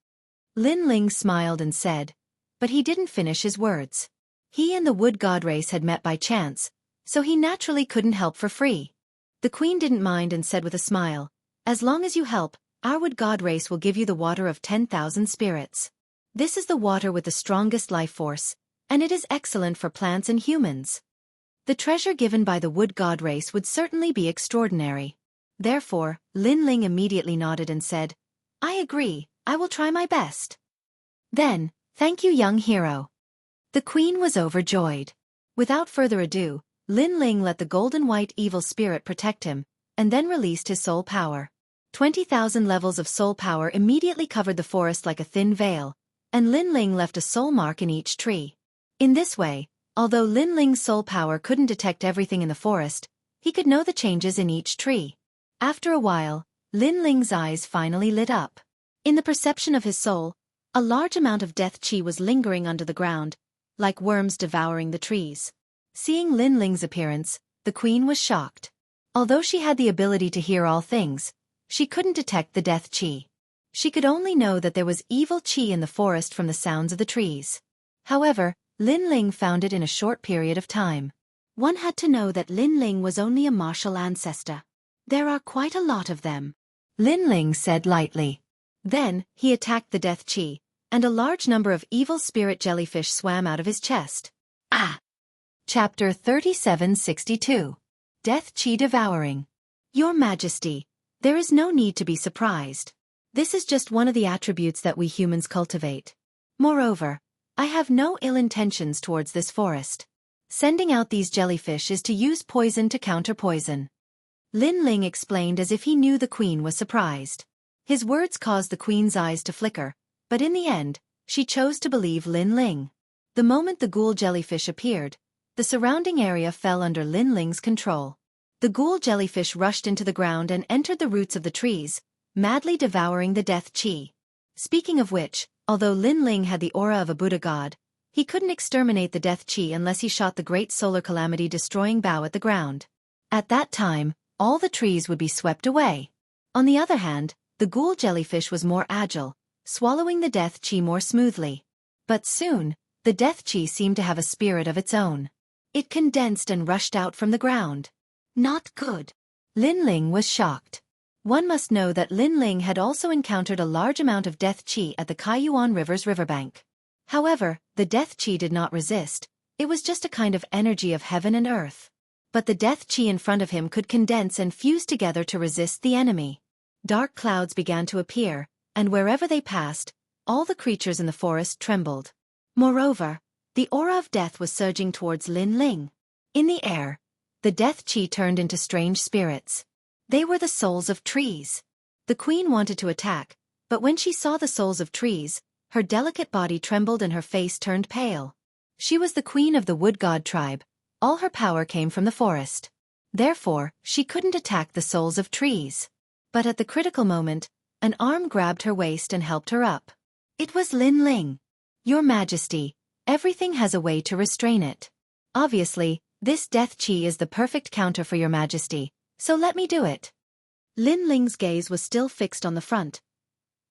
Lin Ling smiled and said, but he didn't finish his words. He and the wood god race had met by chance, so he naturally couldn't help for free. The queen didn't mind and said with a smile, As long as you help, our wood god race will give you the water of 10,000 spirits. This is the water with the strongest life force, and it is excellent for plants and humans. The treasure given by the wood god race would certainly be extraordinary. Therefore, Lin Ling immediately nodded and said, I agree, I will try my best. Then, thank you, young hero. The queen was overjoyed. Without further ado, Lin Ling let the golden white evil spirit protect him, and then released his soul power. 20,000 levels of soul power immediately covered the forest like a thin veil, and Lin Ling left a soul mark in each tree. In this way, although Lin Ling's soul power couldn't detect everything in the forest, he could know the changes in each tree. After a while, Lin Ling's eyes finally lit up. In the perception of his soul, a large amount of death chi was lingering under the ground, like worms devouring the trees. Seeing Lin Ling's appearance, the queen was shocked. Although she had the ability to hear all things, she couldn't detect the death chi. She could only know that there was evil chi in the forest from the sounds of the trees. However, Lin Ling found it in a short period of time. One had to know that Lin Ling was only a martial ancestor. There are quite a lot of them, Lin Ling said lightly. Then, he attacked the death chi, and a large number of evil spirit jellyfish swam out of his chest. Ah! Chapter 3762. Death Chi Devouring. Your Majesty, there is no need to be surprised. This is just one of the attributes that we humans cultivate. Moreover, I have no ill intentions towards this forest. Sending out these jellyfish is to use poison to counter poison. Lin Ling explained as if he knew the queen was surprised. His words caused the queen's eyes to flicker, but in the end, she chose to believe Lin Ling. The moment the ghoul jellyfish appeared, the surrounding area fell under Lin Ling's control. The ghoul jellyfish rushed into the ground and entered the roots of the trees, madly devouring the death chi. Speaking of which, although Lin Ling had the aura of a Buddha god, he couldn't exterminate the death chi unless he shot the great solar calamity destroying bow at the ground. At that time, all the trees would be swept away. On the other hand, the ghoul jellyfish was more agile, swallowing the death chi more smoothly. But soon, the death chi seemed to have a spirit of its own. It condensed and rushed out from the ground. Not good. Lin Ling was shocked. One must know that Lin Ling had also encountered a large amount of death chi at the Kaiyuan River's riverbank. However, the death chi did not resist. It was just a kind of energy of heaven and earth. But the death chi in front of him could condense and fuse together to resist the enemy. Dark clouds began to appear, and wherever they passed, all the creatures in the forest trembled. Moreover, the aura of death was surging towards Lin Ling. In the air, the death chi turned into strange spirits. They were the souls of trees. The queen wanted to attack, but when she saw the souls of trees, her delicate body trembled and her face turned pale. She was the queen of the wood god tribe. All her power came from the forest. Therefore, she couldn't attack the souls of trees. But at the critical moment, an arm grabbed her waist and helped her up. It was Lin Ling. Your Majesty, everything has a way to restrain it. Obviously, this death chi is the perfect counter for your Majesty, so let me do it. Lin Ling's gaze was still fixed on the front,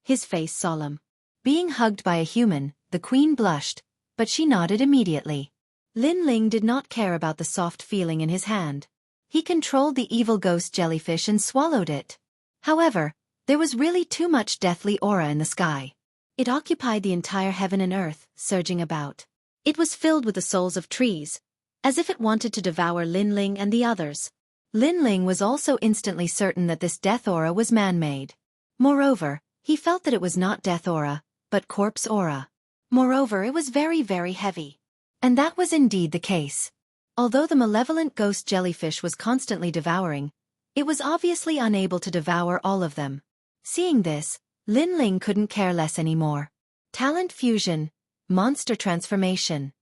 his face solemn. Being hugged by a human, the queen blushed, but she nodded immediately. Lin Ling did not care about the soft feeling in his hand. He controlled the evil ghost jellyfish and swallowed it. However, there was really too much deathly aura in the sky. It occupied the entire heaven and earth, surging about. It was filled with the souls of trees, as if it wanted to devour Lin Ling and the others. Lin Ling was also instantly certain that this death aura was man-made. Moreover, he felt that it was not death aura, but corpse aura. Moreover, it was very, very heavy. And that was indeed the case. Although the malevolent ghost jellyfish was constantly devouring, it was obviously unable to devour all of them. Seeing this, Lin Ling couldn't care less anymore. Talent fusion, monster transformation.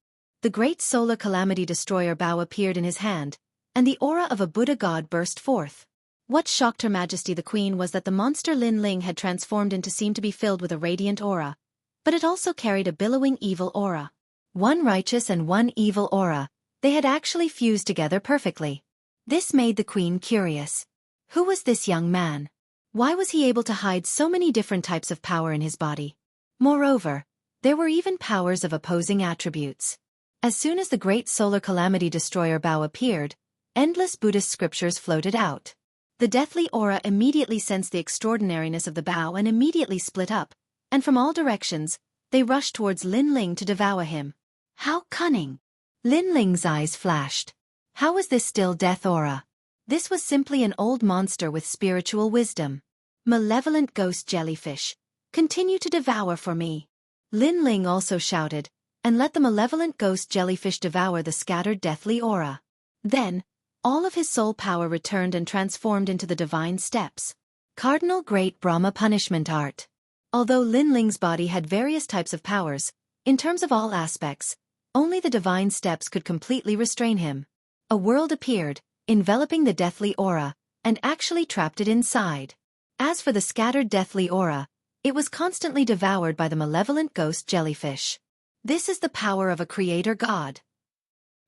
The great solar calamity destroyer bow appeared in his hand, and the aura of a Buddha god burst forth. What shocked Her Majesty the Queen was that the monster Lin Ling had transformed into seemed to be filled with a radiant aura, but it also carried a billowing evil aura. One righteous and one evil aura, they had actually fused together perfectly. This made the Queen curious. Who was this young man? Why was he able to hide so many different types of power in his body? Moreover, there were even powers of opposing attributes. As soon as the great solar calamity destroyer bow appeared, endless Buddhist scriptures floated out. The deathly aura immediately sensed the extraordinariness of the bow and immediately split up, and from all directions, they rushed towards Lin Ling to devour him. How cunning! Lin Ling's eyes flashed. How was this still death aura? This was simply an old monster with spiritual wisdom. Malevolent ghost jellyfish, continue to devour for me. Lin Ling also shouted, and let the malevolent ghost jellyfish devour the scattered deathly aura. Then, all of his soul power returned and transformed into the divine steps. Cardinal Great Brahma Punishment Art. Although Lin Ling's body had various types of powers, in terms of all aspects, only the divine steps could completely restrain him. A world appeared, enveloping the deathly aura, and actually trapped it inside. As for the scattered deathly aura, it was constantly devoured by the malevolent ghost jellyfish. This is the power of a creator god.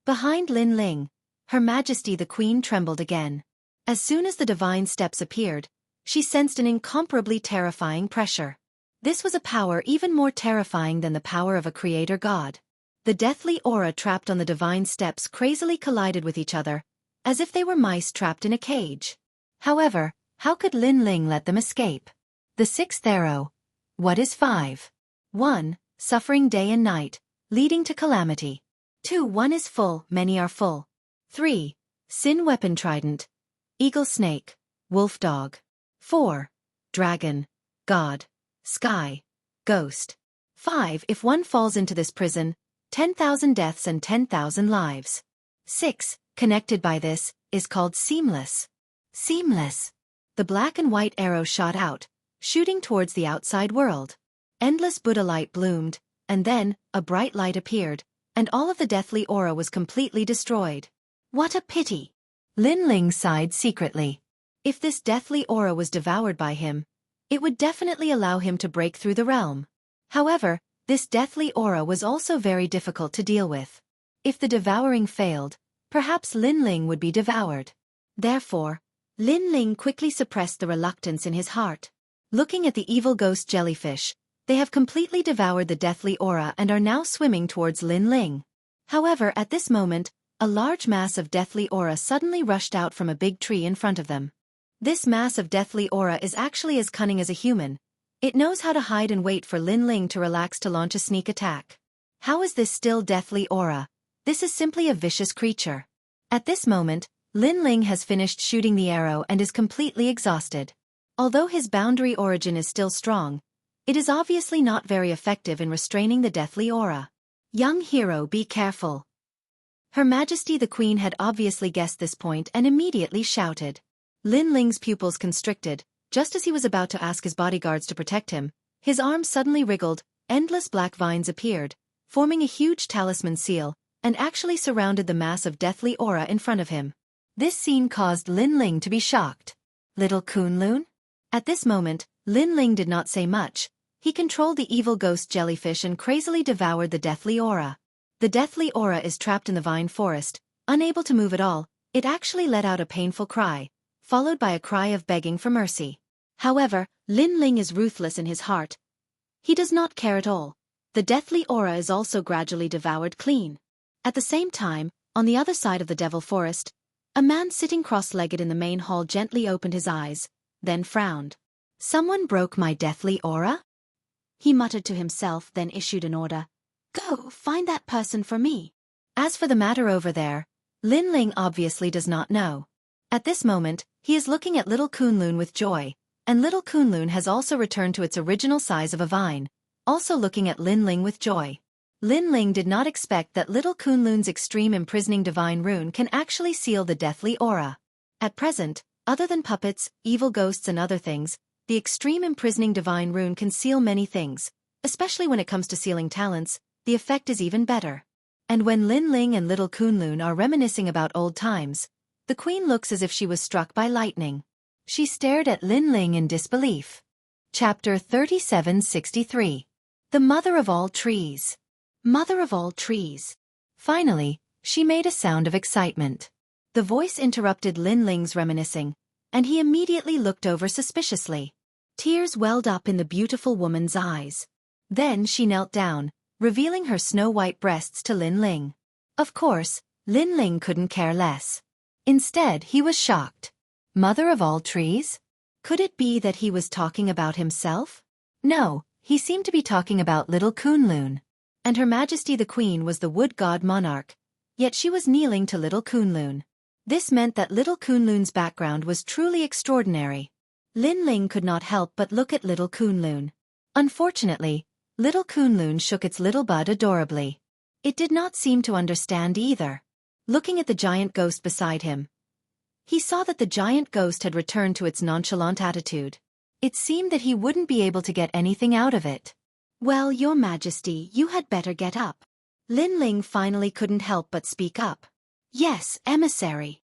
Behind Lin Ling, Her Majesty the Queen trembled again. As soon as the divine steps appeared, she sensed an incomparably terrifying pressure. This was a power even more terrifying than the power of a creator god. The deathly aura trapped on the divine steps crazily collided with each other, as if they were mice trapped in a cage. However, how could Lin Ling let them escape? The sixth arrow. What is 5? 1. Suffering day and night, leading to calamity. 2. 1 is full, many are full. 3. Sin weapon trident. Eagle snake, wolf dog. 4. Dragon, god, sky, ghost. 5. If one falls into this prison, 10,000 deaths and 10,000 lives. 6. Connected by this, is called seamless. Seamless. The black and white arrow shot out, shooting towards the outside world. Endless Buddha light bloomed, and then, a bright light appeared, and all of the deathly aura was completely destroyed. What a pity! Lin Ling sighed secretly. If this deathly aura was devoured by him, it would definitely allow him to break through the realm. However, this deathly aura was also very difficult to deal with. If the devouring failed, perhaps Lin Ling would be devoured. Therefore, Lin Ling quickly suppressed the reluctance in his heart. Looking at the evil ghost jellyfish, they have completely devoured the deathly aura and are now swimming towards Lin Ling. However, at this moment, a large mass of deathly aura suddenly rushed out from a big tree in front of them. This mass of deathly aura is actually as cunning as a human. It knows how to hide and wait for Lin Ling to relax to launch a sneak attack. How is this still deathly aura? This is simply a vicious creature. At this moment, Lin Ling has finished shooting the arrow and is completely exhausted. Although his boundary origin is still strong, it is obviously not very effective in restraining the deathly aura. Young hero, be careful. Her Majesty the Queen had obviously guessed this point and immediately shouted. Lin Ling's pupils constricted. Just as he was about to ask his bodyguards to protect him, his arms suddenly wriggled, endless black vines appeared, forming a huge talisman seal, and actually surrounded the mass of deathly aura in front of him. This scene caused Lin Ling to be shocked. Little Kunlun? At this moment, Lin Ling did not say much. He controlled the evil ghost jellyfish and crazily devoured the deathly aura. The deathly aura is trapped in the vine forest, unable to move at all. It actually let out a painful cry, followed by a cry of begging for mercy. However, Lin Ling is ruthless in his heart. He does not care at all. The deathly aura is also gradually devoured clean. At the same time, on the other side of the devil forest, a man sitting cross-legged in the main hall gently opened his eyes, then frowned. Someone broke my deathly aura? He muttered to himself, then issued an order. Go, find that person for me. As for the matter over there, Lin Ling obviously does not know. At this moment, he is looking at little Kunlun with joy, and little Kunlun has also returned to its original size of a vine, also looking at Lin Ling with joy. Lin Ling did not expect that little Kunlun's extreme imprisoning divine rune can actually seal the deathly aura. At present, other than puppets, evil ghosts and other things, the extreme imprisoning divine rune can seal many things, especially when it comes to sealing talents. The effect is even better. And when Lin Ling and little Kunlun are reminiscing about old times, the queen looks as if she was struck by lightning. She stared at Lin Ling in disbelief. Chapter 3763. The Mother of All Trees. Mother of all trees. Finally, she made a sound of excitement. The voice interrupted Lin Ling's reminiscing, and he immediately looked over suspiciously. Tears welled up in the beautiful woman's eyes. Then she knelt down, revealing her snow-white breasts to Lin Ling. Of course, Lin Ling couldn't care less. Instead, he was shocked. Mother of all trees? Could it be that he was talking about himself? No, he seemed to be talking about little Kunlun. And Her Majesty the Queen was the wood god monarch, yet she was kneeling to little Kunlun. This meant that little Kunlun's background was truly extraordinary. Lin Ling could not help but look at little Kunlun. Unfortunately, little Kunlun shook its little bud adorably. It did not seem to understand either. Looking at the giant ghost beside him, he saw that the giant ghost had returned to its nonchalant attitude. It seemed that he wouldn't be able to get anything out of it. "Well, Your Majesty, you had better get up." Lin Ling finally couldn't help but speak up. "Yes, emissary."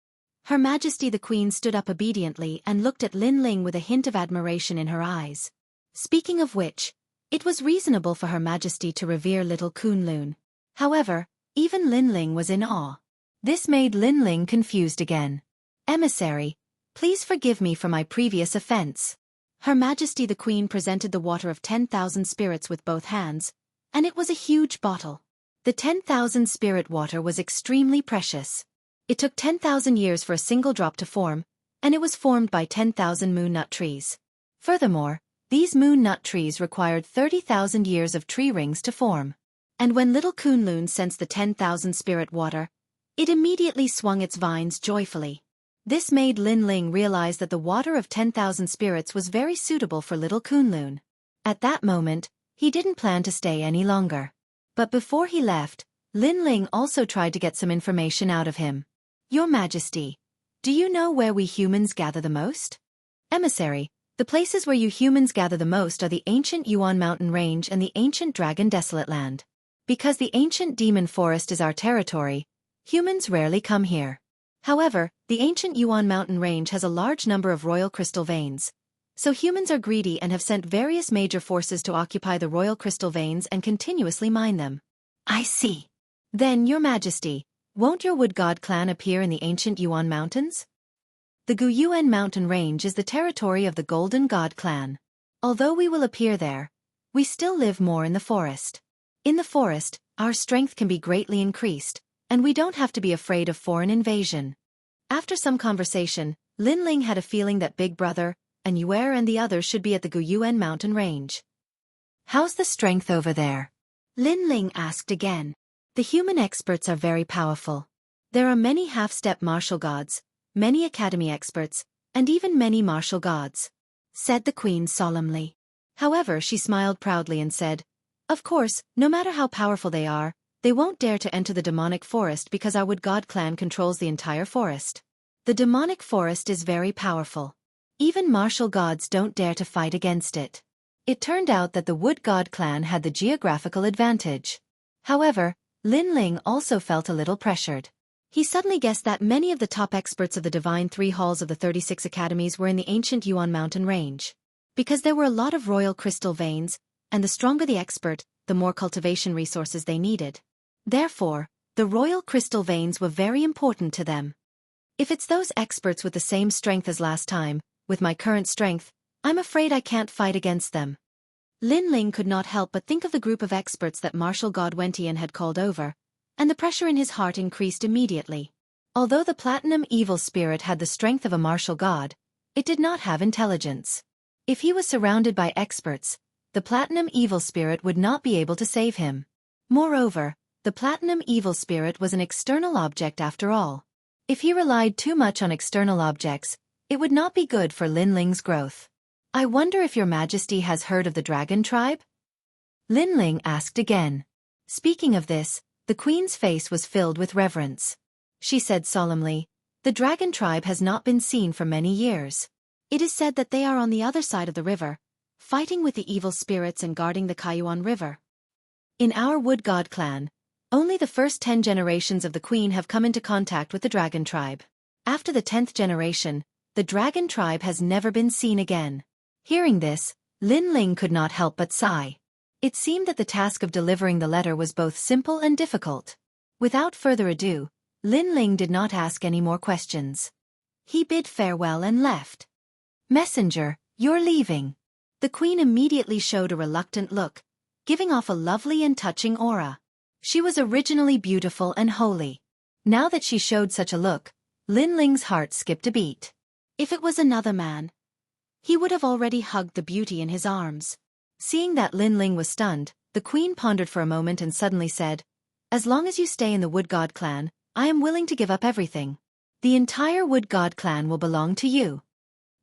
Her Majesty the Queen stood up obediently and looked at Lin Ling with a hint of admiration in her eyes. Speaking of which, it was reasonable for Her Majesty to revere little Kunlun. However, even Lin Ling was in awe. This made Lin Ling confused again. "Emissary, please forgive me for my previous offense." Her Majesty the Queen presented the water of 10,000 spirits with both hands, and it was a huge bottle. The 10,000 spirit water was extremely precious. It took 10,000 years for a single drop to form, and it was formed by 10,000 moon nut trees. Furthermore, these moon nut trees required 30,000 years of tree rings to form. And when little Kunlun sensed the 10,000 spirit water, it immediately swung its vines joyfully. This made Lin Ling realize that the water of 10,000 spirits was very suitable for little Kunlun. At that moment, he didn't plan to stay any longer. But before he left, Lin Ling also tried to get some information out of him. "Your Majesty, do you know where we humans gather the most?" "Emissary, the places where you humans gather the most are the ancient Yuan mountain range and the ancient dragon desolate land. Because the ancient demon forest is our territory, humans rarely come here. However, the ancient Yuan mountain range has a large number of royal crystal veins. So humans are greedy and have sent various major forces to occupy the royal crystal veins and continuously mine them." "I see. Then, Your Majesty, won't your wood god clan appear in the ancient Yuan mountains?" The Guyuan mountain range is the territory of the Golden God clan. Although we will appear there, we still live more in the forest. In the forest, our strength can be greatly increased, and we don't have to be afraid of foreign invasion. After some conversation, Lin Ling had a feeling that Big Brother, and Yuer and the others should be at the Guyuan mountain range. "How's the strength over there?" Lin Ling asked again. "The human experts are very powerful. There are many half-step martial gods, many academy experts, and even many martial gods," said the Queen solemnly. However, she smiled proudly and said, "Of course, no matter how powerful they are, they won't dare to enter the demonic forest because our wood god clan controls the entire forest. The demonic forest is very powerful. Even martial gods don't dare to fight against it." It turned out that the wood god clan had the geographical advantage. However, Lin Ling also felt a little pressured. He suddenly guessed that many of the top experts of the Divine Three Halls of the 36 academies were in the ancient Yuan mountain range. Because there were a lot of royal crystal veins, and the stronger the expert, the more cultivation resources they needed. Therefore, the royal crystal veins were very important to them. If it's those experts with the same strength as last time, with my current strength, I'm afraid I can't fight against them. Lin Ling could not help but think of the group of experts that martial god Wentian had called over, and the pressure in his heart increased immediately. Although the platinum evil spirit had the strength of a martial god, it did not have intelligence. If he was surrounded by experts, the platinum evil spirit would not be able to save him. Moreover, the platinum evil spirit was an external object after all. If he relied too much on external objects, it would not be good for Lin Ling's growth. "I wonder if Your Majesty has heard of the dragon tribe?" Lin Ling asked again. Speaking of this, the Queen's face was filled with reverence. She said solemnly, "The dragon tribe has not been seen for many years. It is said that they are on the other side of the river, fighting with the evil spirits and guarding the Kaiyuan River. In our wood god clan, only the first 10 generations of the Queen have come into contact with the dragon tribe. After the 10th generation, the dragon tribe has never been seen again." Hearing this, Lin Ling could not help but sigh. It seemed that the task of delivering the letter was both simple and difficult. Without further ado, Lin Ling did not ask any more questions. He bid farewell and left. "Messenger, you're leaving." The Queen immediately showed a reluctant look, giving off a lovely and touching aura. She was originally beautiful and holy. Now that she showed such a look, Lin Ling's heart skipped a beat. If it was another man, he would have already hugged the beauty in his arms. Seeing that Lin Ling was stunned, the Queen pondered for a moment and suddenly said, "As long as you stay in the Wood God clan, I am willing to give up everything." The entire wood god clan will belong to you.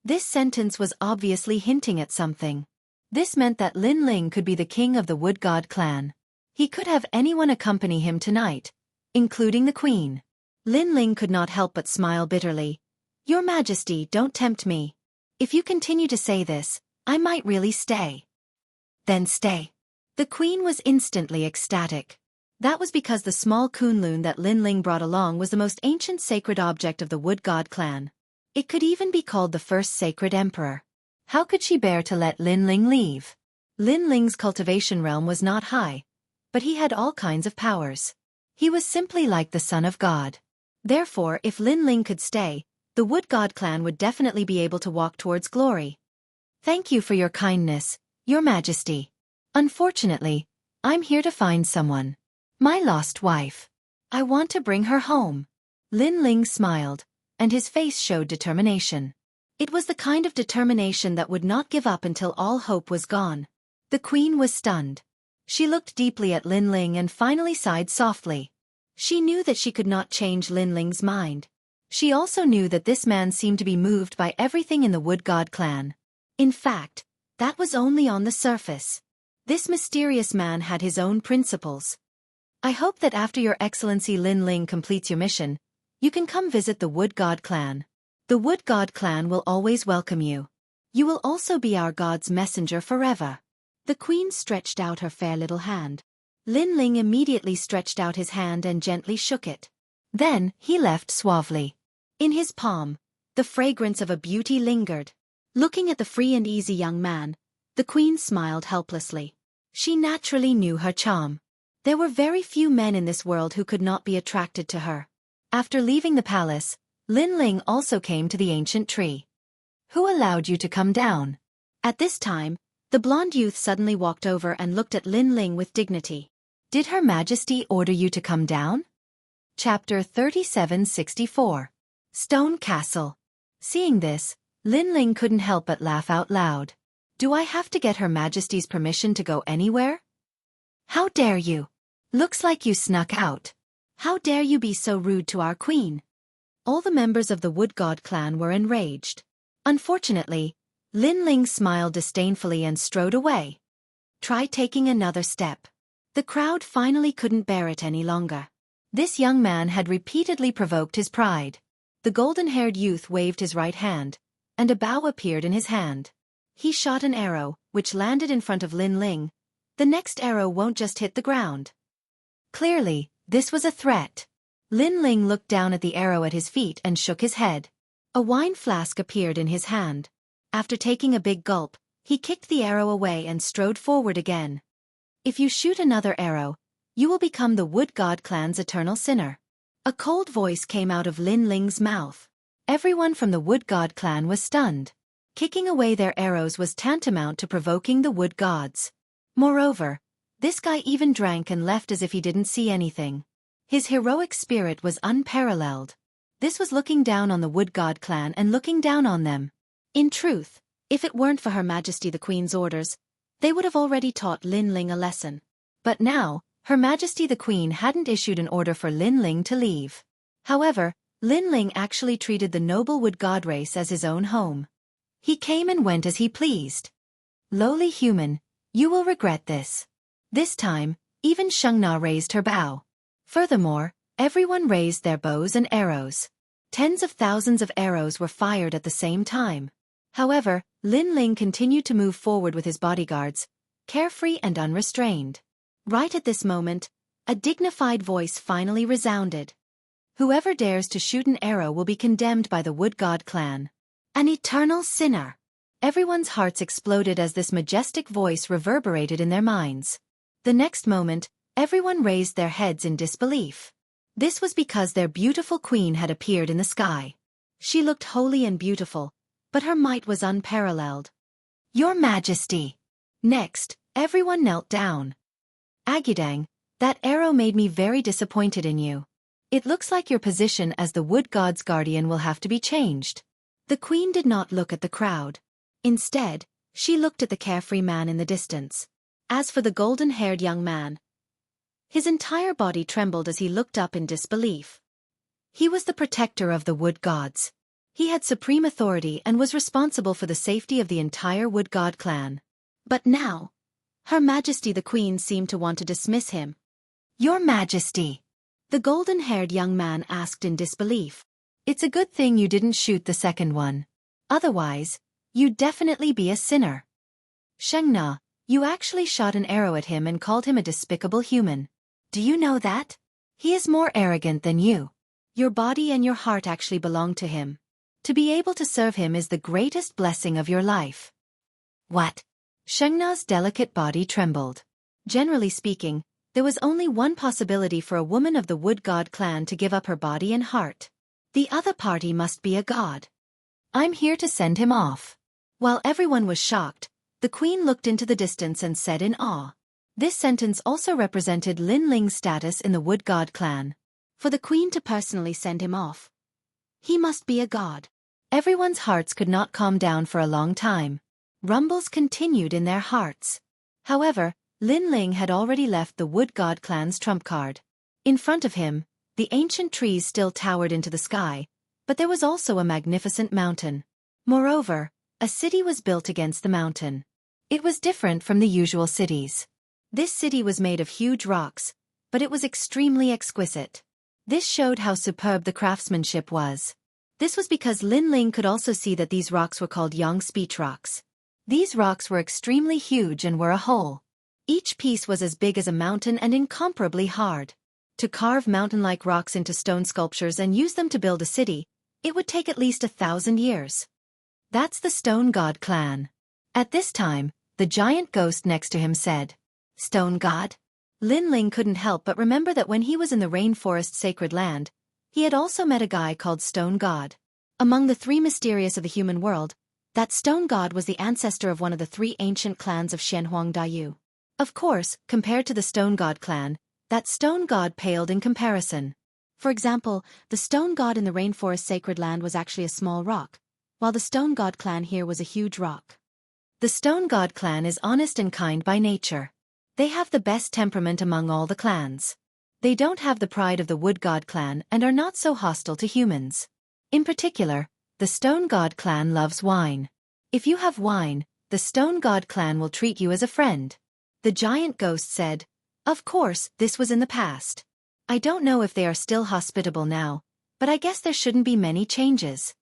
This sentence was obviously hinting at something. This meant that Lin Ling could be the king of the wood god clan. He could have anyone accompany him tonight, including the queen. Lin Ling could not help but smile bitterly. Your Majesty, don't tempt me. If you continue to say this, I might really stay. Then stay. The queen was instantly ecstatic. That was because the small kunlun that Lin Ling brought along was the most ancient sacred object of the wood god clan. It could even be called the first sacred emperor. How could she bear to let Lin Ling leave? Lin Ling's cultivation realm was not high, but he had all kinds of powers. He was simply like the son of God. Therefore, if Lin Ling could stay, the wood god clan would definitely be able to walk towards glory. Thank you for your kindness, Your Majesty. Unfortunately, I'm here to find someone. My lost wife. I want to bring her home. Lin Ling smiled, and his face showed determination. It was the kind of determination that would not give up until all hope was gone. The queen was stunned. She looked deeply at Lin Ling and finally sighed softly. She knew that she could not change Lin Ling's mind. She also knew that this man seemed to be moved by everything in the wood god clan. In fact, that was only on the surface. This mysterious man had his own principles. I hope that after Your Excellency Lin Ling completes your mission, you can come visit the wood god clan. The wood god clan will always welcome you. You will also be our god's messenger forever. The queen stretched out her fair little hand. Lin Ling immediately stretched out his hand and gently shook it. Then, he left suavely. In his palm, the fragrance of a beauty lingered. Looking at the free and easy young man, the queen smiled helplessly. She naturally knew her charm. There were very few men in this world who could not be attracted to her. After leaving the palace, Lin Ling also came to the ancient tree. Who allowed you to come down? At this time, the blonde youth suddenly walked over and looked at Lin Ling with dignity. Did Her Majesty order you to come down? Chapter 3764. Stone Castle. Seeing this, Lin Ling couldn't help but laugh out loud. Do I have to get Her Majesty's permission to go anywhere? How dare you? Looks like you snuck out. How dare you be so rude to our queen? All the members of the wood god clan were enraged. Unfortunately, Lin Ling smiled disdainfully and strode away. Try taking another step. The crowd finally couldn't bear it any longer. This young man had repeatedly provoked his pride. The golden-haired youth waved his right hand, and a bow appeared in his hand. He shot an arrow, which landed in front of Lin Ling. The next arrow won't just hit the ground. Clearly, this was a threat. Lin Ling looked down at the arrow at his feet and shook his head. A wine flask appeared in his hand. After taking a big gulp, he kicked the arrow away and strode forward again. If you shoot another arrow, you will become the wood god clan's eternal sinner. A cold voice came out of Lin Ling's mouth. Everyone from the wood god clan was stunned. Kicking away their arrows was tantamount to provoking the wood gods. Moreover, this guy even drank and left as if he didn't see anything. His heroic spirit was unparalleled. This was looking down on the wood god clan and looking down on them. In truth, if it weren't for Her Majesty the Queen's orders, they would have already taught Lin Ling a lesson. But now, Her Majesty the Queen hadn't issued an order for Lin Ling to leave. However, Lin Ling actually treated the noble wood god race as his own home. He came and went as he pleased. Lowly human, you will regret this. This time, even Xianxia raised her bow. Furthermore, everyone raised their bows and arrows. Tens of thousands of arrows were fired at the same time. However, Lin Ling continued to move forward with his bodyguards, carefree and unrestrained. Right at this moment, a dignified voice finally resounded. Whoever dares to shoot an arrow will be condemned by the wood god clan. An eternal sinner. Everyone's hearts exploded as this majestic voice reverberated in their minds. The next moment, everyone raised their heads in disbelief. This was because their beautiful queen had appeared in the sky. She looked holy and beautiful, but her might was unparalleled. Your Majesty! Next, everyone knelt down. Agudang, that arrow made me very disappointed in you. It looks like your position as the wood god's guardian will have to be changed. The queen did not look at the crowd. Instead, she looked at the carefree man in the distance. As for the golden-haired young man, his entire body trembled as he looked up in disbelief. He was the protector of the wood gods. He had supreme authority and was responsible for the safety of the entire wood god clan. But now, Her Majesty the Queen seemed to want to dismiss him. "Your Majesty," the golden-haired young man asked in disbelief. "It's a good thing you didn't shoot the second one. Otherwise, you'd definitely be a sinner. Xianxia, you actually shot an arrow at him and called him a despicable human. Do you know that? He is more arrogant than you. Your body and your heart actually belong to him. To be able to serve him is the greatest blessing of your life." "What?" Xianxia's delicate body trembled. Generally speaking, there was only one possibility for a woman of the wood god clan to give up her body and heart. The other party must be a god. "I'm here to send him off." While everyone was shocked, the queen looked into the distance and said in awe. This sentence also represented Lin Ling's status in the wood god clan. For the queen to personally send him off, he must be a god. Everyone's hearts could not calm down for a long time. Rumbles continued in their hearts. However, Lin Ling had already left the wood god clan's trump card. In front of him, the ancient trees still towered into the sky, but there was also a magnificent mountain. Moreover, a city was built against the mountain. It was different from the usual cities. This city was made of huge rocks, but it was extremely exquisite. This showed how superb the craftsmanship was. This was because Lin Ling could also see that these rocks were called Yang speech rocks. These rocks were extremely huge and were a whole. Each piece was as big as a mountain and incomparably hard. To carve mountain-like rocks into stone sculptures and use them to build a city, it would take at least 1,000 years. That's the Stone God clan. At this time, the giant ghost next to him said, "Stone God?" Lin Ling couldn't help but remember that when he was in the rainforest sacred land, he had also met a guy called Stone God. Among the three mysterious of the human world, that Stone God was the ancestor of one of the three ancient clans of Xianxia. Of course, compared to the Stone God clan, that Stone God paled in comparison. For example, the Stone God in the rainforest sacred land was actually a small rock, while the Stone God clan here was a huge rock. The Stone God clan is honest and kind by nature. They have the best temperament among all the clans. They don't have the pride of the Wood God clan and are not so hostile to humans. In particular, the Stone God clan loves wine. If you have wine, the Stone God clan will treat you as a friend. The giant ghost said, "Of course, this was in the past. I don't know if they are still hospitable now, but I guess there shouldn't be many changes."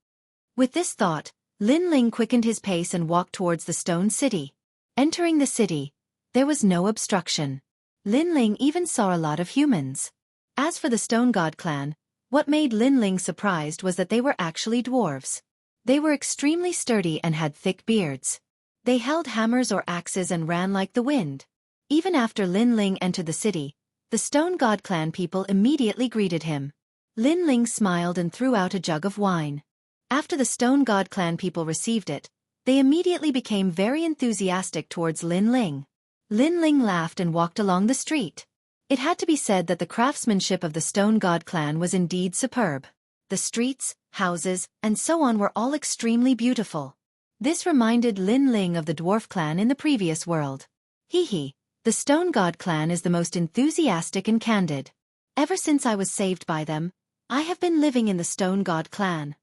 With this thought, Lin Ling quickened his pace and walked towards the stone city. Entering the city, there was no obstruction. Lin Ling even saw a lot of humans. As for the Stone God clan, what made Lin Ling surprised was that they were actually dwarves. They were extremely sturdy and had thick beards. They held hammers or axes and ran like the wind. Even after Lin Ling entered the city, the Stone God clan people immediately greeted him. Lin Ling smiled and threw out a jug of wine. After the Stone God clan people received it, they immediately became very enthusiastic towards Lin Ling. Lin Ling laughed and walked along the street. It had to be said that the craftsmanship of the Stone God clan was indeed superb. The streets, houses, and so on were all extremely beautiful. This reminded Lin Ling of the dwarf clan in the previous world. The Stone God clan is the most enthusiastic and candid. Ever since I was saved by them, I have been living in the Stone God clan.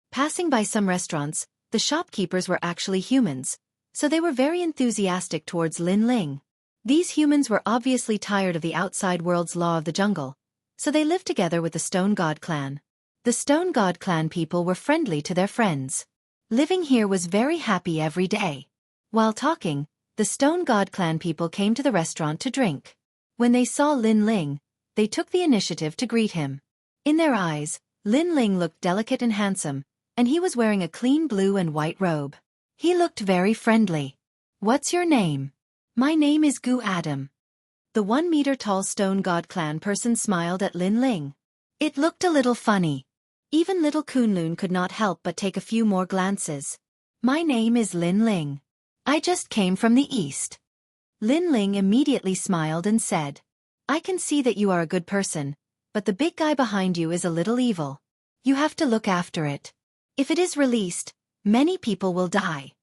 Passing by some restaurants, the shopkeepers were actually humans, so they were very enthusiastic towards Lin Ling. These humans were obviously tired of the outside world's law of the jungle, so they lived together with the Stone God clan. The Stone God clan people were friendly to their friends. Living here was very happy every day. While talking, the Stone God clan people came to the restaurant to drink. When they saw Lin Ling, they took the initiative to greet him. In their eyes, Lin Ling looked delicate and handsome, and he was wearing a clean blue and white robe. He looked very friendly. "What's your name?" "My name is Gu Adam." The 1-meter-tall Stone God clan person smiled at Lin Ling. It looked a little funny. Even little Kunlun could not help but take a few more glances. "My name is Lin Ling. I just came from the east." Lin Ling immediately smiled and said, "I can see that you are a good person, but the big guy behind you is a little evil. You have to look after it. If it is released, many people will die."